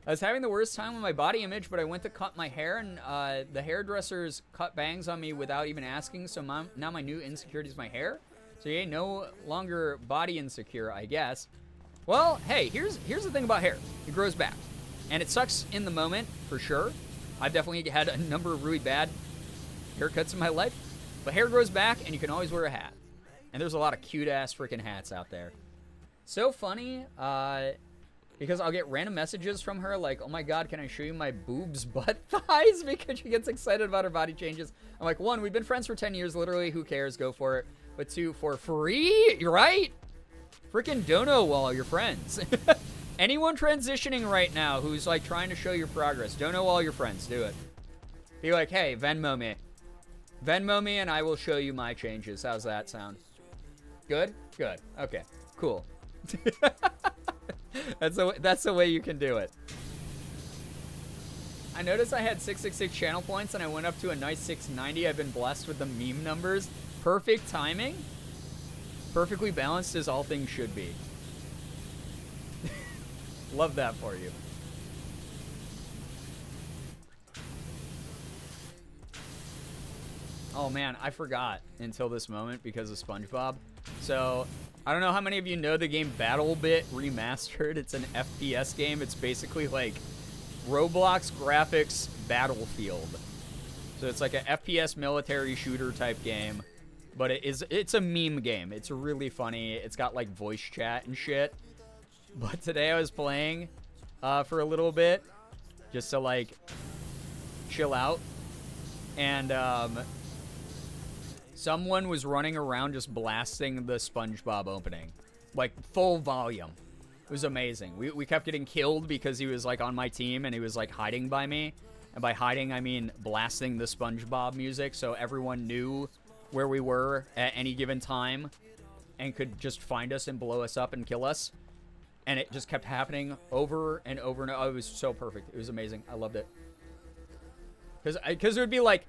I was having the worst time with my body image, but I went to cut my hair, and the hairdressers cut bangs on me without even asking, so now my new insecurity is my hair. So you ain't no longer body insecure, I guess. Well, hey, here's the thing about hair. It grows back. And it sucks in the moment, for sure. I've definitely had a number of really bad haircuts in my life. But hair grows back, and you can always wear a hat. And there's a lot of cute-ass freaking hats out there. So funny, because I'll get random messages from her like, oh my god, can I show you my boobs, butt, thighs? Because she gets excited about her body changes. I'm like, 1, we've been friends for 10 years. Literally, who cares? Go for it. But 2, for free? You're right? Freaking dono while you're friends. Anyone transitioning right now who's like trying to show your progress, dono all your friends. Do it. Be like, hey, Venmo me. Venmo me and I will show you my changes. How's that sound? Good? Good. Okay. Cool. That's the way you can do it. I noticed I had 666 channel points and I went up to a nice 690. I've been blessed with the meme numbers. Perfect timing. Perfectly balanced as all things should be. Love that for you. Oh man, I forgot until this moment because of SpongeBob. So, I don't know how many of you know the game BattleBit Remastered. It's an FPS game. It's basically like Roblox graphics Battlefield. So it's like an FPS military shooter type game. But it's a meme game. It's really funny. It's got like voice chat and shit. But today I was playing for a little bit just to like chill out. And someone was running around just blasting the SpongeBob opening. Like full volume. It was amazing. We kept getting killed because he was like on my team and he was like hiding by me. And by hiding I mean blasting the SpongeBob music so everyone knew where we were at any given time and could just find us and blow us up and kill us. And it just kept happening over and over and over. It was so perfect. It was amazing. I loved it. Because it would be like,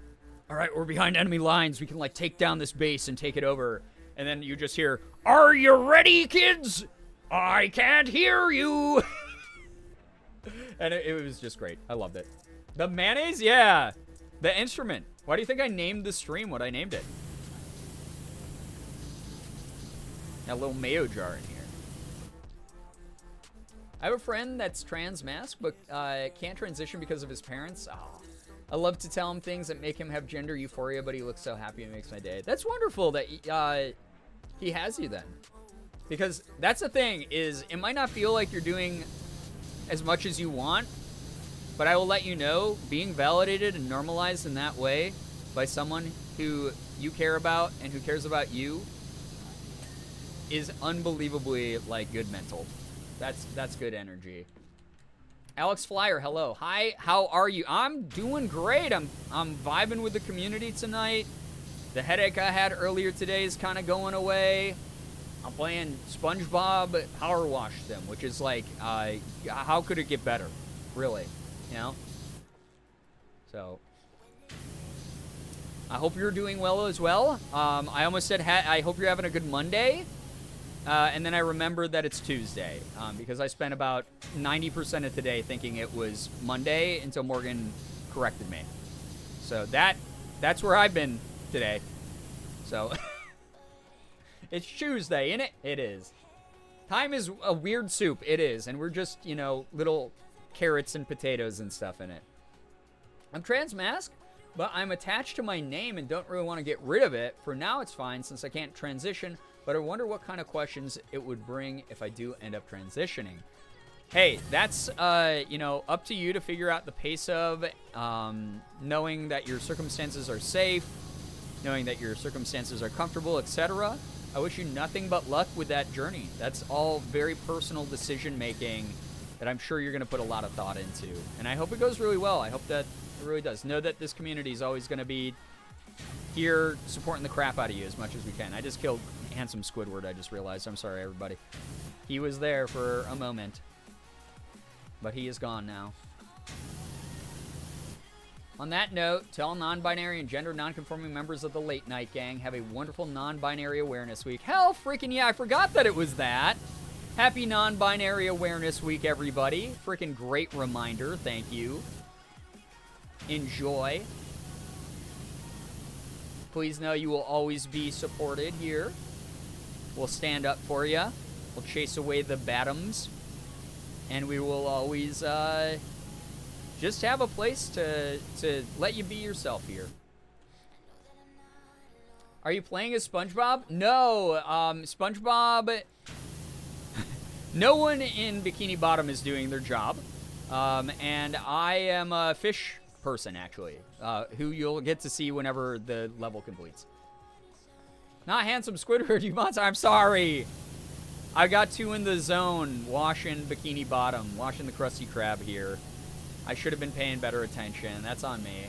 all right, we're behind enemy lines. We can like take down this base and take it over. And then you just hear, are you ready, kids? I can't hear you. And it was just great. I loved it. The mayonnaise? Yeah. The instrument. Why do you think I named the stream what I named it? That little mayo jar in here. I have a friend that's trans mask, but can't transition because of his parents. Oh, I love to tell him things that make him have gender euphoria, but he looks so happy. It makes my day. That's wonderful that he has you then. Because that's the thing, is it might not feel like you're doing as much as you want, but I will let you know, being validated and normalized in that way by someone who you care about and who cares about you is unbelievably, like, good mental. That's good energy. Alex Flyer, hello. Hi, how are you? I'm doing great. I'm vibing with the community tonight. The headache I had earlier today is kind of going away. I'm playing SpongeBob Power Wash them, which is like, how could it get better? Really, you know? So, I hope you're doing well as well. I almost said, I hope you're having a good Monday. And then I remembered that it's Tuesday, because I spent about 90% of today thinking it was Monday until Morgan corrected me. So that's where I've been today. So, it's Tuesday, innit? It is. Time is a weird soup. It is. And we're just, you know, little carrots and potatoes and stuff in it. I'm trans mask. but I'm attached to my name and don't really want to get rid of it. For now, it's fine since I can't transition, but I wonder what kind of questions it would bring if I do end up transitioning. Hey, that's, you know, up to you to figure out the pace of, knowing that your circumstances are safe, knowing that your circumstances are comfortable, etc. I wish you nothing but luck with that journey. That's all very personal decision-making that I'm sure you're going to put a lot of thought into. And I hope it goes really well. I hope that it really does. Know that this community is always going to be here supporting the crap out of you as much as we can. I just killed Handsome Squidward, I just realized. I'm sorry, everybody. He was there for a moment, but he is gone now. On that note, to all non-binary and gender non-conforming members of the Late Night Gang, have a wonderful non-binary awareness week. Hell freaking yeah, I forgot that it was that. Happy non-binary awareness week, everybody. Freaking great reminder. Thank you. Enjoy. Please know you will always be supported here. We'll stand up for you. We'll chase away the bottoms. And we will always just have a place to let you be yourself here. Are you playing as SpongeBob? No, SpongeBob... No one in Bikini Bottom is doing their job. And I am a fish person, actually, who you'll get to see whenever the level completes. Not Handsome Squidward, you monster. I'm sorry. I got too in the zone washing Bikini Bottom, washing the Krusty Krab here. I should have been paying better attention. That's on me.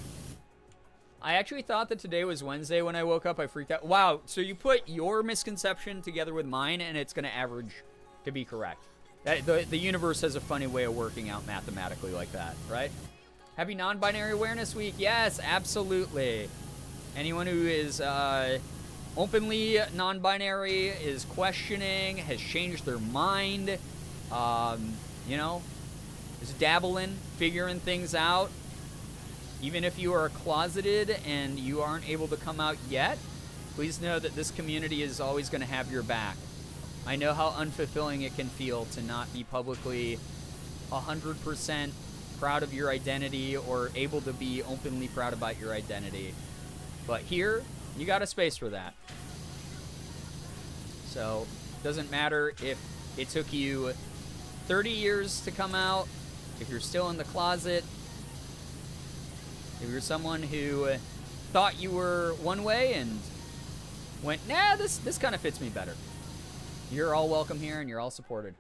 I actually thought that today was Wednesday when I woke up. I freaked out. Wow, so you put your misconception together with mine, and it's going to average to be correct. The universe has a funny way of working out mathematically like that, right? Happy Non-Binary Awareness Week. Yes, absolutely. Anyone who is openly non-binary, is questioning, has changed their mind, you know, is dabbling, figuring things out. Even if you are closeted and you aren't able to come out yet, please know that this community is always going to have your back. I know how unfulfilling it can feel to not be publicly 100% proud of your identity or able to be openly proud about your identity. But here, you got a space for that. So, doesn't matter if it took you 30 years to come out, if you're still in the closet, if you're someone who thought you were one way and went, nah, this kind of fits me better. You're all welcome here and you're all supported.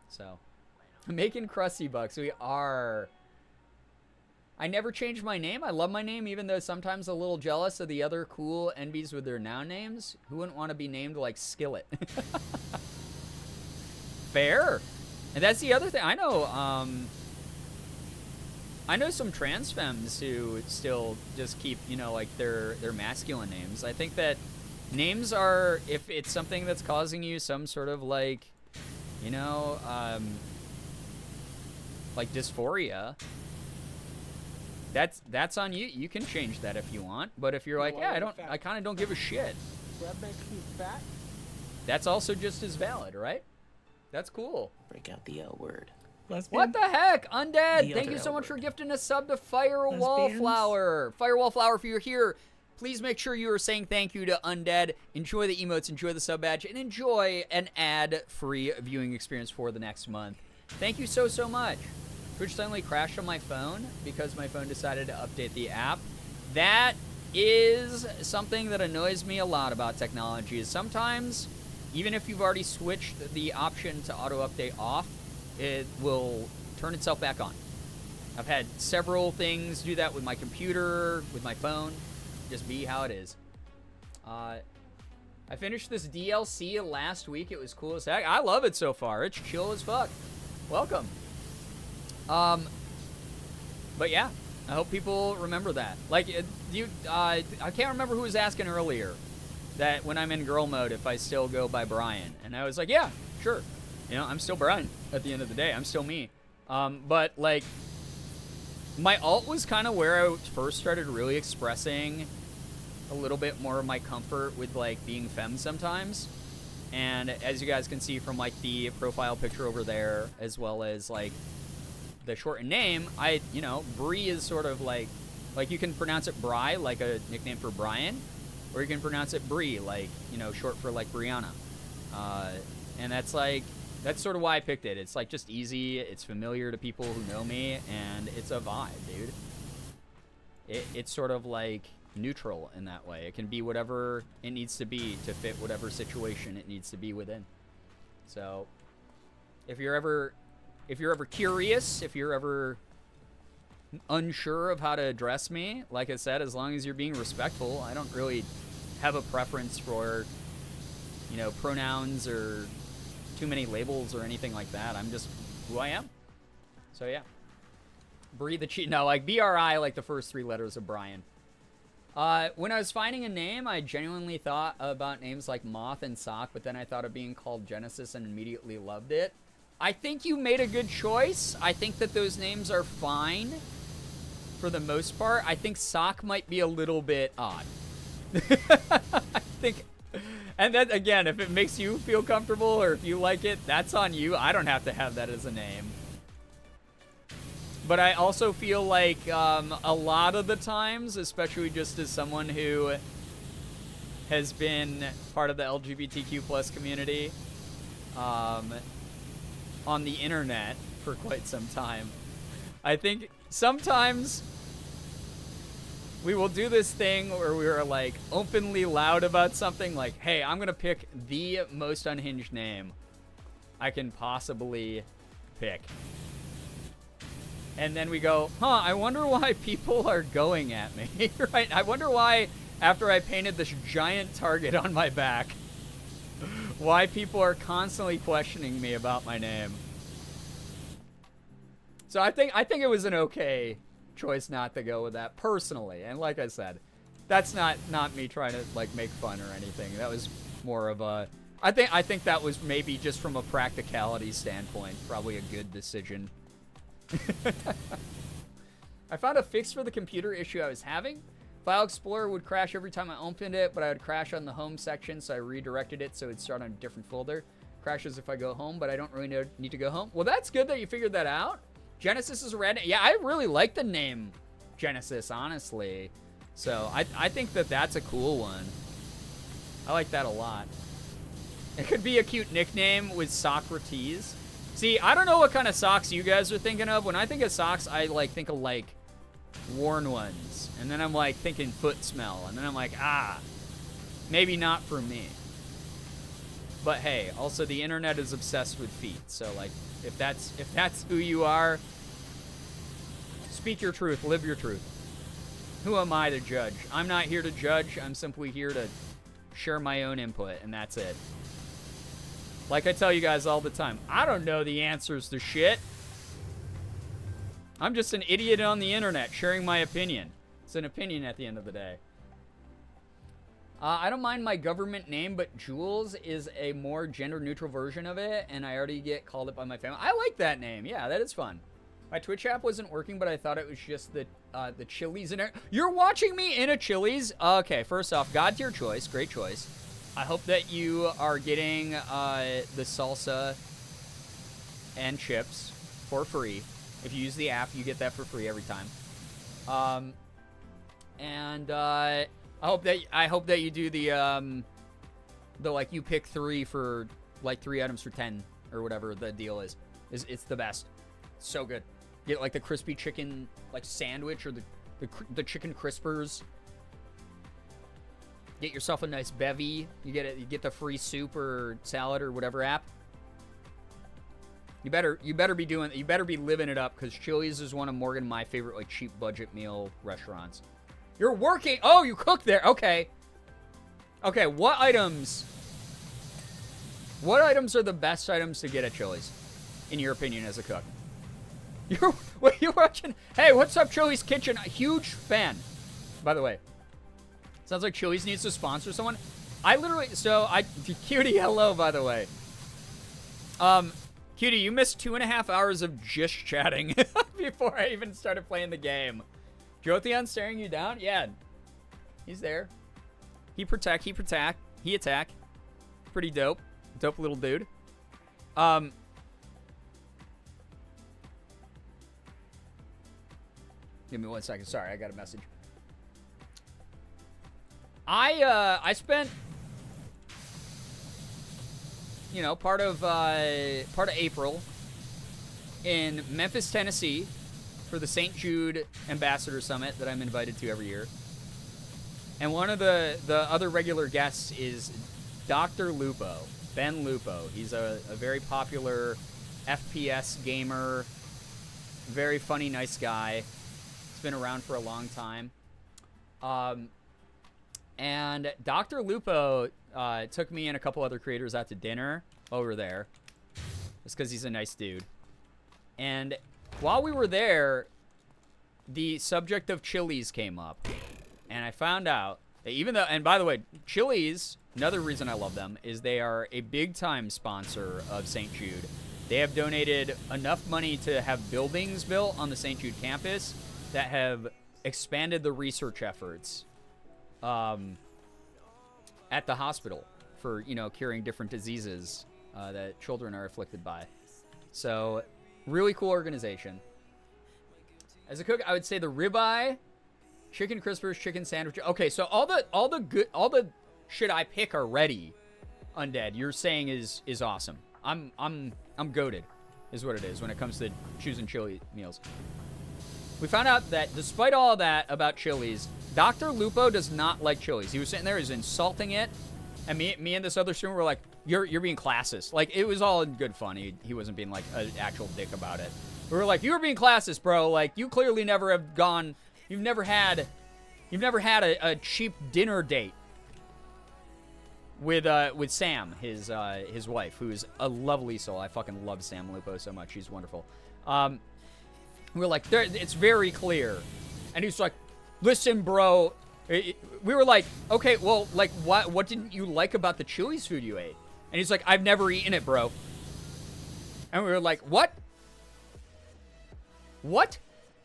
So, making Krusty Bucks, we are. I never changed my name. I love my name, even though sometimes a little jealous of the other cool NBs with their noun names. Who wouldn't want to be named like Skillet? Fair. And that's the other thing. I know some trans femmes who still just keep, you know, like their masculine names. I think that names are, if it's something that's causing you some sort of like, you know, like dysphoria, that's on you. You can change that if you want. But if you're like, yeah, I kind of don't give a shit. That makes you fat. That's also just as valid, right? That's cool. Break out the L word. Lesbian? What the heck? Undead, The thank other you so L much for word. gifting a sub to Firewall Lesbians? Flower. Firewall Flower, if you're here, please make sure you are saying thank you to Undead. Enjoy the emotes, enjoy the sub badge, and enjoy an ad-free viewing experience for the next month. Thank you so, so much. Twitch suddenly crashed on my phone because my phone decided to update the app. That is something that annoys me a lot about technology, is sometimes, even if you've already switched the option to auto-update off, it will turn itself back on. I've had several things do that with my computer, with my phone. Just be how it is. I finished this DLC last week. It was cool as heck. I love it so far. It's chill as fuck. Welcome. But yeah, I hope people remember that. Like, I can't remember who was asking earlier that when I'm in girl mode, if I still go by Brian. And I was like, yeah, sure. You know, I'm still Brian at the end of the day. I'm still me. But, like, my alt was kind of where I first started really expressing a little bit more of my comfort with, like, being femme sometimes. And as you guys can see from, like, the profile picture over there, as well as, like, the shortened name, you know, Bree is sort of, like, Like, you can pronounce it Bri, like a nickname for Brian, or you can pronounce it Bree, like, you know, short for, like, Brianna. And that's, like, that's sort of why I picked it. It's, like, just easy, it's familiar to people who know me, and it's a vibe, dude. It's sort of, like, neutral in that way. It can be whatever it needs to be to fit whatever situation it needs to be within. So, if you're ever curious, if you're ever unsure of how to address me, like I said, as long as you're being respectful, I don't really have a preference for, you know, pronouns or too many labels or anything like that. I'm just who I am. So yeah. Breathe the cheat. No, like BRI, like the first 3 letters of Brian. When I was finding a name, I genuinely thought about names like Moth and Sock, but then I thought of being called Genesis and immediately loved it. I think you made a good choice. I think that those names are fine for the most part. I think Sock might be a little bit odd. I think, and then again, if it makes you feel comfortable or if you like it, that's on you. I don't have to have that as a name. But I also feel like a lot of the times, especially just as someone who has been part of the LGBTQ plus community on the internet for quite some time, I think sometimes we will do this thing where we are like openly loud about something like, hey, I'm going to pick the most unhinged name I can possibly pick. And then we go, I wonder why people are going at me, right? I wonder why, after I painted this giant target on my back, why people are constantly questioning me about my name. So I think it was an okay choice not to go with that personally. And like I said, that's not me trying to like make fun or anything. That was more of a, I think that was maybe just from a practicality standpoint, probably a good decision. I found a fix for the computer issue I was having. File Explorer would crash every time I opened it, but I would crash on the home section, so I redirected it so it'd start on a different folder. Crashes if I go home, but I don't really need to go home. Well, that's good that you figured that out. Genesis is red. Yeah, I really like the name Genesis, honestly. So I think that that's a cool one. I like that a lot. It could be a cute nickname with Socrates. See, I don't know what kind of socks you guys are thinking of. When I think of socks, I like think of like worn ones. And then I'm like thinking foot smell. And then I'm like, maybe not for me. But hey, also the internet is obsessed with feet. So like if that's who you are, speak your truth, live your truth. Who am I to judge? I'm not here to judge. I'm simply here to share my own input, and that's it. Like I tell you guys all the time, I don't know the answers to shit. I'm just an idiot on the internet sharing my opinion. It's an opinion at the end of the day. I don't mind my government name, but Jules is a more gender-neutral version of it, and I already get called it by my family. I like that name. Yeah, that is fun. My Twitch app wasn't working, but I thought it was just the Chili's in it. You're watching me in a Chili's? Okay, first off, God tier choice. Great choice. I hope that you are getting the salsa and chips for free. If you use the app, you get that for free every time. I hope that you do the like you pick 3 for like 3 items for 10 or whatever the deal is. It's the best. It's so good. Get like the crispy chicken like sandwich or the chicken crispers. Get yourself a nice bevy. You get the free soup or salad or whatever app. You better be living it up, because Chili's is one of Morgan my favorite like cheap budget meal restaurants. You're working. Oh, you cook there. Okay. Okay, what items are the best items to get at Chili's, in your opinion, as a cook? You're watching? Hey, what's up, Chili's Kitchen? A huge fan, by the way. Sounds like Chili's needs to sponsor someone. Cutie, hello, by the way. Cutie, you missed 2.5 hours of just chatting before I even started playing the game. Jothion staring you down? Yeah. He's there. He attack. Pretty dope. Dope little dude. Give me 1 second. Sorry, I got a message. I spent, you know, part of April in Memphis, Tennessee for the St. Jude Ambassador Summit that I'm invited to every year. And one of the other regular guests is Dr. Lupo, Ben Lupo. He's a very popular FPS gamer, very funny, nice guy. He's been around for a long time. And Dr. Lupo took me and a couple other creators out to dinner over there. Just because he's a nice dude. And while we were there, the subject of Chili's came up. And I found out that even though, and by the way, Chili's, another reason I love them, is they are a big-time sponsor of St. Jude. They have donated enough money to have buildings built on the St. Jude campus that have expanded the research efforts at the hospital for, you know, curing different diseases that children are afflicted by. So, really cool organization. As a cook, I would say the ribeye, chicken crispers, chicken sandwich. Okay, so all the shit I pick are ready. Undead, you're saying is awesome. I'm goated, is what it is when it comes to choosing chili meals. We found out that despite all of that about Chili's, Dr. Lupo does not like Chili's. He was sitting there, he was insulting it, and me and this other student were like, "You're being classist." Like, it was all in good fun. He wasn't being like an actual dick about it. We were like, "You were being classist, bro. Like, you clearly never have gone. You've never had a cheap dinner date with Sam, his wife, who's a lovely soul. I fucking love Sam Lupo so much. She's wonderful." We were like, it's very clear. And he's like, "Listen, bro." We were like, "Okay, well, like, what didn't you like about the Chili's food you ate?" And he's like, "I've never eaten it, bro." And we were like, "What? What?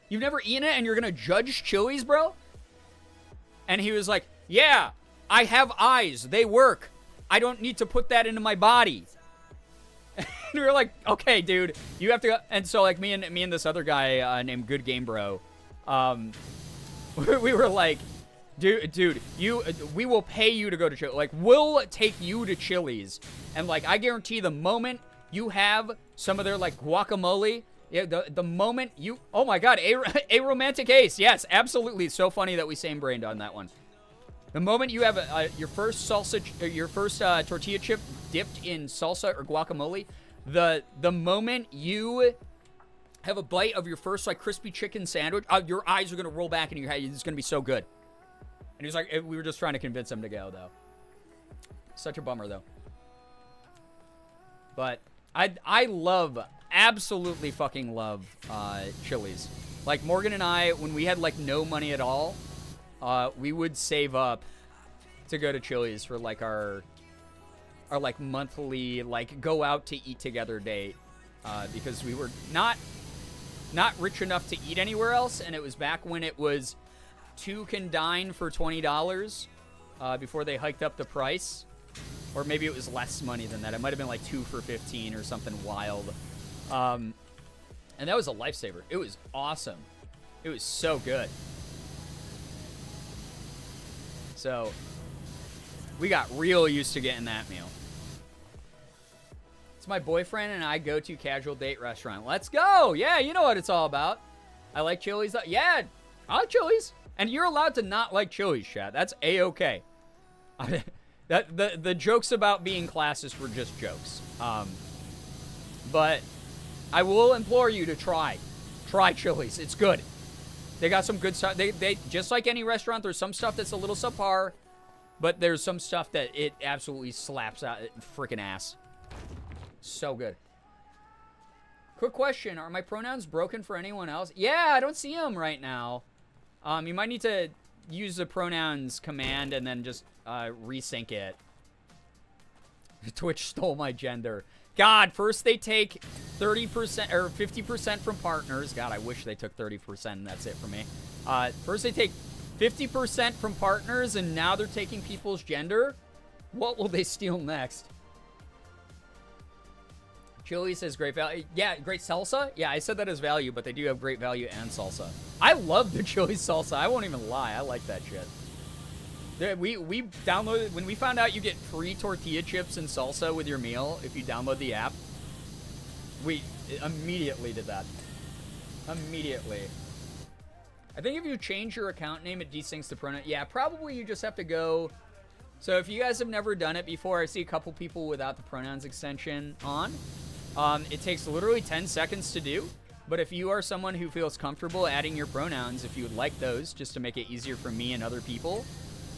You've never eaten it and you're gonna judge Chili's, bro?" And he was like, "Yeah, I have eyes. They work. I don't need to put that into my body." And we were like, "Okay, dude, you have to go." And so, like, me and this other guy named Good Game Bro, we were like, dude, we will pay you to go to Chili's. Like, we'll take you to Chili's, and like, I guarantee the moment you have some of their like guacamole, yeah, the moment you, oh my god, a romantic ace, yes, absolutely, so funny that we same brained on that one. The moment you have your first tortilla chip dipped in salsa or guacamole, the moment you have a bite of your first like crispy chicken sandwich, your eyes are gonna roll back in your head. It's gonna be so good. And he was like, we were just trying to convince him to go though. Such a bummer though. But I absolutely fucking love Chili's. Like Morgan and I, when we had like no money at all, we would save up to go to Chili's for like our like monthly like go out to eat together date, because we were not rich enough to eat anywhere else, and it was back when it was 2 can dine for $20 before they hiked up the price, or maybe it was less money than that. It might have been like 2 for $15 or something wild, and that was a lifesaver. It was awesome. It was so good. So we got real used to getting that meal. It's my boyfriend and I go-to casual date restaurant. Let's go. Yeah, you know what it's all about. I like Chili's. Yeah, I like Chili's. And you're allowed to not like Chili's, chat. That's A-okay. The jokes about being classist were just jokes. But I will implore you to try Chili's. It's good. They got some good stuff. They just like any restaurant, there's some stuff that's a little subpar, but there's some stuff that it absolutely slaps out freaking ass. So good. Quick question: are my pronouns broken for anyone else? Yeah, I don't see them right now. You might need to use the pronouns command and then just resync it. Twitch stole my gender. God, first they take 30% or 50% from partners. God, I wish they took 30% and that's it for me. First they take 50% from partners and now they're taking people's gender. What will they steal next? Chili's has great value. Yeah, great salsa. Yeah, I said that as value, but they do have great value and salsa. I love the Chili's salsa. I won't even lie. I like that shit. We downloaded, when we found out you get free tortilla chips and salsa with your meal if you download the app, we immediately did that. Immediately. I think if you change your account name, it desyncs the pronoun. Yeah, probably you just have to go. So if you guys have never done it before, I see a couple people without the pronouns extension on. It takes literally 10 seconds to do. But if you are someone who feels comfortable adding your pronouns, if you would like those, just to make it easier for me and other people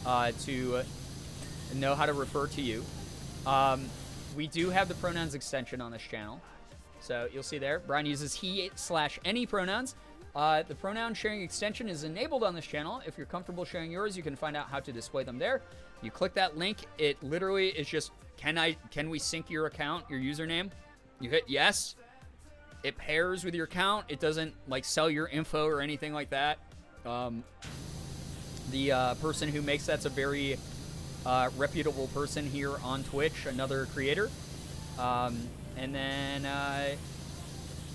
to know how to refer to you, we do have the pronouns extension on this channel. So you'll see there, Brian uses he/any pronouns. The pronoun sharing extension is enabled on this channel. If you're comfortable sharing yours, you can find out how to display them there. You click that link. It literally is just, can we sync your account, your username? You hit yes. It pairs with your account. It doesn't like sell your info or anything like that. The person who makes that's a very reputable person here on Twitch, another creator. And then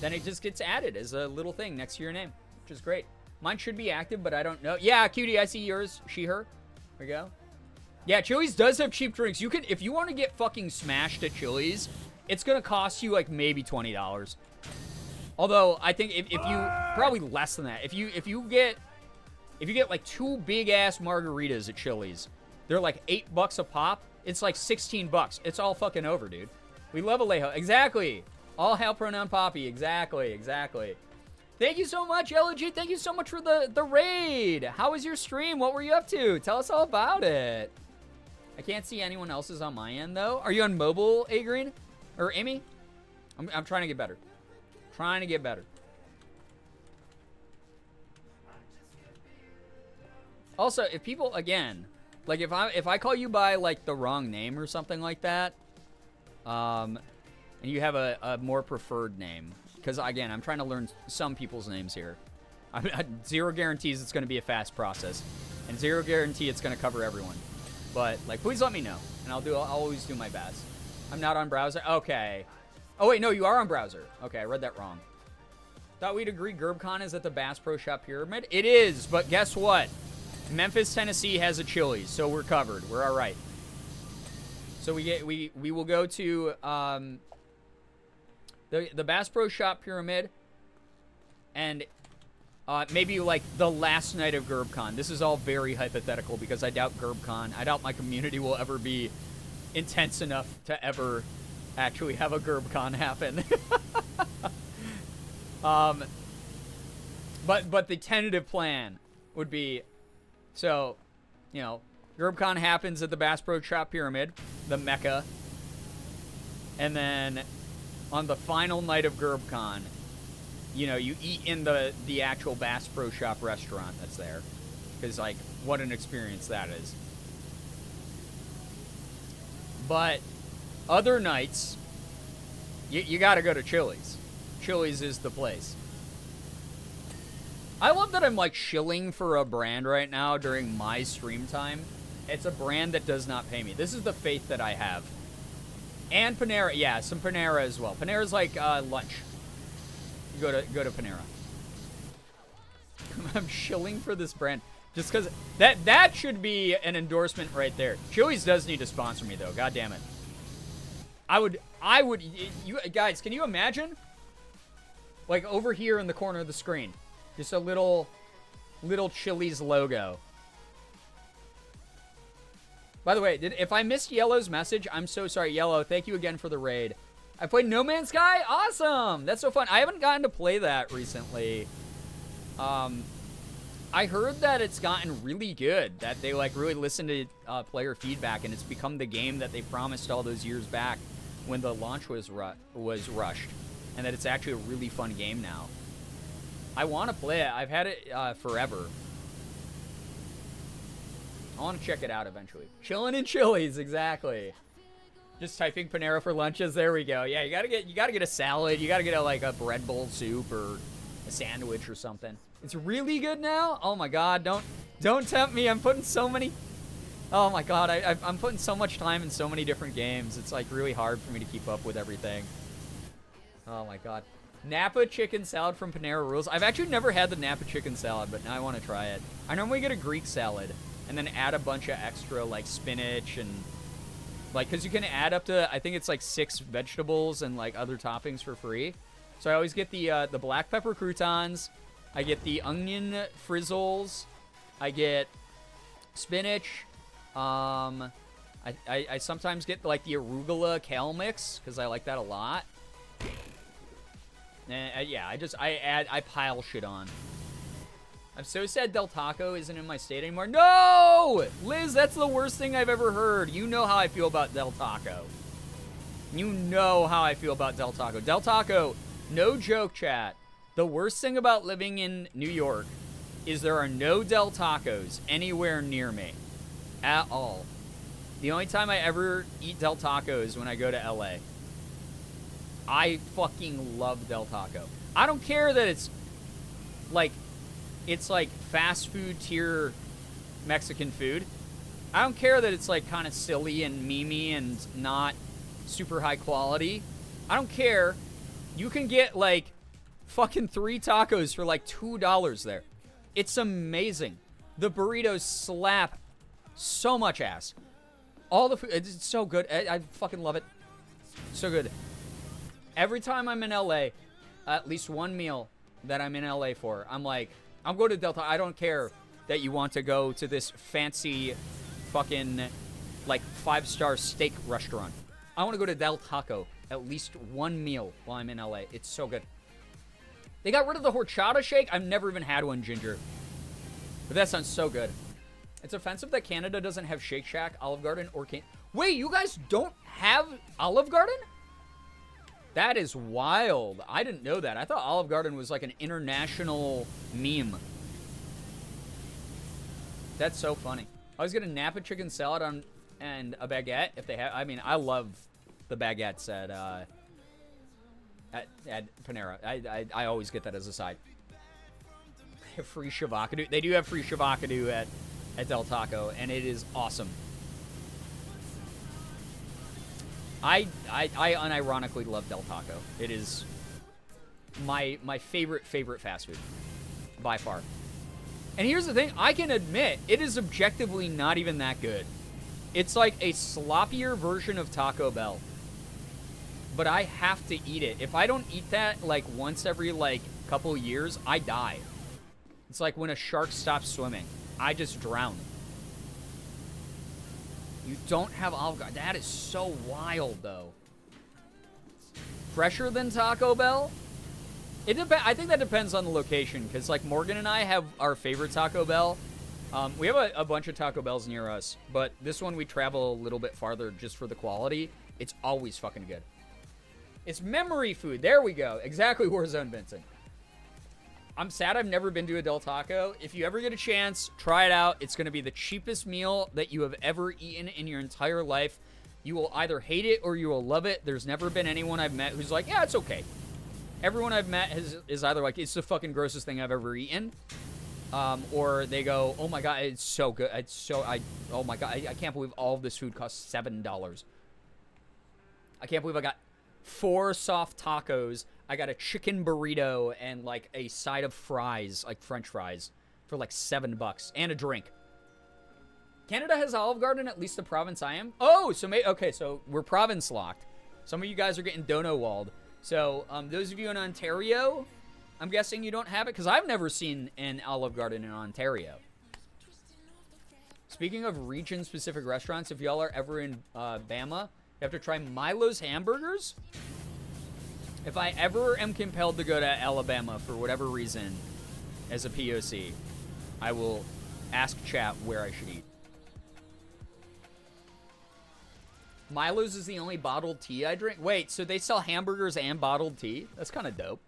it just gets added as a little thing next to your name, which is great. Mine should be active, but I don't know. Yeah, Cutie, I see yours. She, her. There we go. Yeah, Chili's does have cheap drinks. You can, if you want to get fucking smashed at Chili's, it's gonna cost you like maybe $20. Although I think if you probably less than that. If you get like 2 big ass margaritas at Chili's, they're like $8 a pop. It's like $16. It's all fucking over, dude. We love Alejo. Exactly. All hail pronoun Poppy. Exactly. Thank you so much, LOG. Thank you so much for the raid. How was your stream? What were you up to? Tell us all about it. I can't see anyone else's on my end, though. Are you on mobile, A-Green? Or Amy? I'm trying to get better. Trying to get better. Also, if people, again, like if I call you by like the wrong name or something like that, and you have a more preferred name, because again, I'm trying to learn some people's names here. Zero guarantees it's going to be a fast process, and zero guarantee it's going to cover everyone. But like, please let me know, and I'll always do my best. I'm not on browser. Okay. Oh wait, no, you are on browser. Okay, I read that wrong. Thought we'd agree GerbCon is at the Bass Pro Shop Pyramid. It is, but guess what? Memphis, Tennessee has a Chili's, so we're covered. We're all right. So we will go to the Bass Pro Shop Pyramid, and maybe like the last night of GerbCon. This is all very hypothetical because I doubt GerbCon. I doubt my community will ever be intense enough to ever actually have a GerbCon happen. But the tentative plan would be, so, you know, GerbCon happens at the Bass Pro Shop Pyramid, the Mecca, and then on the final night of GerbCon, you know, you eat in the actual Bass Pro Shop restaurant that's there, because like, what an experience that is. But other nights, you gotta go to Chili's. Chili's is the place. I love that I'm like shilling for a brand right now during my stream time. It's a brand that does not pay me. This is the faith that I have. And Panera, yeah, some Panera as well. Panera's like lunch. You go to Panera. I'm shilling for this brand just because that should be an endorsement right there. Chili's does need to sponsor me though. God damn it. I would. You guys, can you imagine? Like over here in the corner of the screen, just a little Chili's logo. By the way, if I missed Yellow's message, I'm so sorry, Yellow. Thank you again for the raid. I played No Man's Sky. Awesome. That's so fun. I haven't gotten to play that recently. I heard that it's gotten really good, that they like really listen to player feedback, and it's become the game that they promised all those years back when the launch was rushed, and that it's actually a really fun game now. I want to play it. I've had it forever. I want to check it out eventually. Chillin' in Chili's, exactly. Just typing Panera for lunches. There we go. Yeah, you gotta get a salad. You gotta get a bread bowl soup or a sandwich or something. It's really good now. Oh my God! Don't tempt me. I'm putting so many. Oh my God! I'm putting so much time in so many different games. It's like really hard for me to keep up with everything. Oh my god. Napa chicken salad from Panera rules. I've actually never had the Napa chicken salad, but now I want to try it. I normally get a Greek salad and then add a bunch of extra like spinach and like, because you can add up to, I think it's like 6 vegetables and like other toppings for free. So I always get the black pepper croutons. I get the onion frizzles. I get spinach. I sometimes get like the arugula kale mix because I like that a lot. And yeah, I pile shit on. I'm so sad Del Taco isn't in my state anymore. No! Liz, that's the worst thing I've ever heard. You know how I feel about Del Taco. You know how I feel about Del Taco. Del Taco, no joke, chat. The worst thing about living in New York is there are no Del Tacos anywhere near me. At all. The only time I ever eat Del Taco is when I go to LA. I fucking love Del Taco. I don't care that it's like fast food tier Mexican food. I don't care that it's like kind of silly and memey and not super high quality. I don't care. You can get like fucking 3 tacos for like $2 there. It's amazing. The burritos slap so much ass. All the food, it's so good. I fucking love it. So good. Every time I'm in LA, at least one meal that I'm in LA for, I'm like, I'm going to Del Taco. I don't care that you want to go to this fancy fucking like 5-star steak restaurant. I want to go to Del Taco at least one meal while I'm in LA. It's so good. They got rid of the horchata shake. I've never even had one, Ginger. But that sounds so good. It's offensive that Canada doesn't have Shake Shack, Olive Garden, or Wait, you guys don't have Olive Garden? That is wild. I didn't know that. I thought Olive Garden was like an international meme. That's so funny. I was getting Napa chicken salad and a baguette if they have. I mean, I love the baguettes at Panera. I always get that as a side. Free shavakadu. They do have free shavakadu at Del Taco, and it is awesome. I unironically love Del Taco. It is my favorite fast food by far. And here's the thing, I can admit it is objectively not even that good. It's like a sloppier version of Taco Bell. But I have to eat it. If I don't eat that like once every like couple years, I die. It's like when a shark stops swimming. I just drown. You don't have Olive Garden. That is so wild, though. Fresher than Taco Bell? I think that depends on the location, because like Morgan and I have our favorite Taco Bell. We have a bunch of Taco Bells near us, but this one we travel a little bit farther just for the quality. It's always fucking good. It's memory food. There we go. Exactly, Warzone Vincent. I'm sad I've never been to a Del Taco. If you ever get a chance, try it out. It's going to be the cheapest meal that you have ever eaten in your entire life. You will either hate it or you will love it. There's never been anyone I've met who's like, yeah, it's okay. Everyone I've met is either like, it's the fucking grossest thing I've ever eaten. Or they go, oh my God, it's so good. Oh my God, I can't believe all of this food costs $7. I can't believe I got 4 soft tacos. I got a chicken burrito and like a side of fries, like French fries, for like $7 and a drink. Canada has Olive Garden, at least the province I am. Oh, so okay, so we're province locked. Some of you guys are getting dono walled. So those of you in Ontario, I'm guessing you don't have it because I've never seen an Olive Garden in Ontario. Speaking of region-specific restaurants, if y'all are ever in Bama, you have to try Milo's Hamburgers. If I ever am compelled to go to Alabama for whatever reason as a POC, I will ask chat where I should eat. Milo's is the only bottled tea I drink. Wait, so they sell hamburgers and bottled tea? That's kind of dope.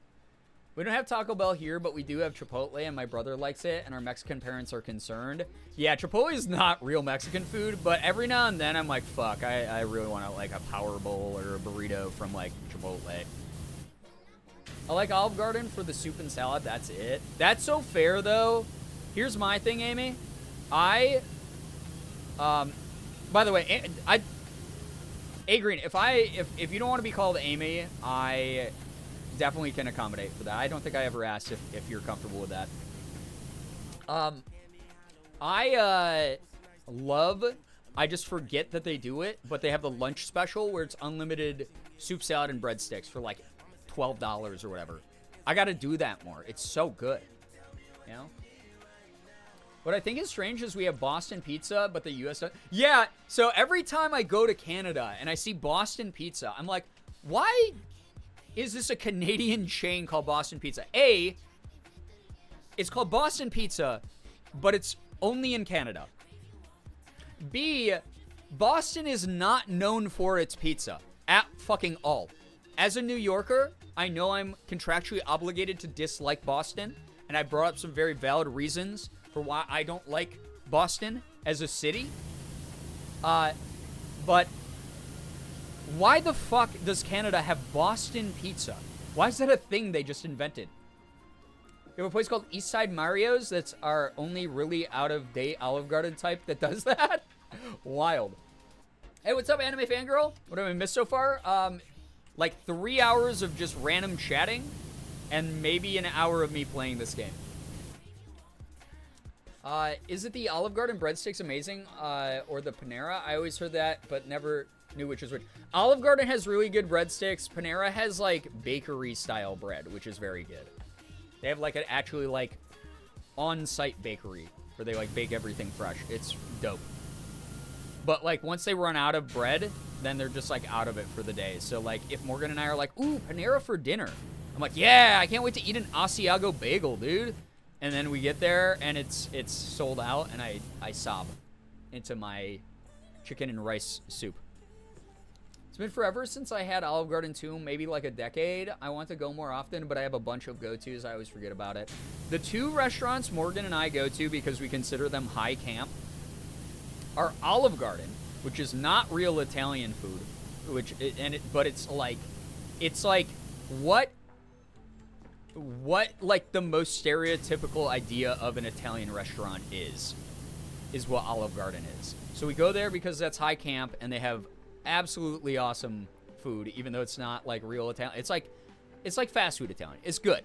We don't have Taco Bell here, but we do have Chipotle, and my brother likes it, and our Mexican parents are concerned. Yeah, Chipotle is not real Mexican food, but every now and then I'm like, fuck, I really want to like a power bowl or a burrito from like Chipotle. I like Olive Garden for the soup and salad. That's it. That's so fair, though. Here's my thing, Amy. By the way, A Green, if you don't want to be called Amy, definitely can accommodate for that. I don't think I ever asked if you're comfortable with that. I just forget that they do it, but they have the lunch special where it's unlimited soup, salad, and breadsticks for like $12 or whatever. I gotta do that more. It's so good, you know? What I think is strange is we have Boston Pizza, but the U.S. Yeah, so every time I go to Canada and I see Boston Pizza, I'm like, why is this a Canadian chain called Boston Pizza? A, it's called Boston Pizza, but it's only in Canada. B, Boston is not known for its pizza at fucking all. As a New Yorker, I know I'm contractually obligated to dislike Boston, and I brought up some very valid reasons for why I don't like Boston as a city. But why the fuck does Canada have Boston Pizza? Why is that a thing they just invented? We have a place called Eastside Mario's that's our only really out-of-date Olive Garden type that does that. Wild. Hey, what's up, Anime Fangirl? What have I missed so far? Like 3 hours of just random chatting and maybe an hour of me playing this game. Is it the Olive Garden breadsticks amazing, or the Panera? I always heard that, but never knew which was which. Olive Garden has really good breadsticks. Panera has, like, bakery-style bread, which is very good. They have, like, an actually, like, on-site bakery where they, like, bake everything fresh. It's dope. But, like, once they run out of bread, then they're just, like, out of it for the day. So, like, if Morgan and I are like, ooh, Panera for dinner, I'm like, yeah, I can't wait to eat an Asiago bagel, dude. And then we get there, and it's sold out, and I sob into my chicken and rice soup. It's been forever since I had Olive Garden too, maybe like a decade. I want to go more often, but I have a bunch of go-tos. I always forget about it. The two restaurants Morgan and I go to because we consider them high camp are Olive Garden, which is not real Italian food, but it's like what like the most stereotypical idea of an Italian restaurant is what Olive Garden is. So we go there because that's high camp and they have absolutely awesome food, even though it's not like real Italian. It's like fast food Italian. It's good.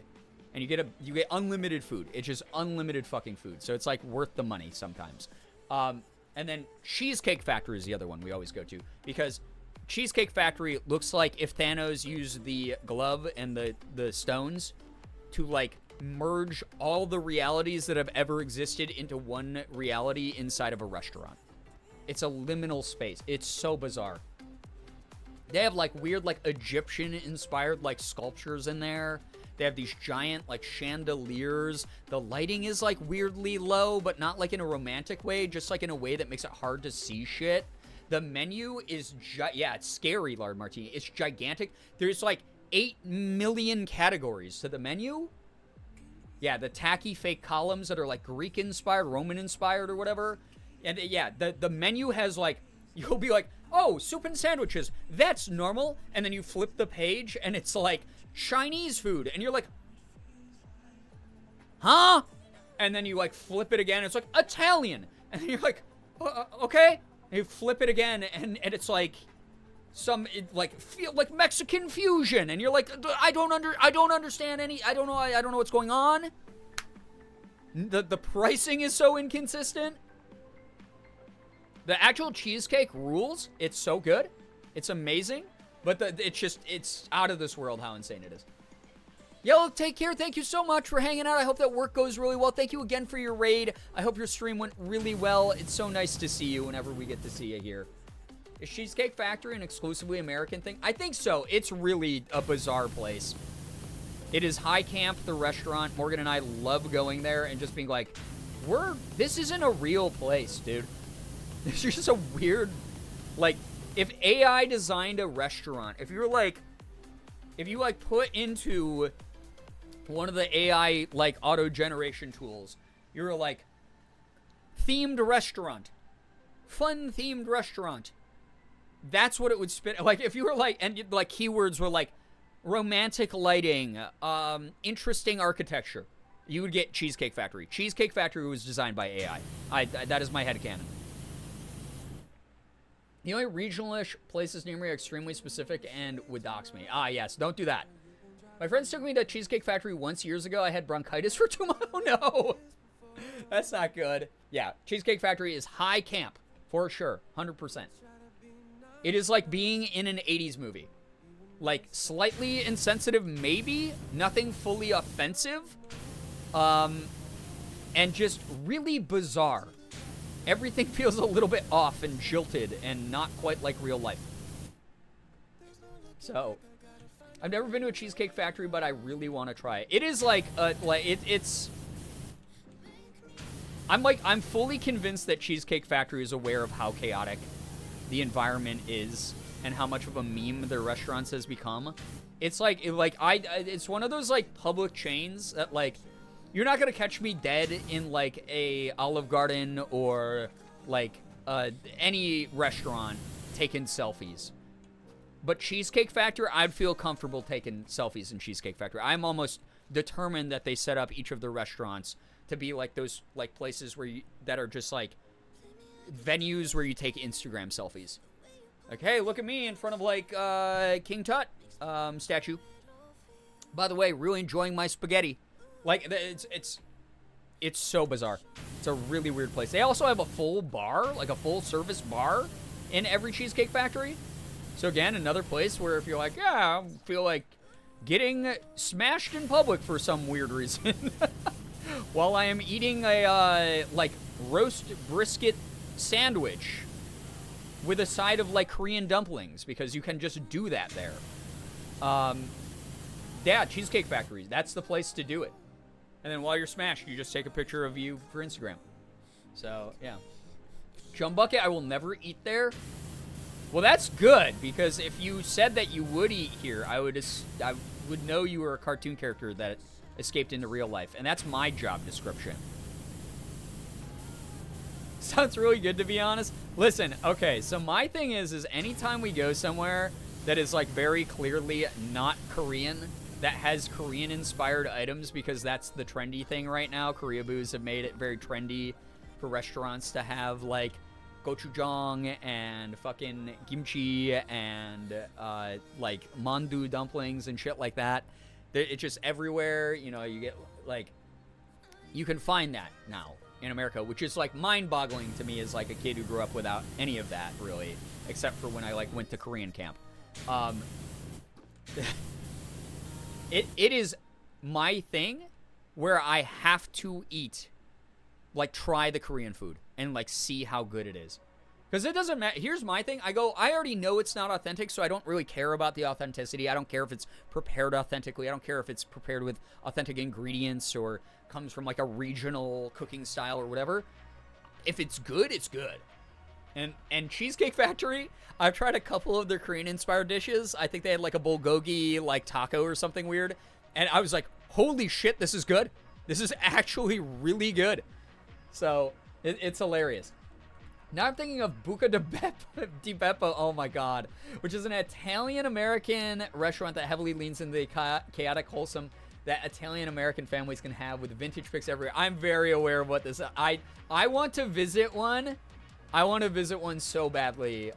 And you get unlimited food. It's just unlimited fucking food. So it's like worth the money sometimes. And then Cheesecake Factory is the other one we always go to because Cheesecake Factory looks like if Thanos used the glove and the stones to like merge all the realities that have ever existed into one reality inside of a restaurant. It's a liminal space. It's so bizarre. They have like weird like Egyptian inspired like sculptures in there. They have these giant like chandeliers. The lighting is like weirdly low, but not like in a romantic way, just like in a way that makes it hard to see shit. The menu is it's scary, Lard Martini. It's gigantic. There's like 8 million categories to the menu. Yeah, the tacky fake columns that are like Greek inspired, Roman inspired or whatever. And yeah, the menu has like, you'll be like, oh, soup and sandwiches, that's normal. And then you flip the page and it's like Chinese food. And you're like, huh? And then you like flip it again. It's like Italian. And then you're like, okay. And you flip it again and it's like like Mexican fusion. And you're like, I don't understand I don't know what's going on. The pricing is so inconsistent. The actual cheesecake rules. It's so good. It's amazing. But it's out of this world how insane it is. Yellow, take care. Thank you so much for hanging out. I hope that work goes really well. Thank you again for your raid. I hope your stream went really well. It's so nice to see you whenever we get to see you here. Is Cheesecake Factory an exclusively American thing? I think so. It's really a bizarre place. It is high camp, the restaurant. Morgan and I love going there and just being like, this isn't a real place, dude. It's just a weird, like, if AI designed a restaurant, if you put into one of the AI, like, auto-generation tools, you're like, themed restaurant, fun-themed restaurant, that's what it would spit. Like, if you were like, and like, keywords were like, romantic lighting, interesting architecture, you would get Cheesecake Factory. Cheesecake Factory was designed by AI. That is my headcanon. The only regional-ish places near me are extremely specific and would dox me. Ah, yes. Don't do that. My friends took me to Cheesecake Factory once years ago. I had bronchitis for 2 months. Oh, no. That's not good. Yeah, Cheesecake Factory is high camp, for sure, 100%. It is like being in an 80s movie. Like, slightly insensitive, maybe. Nothing fully offensive. And just really bizarre. Everything feels a little bit off and jilted and not quite like real life. So, I've never been to a Cheesecake Factory, but I really want to try it. It is like, it's... I'm fully convinced that Cheesecake Factory is aware of how chaotic the environment is and how much of a meme their restaurants has become. It's like, it's one of those, like, public chains that, like, you're not gonna catch me dead in, like, a Olive Garden or, like, any restaurant taking selfies. But Cheesecake Factory, I'd feel comfortable taking selfies in Cheesecake Factory. I'm almost determined that they set up each of the rrestaurants to be like those like places where that are just like venues where you take Instagram selfies. Like, hey, look at me in front of like King Tut statue. By the way, really enjoying my spaghetti. Like it's so bizarre. It's a really weird place. They also have a full bar, like a full service bar in every Cheesecake Factory. So again, another place where if you're like, yeah, I feel like getting smashed in public for some weird reason while I am eating a, like, roast brisket sandwich with a side of, like, Korean dumplings, because you can just do that there. Yeah, Cheesecake Factory, that's the place to do it. And then while you're smashed, you just take a picture of you for Instagram. So, yeah. Chum Bucket, I will never eat there. Well, that's good, because if you said that you would eat here, I would know you were a cartoon character that escaped into real life, and that's my job description. Sounds really good, to be honest. Listen, okay, so my thing is anytime we go somewhere that is, like, very clearly not Korean, that has Korean-inspired items, because that's the trendy thing right now. Koreaboos have made it very trendy for restaurants to have, like, gochujang and fucking kimchi and like mandu dumplings and shit like that. It's just everywhere. You know, you get like, you can find that now in America, which is like mind-boggling to me as like a kid who grew up without any of that really, except for when I like went to Korean camp. It is my thing where I have to eat, like, try the Korean food and, like, see how good it is. Because it doesn't matter. Here's my thing. I already know it's not authentic, so I don't really care about the authenticity. I don't care if it's prepared authentically. I don't care if it's prepared with authentic ingredients or comes from, like, a regional cooking style or whatever. If it's good, it's good. And Cheesecake Factory, I've tried a couple of their Korean-inspired dishes. I think they had, like, a bulgogi, like, taco or something weird. And I was like, holy shit, this is good. This is actually really good. So, it's hilarious. Now I'm thinking of Buca di Beppo, oh my god, which is an Italian-American restaurant that heavily leans into the chaotic wholesome that Italian-American families can have with vintage picks everywhere. I'm very aware of what this is. I want to visit one. I want to visit one so badly,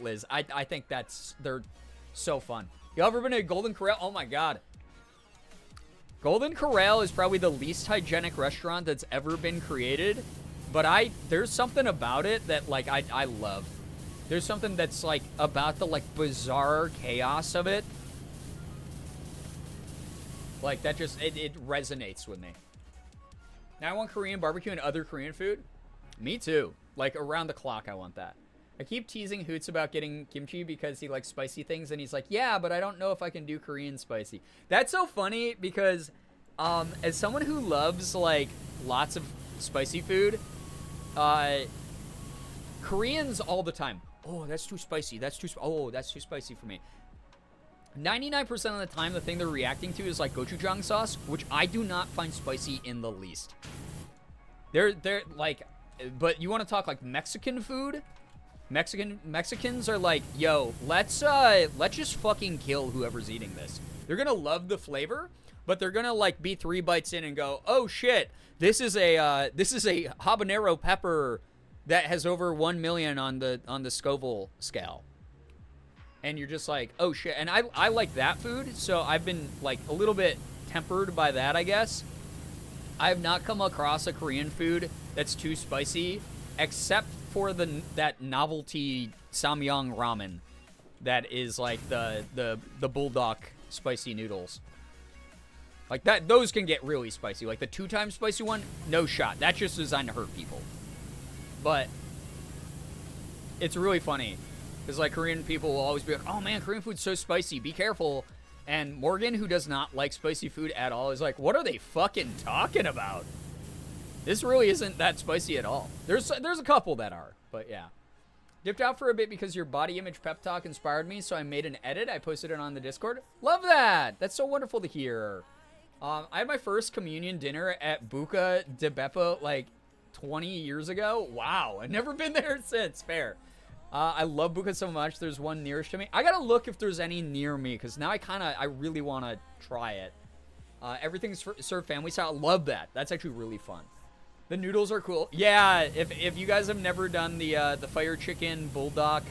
Liz. I think they're so fun. You ever been to Golden Corral? Oh my god. Golden Corral is probably the least hygienic restaurant that's ever been created. But there's something about it that, like, I love. There's something that's, like, about the, like, bizarre chaos of it. Like, that just, it resonates with me. Now I want Korean barbecue and other Korean food. Me too. Like, around the clock I want that. I keep teasing Hoots about getting kimchi because he likes spicy things, and he's like, yeah, but I don't know if I can do Korean spicy. That's so funny because, as someone who loves, like, lots of spicy food, Koreans all the time, oh, that's too spicy, that's too spicy for me. 99% of the time, the thing they're reacting to is, like, gochujang sauce, which I do not find spicy in the least. They're like, but you want to talk, like, Mexican food? Mexicans are like, yo, let's just fucking kill whoever's eating this. They're gonna love the flavor, but they're gonna, like, be 3 bites in and go, oh shit, this is a habanero pepper that has over 1 million on the Scoville scale. and you're just like, oh shit. And I like that food, so I've been like a little bit tempered by that, I guess. I have not come across a Korean food that's too spicy, except for that novelty samyang ramen that is like the bulldog spicy noodles. Like that, those can get really spicy. Like the 2 times spicy one, no shot. That's just designed to hurt people. But it's really funny because like Korean people will always be like, "Oh man, Korean food's so spicy. Be careful." And Morgan, who does not like spicy food at all, is like, "What are they fucking talking about? This really isn't that spicy at all." There's a couple that are, but yeah. Dipped out for a bit because your body image pep talk inspired me, so I made an edit. I posted it on the Discord. Love that. That's so wonderful to hear. I had my first communion dinner at Buca de Beppo like 20 years ago. Wow, I've never been there since. Fair. I love Buca so much. There's one nearest to me. I gotta look if there's any near me because now I really want to try it. Everything's served family style. Love that. That's actually really fun. The noodles are cool. Yeah, if you guys have never done the fire chicken bulldog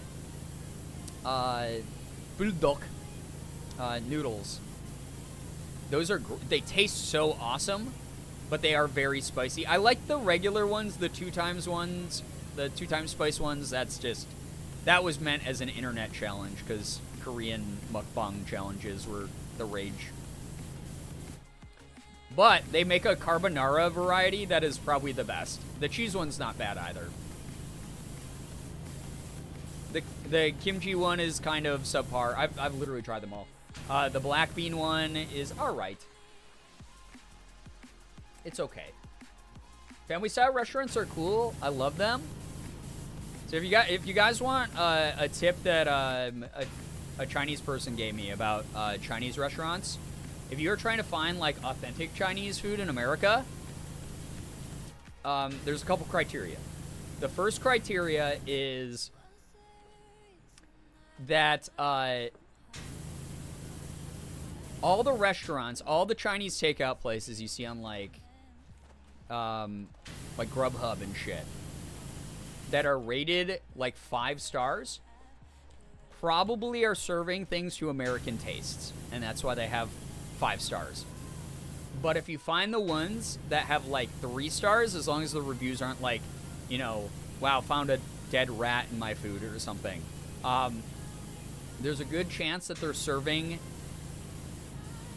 noodles. Those are they taste so awesome, but they are very spicy. I like the regular ones, the 2 times ones, the 2 times spice ones. That was meant as an internet challenge because Korean mukbang challenges were the rage. But they make a carbonara variety that is probably the best. The cheese one's not bad either. The kimchi one is kind of subpar. I've literally tried them all. The black bean one is alright. It's okay. Family style restaurants are cool. I love them. So if you guys want a tip that a Chinese person gave me about Chinese restaurants, if you're trying to find like authentic Chinese food in America, there's a couple criteria. The first criteria is that all the restaurants, all the Chinese takeout places you see on like Grubhub and shit that are rated like 5 stars probably are serving things to American tastes, and that's why they have 5 stars. But if you find the ones that have like 3 stars, as long as the reviews aren't like, you know, wow, found a dead rat in my food or something, there's a good chance that they're serving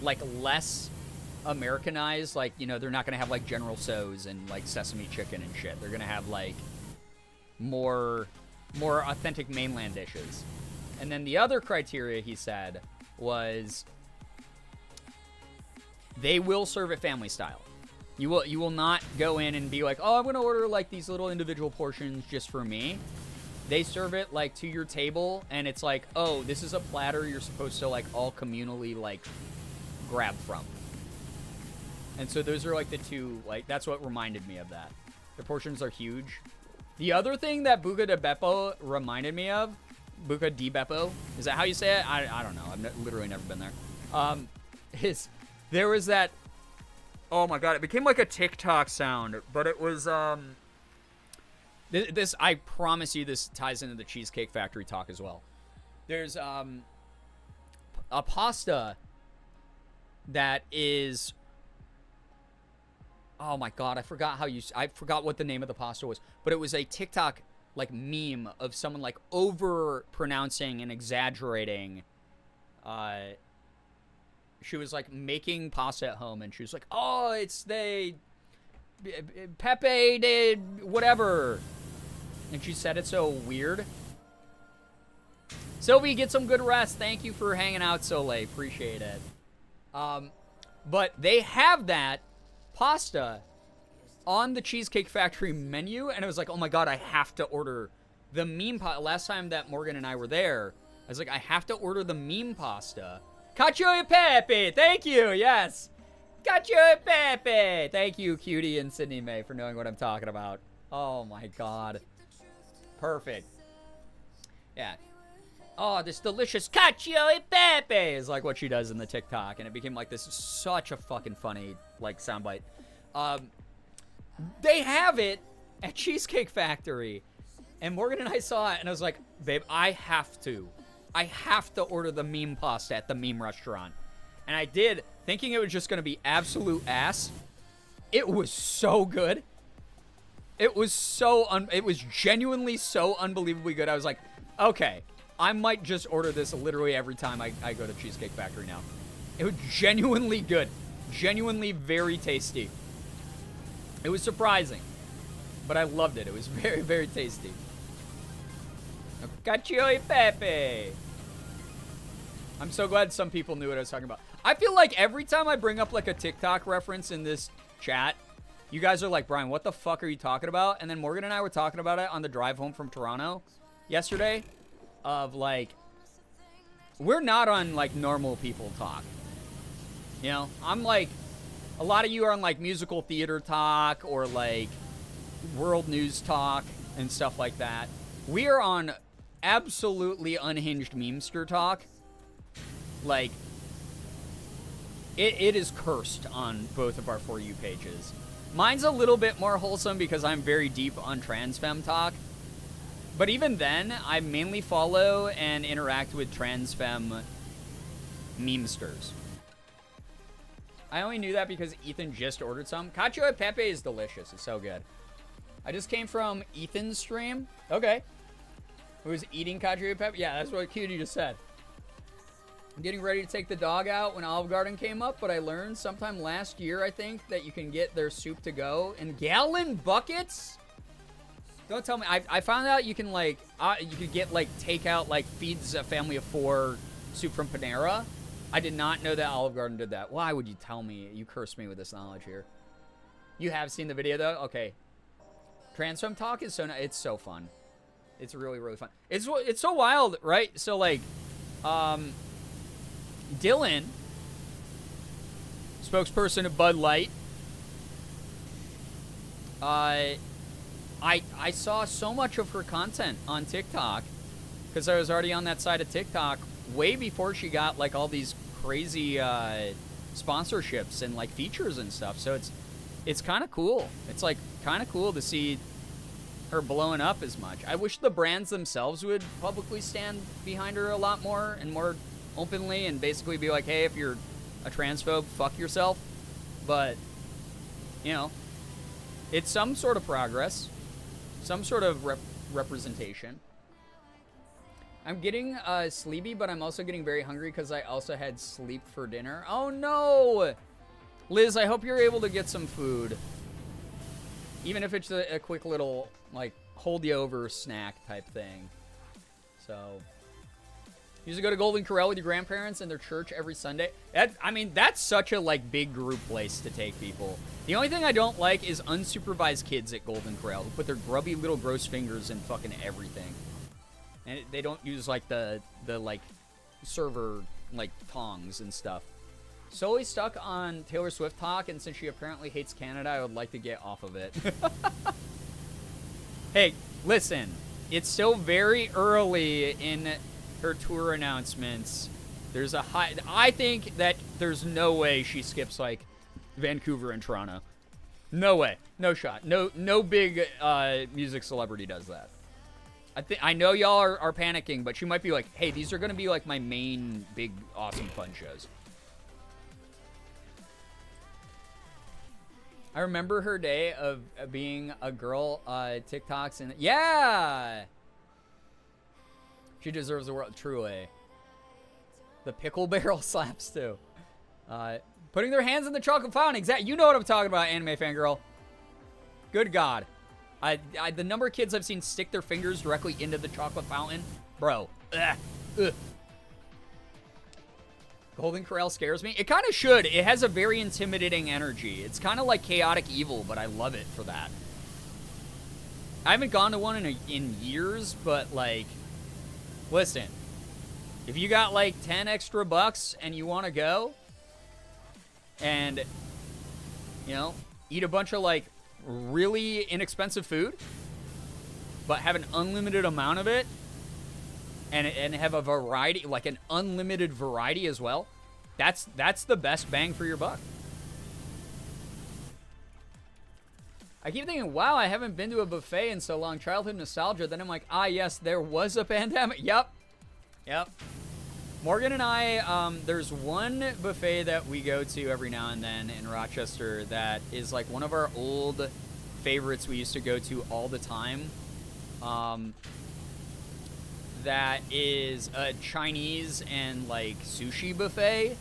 like less Americanized, like, you know, they're not gonna have like General Tso's and like sesame chicken and shit. They're gonna have like more authentic mainland dishes. And then the other criteria he said was they will serve it family style. You will not go in and be like, oh, I'm gonna order like these little individual portions just for me. They serve it like to your table, and it's like, oh, this is a platter you're supposed to like all communally like grab from. And so those are like the two, like that's what reminded me of that. The portions are huge. The other thing that Buca de Beppo reminded me of, Buca di Beppo, is that how you say it? I don't know. I've literally never been there. There was that, oh my god, it became like a TikTok sound, but it was, this, I promise you this ties into the Cheesecake Factory talk as well. There's, a pasta that is, oh my god, I forgot what the name of the pasta was, but it was a TikTok like meme of someone like over pronouncing and exaggerating. She was like making pasta at home, and she was like, oh, it's the Pepe did whatever, and she said it so weird. Sylvie, get some good rest. Thank you for hanging out so late. Appreciate it. But they have that pasta on the Cheesecake Factory menu, and it was like, oh my god, I have to order the meme pasta. Last time that Morgan and I were there, I was like, I have to order the meme pasta. Cacio e pepe, thank you, yes. Cacio e pepe. Thank you, Cutie and Sydney May, for knowing what I'm talking about. Oh my god. Perfect. Yeah. Oh, this delicious cacio e pepe is like what she does in the TikTok, and it became like this such a fucking funny like soundbite. They have it at Cheesecake Factory, and Morgan and I saw it, and I was like, babe, I have to I have to order the meme pasta at the meme restaurant. And I did, thinking it was just going to be absolute ass. It was so good. It was it was genuinely so unbelievably good. I was like, okay, I might just order this literally every time I go to Cheesecake Factory now. It was genuinely good. Genuinely very tasty. It was surprising, but I loved it. It was very, very tasty. Cacio e pepe. I'm so glad some people knew what I was talking about. I feel like every time I bring up like a TikTok reference in this chat, you guys are like, Brian, what the fuck are you talking about? And then Morgan and I were talking about it on the drive home from Toronto yesterday of like, we're not on like normal people talk. You know, I'm like, a lot of you are on like musical theater talk or like world news talk and stuff like that. We are on absolutely unhinged memester talk. Like, it is cursed on both of our For You pages. Mine's a little bit more wholesome because I'm very deep on trans femme talk. But even then, I mainly follow and interact with trans femme memesters. I only knew that because Ethan just ordered some. Cacio e pepe is delicious. It's so good. I just came from Ethan's stream. Okay. Who was eating cacio e pepe? Yeah, that's what Cutie just said. I'm getting ready to take the dog out when Olive Garden came up, but I learned sometime last year, I think, that you can get their soup to go in gallon buckets. Don't tell me. I found out you can, like, you could get, like, takeout, like, feeds a family of 4 soup from Panera. I did not know that Olive Garden did that. Why would you tell me? You curse me with this knowledge here. You have seen the video, though? Okay. Trans Femme Talk is it's so fun. It's really, really fun. It's so wild, right? So, like, Dylan, spokesperson of Bud Light, I saw so much of her content on TikTok because I was already on that side of TikTok way before she got like all these crazy sponsorships and like features and stuff. So it's kind of cool. It's like kind of cool to see her blowing up as much. I wish the brands themselves would publicly stand behind her a lot more and more openly and basically be like, hey, if you're a transphobe, fuck yourself. But, you know, it's some sort of progress, some sort of representation. I'm getting sleepy, but I'm also getting very hungry because I also had sleep for dinner. Oh, no! Liz, I hope you're able to get some food. Even if it's a quick little, like, hold-you-over snack type thing. So... You used to go to Golden Corral with your grandparents and their church every Sunday. I mean, that's such a, like, big group place to take people. The only thing I don't like is unsupervised kids at Golden Corral who put their grubby little gross fingers in fucking everything. And they don't use, like, the like, server, like, tongs and stuff. Solely stuck on Taylor Swift talk, and since she apparently hates Canada, I would like to get off of it. Hey, listen. It's still very early in... her tour announcements. There's a high... I think that there's no way she skips, like, Vancouver and Toronto. No way. No shot. No big music celebrity does that. I know y'all are panicking, but she might be like, hey, these are going to be, like, my main big, awesome, fun shows. I remember her day of being a girl, TikToks, and... Yeah! She deserves the world, truly. The pickle barrel slaps, too. Putting their hands in the chocolate fountain. Exactly. You know what I'm talking about, anime fangirl. Good God. The number of kids I've seen stick their fingers directly into the chocolate fountain. Bro. Ugh. Golden Corral scares me. It kind of should. It has a very intimidating energy. It's kind of like chaotic evil, but I love it for that. I haven't gone to one in years, but, like... Listen, if you got like 10 extra bucks and you want to go and, you know, eat a bunch of like really inexpensive food, but have an unlimited amount of it and have a variety, like an unlimited variety as well, that's the best bang for your buck. I keep thinking, wow, I haven't been to a buffet in so long. Childhood nostalgia. Then I'm like, ah, yes, there was a pandemic. Yep. Yep. Morgan and I, there's one buffet that we go to every now and then in Rochester that is like one of our old favorites we used to go to all the time. That is a Chinese and like sushi buffet.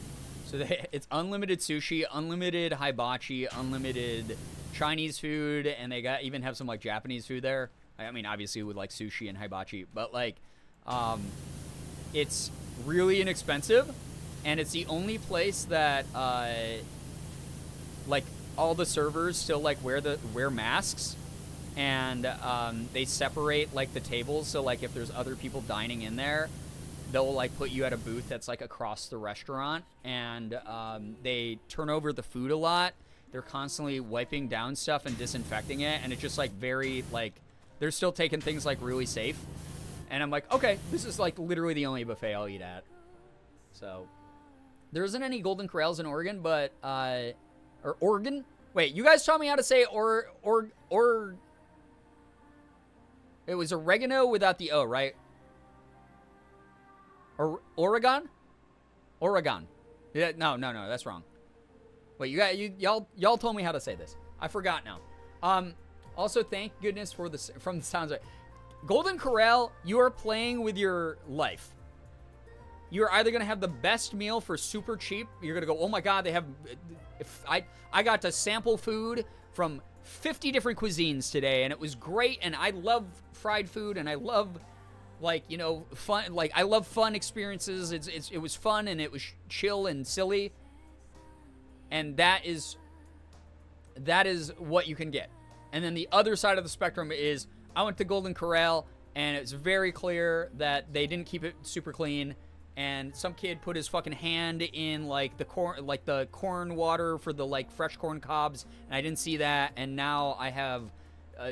So it's unlimited sushi, unlimited hibachi, unlimited Chinese food, and they even have some like Japanese food there. I mean, obviously with like sushi and hibachi, but like, it's really inexpensive, and it's the only place that like all the servers still like wear masks, and they separate like the tables, so like if there's other people dining in there, they'll like put you at a booth that's like across the restaurant, and they turn over the food a lot. They're constantly wiping down stuff and disinfecting it, and it's just like very like they're still taking things like really safe. And I'm like, okay, this is like literally the only buffet I'll eat at. So there isn't any Golden Corrals in Oregon, but or Oregon. Wait, you guys taught me how to say or. It was oregano without the O, right? Or Oregon? Oregon. Yeah, no, that's wrong. Wait, y'all told me how to say this. I forgot now. Also, thank goodness for this from the sounds of it. Golden Corral, you are playing with your life. You're either going to have the best meal for super cheap. You're going to go, oh my God, they have... I got to sample food from 50 different cuisines today, and it was great, and I love fried food, and I love, like, you know, fun... Like, I love fun experiences. It was fun, and it was chill and silly. And that is what you can get. And then the other side of the spectrum is... I went to Golden Corral, and it's very clear that they didn't keep it super clean, and some kid put his fucking hand in like the corn water for the like fresh corn cobs, and I didn't see that, and now I have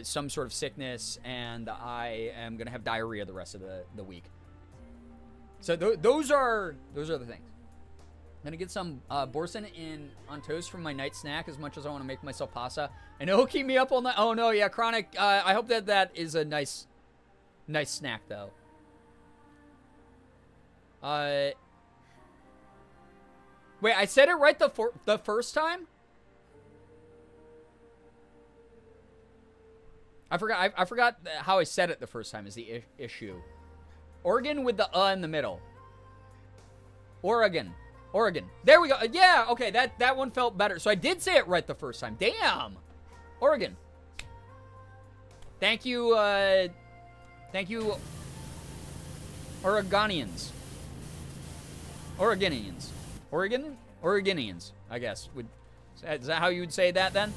some sort of sickness, and I am gonna have diarrhea the rest of the week. So those are the things. I'm gonna get some boursin on toast from my night snack as much as I want to make myself pasta. And it'll keep me up all night. Oh no, yeah, Chronic. I hope that is a nice snack though. Wait, I said it right the first time? I forgot how I said it the first time is the issue. Oregon with the in the middle. Oregon. There we go. Yeah, okay, that one felt better. So I did say it right the first time. Damn. Oregon. Thank you, Oregonians. Oregonians, I guess. Is that how you would say that then?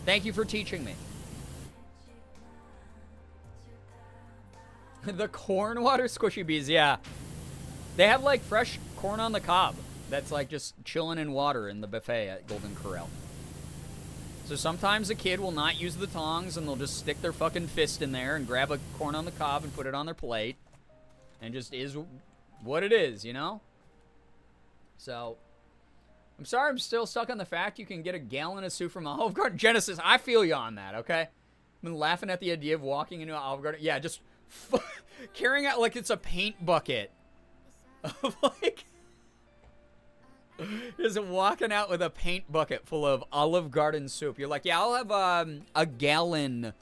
Thank you for teaching me. The corn water squishy bees, yeah. They have like fresh corn on the cob that's like just chilling in water in the buffet at Golden Corral. So sometimes a kid will not use the tongs and they'll just stick their fucking fist in there and grab a corn on the cob and put it on their plate. And just is what it is, you know? So, I'm sorry I'm still stuck on the fact you can get a gallon of soup from Olive Garden. Genesis, I feel you on that, okay? I've been laughing at the idea of walking into an Olive Garden. Yeah, just carrying out like it's a paint bucket. Of like... Just walking out with a paint bucket full of Olive Garden soup. You're like, yeah, I'll have a gallon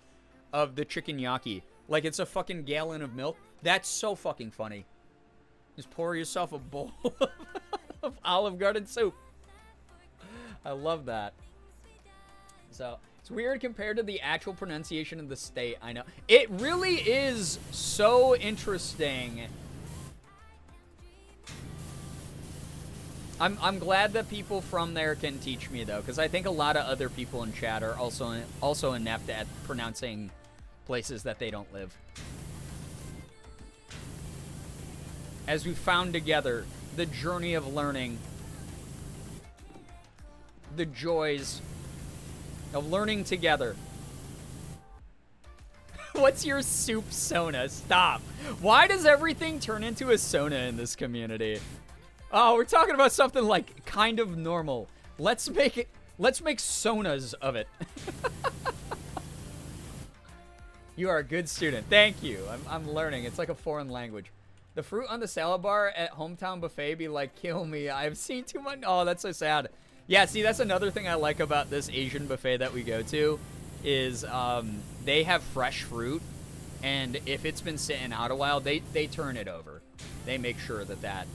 of the chicken yaki. Like it's a fucking gallon of milk. That's so fucking funny. Just pour yourself a bowl of Olive Garden soup. I love that. So, it's weird compared to the actual pronunciation of the state, I know. It really is so interesting. I'm glad that people from there can teach me, though, because I think a lot of other people in chat are also inept at pronouncing places that they don't live. As we found together the journey of learning, the joys of learning together. What's your soup sona? Stop. Why does everything turn into a sona in this community? Oh, we're talking about something like kind of normal. Let's make sonas of it. You are a good student. Thank you. I'm learning. It's like a foreign language. The fruit on the salad bar at Hometown Buffet be like, kill me. I've seen too much. Oh, that's so sad. Yeah, see, that's another thing I like about this Asian buffet that we go to is they have fresh fruit. And if it's been sitting out a while, they turn it over. They make sure that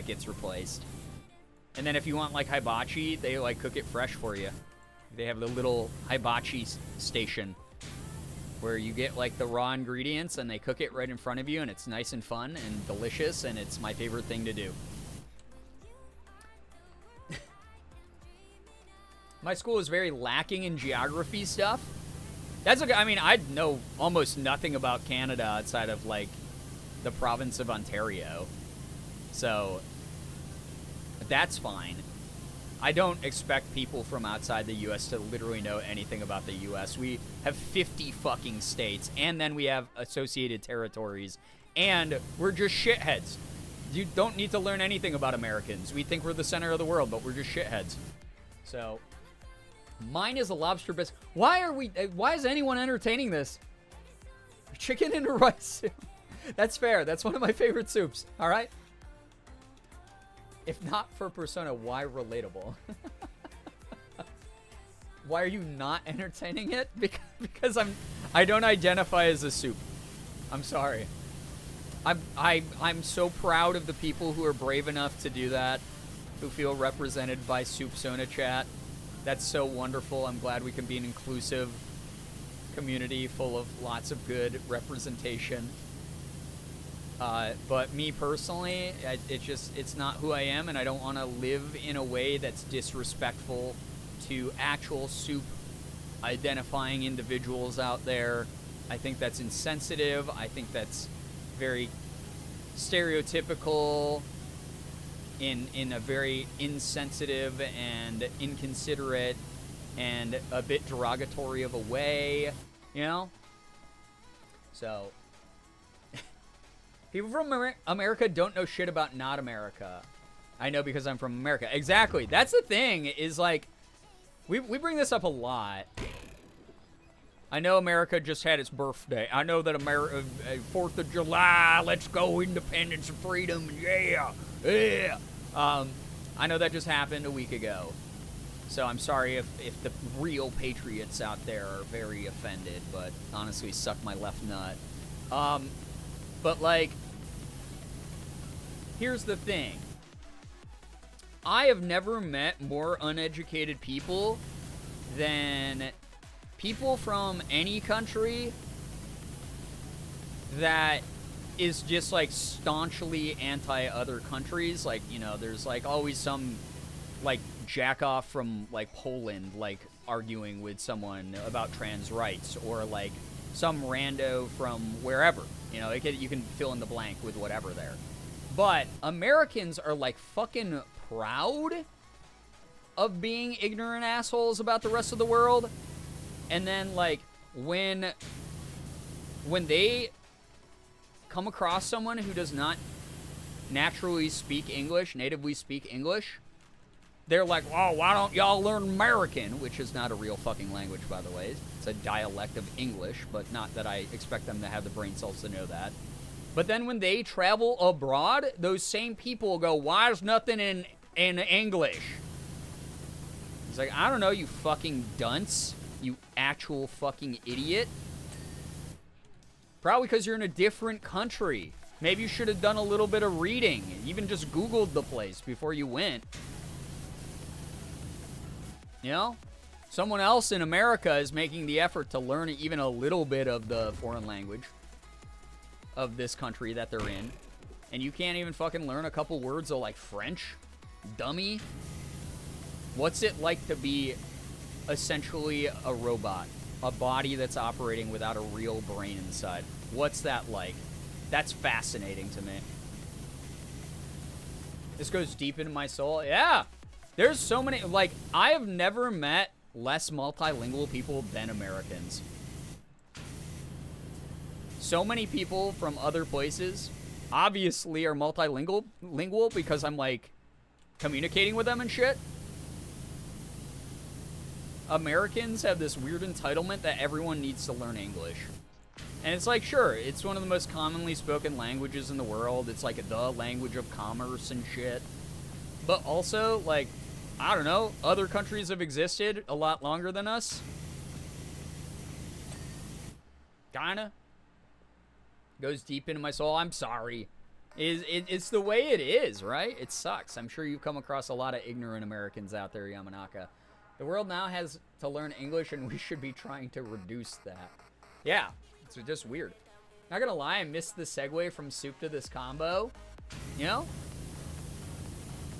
gets replaced. And then if you want, like, hibachi, they, like, cook it fresh for you. They have the little hibachi station where you get, like, the raw ingredients and they cook it right in front of you, and it's nice and fun and delicious, and it's my favorite thing to do. My school is very lacking in geography stuff. That's okay. I mean, I know almost nothing about Canada outside of, like, the province of Ontario. So that's fine. I don't expect people from outside the U.S. to literally know anything about the U.S. We have 50 fucking states, and then we have associated territories, and we're just shitheads. You don't need to learn anything about Americans. We think we're the center of the world, but we're just shitheads. So, mine is a lobster biscuit. Why is anyone entertaining this? Chicken and rice soup. That's fair. That's one of my favorite soups. All right? If not for Persona, why relatable? Why are you not entertaining it? Because I don't identify as a soup. I'm sorry. I'm so proud of the people who are brave enough to do that, who feel represented by Soup Sona Chat. That's so wonderful. I'm glad we can be an inclusive community full of lots of good representation. But me personally, it's not who I am, and I don't want to live in a way that's disrespectful to actual soup identifying individuals out there. I think that's insensitive. I think that's very stereotypical in a very insensitive and inconsiderate and a bit derogatory of a way, you know? So, people from America don't know shit about not America. I know because I'm from America. Exactly. That's the thing, is like, we bring this up a lot. I know America just had its birthday. I know that 4th of July, let's go, independence and freedom, yeah, yeah. I know that just happened a week ago. So I'm sorry if the real patriots out there are very offended, but honestly, suck my left nut. But like, here's the thing. I have never met more uneducated people than people from any country that is just like staunchly anti-other countries. Like, you know, there's like always some like jack off from like Poland like arguing with someone about trans rights, or like some rando from wherever. You know, you can fill in the blank with whatever there. But Americans are like fucking proud of being ignorant assholes about the rest of the world. And then like when they come across someone who does not naturally speak English, natively speak English, they're like, well, why don't y'all learn American? Which is not a real fucking language, by the way. It's a dialect of English, but not that I expect them to have the brain cells to know that. But then when they travel abroad, those same people go, why is nothing in English? It's like, I don't know, you fucking dunce. You actual fucking idiot. Probably because you're in a different country. Maybe you should have done a little bit of reading. Even just Googled the place before you went. You know? Someone else in America is making the effort to learn even a little bit of the foreign language of this country that they're in. And you can't even fucking learn a couple words of like French? Dummy. What's it like to be essentially a robot? A body that's operating without a real brain inside. What's that like? That's fascinating to me. This goes deep into my soul. Yeah. There's so many, like, I have never met less multilingual people than Americans. So many people from other places obviously are multilingual because I'm, like, communicating with them and shit. Americans have this weird entitlement that everyone needs to learn English. And it's like, sure, it's one of the most commonly spoken languages in the world. It's like the language of commerce and shit. But also, like, I don't know, other countries have existed a lot longer than us. Kinda. Goes deep into my soul. I'm sorry. It's the way it is, right? It sucks. I'm sure you've come across a lot of ignorant Americans out there, Yamanaka. The world now has to learn English, and we should be trying to reduce that. Yeah, it's just weird. Not gonna lie, I missed the segue from soup to this combo. You know?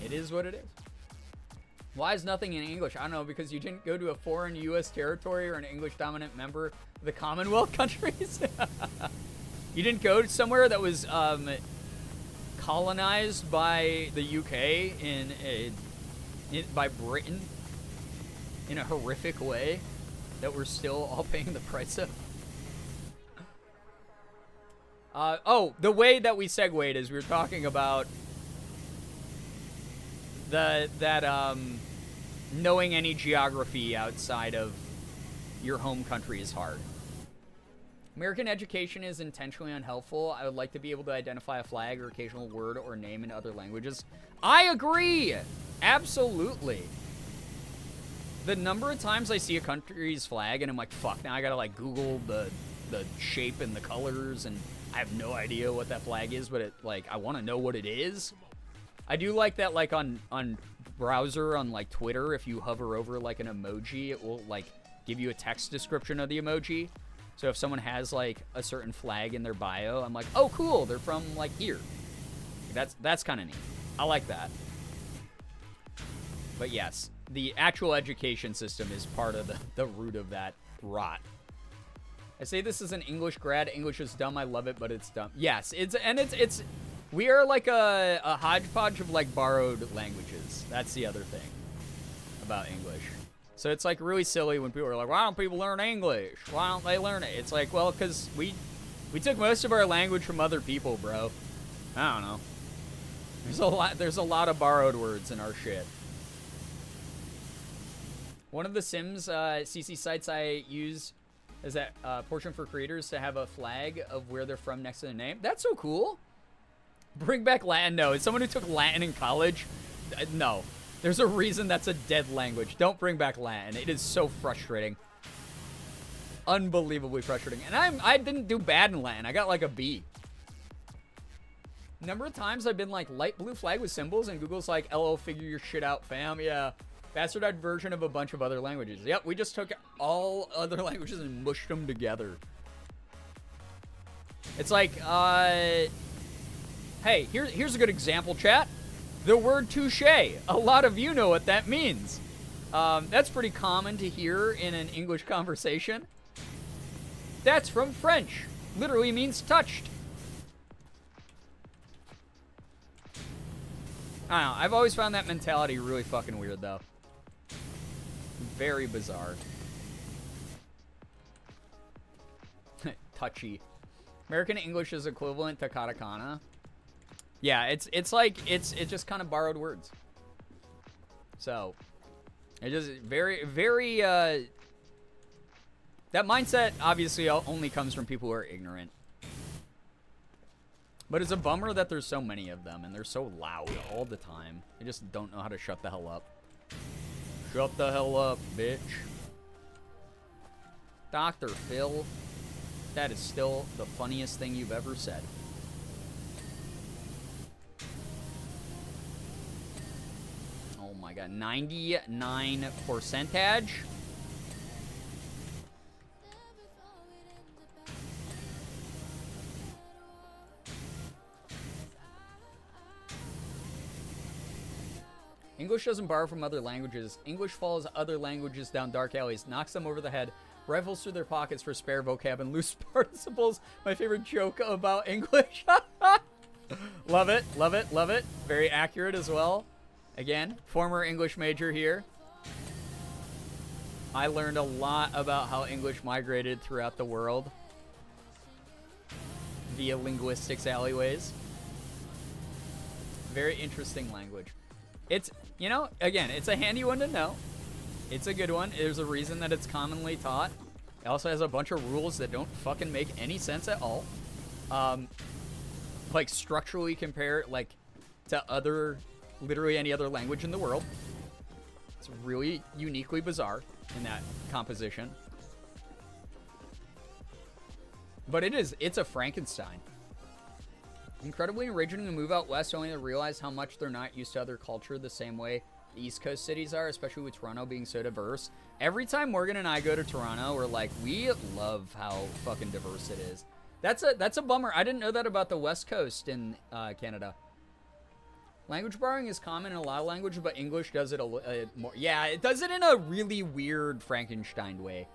It is what it is. Why is nothing in English? I don't know, because you didn't go to a foreign U.S. territory or an English-dominant member of the Commonwealth countries? You didn't go to somewhere that was colonized by the UK by Britain in a horrific way that we're still all paying the price of? Oh, the way that we segued is we were talking about knowing any geography outside of your home country is hard. American education is intentionally unhelpful. I would like to be able to identify a flag or occasional word or name in other languages. I agree! Absolutely. The number of times I see a country's flag and I'm like, fuck, now I gotta like Google the shape and the colors, and I have no idea what that flag is, but I want to know what it is. I do like that, like on browser, on like Twitter, if you hover over like an emoji, it will like give you a text description of the emoji. So if someone has like a certain flag in their bio, I'm like, oh cool, they're from like here. That's kind of neat. I like that. But yes, the actual education system is part of the root of that rot. I say this as an English grad. English is dumb. I love it, but it's dumb. Yes, it's we are like a hodgepodge of like borrowed languages. That's the other thing about English. So it's like really silly when people are like, why don't people learn English? Why don't they learn it? It's like, well, because we took most of our language from other people, bro. I don't know. There's a lot of borrowed words in our shit. One of the Sims CC sites I use is that portion for creators to have a flag of where they're from next to their name. That's so cool. Bring back Latin. No, as someone who took Latin in college, no. There's a reason that's a dead language. Don't bring back Latin. It is so frustrating. Unbelievably frustrating. And I didn't do bad in Latin. I got like a B. Number of times I've been like light blue flag with symbols, and Google's like, LO, figure your shit out, fam. Yeah. Bastardized version of a bunch of other languages. Yep, we just took all other languages and mushed them together. It's like, hey, here's a good example, chat. The word touche. A lot of you know what that means. That's pretty common to hear in an English conversation. That's from French. Literally means touched. I don't know. I've always found that mentality really fucking weird, though. Very bizarre. Touchy. American English is equivalent to katakana. Yeah, it's just kind of borrowed words. So, it just very, very, that mindset obviously only comes from people who are ignorant. But it's a bummer that there's so many of them, and they're so loud all the time. They just don't know how to shut the hell up. Shut the hell up, bitch. Dr. Phil, that is still the funniest thing you've ever said. Oh my god, 99%. English doesn't borrow from other languages. English follows other languages down dark alleys, knocks them over the head, rifles through their pockets for spare vocab and loose participles. My favorite joke about English. Love it, love it, love it. Very accurate as well. Again, former English major here. I learned a lot about how English migrated throughout the world via linguistics alleyways. Very interesting language. It's, you know, again, it's a handy one to know. It's a good one. There's a reason that it's commonly taught. It also has a bunch of rules that don't fucking make any sense at all. Like structurally compare like to literally any other language in the world. It's really uniquely bizarre in that composition. But it's a Frankenstein. Incredibly enraging to move out west only to realize how much they're not used to other culture the same way the East Coast cities are, especially with Toronto being so diverse. Every time Morgan and I go to Toronto, we're like, we love how fucking diverse it is. That's a bummer. I didn't know that about the West Coast in Canada. Language borrowing is common in a lot of languages, but English does it more. Yeah, it does it in a really weird Frankenstein way.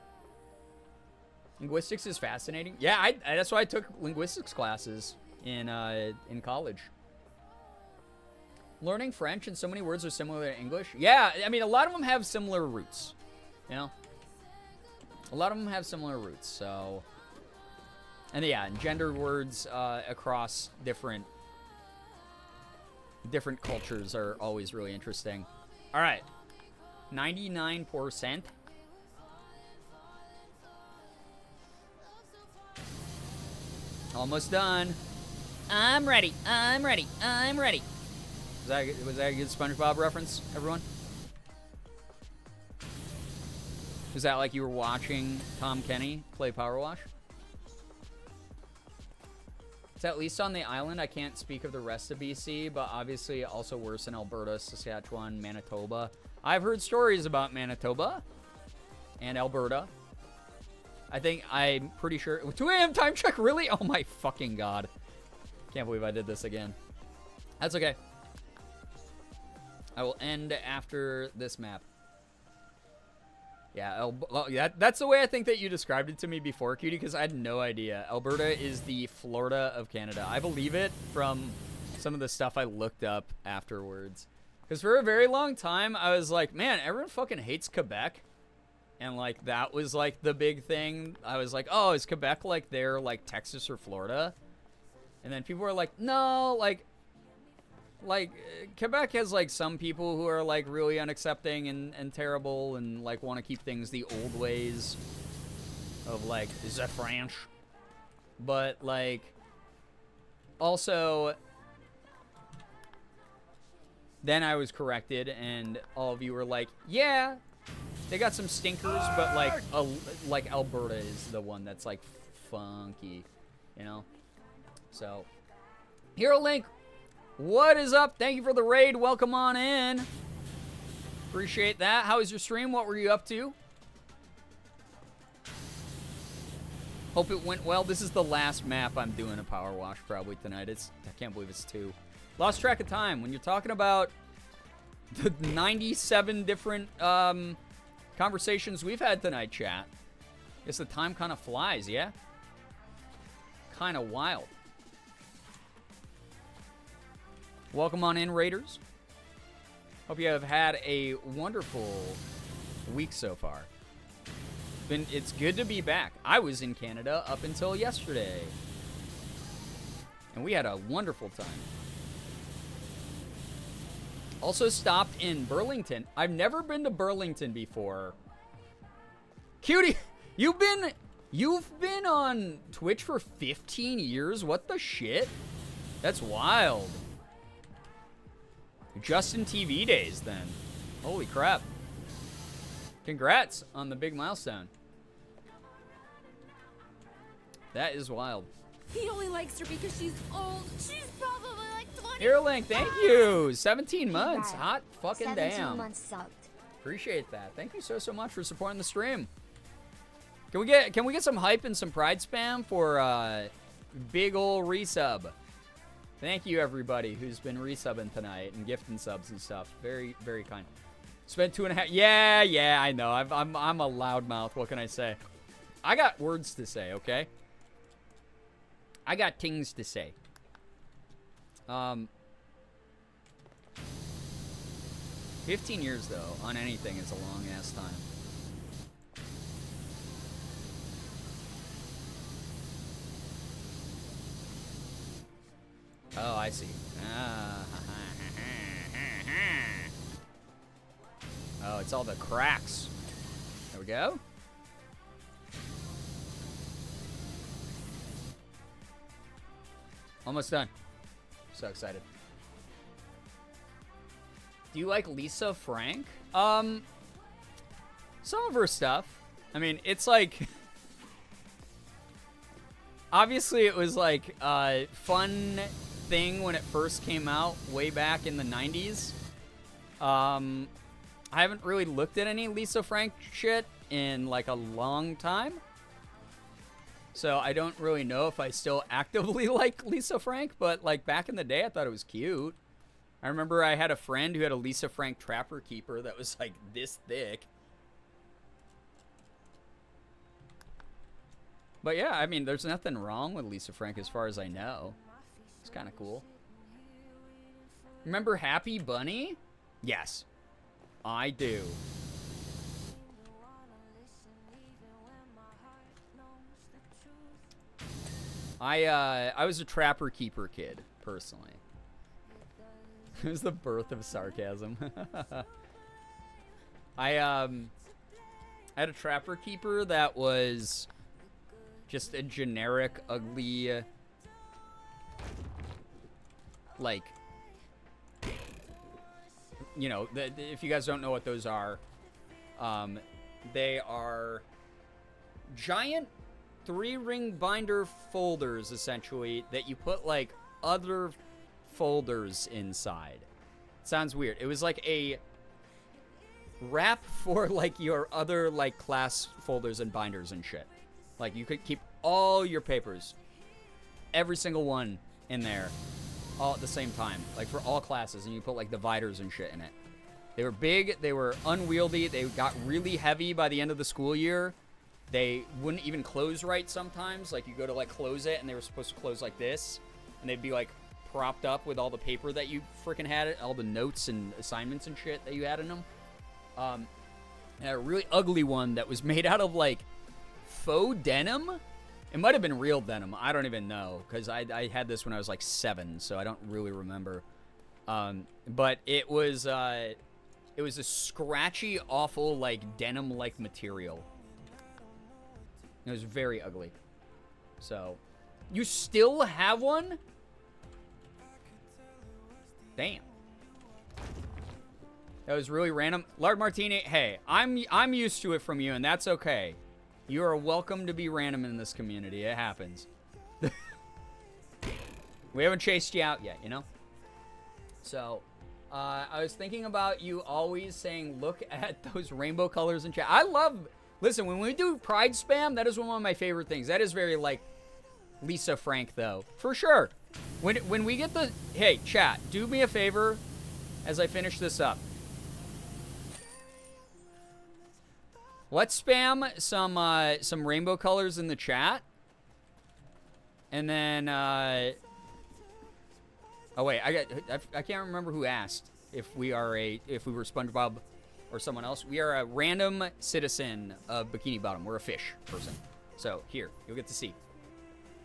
Linguistics is fascinating. Yeah, that's why I took linguistics classes in college. Learning French and so many words are similar to English. Yeah, I mean, a lot of them have similar roots. You know? A lot of them have similar roots, so... And yeah, and gendered words across different cultures are always really interesting. All right. 99%. Almost done. I'm ready. I'm ready. I'm ready. Was that a good SpongeBob reference, everyone? Was that like you were watching Tom Kenny play Powerwash? It's at least on the island. I can't speak of the rest of BC, but obviously also worse in Alberta, Saskatchewan, Manitoba. I've heard stories about Manitoba and Alberta. I'm pretty sure. 2 a.m. time check, really? Oh my fucking god. Can't believe I did this again. That's okay. I will end after this map. Yeah, that's the way I think that you described it to me before, Cutie, because I had no idea. Alberta is the Florida of Canada. I believe it from some of the stuff I looked up afterwards. Because for a very long time, I was like, man, everyone fucking hates Quebec. And, like, that was, like, the big thing. I was like, oh, is Quebec, like, their, like, Texas or Florida? And then people were like, no, like, Quebec has, like, some people who are, like, really unaccepting and terrible and, like, want to keep things the old ways of, like, the French. But, like, also, then I was corrected, and all of you were like, yeah, they got some stinkers, but, like Alberta is the one that's, like, funky, you know? So, Hero Link, what is up? Thank you for the raid. Welcome on in. Appreciate that. How was your stream? What were you up to? Hope it went well. This is the last map I'm doing a power wash probably tonight. I can't believe it's 2. Lost track of time. When you're talking about the 97 different conversations we've had tonight, chat, I guess the time kind of flies, yeah? Kind of wild. Welcome on in, Raiders. Hope you have had a wonderful week so far. It's good to be back. I was in Canada up until yesterday, and we had a wonderful time. Also stopped in Burlington. I've never been to Burlington before. Cutie, you've been on Twitch for 15 years? What the shit? That's wild. Just in TV days, then. Holy crap. Congrats on the big milestone. That is wild. He only likes her because she's old. She's probably like 20. Airlink, thank you. 17 months. Hot fucking 17 damn. months sucked. Appreciate that. Thank you so much for supporting the stream. Can we get some hype and some pride spam for big ol' resub? Thank you, everybody who's been resubbing tonight and gifting subs and stuff. Very, very kind. Spent 2.5. Yeah, I know. I'm a loudmouth. What can I say? I got words to say, okay? I got things to say. 15 years, though, on anything is a long-ass time. Oh, I see. Oh, it's all the cracks. There we go. Almost done. So excited. Do you like Lisa Frank? Some of her stuff. I mean, it's like... Obviously, it was like a fun thing when it first came out way back in the 90s. I haven't really looked at any Lisa Frank shit in like a long time. So I don't really know if I still actively like Lisa Frank, but like back in the day, I thought it was cute. I remember I had a friend who had a Lisa Frank Trapper Keeper that was like this thick. But yeah, I mean, there's nothing wrong with Lisa Frank as far as I know. It's kind of cool. Remember Happy Bunny? Yes, I do. I was a Trapper Keeper kid, personally. It was the birth of sarcasm. I had a Trapper Keeper that was just a generic, ugly, like, you know, if you guys don't know what those are, they are giant 3-ring binder folders, essentially, that you put, like, other folders inside. Sounds weird. It was like a wrap for, like, your other, like, class folders and binders and shit. Like, you could keep all your papers, every single one in there, all at the same time. Like, for all classes, and you put, like, dividers and shit in it. They were big, they were unwieldy, they got really heavy by the end of the school year. They wouldn't even close right sometimes. Like, you go to, like, close it, and they were supposed to close like this. And they'd be, like, propped up with all the paper that you freaking had, all the notes and assignments and shit that you had in them. And a really ugly one that was made out of, like, faux denim. It might have been real denim. I don't even know, because I had this when I was, like, 7, so I don't really remember. But it was a scratchy, awful, like, denim-like material. It was very ugly. So, you still have one? Damn. That was really random. Lard Martini, hey, I'm used to it from you, and that's okay. You are welcome to be random in this community. It happens. We haven't chased you out yet, you know? So, I was thinking about you always saying, look at those rainbow colors in chat. I love... Listen, when we do Pride Spam, that is one of my favorite things. That is very, like, Lisa Frank, though. For sure. When we get the... Hey, chat, do me a favor as I finish this up. Let's spam some rainbow colors in the chat. And then, oh, wait, I can't remember who asked if we were SpongeBob or someone else. We are a random citizen of Bikini Bottom. We're a fish person. So, here, you'll get to see.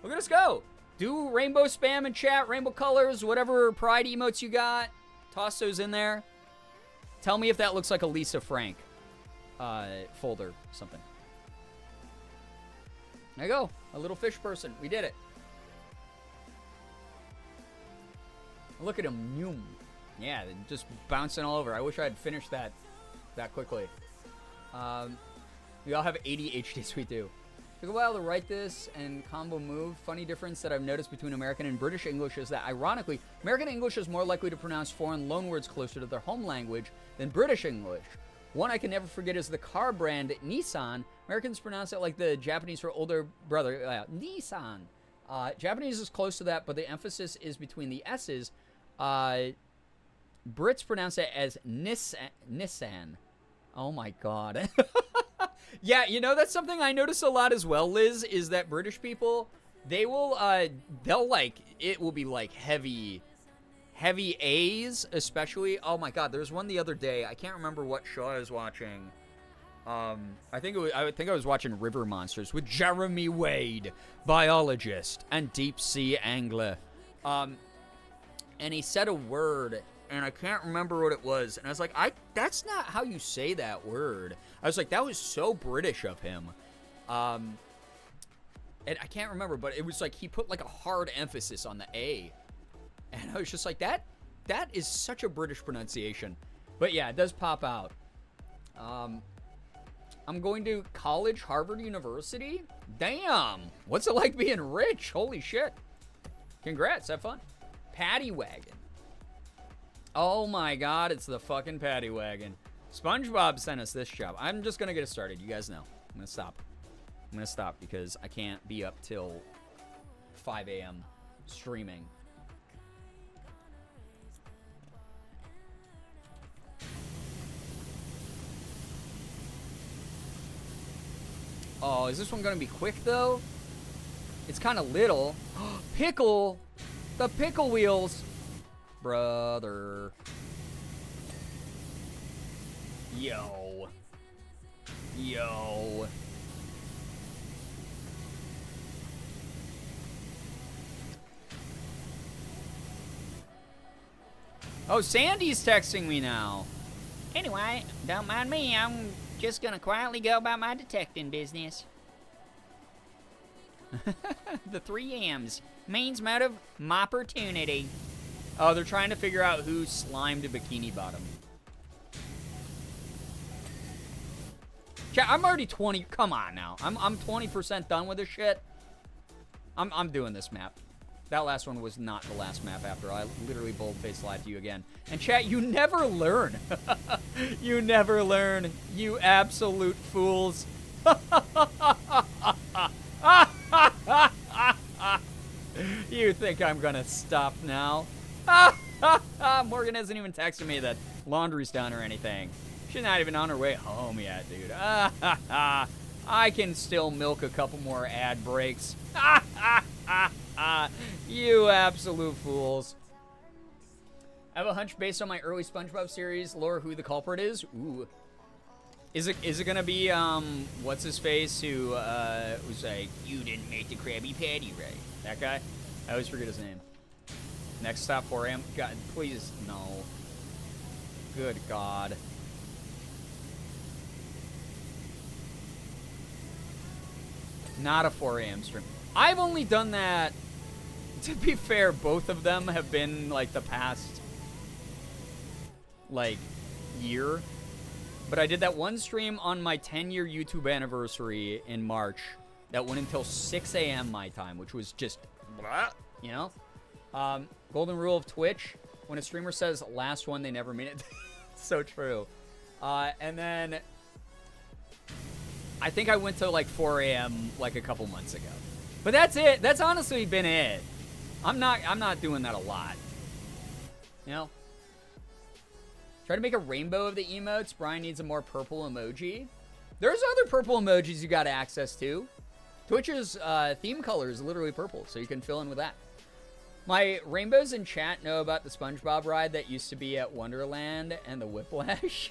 Look at us go. Do rainbow spam in chat, rainbow colors, whatever pride emotes you got. Toss those in there. Tell me if that looks like a Lisa Frank folder, something. There you go. A little fish person. We did it. Look at him. Noom. Yeah, just bouncing all over. I wish I had finished that quickly. We all have ADHD, so we do. Took a while to write this and combo move. Funny difference that I've noticed between American and British English is that, ironically, American English is more likely to pronounce foreign loanwords closer to their home language than British English. One I can never forget is the car brand Nissan. Americans pronounce it like the Japanese for older brother, Nissan. Japanese is close to that, but the emphasis is between the S's. Brits pronounce it as Nissan. Oh my god. Yeah, you know, that's something I notice a lot as well, Liz, is that British people, they will, they'll like, it will be like heavy A's, especially. Oh my god, there was one the other day. I can't remember what show I was watching. I think I was watching River Monsters with Jeremy Wade, biologist and deep sea angler. And he said a word, and I can't remember what it was. And I was like, that's not how you say that word. I was like, that was so British of him. And I can't remember, but it was like he put like a hard emphasis on the A. And I was just like, that is such a British pronunciation. But yeah, it does pop out. I'm going to college, Harvard University. Damn. What's it like being rich? Holy shit. Congrats. Have fun. Paddy wagon. Oh my God. It's the fucking paddy wagon. SpongeBob sent us this job. I'm just going to get it started. You guys know. I'm going to stop. I'm going to stop because I can't be up till 5 a.m. streaming. Oh, is this one going to be quick, though? It's kind of little. Pickle! The pickle wheels! Brother. Yo. Yo. Oh, Sandy's texting me now. Anyway, don't mind me. I'm just gonna quietly go about my detecting business. The 3 M's. Means, motive, opportunity. Oh, they're trying to figure out who slimed a Bikini Bottom. Chat, I'm already 20. Come on now. I'm 20% done with this shit. I'm doing this map. That last one was not the last map after. I literally bold-faced lied to you again. And chat, you never learn. You never learn. You absolute fools. You think I'm gonna stop now? Morgan hasn't even texted me that laundry's done or anything. She's not even on her way home yet, dude. I can still milk a couple more ad breaks. You absolute fools. I have a hunch based on my early SpongeBob series, lore who the culprit is. Ooh. Is it gonna be, what's his face who, was like, you didn't make the Krabby Patty right? That guy? I always forget his name. Next stop, 4 a.m. God, please, no. Good God. Not a 4 a.m. stream. I've only done that, to be fair, both of them have been, like, the past, like, year. But I did that one stream on my 10-year YouTube anniversary in March that went until 6 a.m. my time, which was just, you know? Golden rule of Twitch, when a streamer says last one, they never mean it. So true. And then I think I went to like 4 a.m. like a couple months ago. But that's it. That's honestly been it. I'm not doing that a lot. You know? Try to make a rainbow of the emotes. Brian needs a more purple emoji. There's other purple emojis you got access to. Twitch's theme color is literally purple, so you can fill in with that. My rainbows in chat know about the SpongeBob ride that used to be at Wonderland and the Whiplash.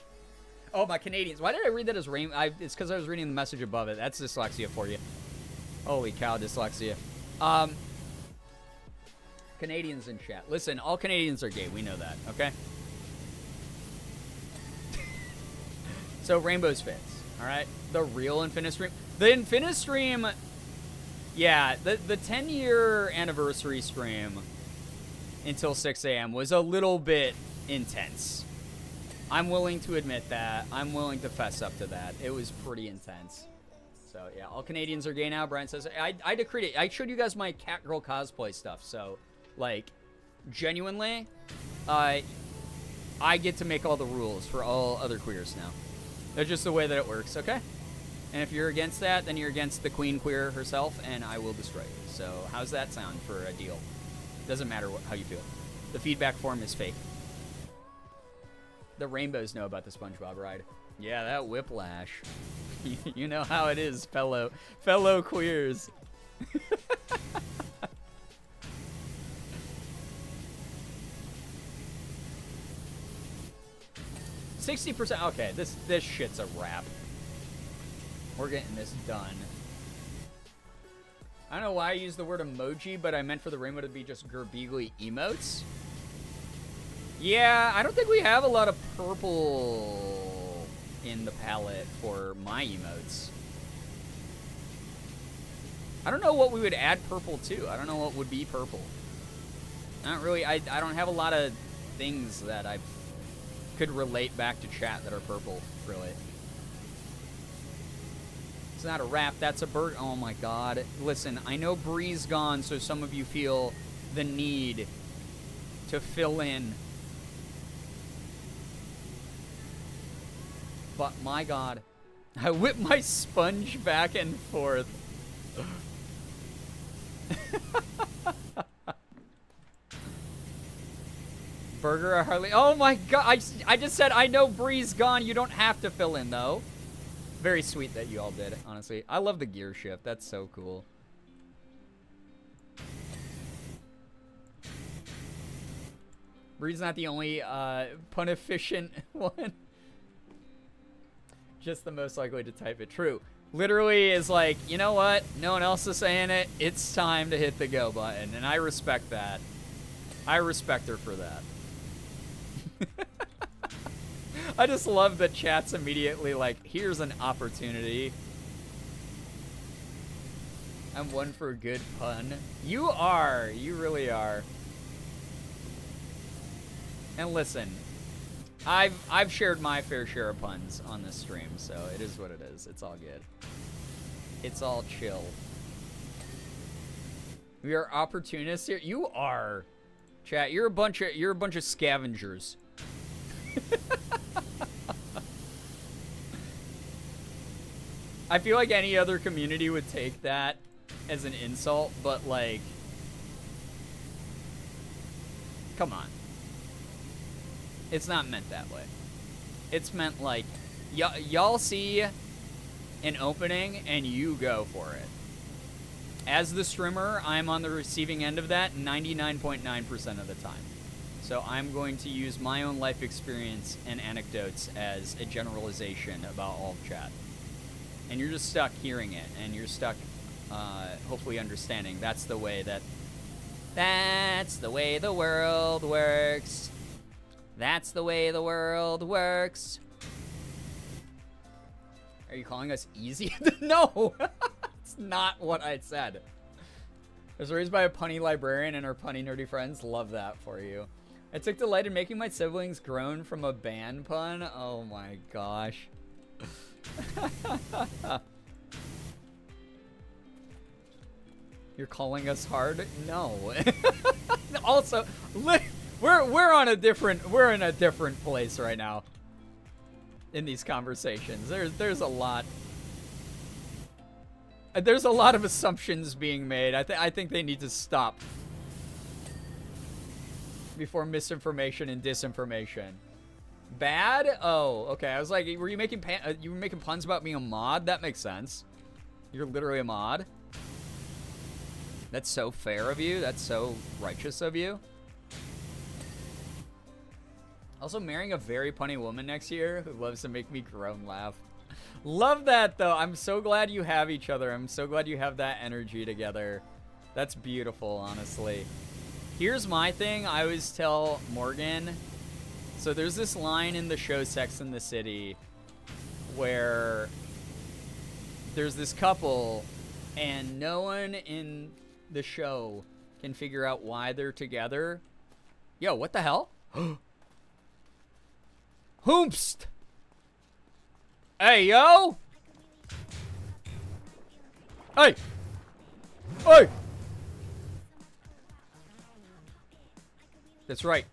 Oh, my Canadians. Why did I read that as rain? It's because I was reading the message above it. That's dyslexia for you. Holy cow, dyslexia. Canadians in chat. Listen, all Canadians are gay. We know that, okay? So, rainbows fits, all right? The real Infinistream. The Infinistream, yeah, the 10-year anniversary stream until 6 a.m. was a little bit intense. I'm willing to admit that. I'm willing to fess up to that. It was pretty intense. So, yeah, all Canadians are gay now. Brian says, I decreed it. I showed you guys my Catgirl cosplay stuff. So, like, genuinely, I get to make all the rules for all other queers now. That's just the way that it works, okay? And if you're against that, then you're against the queen queer herself, and I will destroy you. So, how's that sound for a deal? Doesn't matter how you feel. The feedback form is fake. The rainbows know about the SpongeBob ride. Yeah, that whiplash. You know how it is, fellow queers. 60%. Okay, this shit's a wrap. We're getting this done. I don't know why I used the word emoji, but I meant for the rainbow to be just Girbeagly emotes. Yeah, I don't think we have a lot of purple in the palette for my emotes. I don't know what we would add purple to. I don't know what would be purple. Not really. I don't have a lot of things that I could relate back to chat that are purple, really. It's not a wrap. That's a bird. Oh, my God. Listen, I know Bree's gone, so some of you feel the need to fill in. But, my God. I whip my sponge back and forth. Burger or Harley. Oh my God. I just said I know Bree's gone. You don't have to fill in, though. Very sweet that you all did, honestly. I love the gear shift. That's so cool. Bree's not the only pun-efficient one. Just the most likely to type it. True. Literally is like, you know what? No one else is saying it. It's time to hit the go button. And I respect that. I respect her for that. I just love that chat's immediately like, here's an opportunity. I'm one for a good pun. You are. You really are. And listen, I've shared my fair share of puns on this stream, so it is what it is. It's all good. It's all chill. We are opportunists here. You are. Chat, you're a bunch of scavengers. I feel like any other community would take that as an insult, but like, come on. It's not meant that way. It's meant like, y'all see an opening and you go for it. As the streamer, I'm on the receiving end of that 99.9% of the time. So I'm going to use my own life experience and anecdotes as a generalization about all of chat. And you're just stuck hearing it, and you're stuck hopefully understanding that's the way the world works. That's the way the world works. Are you calling us easy? No! That's not what I said. I was raised by a punny librarian and her punny nerdy friends. Love that for you. I took delight in making my siblings groan from a band pun. Oh my gosh. You're calling us hard? No. Also, we're in a different place right now in these conversations. There's a lot of assumptions being made. I think they need to stop before misinformation and disinformation. Bad? Oh, okay. I was like, were you making puns about being a mod? That makes sense. You're literally a mod. That's so fair of you. That's so righteous of you. Also, marrying a very punny woman next year who loves to make me groan laugh. Love that, though. I'm so glad you have each other. I'm so glad you have that energy together. That's beautiful, honestly. Here's my thing. I always tell Morgan. So there's this line in the show Sex and the City where there's this couple and no one in the show can figure out why they're together. Yo, what the hell? Hoomst! Hey, yo! Hey! Hey! That's right.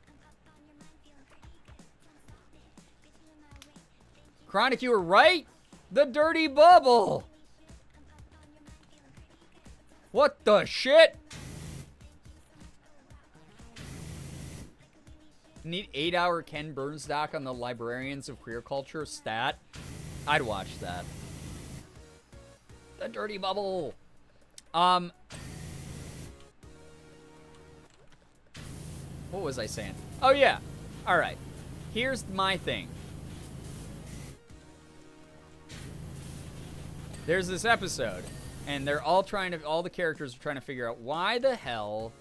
Chronic, you were right. The dirty bubble. What the shit? Need 8-hour Ken Burns doc on the librarians of queer culture stat. I'd watch that. The dirty bubble. What was I saying? Oh yeah. All right. Here's my thing. There's this episode, and they're all all the characters are trying to figure out why the hell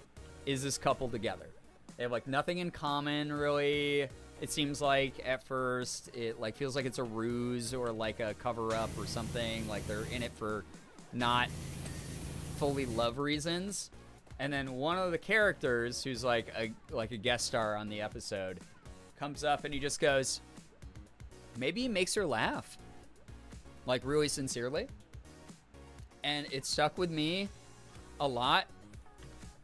is this couple together. They have like nothing in common, really. It seems like at first it like feels like it's a ruse or like a cover up or something. Like they're in it for not fully love reasons. And then one of the characters, who's like a guest star on the episode, comes up and he just goes, maybe he makes her laugh. Like, really sincerely. And it stuck with me a lot.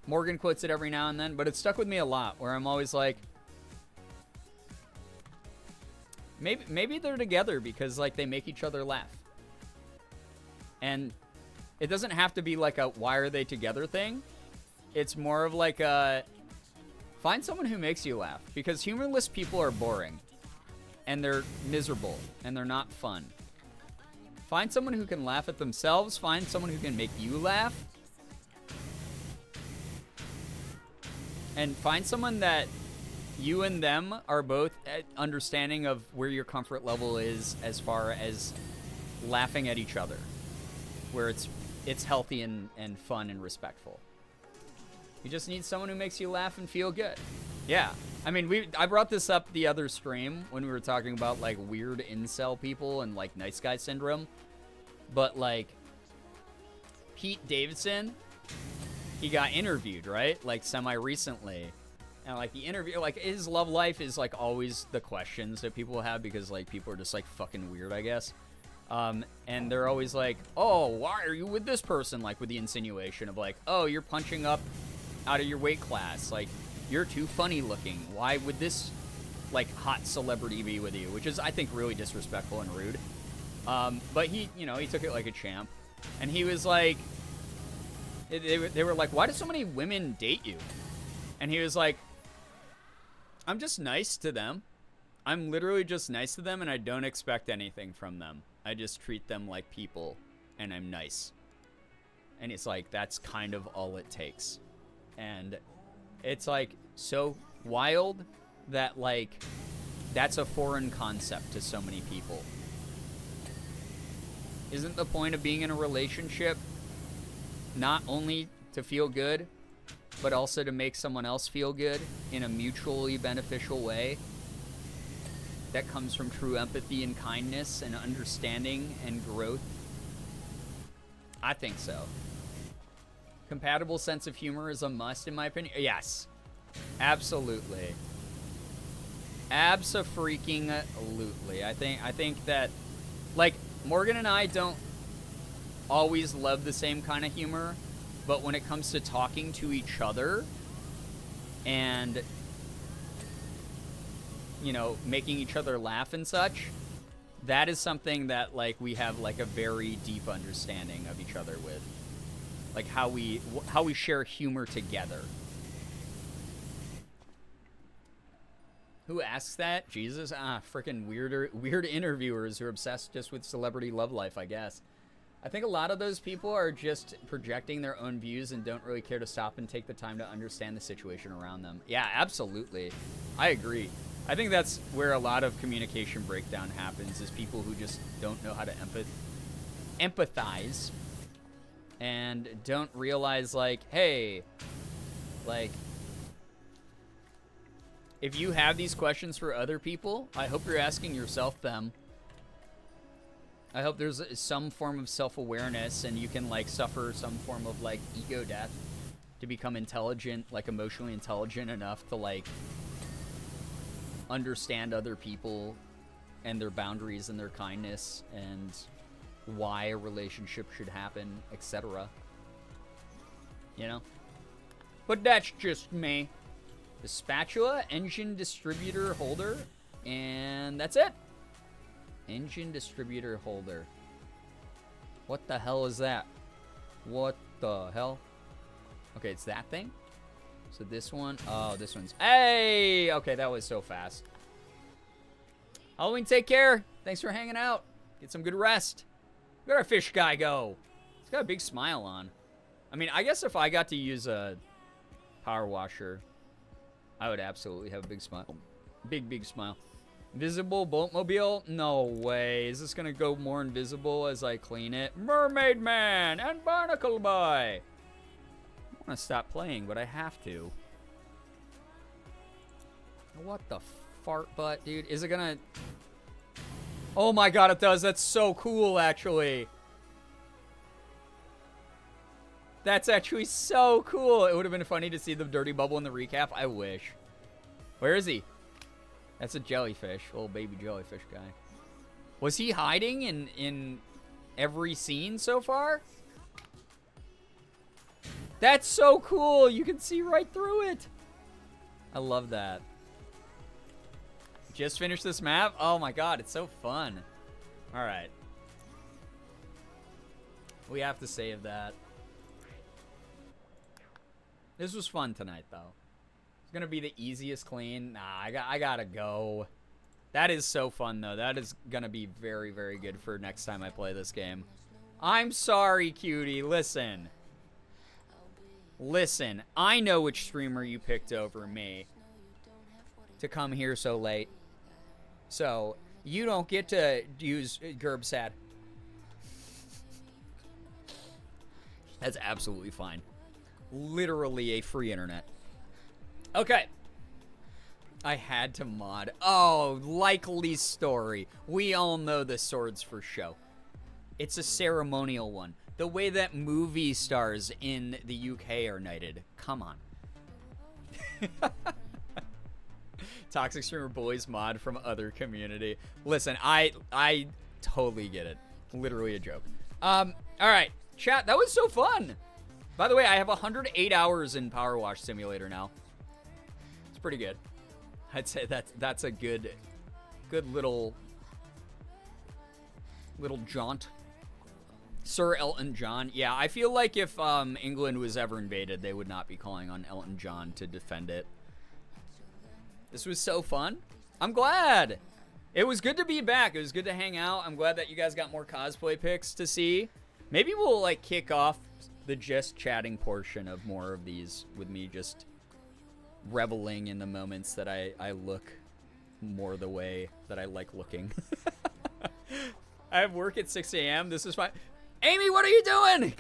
Morgan quotes it every now and then, but it stuck with me a lot, where I'm always like, maybe they're together because, like, they make each other laugh. And it doesn't have to be like a why are they together thing. It's more of like a find someone who makes you laugh, because humorless people are boring and they're miserable and they're not fun. Find someone who can laugh at themselves. Find someone who can make you laugh. And find someone that you and them are both understanding of where your comfort level is as far as laughing at each other. Where it's healthy and fun and respectful. You just need someone who makes you laugh and feel good. Yeah. I mean, I brought this up the other stream when we were talking about, like, weird incel people and, like, nice guy syndrome. But, like, Pete Davidson, he got interviewed, right? Like, semi-recently. And, like, the interview, like, his love life is, like, always the questions that people have because, like, people are just, like, fucking weird, I guess. And they're always like, oh, why are you with this person? Like, with the insinuation of, like, oh, you're punching up out of your weight class. Like, you're too funny looking. Why would this, like, hot celebrity be with you? Which is, I think, really disrespectful and rude. But he, you know, he took it like a champ. And he was like, they were like, why do so many women date you? And he was like, I'm just nice to them. I'm literally just nice to them, and I don't expect anything from them. I just treat them like people, and I'm nice. And it's like, that's kind of all it takes. And it's like so wild that, like, that's a foreign concept to so many people. Isn't the point of being in a relationship not only to feel good, but also to make someone else feel good in a mutually beneficial way that comes from true empathy and kindness and understanding and growth? I think so. Compatible sense of humor is a must, in my opinion. Yes, absolutely. Abso-freaking-lutely. I think that, like, Morgan and I don't always love the same kind of humor, but when it comes to talking to each other and, you know, making each other laugh and such, that is something that, like, we have, like, a very deep understanding of each other with. Like, how we share humor together. Who asks that? Jesus? Freaking weird interviewers who are obsessed just with celebrity love life, I guess. I think a lot of those people are just projecting their own views and don't really care to stop and take the time to understand the situation around them. Yeah, absolutely. I agree. I think that's where a lot of communication breakdown happens, is people who just don't know how to empathize and don't realize, like, hey, like, if you have these questions for other people, I hope you're asking yourself them. I hope there's some form of self-awareness and you can, like, suffer some form of, like, ego death to become intelligent, like, emotionally intelligent enough to, like, understand other people and their boundaries and their kindness and why a relationship should happen, etc. You know? But that's just me. The spatula, engine distributor holder, and that's it. Engine distributor holder. What the hell is that? What the hell? Okay, it's that thing. So this one, oh, this one's, hey! Okay, that was so fast. Halloween, take care. Thanks for hanging out. Get some good rest. Look at our fish guy go. He's got a big smile on. I mean, I guess if I got to use a power washer, I would absolutely have a big smile. Big smile. Invisible boatmobile? No way. Is this going to go more invisible as I clean it? Mermaid Man and Barnacle Boy. I want to stop playing, but I have to. What the fart butt, dude? Is it going to... Oh my god, it does. That's so cool, actually. That's actually so cool. It would have been funny to see the dirty bubble in the recap. I wish. Where is he? That's a jellyfish, little baby jellyfish guy. Was he hiding in every scene so far? That's so cool. You can see right through it. I love that. Just finished this map. Oh my god, it's so fun. All right. We have to save that. This was fun tonight, though. It's gonna be the easiest clean. Nah, I gotta go. That is so fun, though. That is gonna be very, very good for next time I play this game. I'm sorry, cutie. Listen. Listen. I know which streamer you picked over me to come here so late. So, you don't get to use Gerbsad. That's absolutely fine. Literally a free internet. Okay. I had to mod. Oh, likely story. We all know the swords for show. It's a ceremonial one. The way that movie stars in the UK are knighted. Come on. Toxic streamer boys mod from other community. Listen, I totally get it. Literally a joke. All right, chat. That was so fun. By the way, I have 108 hours in Powerwash Simulator now. It's pretty good. I'd say that's a good little jaunt. Sir Elton John. Yeah, I feel like if England was ever invaded, they would not be calling on Elton John to defend it. This was so fun. I'm glad. It was good to be back. It was good to hang out. I'm glad that you guys got more cosplay pics to see. Maybe we'll like kick off the just chatting portion of more of these with me just reveling in the moments that I look more the way that I like looking. I have work at 6 a.m. This is fine. Amy, what are you doing?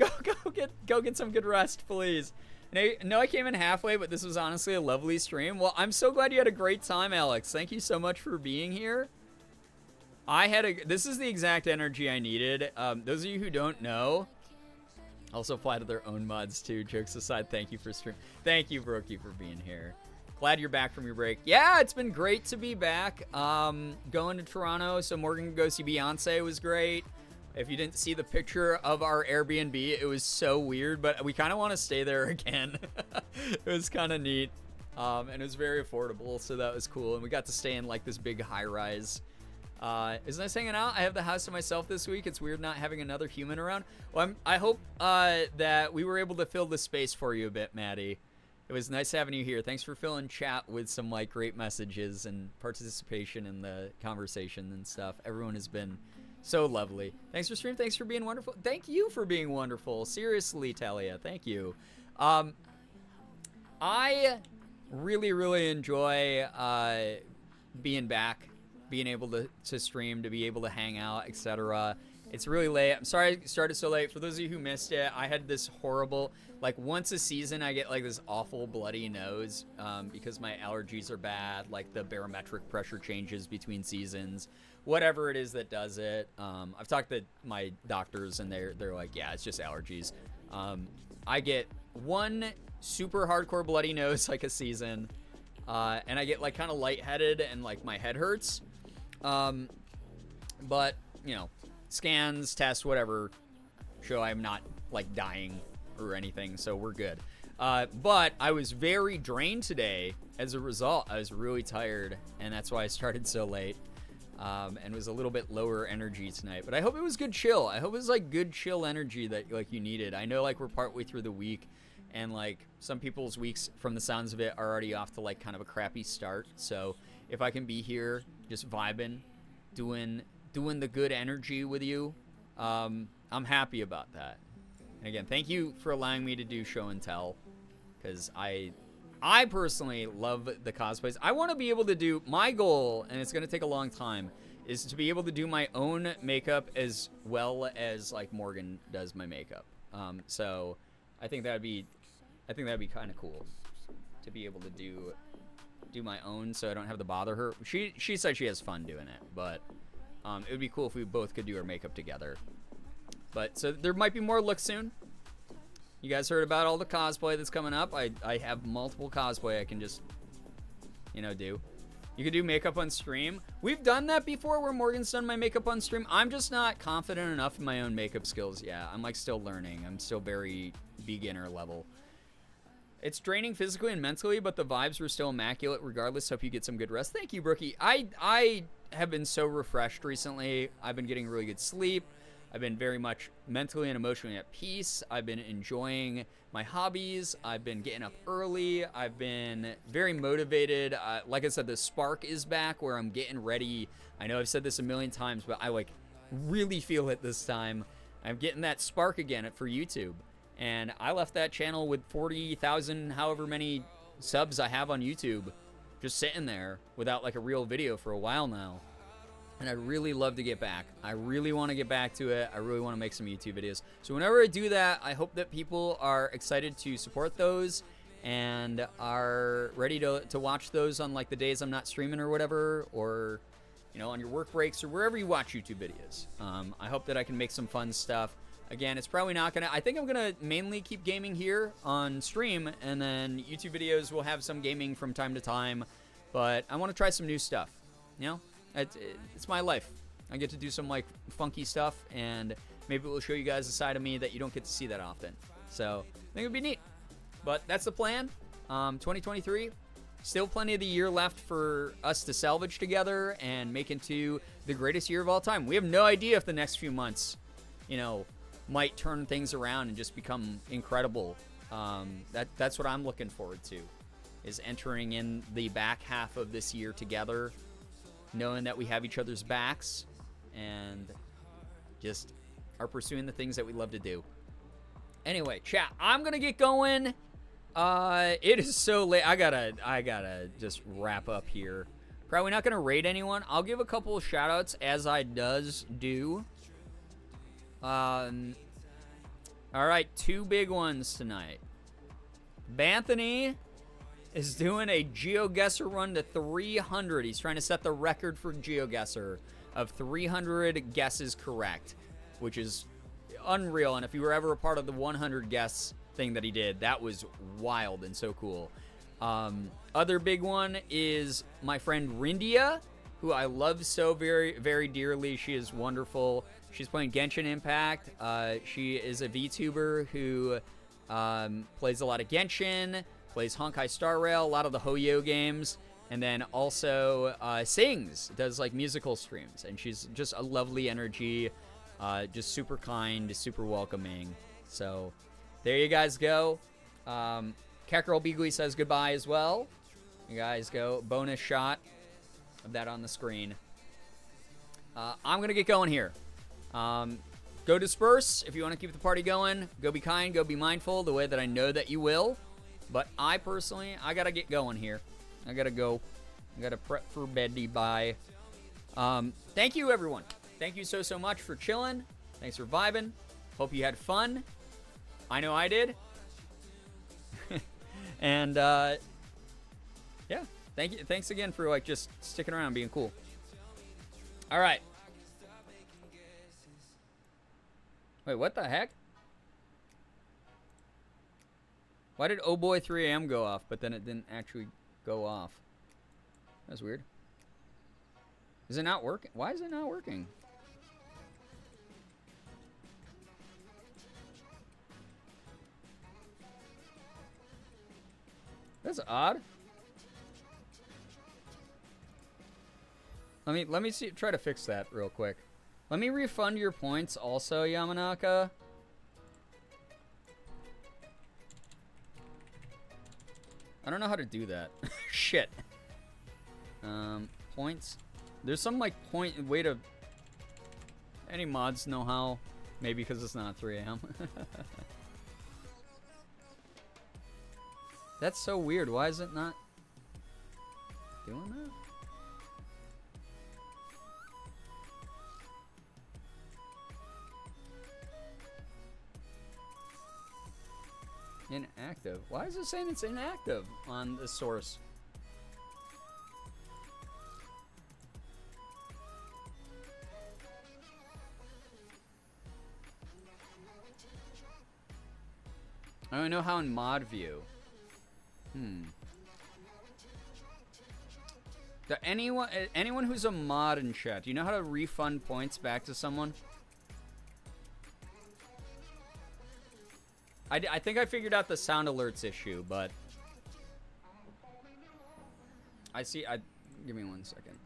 Go get some good rest, please. No, I came in halfway, but this was honestly a lovely stream. Well, I'm so glad you had a great time, Alex. Thank you so much for being here. This is the exact energy I needed. Those of you who don't know, also apply to their own mods too. Jokes aside, thank you for stream. Thank you, Brookie, for being here. Glad you're back from your break. Yeah, it's been great to be back. Going to Toronto, so Morgan could go see Beyonce was great. If you didn't see the picture of our Airbnb, it was so weird, but we kind of want to stay there again. It was kind of neat, and it was very affordable, so that was cool. And we got to stay in like this big high-rise. It's nice hanging out. I have the house to myself this week. It's weird not having another human around. Well, I hope that we were able to fill the space for you a bit, Maddie. It was nice having you here. Thanks for filling chat with some like great messages and participation in the conversation and stuff. Everyone has been so lovely. Thanks for stream. Thanks for being wonderful. Thank you for being wonderful. Seriously, Talia. Thank you. I really, really enjoy being back, being able to stream, to be able to hang out, etc. It's really late. I'm sorry I started so late. For those of you who missed it, I had this horrible, like once a season I get like this awful bloody nose because my allergies are bad, like the barometric pressure changes between seasons, whatever it is that does it. I've talked to my doctors and they're like, yeah, it's just allergies. I get one super hardcore bloody nose like a season, and I get like kind of lightheaded and like my head hurts. But you know, scans, tests, whatever show I'm not like dying or anything, so we're good. But I was very drained today as a result. I was really tired, and that's why I started so late, and was a little bit lower energy tonight. But I hope it was good chill. I hope it was like good chill energy that like you needed. I know like we're partway through the week, and like some people's weeks from the sounds of it are already off to like kind of a crappy start. So if I can be here just vibing, doing the good energy with you, I'm happy about that. And again, thank you for allowing me to do show and tell, because I personally love the cosplays. I want to be able to do, my goal, and it's going to take a long time, is to be able to do my own makeup as well as like Morgan does my makeup. So I think that'd be kind of cool to be able to do my own, so I don't have to bother her. She said she has fun doing it, but it would be cool if we both could do our makeup together. But so there might be more looks soon. You guys heard about all the cosplay that's coming up. I have multiple cosplay I can just, do. You can do makeup on stream. We've done that before where Morgan's done my makeup on stream. I'm just not confident enough in my own makeup skills. Yeah, I'm like still learning. I'm still very beginner level. It's draining physically and mentally, but the vibes were still immaculate regardless. Hope you get some good rest. Thank you, Brookie. I have been so refreshed recently. I've been getting really good sleep. I've been very much mentally and emotionally at peace. I've been enjoying my hobbies. I've been getting up early. I've been very motivated. Like I said, the spark is back where I'm getting ready. I know I've said this a million times, but I really feel it this time. I'm getting that spark again for YouTube. And I left that channel with 40,000, however many subs I have on YouTube, just sitting there without like a real video for a while now. And I'd really love to get back. I really want to get back to it. I really want to make some YouTube videos. So whenever I do that, I hope that people are excited to support those and are ready to watch those on like the days I'm not streaming or whatever, or on your work breaks or wherever you watch YouTube videos. I hope that I can make some fun stuff. Again, it's probably not gonna. I think I'm gonna mainly keep gaming here on stream, and then YouTube videos will have some gaming from time to time. But I want to try some new stuff. It's my life. I get to do some like funky stuff, and maybe it will show you guys a side of me that you don't get to see that often. So I think it'd be neat. But that's the plan. 2023, still plenty of the year left for us to salvage together and make into the greatest year of all time. We have no idea if the next few months, might turn things around and just become incredible. That's what I'm looking forward to, is entering in the back half of this year together, knowing that we have each other's backs and just are pursuing the things that we love to do. Anyway, chat, I'm gonna get going. It is so late. I gotta just wrap up here. Probably not gonna raid anyone. I'll give a couple of shout outs as I do. All right, two big ones tonight. Banthony is doing a GeoGuessr run to 300. He's trying to set the record for GeoGuessr of 300 guesses correct, which is unreal. And if you were ever a part of the 100 guess thing that he did, that was wild and so cool. Other big one is my friend Rindia, who I love so very, very dearly. She is wonderful. She's playing Genshin Impact. She is a VTuber who plays a lot of Genshin, plays Honkai Star Rail, a lot of the Hoyo games, and then also sings, does like musical streams. And she's just a lovely energy, just super kind, super welcoming. So there you guys go. Girbeagly says goodbye as well. You guys go. Bonus shot of that on the screen. I'm going to get going here. Go disperse if you want to keep the party going. Go be kind, go be mindful the way that I know that you will. But I personally, I gotta get going here. I gotta go. I gotta prep for beddy bye. Thank you, everyone. Thank you so much for chilling. Thanks for vibing. Hope you had fun. I know I did. And, yeah. Thank you. Thanks again for, like, just sticking around, being cool. All right. Wait, what the heck? Why did Oh Boy 3 AM go off, but then it didn't actually go off? That's weird. Is it not working? Why is it not working? That's odd. Let me see, try to fix that real quick. Let me refund your points also, Yamanaka. I don't know how to do that. Shit. Points. There's some like way to. Any mods know how? Maybe because it's not 3 AM. That's so weird. Why is it not doing that? Inactive. Why is it saying it's inactive on the source? I don't know how in mod view. Anyone who's a mod in chat, do you know how to refund points back to someone? I think I figured out the sound alerts issue, but give me 1 second.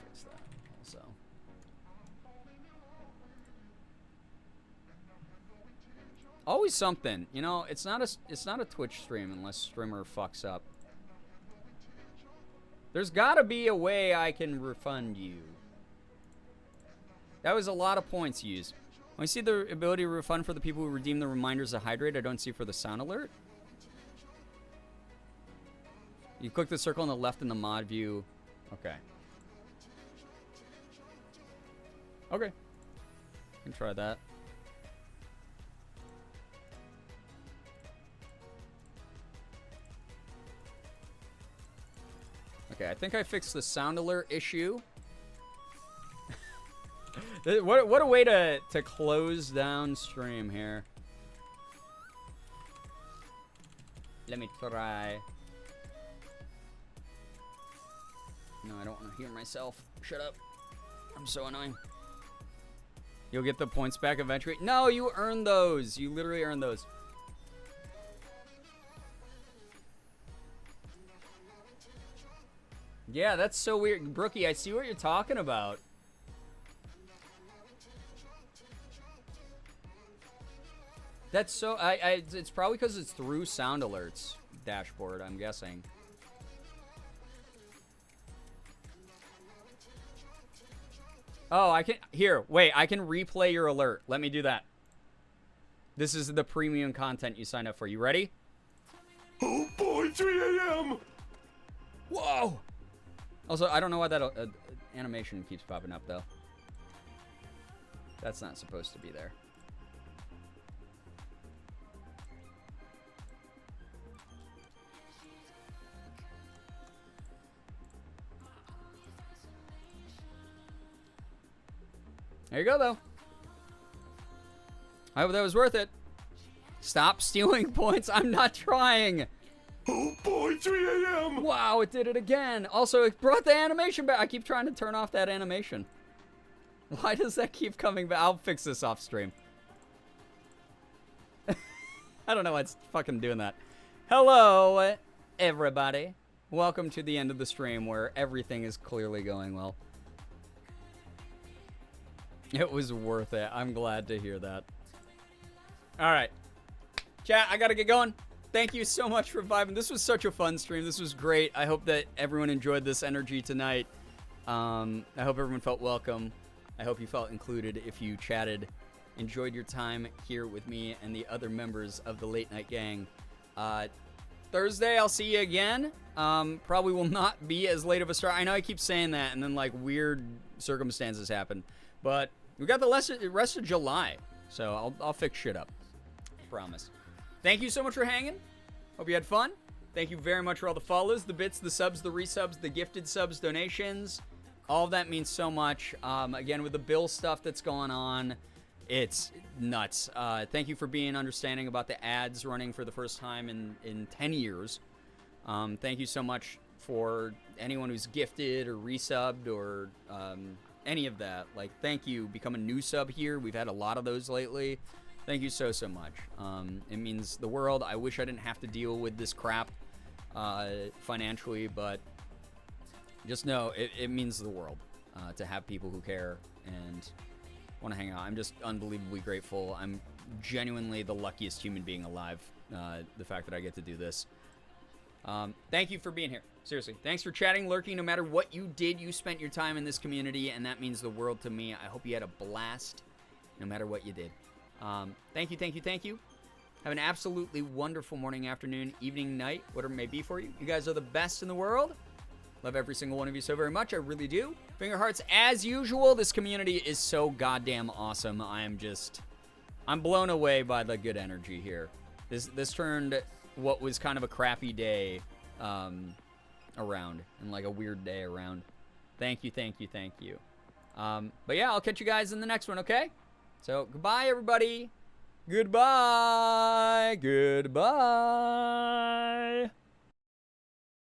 Fix that also. Always something, you know. It's not a Twitch stream unless streamer fucks up. There's gotta be a way I can refund you. That was a lot of points used. When I see the ability to refund for the people who redeem the reminders to hydrate, I don't see for the sound alert. You click the circle on the left in the mod view. Okay. Okay. I can try that. Okay, I think I fixed the sound alert issue. What a way to close down stream here. Let me try. No, I don't want to hear myself. Shut up. I'm so annoying. You'll get the points back eventually. No, you earn those. You literally earn those. Yeah, that's so weird. Brookie, I see what you're talking about. That's so... it's probably because it's through sound alerts dashboard, I'm guessing. Oh, I can... Here, wait. I can replay your alert. Let me do that. This is the premium content you signed up for. You ready? Oh boy, 3 a.m. Whoa! Also, I don't know why that animation keeps popping up, though. That's not supposed to be there. There you go, though. I hope that was worth it. Stop stealing points. I'm not trying. Oh boy, 3 a.m. Wow, it did it again. Also, it brought the animation back. I keep trying to turn off that animation. Why does that keep coming back? I'll fix this off stream. I don't know why it's fucking doing that. Hello, everybody. Welcome to the end of the stream where everything is clearly going well. It was worth it. I'm glad to hear that. All right. Chat, I got to get going. Thank you so much for vibing. This was such a fun stream. This was great. I hope that everyone enjoyed this energy tonight. I hope everyone felt welcome. I hope you felt included if you chatted. Enjoyed your time here with me and the other members of the Late Night Gang. Thursday, I'll see you again. Probably will not be as late of a start. I know I keep saying that, and then like weird circumstances happen. But we got the rest of July, so I'll fix shit up. Promise. Thank you so much for hanging. Hope you had fun. Thank you very much for all the follows, the bits, the subs, the resubs, the gifted subs, donations. All of that means so much. Again, with the bill stuff that's going on, it's nuts. Thank you for being understanding about the ads running for the first time in 10 years. Thank you so much for anyone who's gifted or resubbed or any of that. Like, thank you. Become a new sub here. We've had a lot of those lately. Thank you so much. It means the world. I wish I didn't have to deal with this crap financially, but just know it means the world to have people who care and want to hang out. I'm just unbelievably grateful. I'm genuinely the luckiest human being alive, the fact that I get to do this. Thank you for being here. Seriously. Thanks for chatting, lurking. No matter what you did, you spent your time in this community, and that means the world to me. I hope you had a blast no matter what you did. Thank you. Have an absolutely wonderful morning, afternoon, evening, night, whatever it may be for you. You guys are the best in the world. Love every single one of you so very much. I really do. Finger hearts as usual. This community is so goddamn awesome. I'm blown away by the good energy here. This turned what was kind of a crappy day around, and like a weird day around. Thank you. But yeah, I'll catch you guys in the next one, okay? So goodbye, everybody. Goodbye. Goodbye.